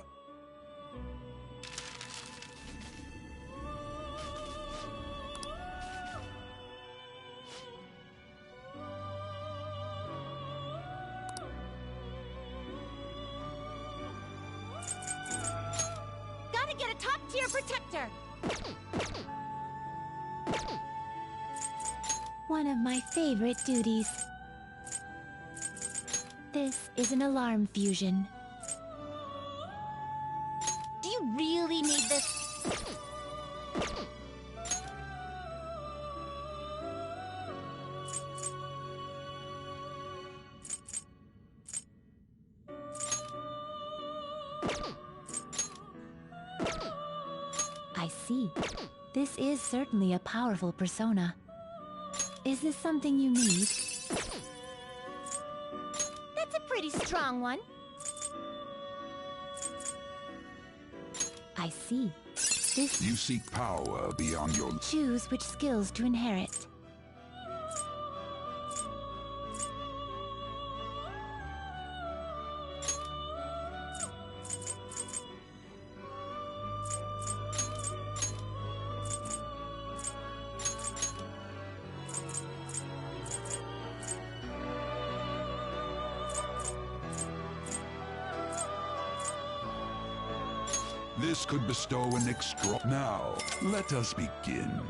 Gotta get a top-tier protector! one of my favorite duties. This is an alarm fusion. Do you really need this? I see. This is certainly a powerful persona. Is this something you need? That's a pretty strong one. I see. This... You seek power beyond your... Choose which skills to inherit. This could bestow an extra... Now, let us begin.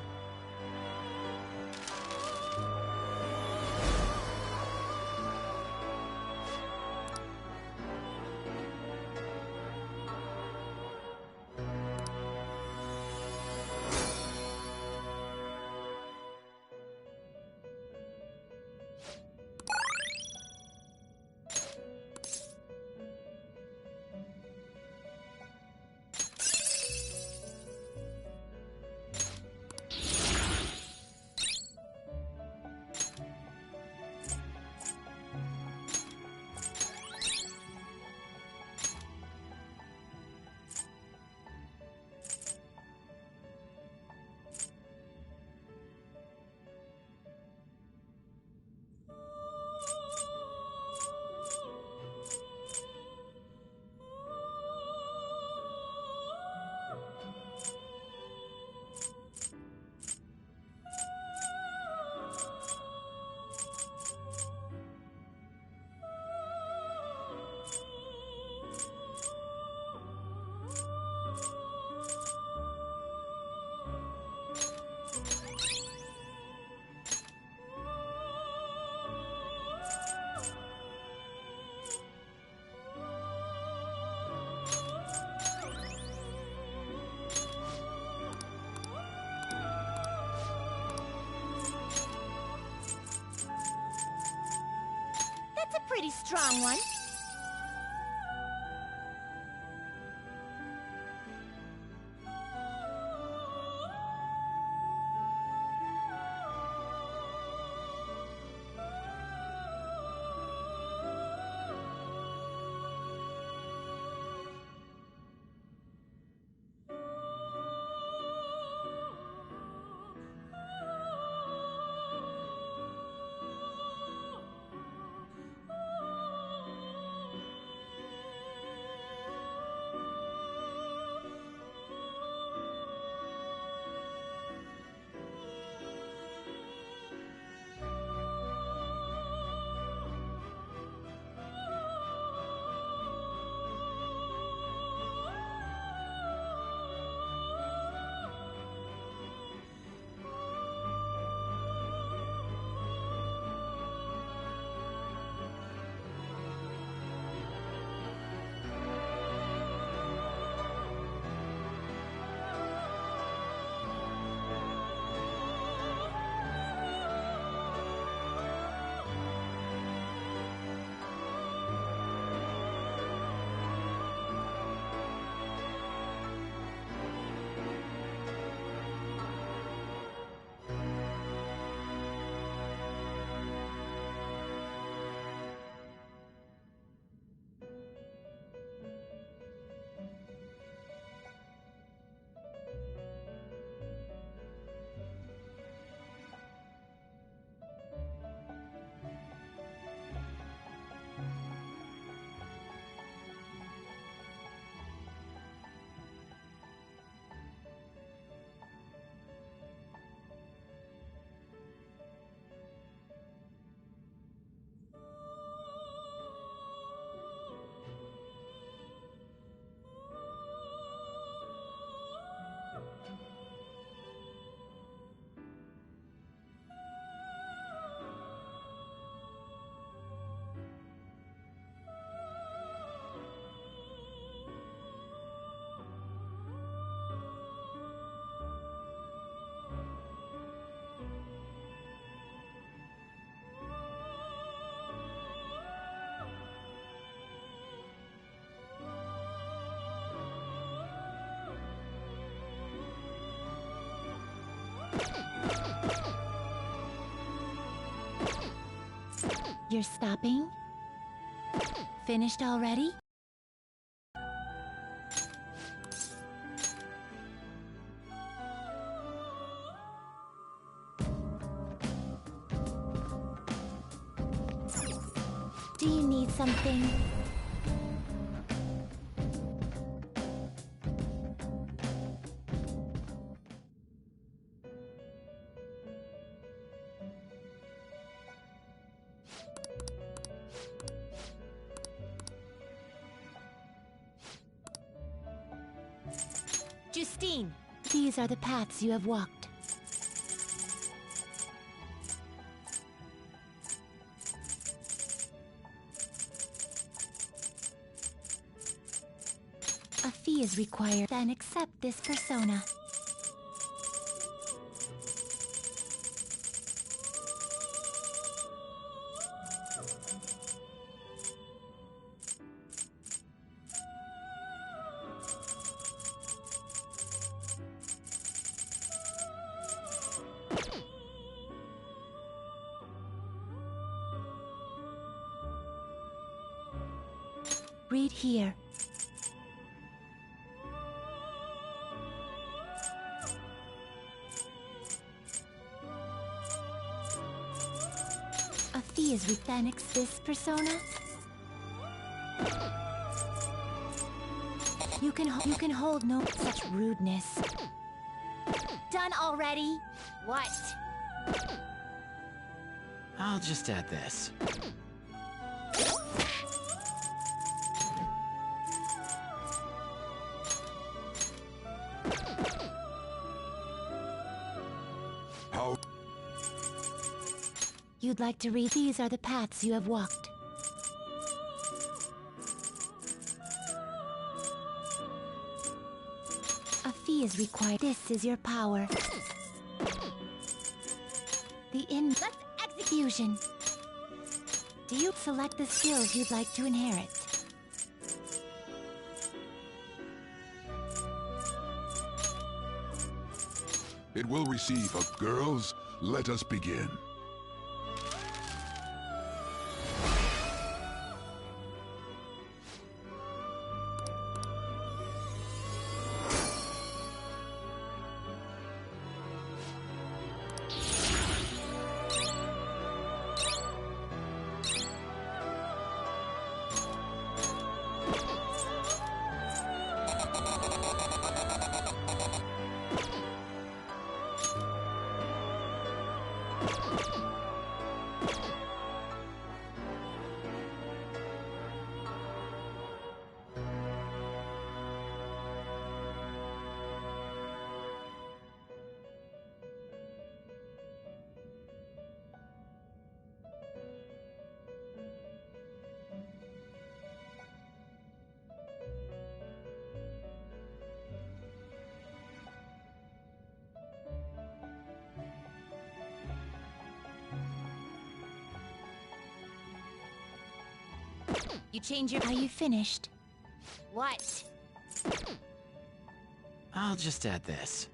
pretty strong one. You're stopping? Finished already? Do you need something? Justine! These are the paths you have walked. A fee is required, then accept this persona. Read here. A fee is Ruthanix this persona? You can hold no such rudeness. Done already? What? I'll just add this. How? You'd like to read? These are the paths you have walked. A fee is required. This is your power. The Let's execution. Do you select the skills you'd like to inherit? It will receive a girls. Let us begin. You change your... Are you finished? What? I'll just add this.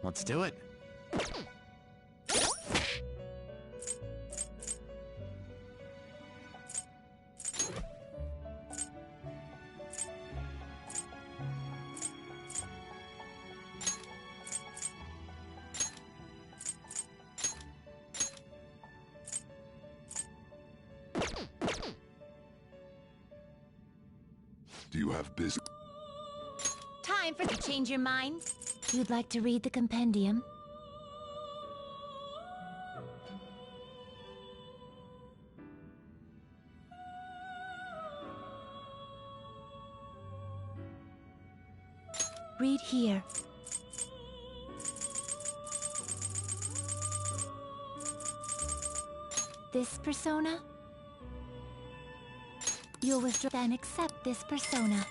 Let's do it. Do you have business? Time for you change your mind? You'd like to read the compendium? Read here. This persona? You'll withdraw, then accept this persona.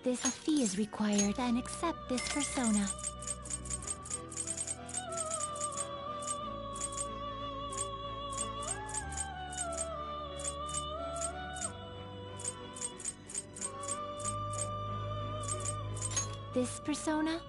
this, a fee is required, then accept this persona. This persona?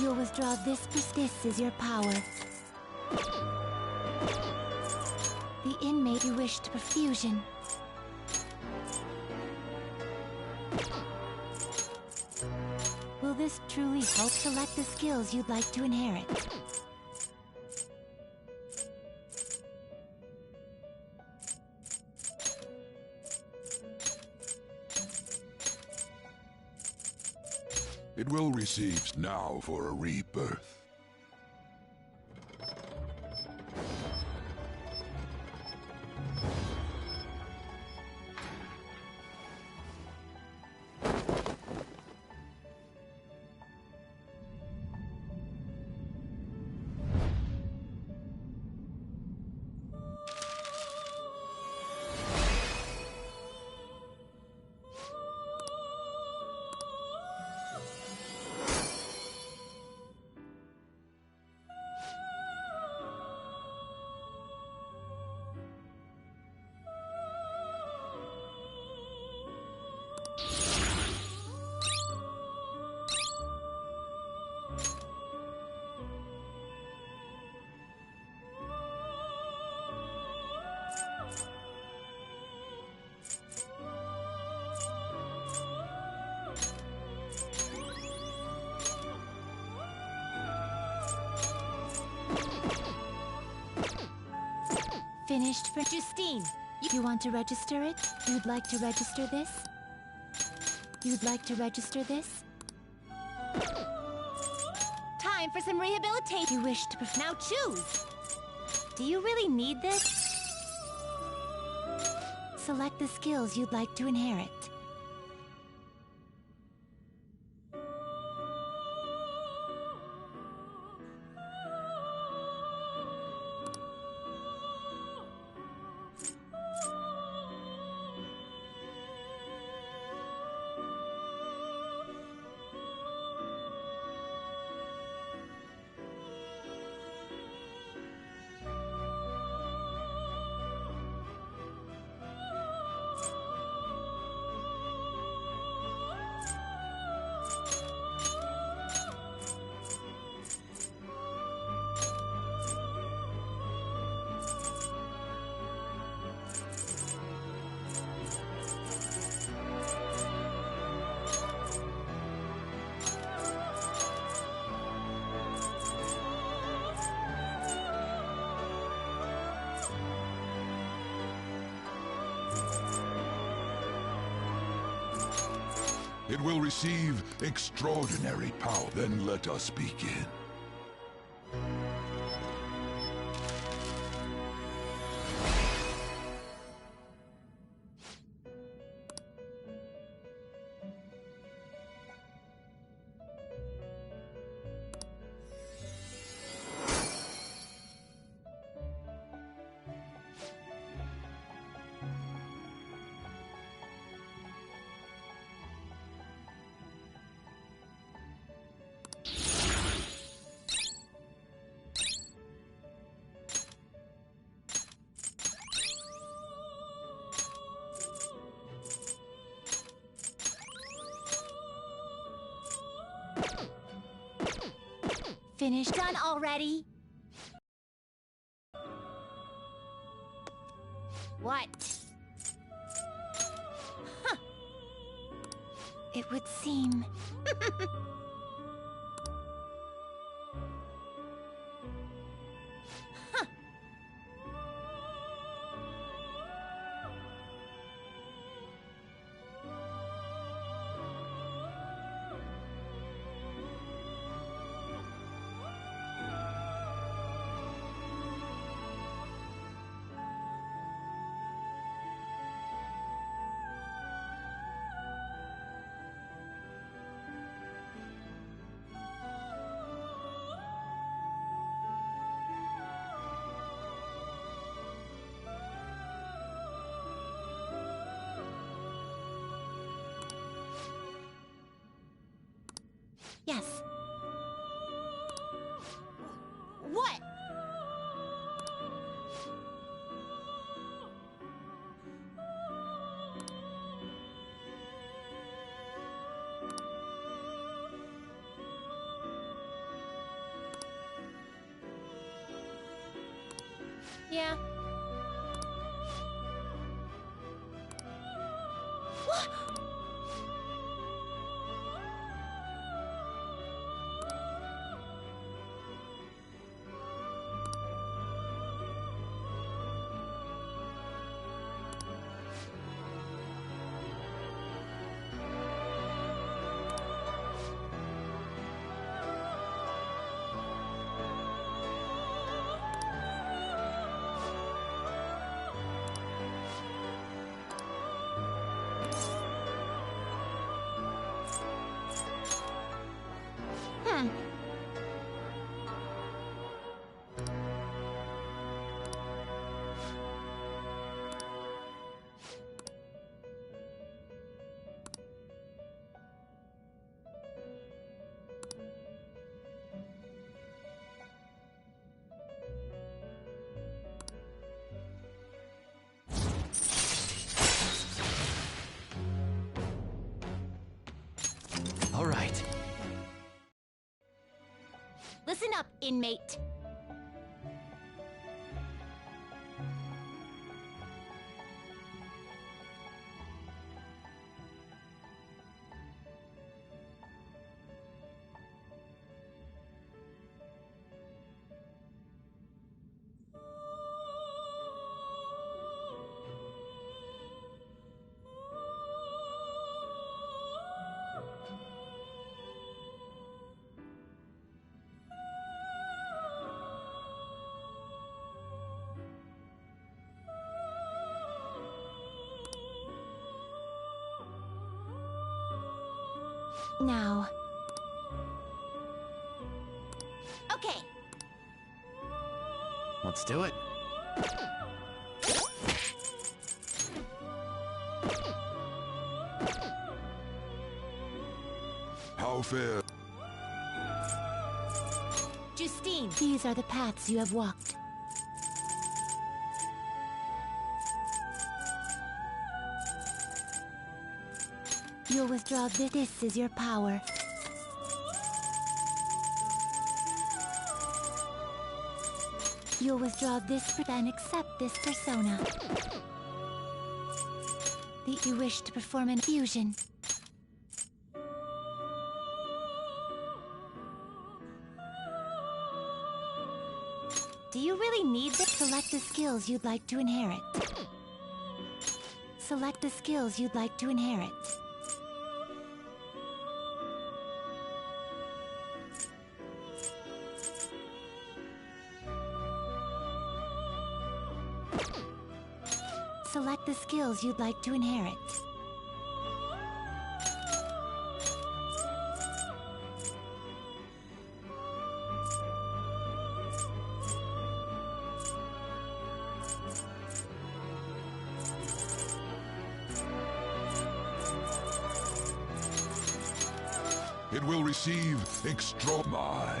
You'll withdraw this. This is your power. The inmate you wish to perfusion. Will this truly help? Select the skills you'd like to inherit. It will receive now for a rebirth. Finished for Justine. You want to register it? You'd like to register this? You'd like to register this? Time for some rehabilitation. You wish to Now choose! Do you really need this? select the skills you'd like to inherit. It will receive extraordinary power. Then let us begin. Finished? Done already? What? Huh. It would seem... Yes. What? Yeah. What? All right. Listen up, inmate. Now. Okay. Let's do it. How fair? Justine. These are the paths you have walked. You'll withdraw this. This is your power. You'll withdraw this and accept this persona. You wish to perform an fusion. Do you really need this? Select the skills you'd like to inherit. Select the skills you'd like to inherit. Select the skills you'd like to inherit. It will receive extra... My.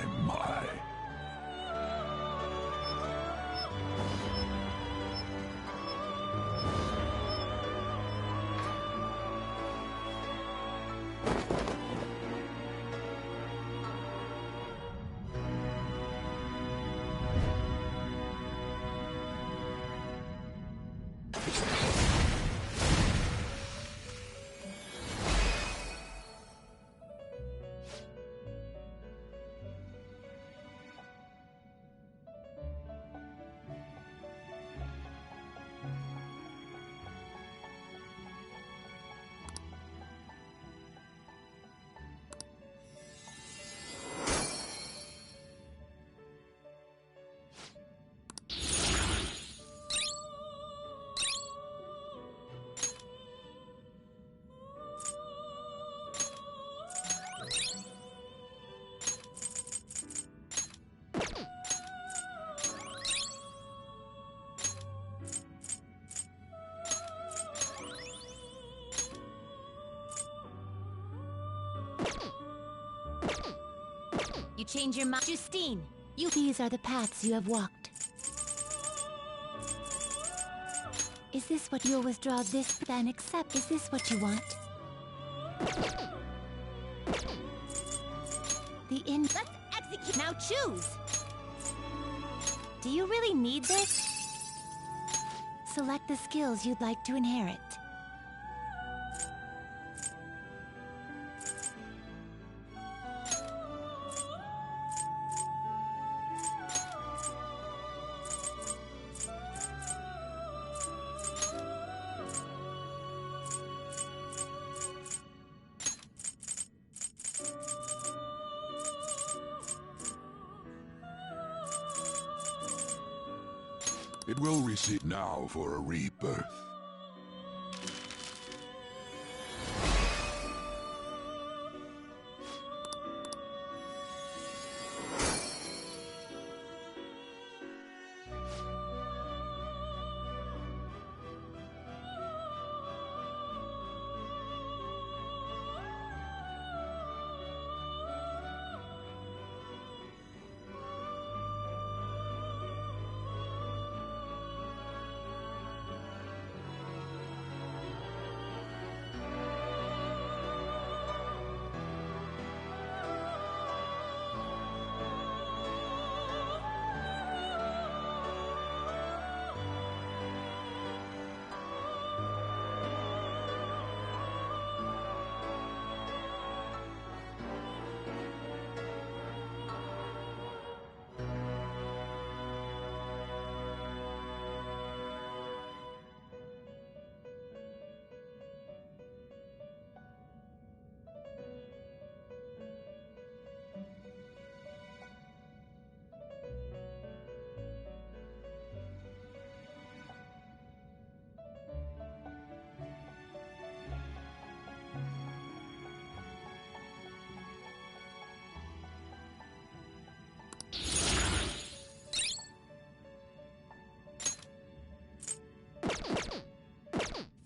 change your mind? Justine, you... These are the paths you have walked. Is this what you'll withdraw this? Then accept. Is this what you want? The end. Let's execute. Now choose. Do you really need this? Select the skills you'd like to inherit. It will receive now for a rebirth.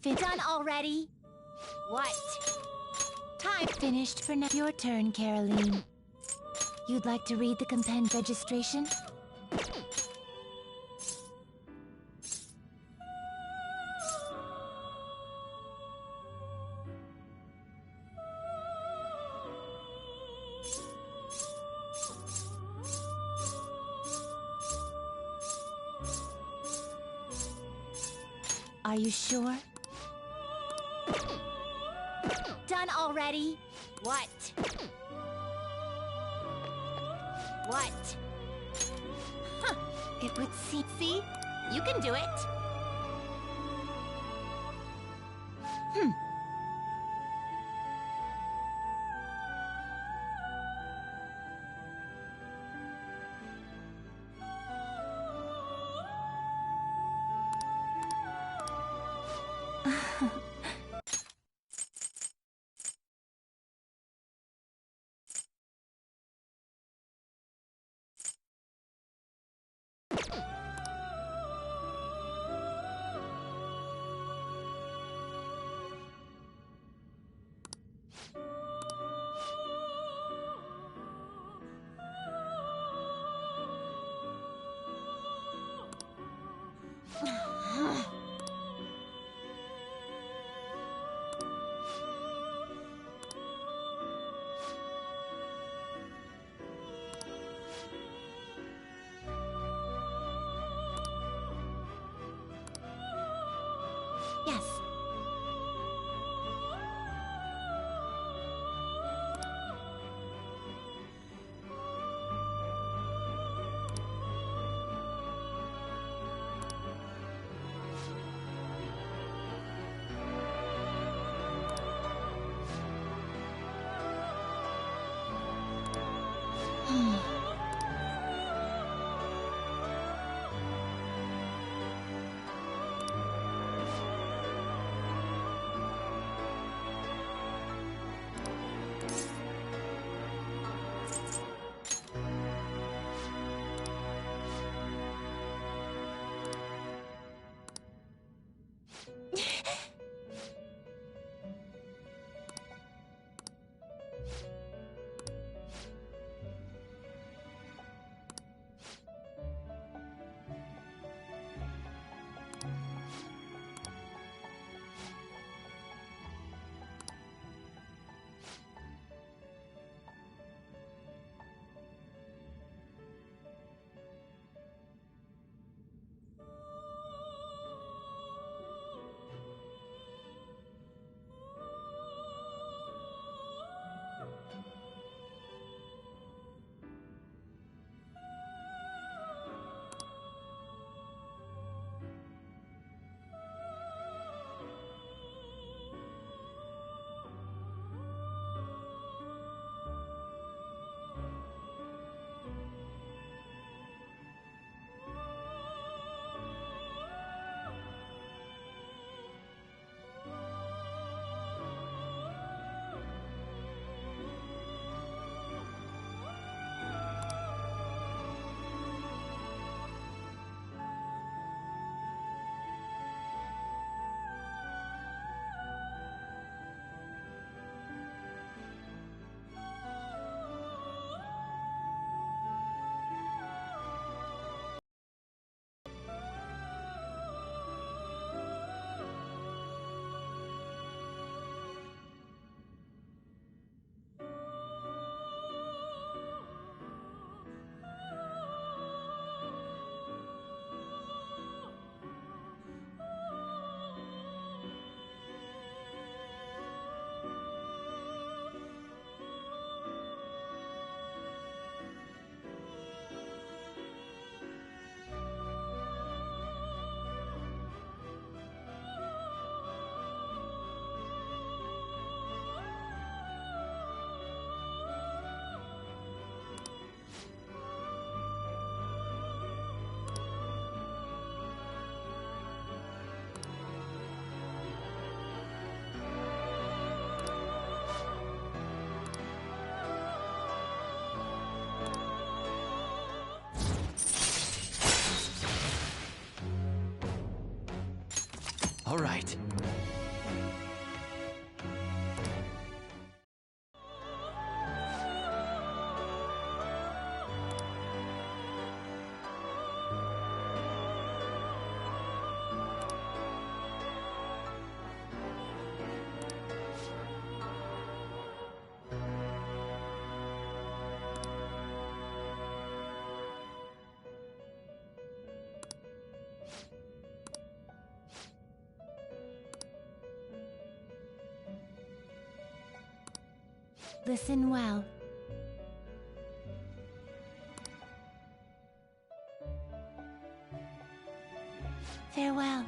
Done already? What? Time finished for now. Your turn, Caroline. You'd like to read the compend registration? Are you sure? Done already? What? What? Huh. It would seem... See? You can do it. Yes. All right. Listen well. Farewell.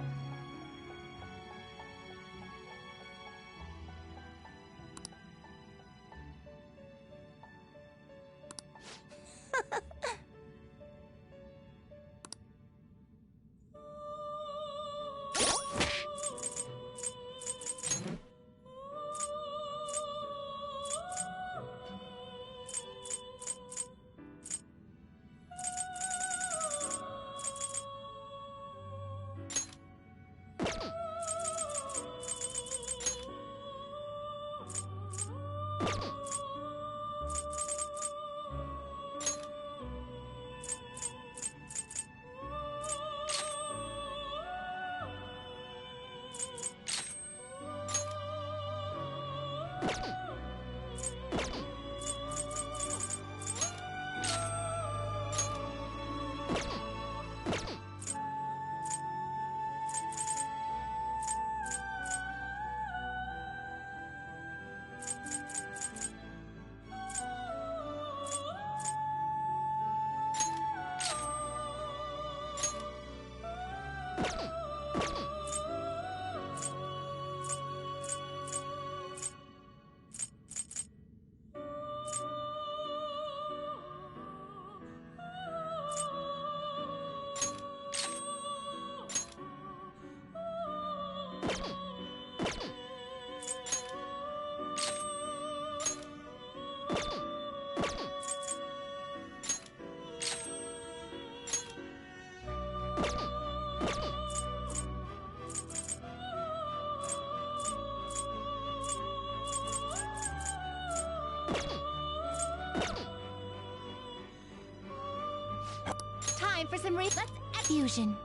Time for some let's fusion.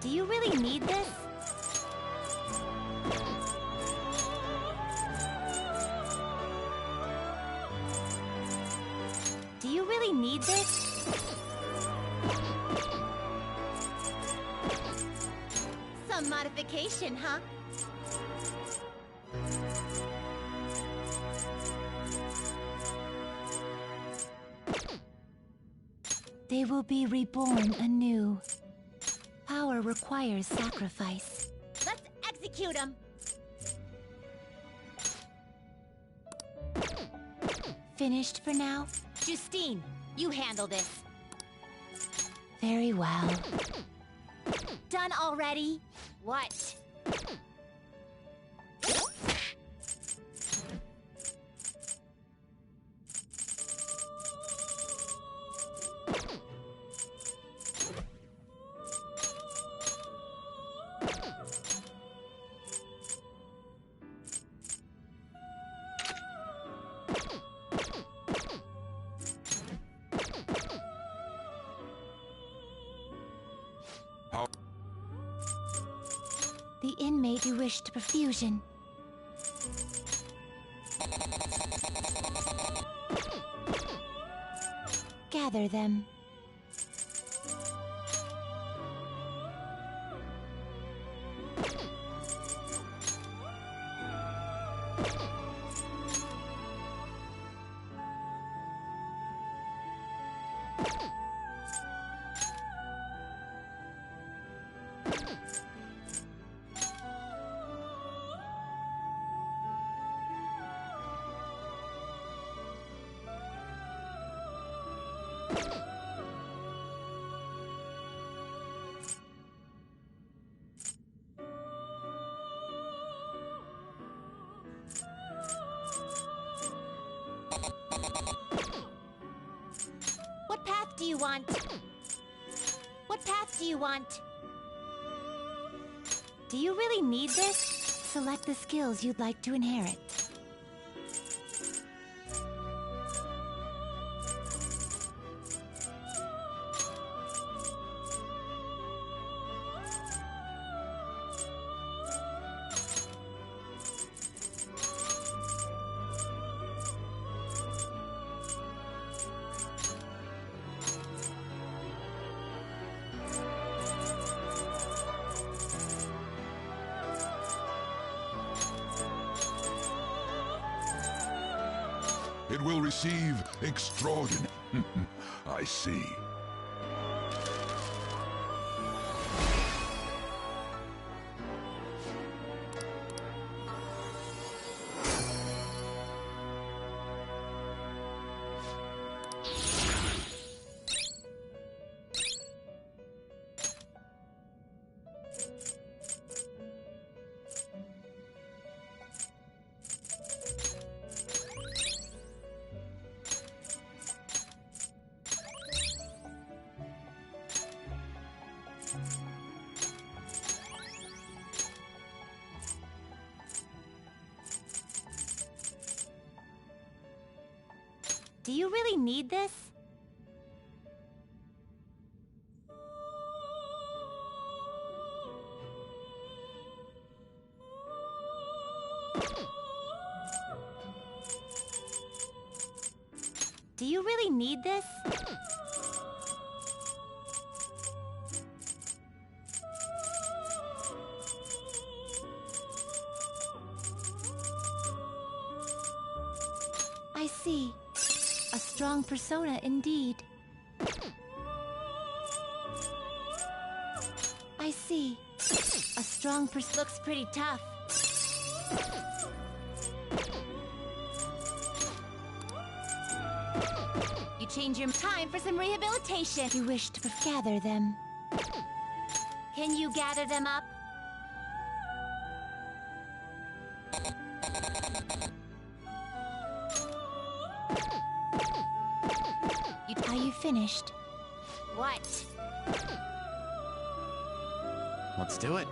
Do you really need this? Do you really need this? Some modification, huh? They will be reborn anew. Power requires sacrifice. Let's execute him! Finished for now? Justine, you handle this. Very well. Done already? What? The inmate who wished perfusion. Gather them. you want? What path do you want? Do you really need this? Select the skills you'd like to inherit. It will receive extraordinary... I see. Do you really need this? Do you really need this? I see. A strong persona indeed. I see. A strong looks pretty tough. You change your time for some rehabilitation. You wish to gather them. Can you gather them up? Are you finished? What? Let's do it.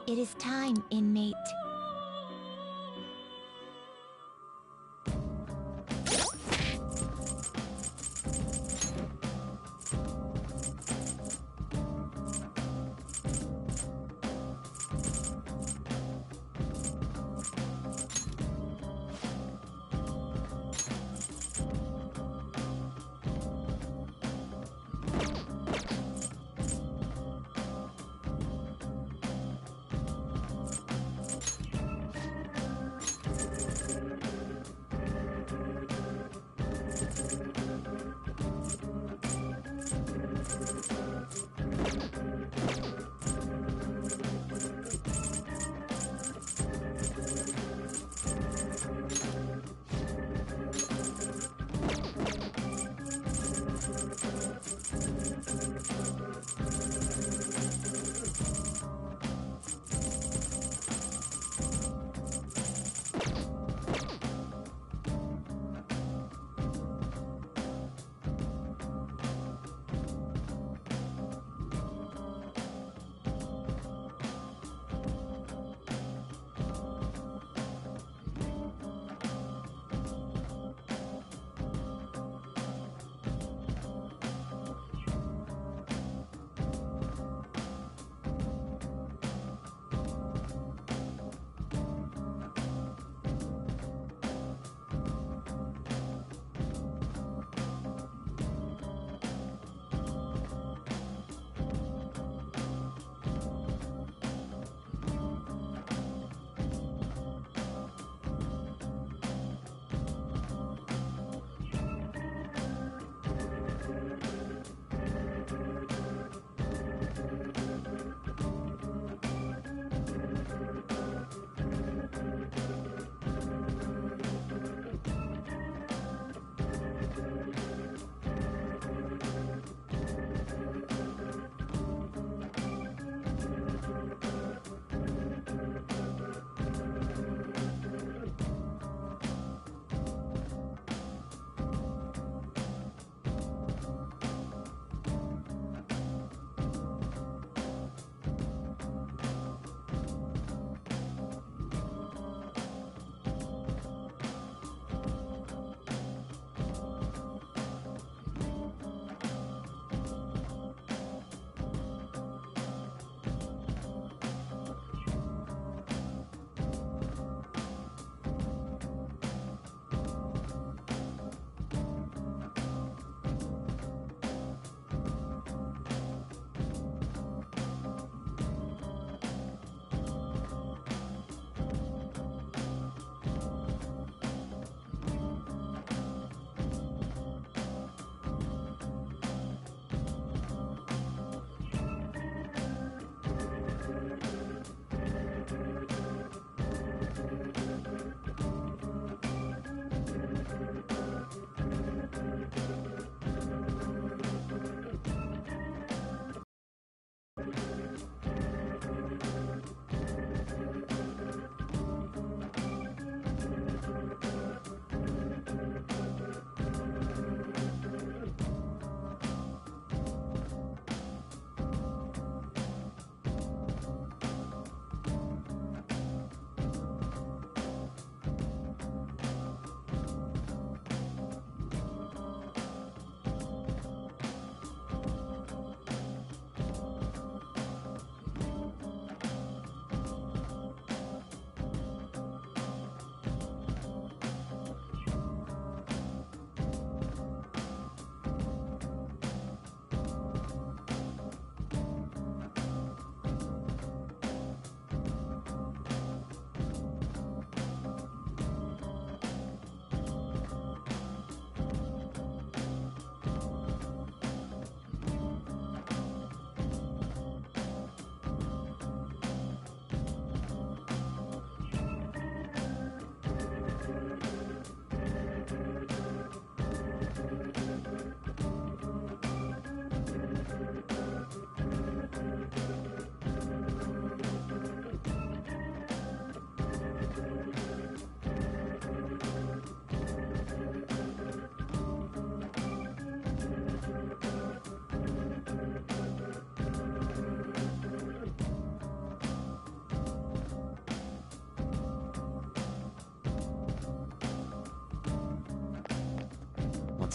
It is time, inmate.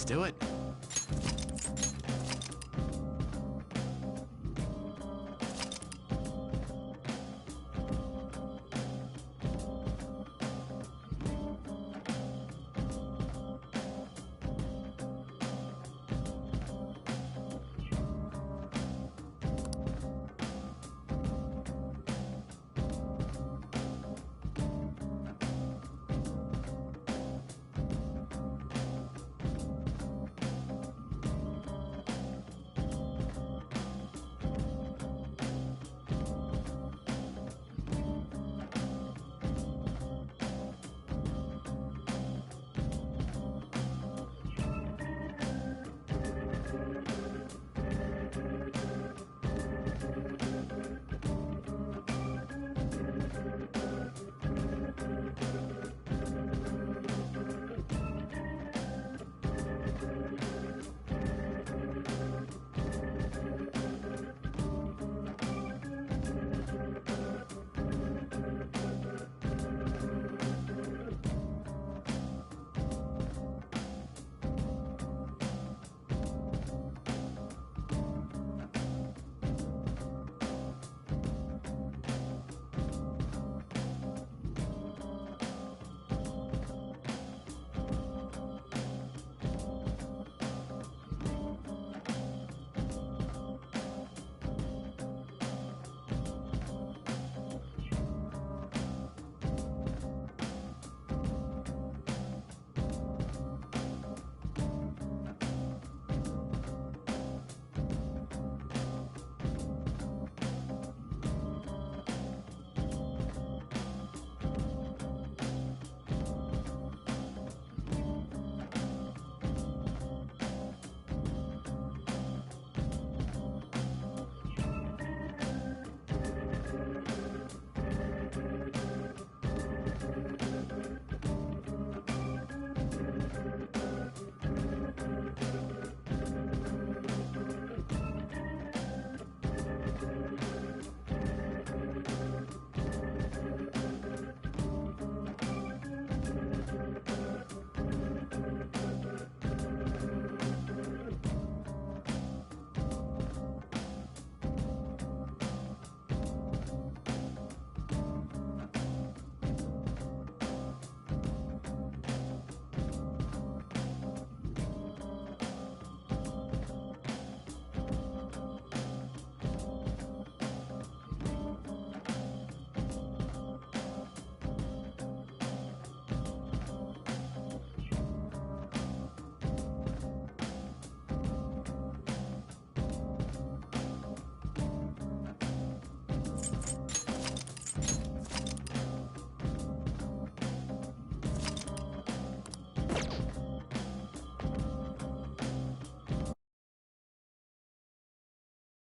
Let's do it.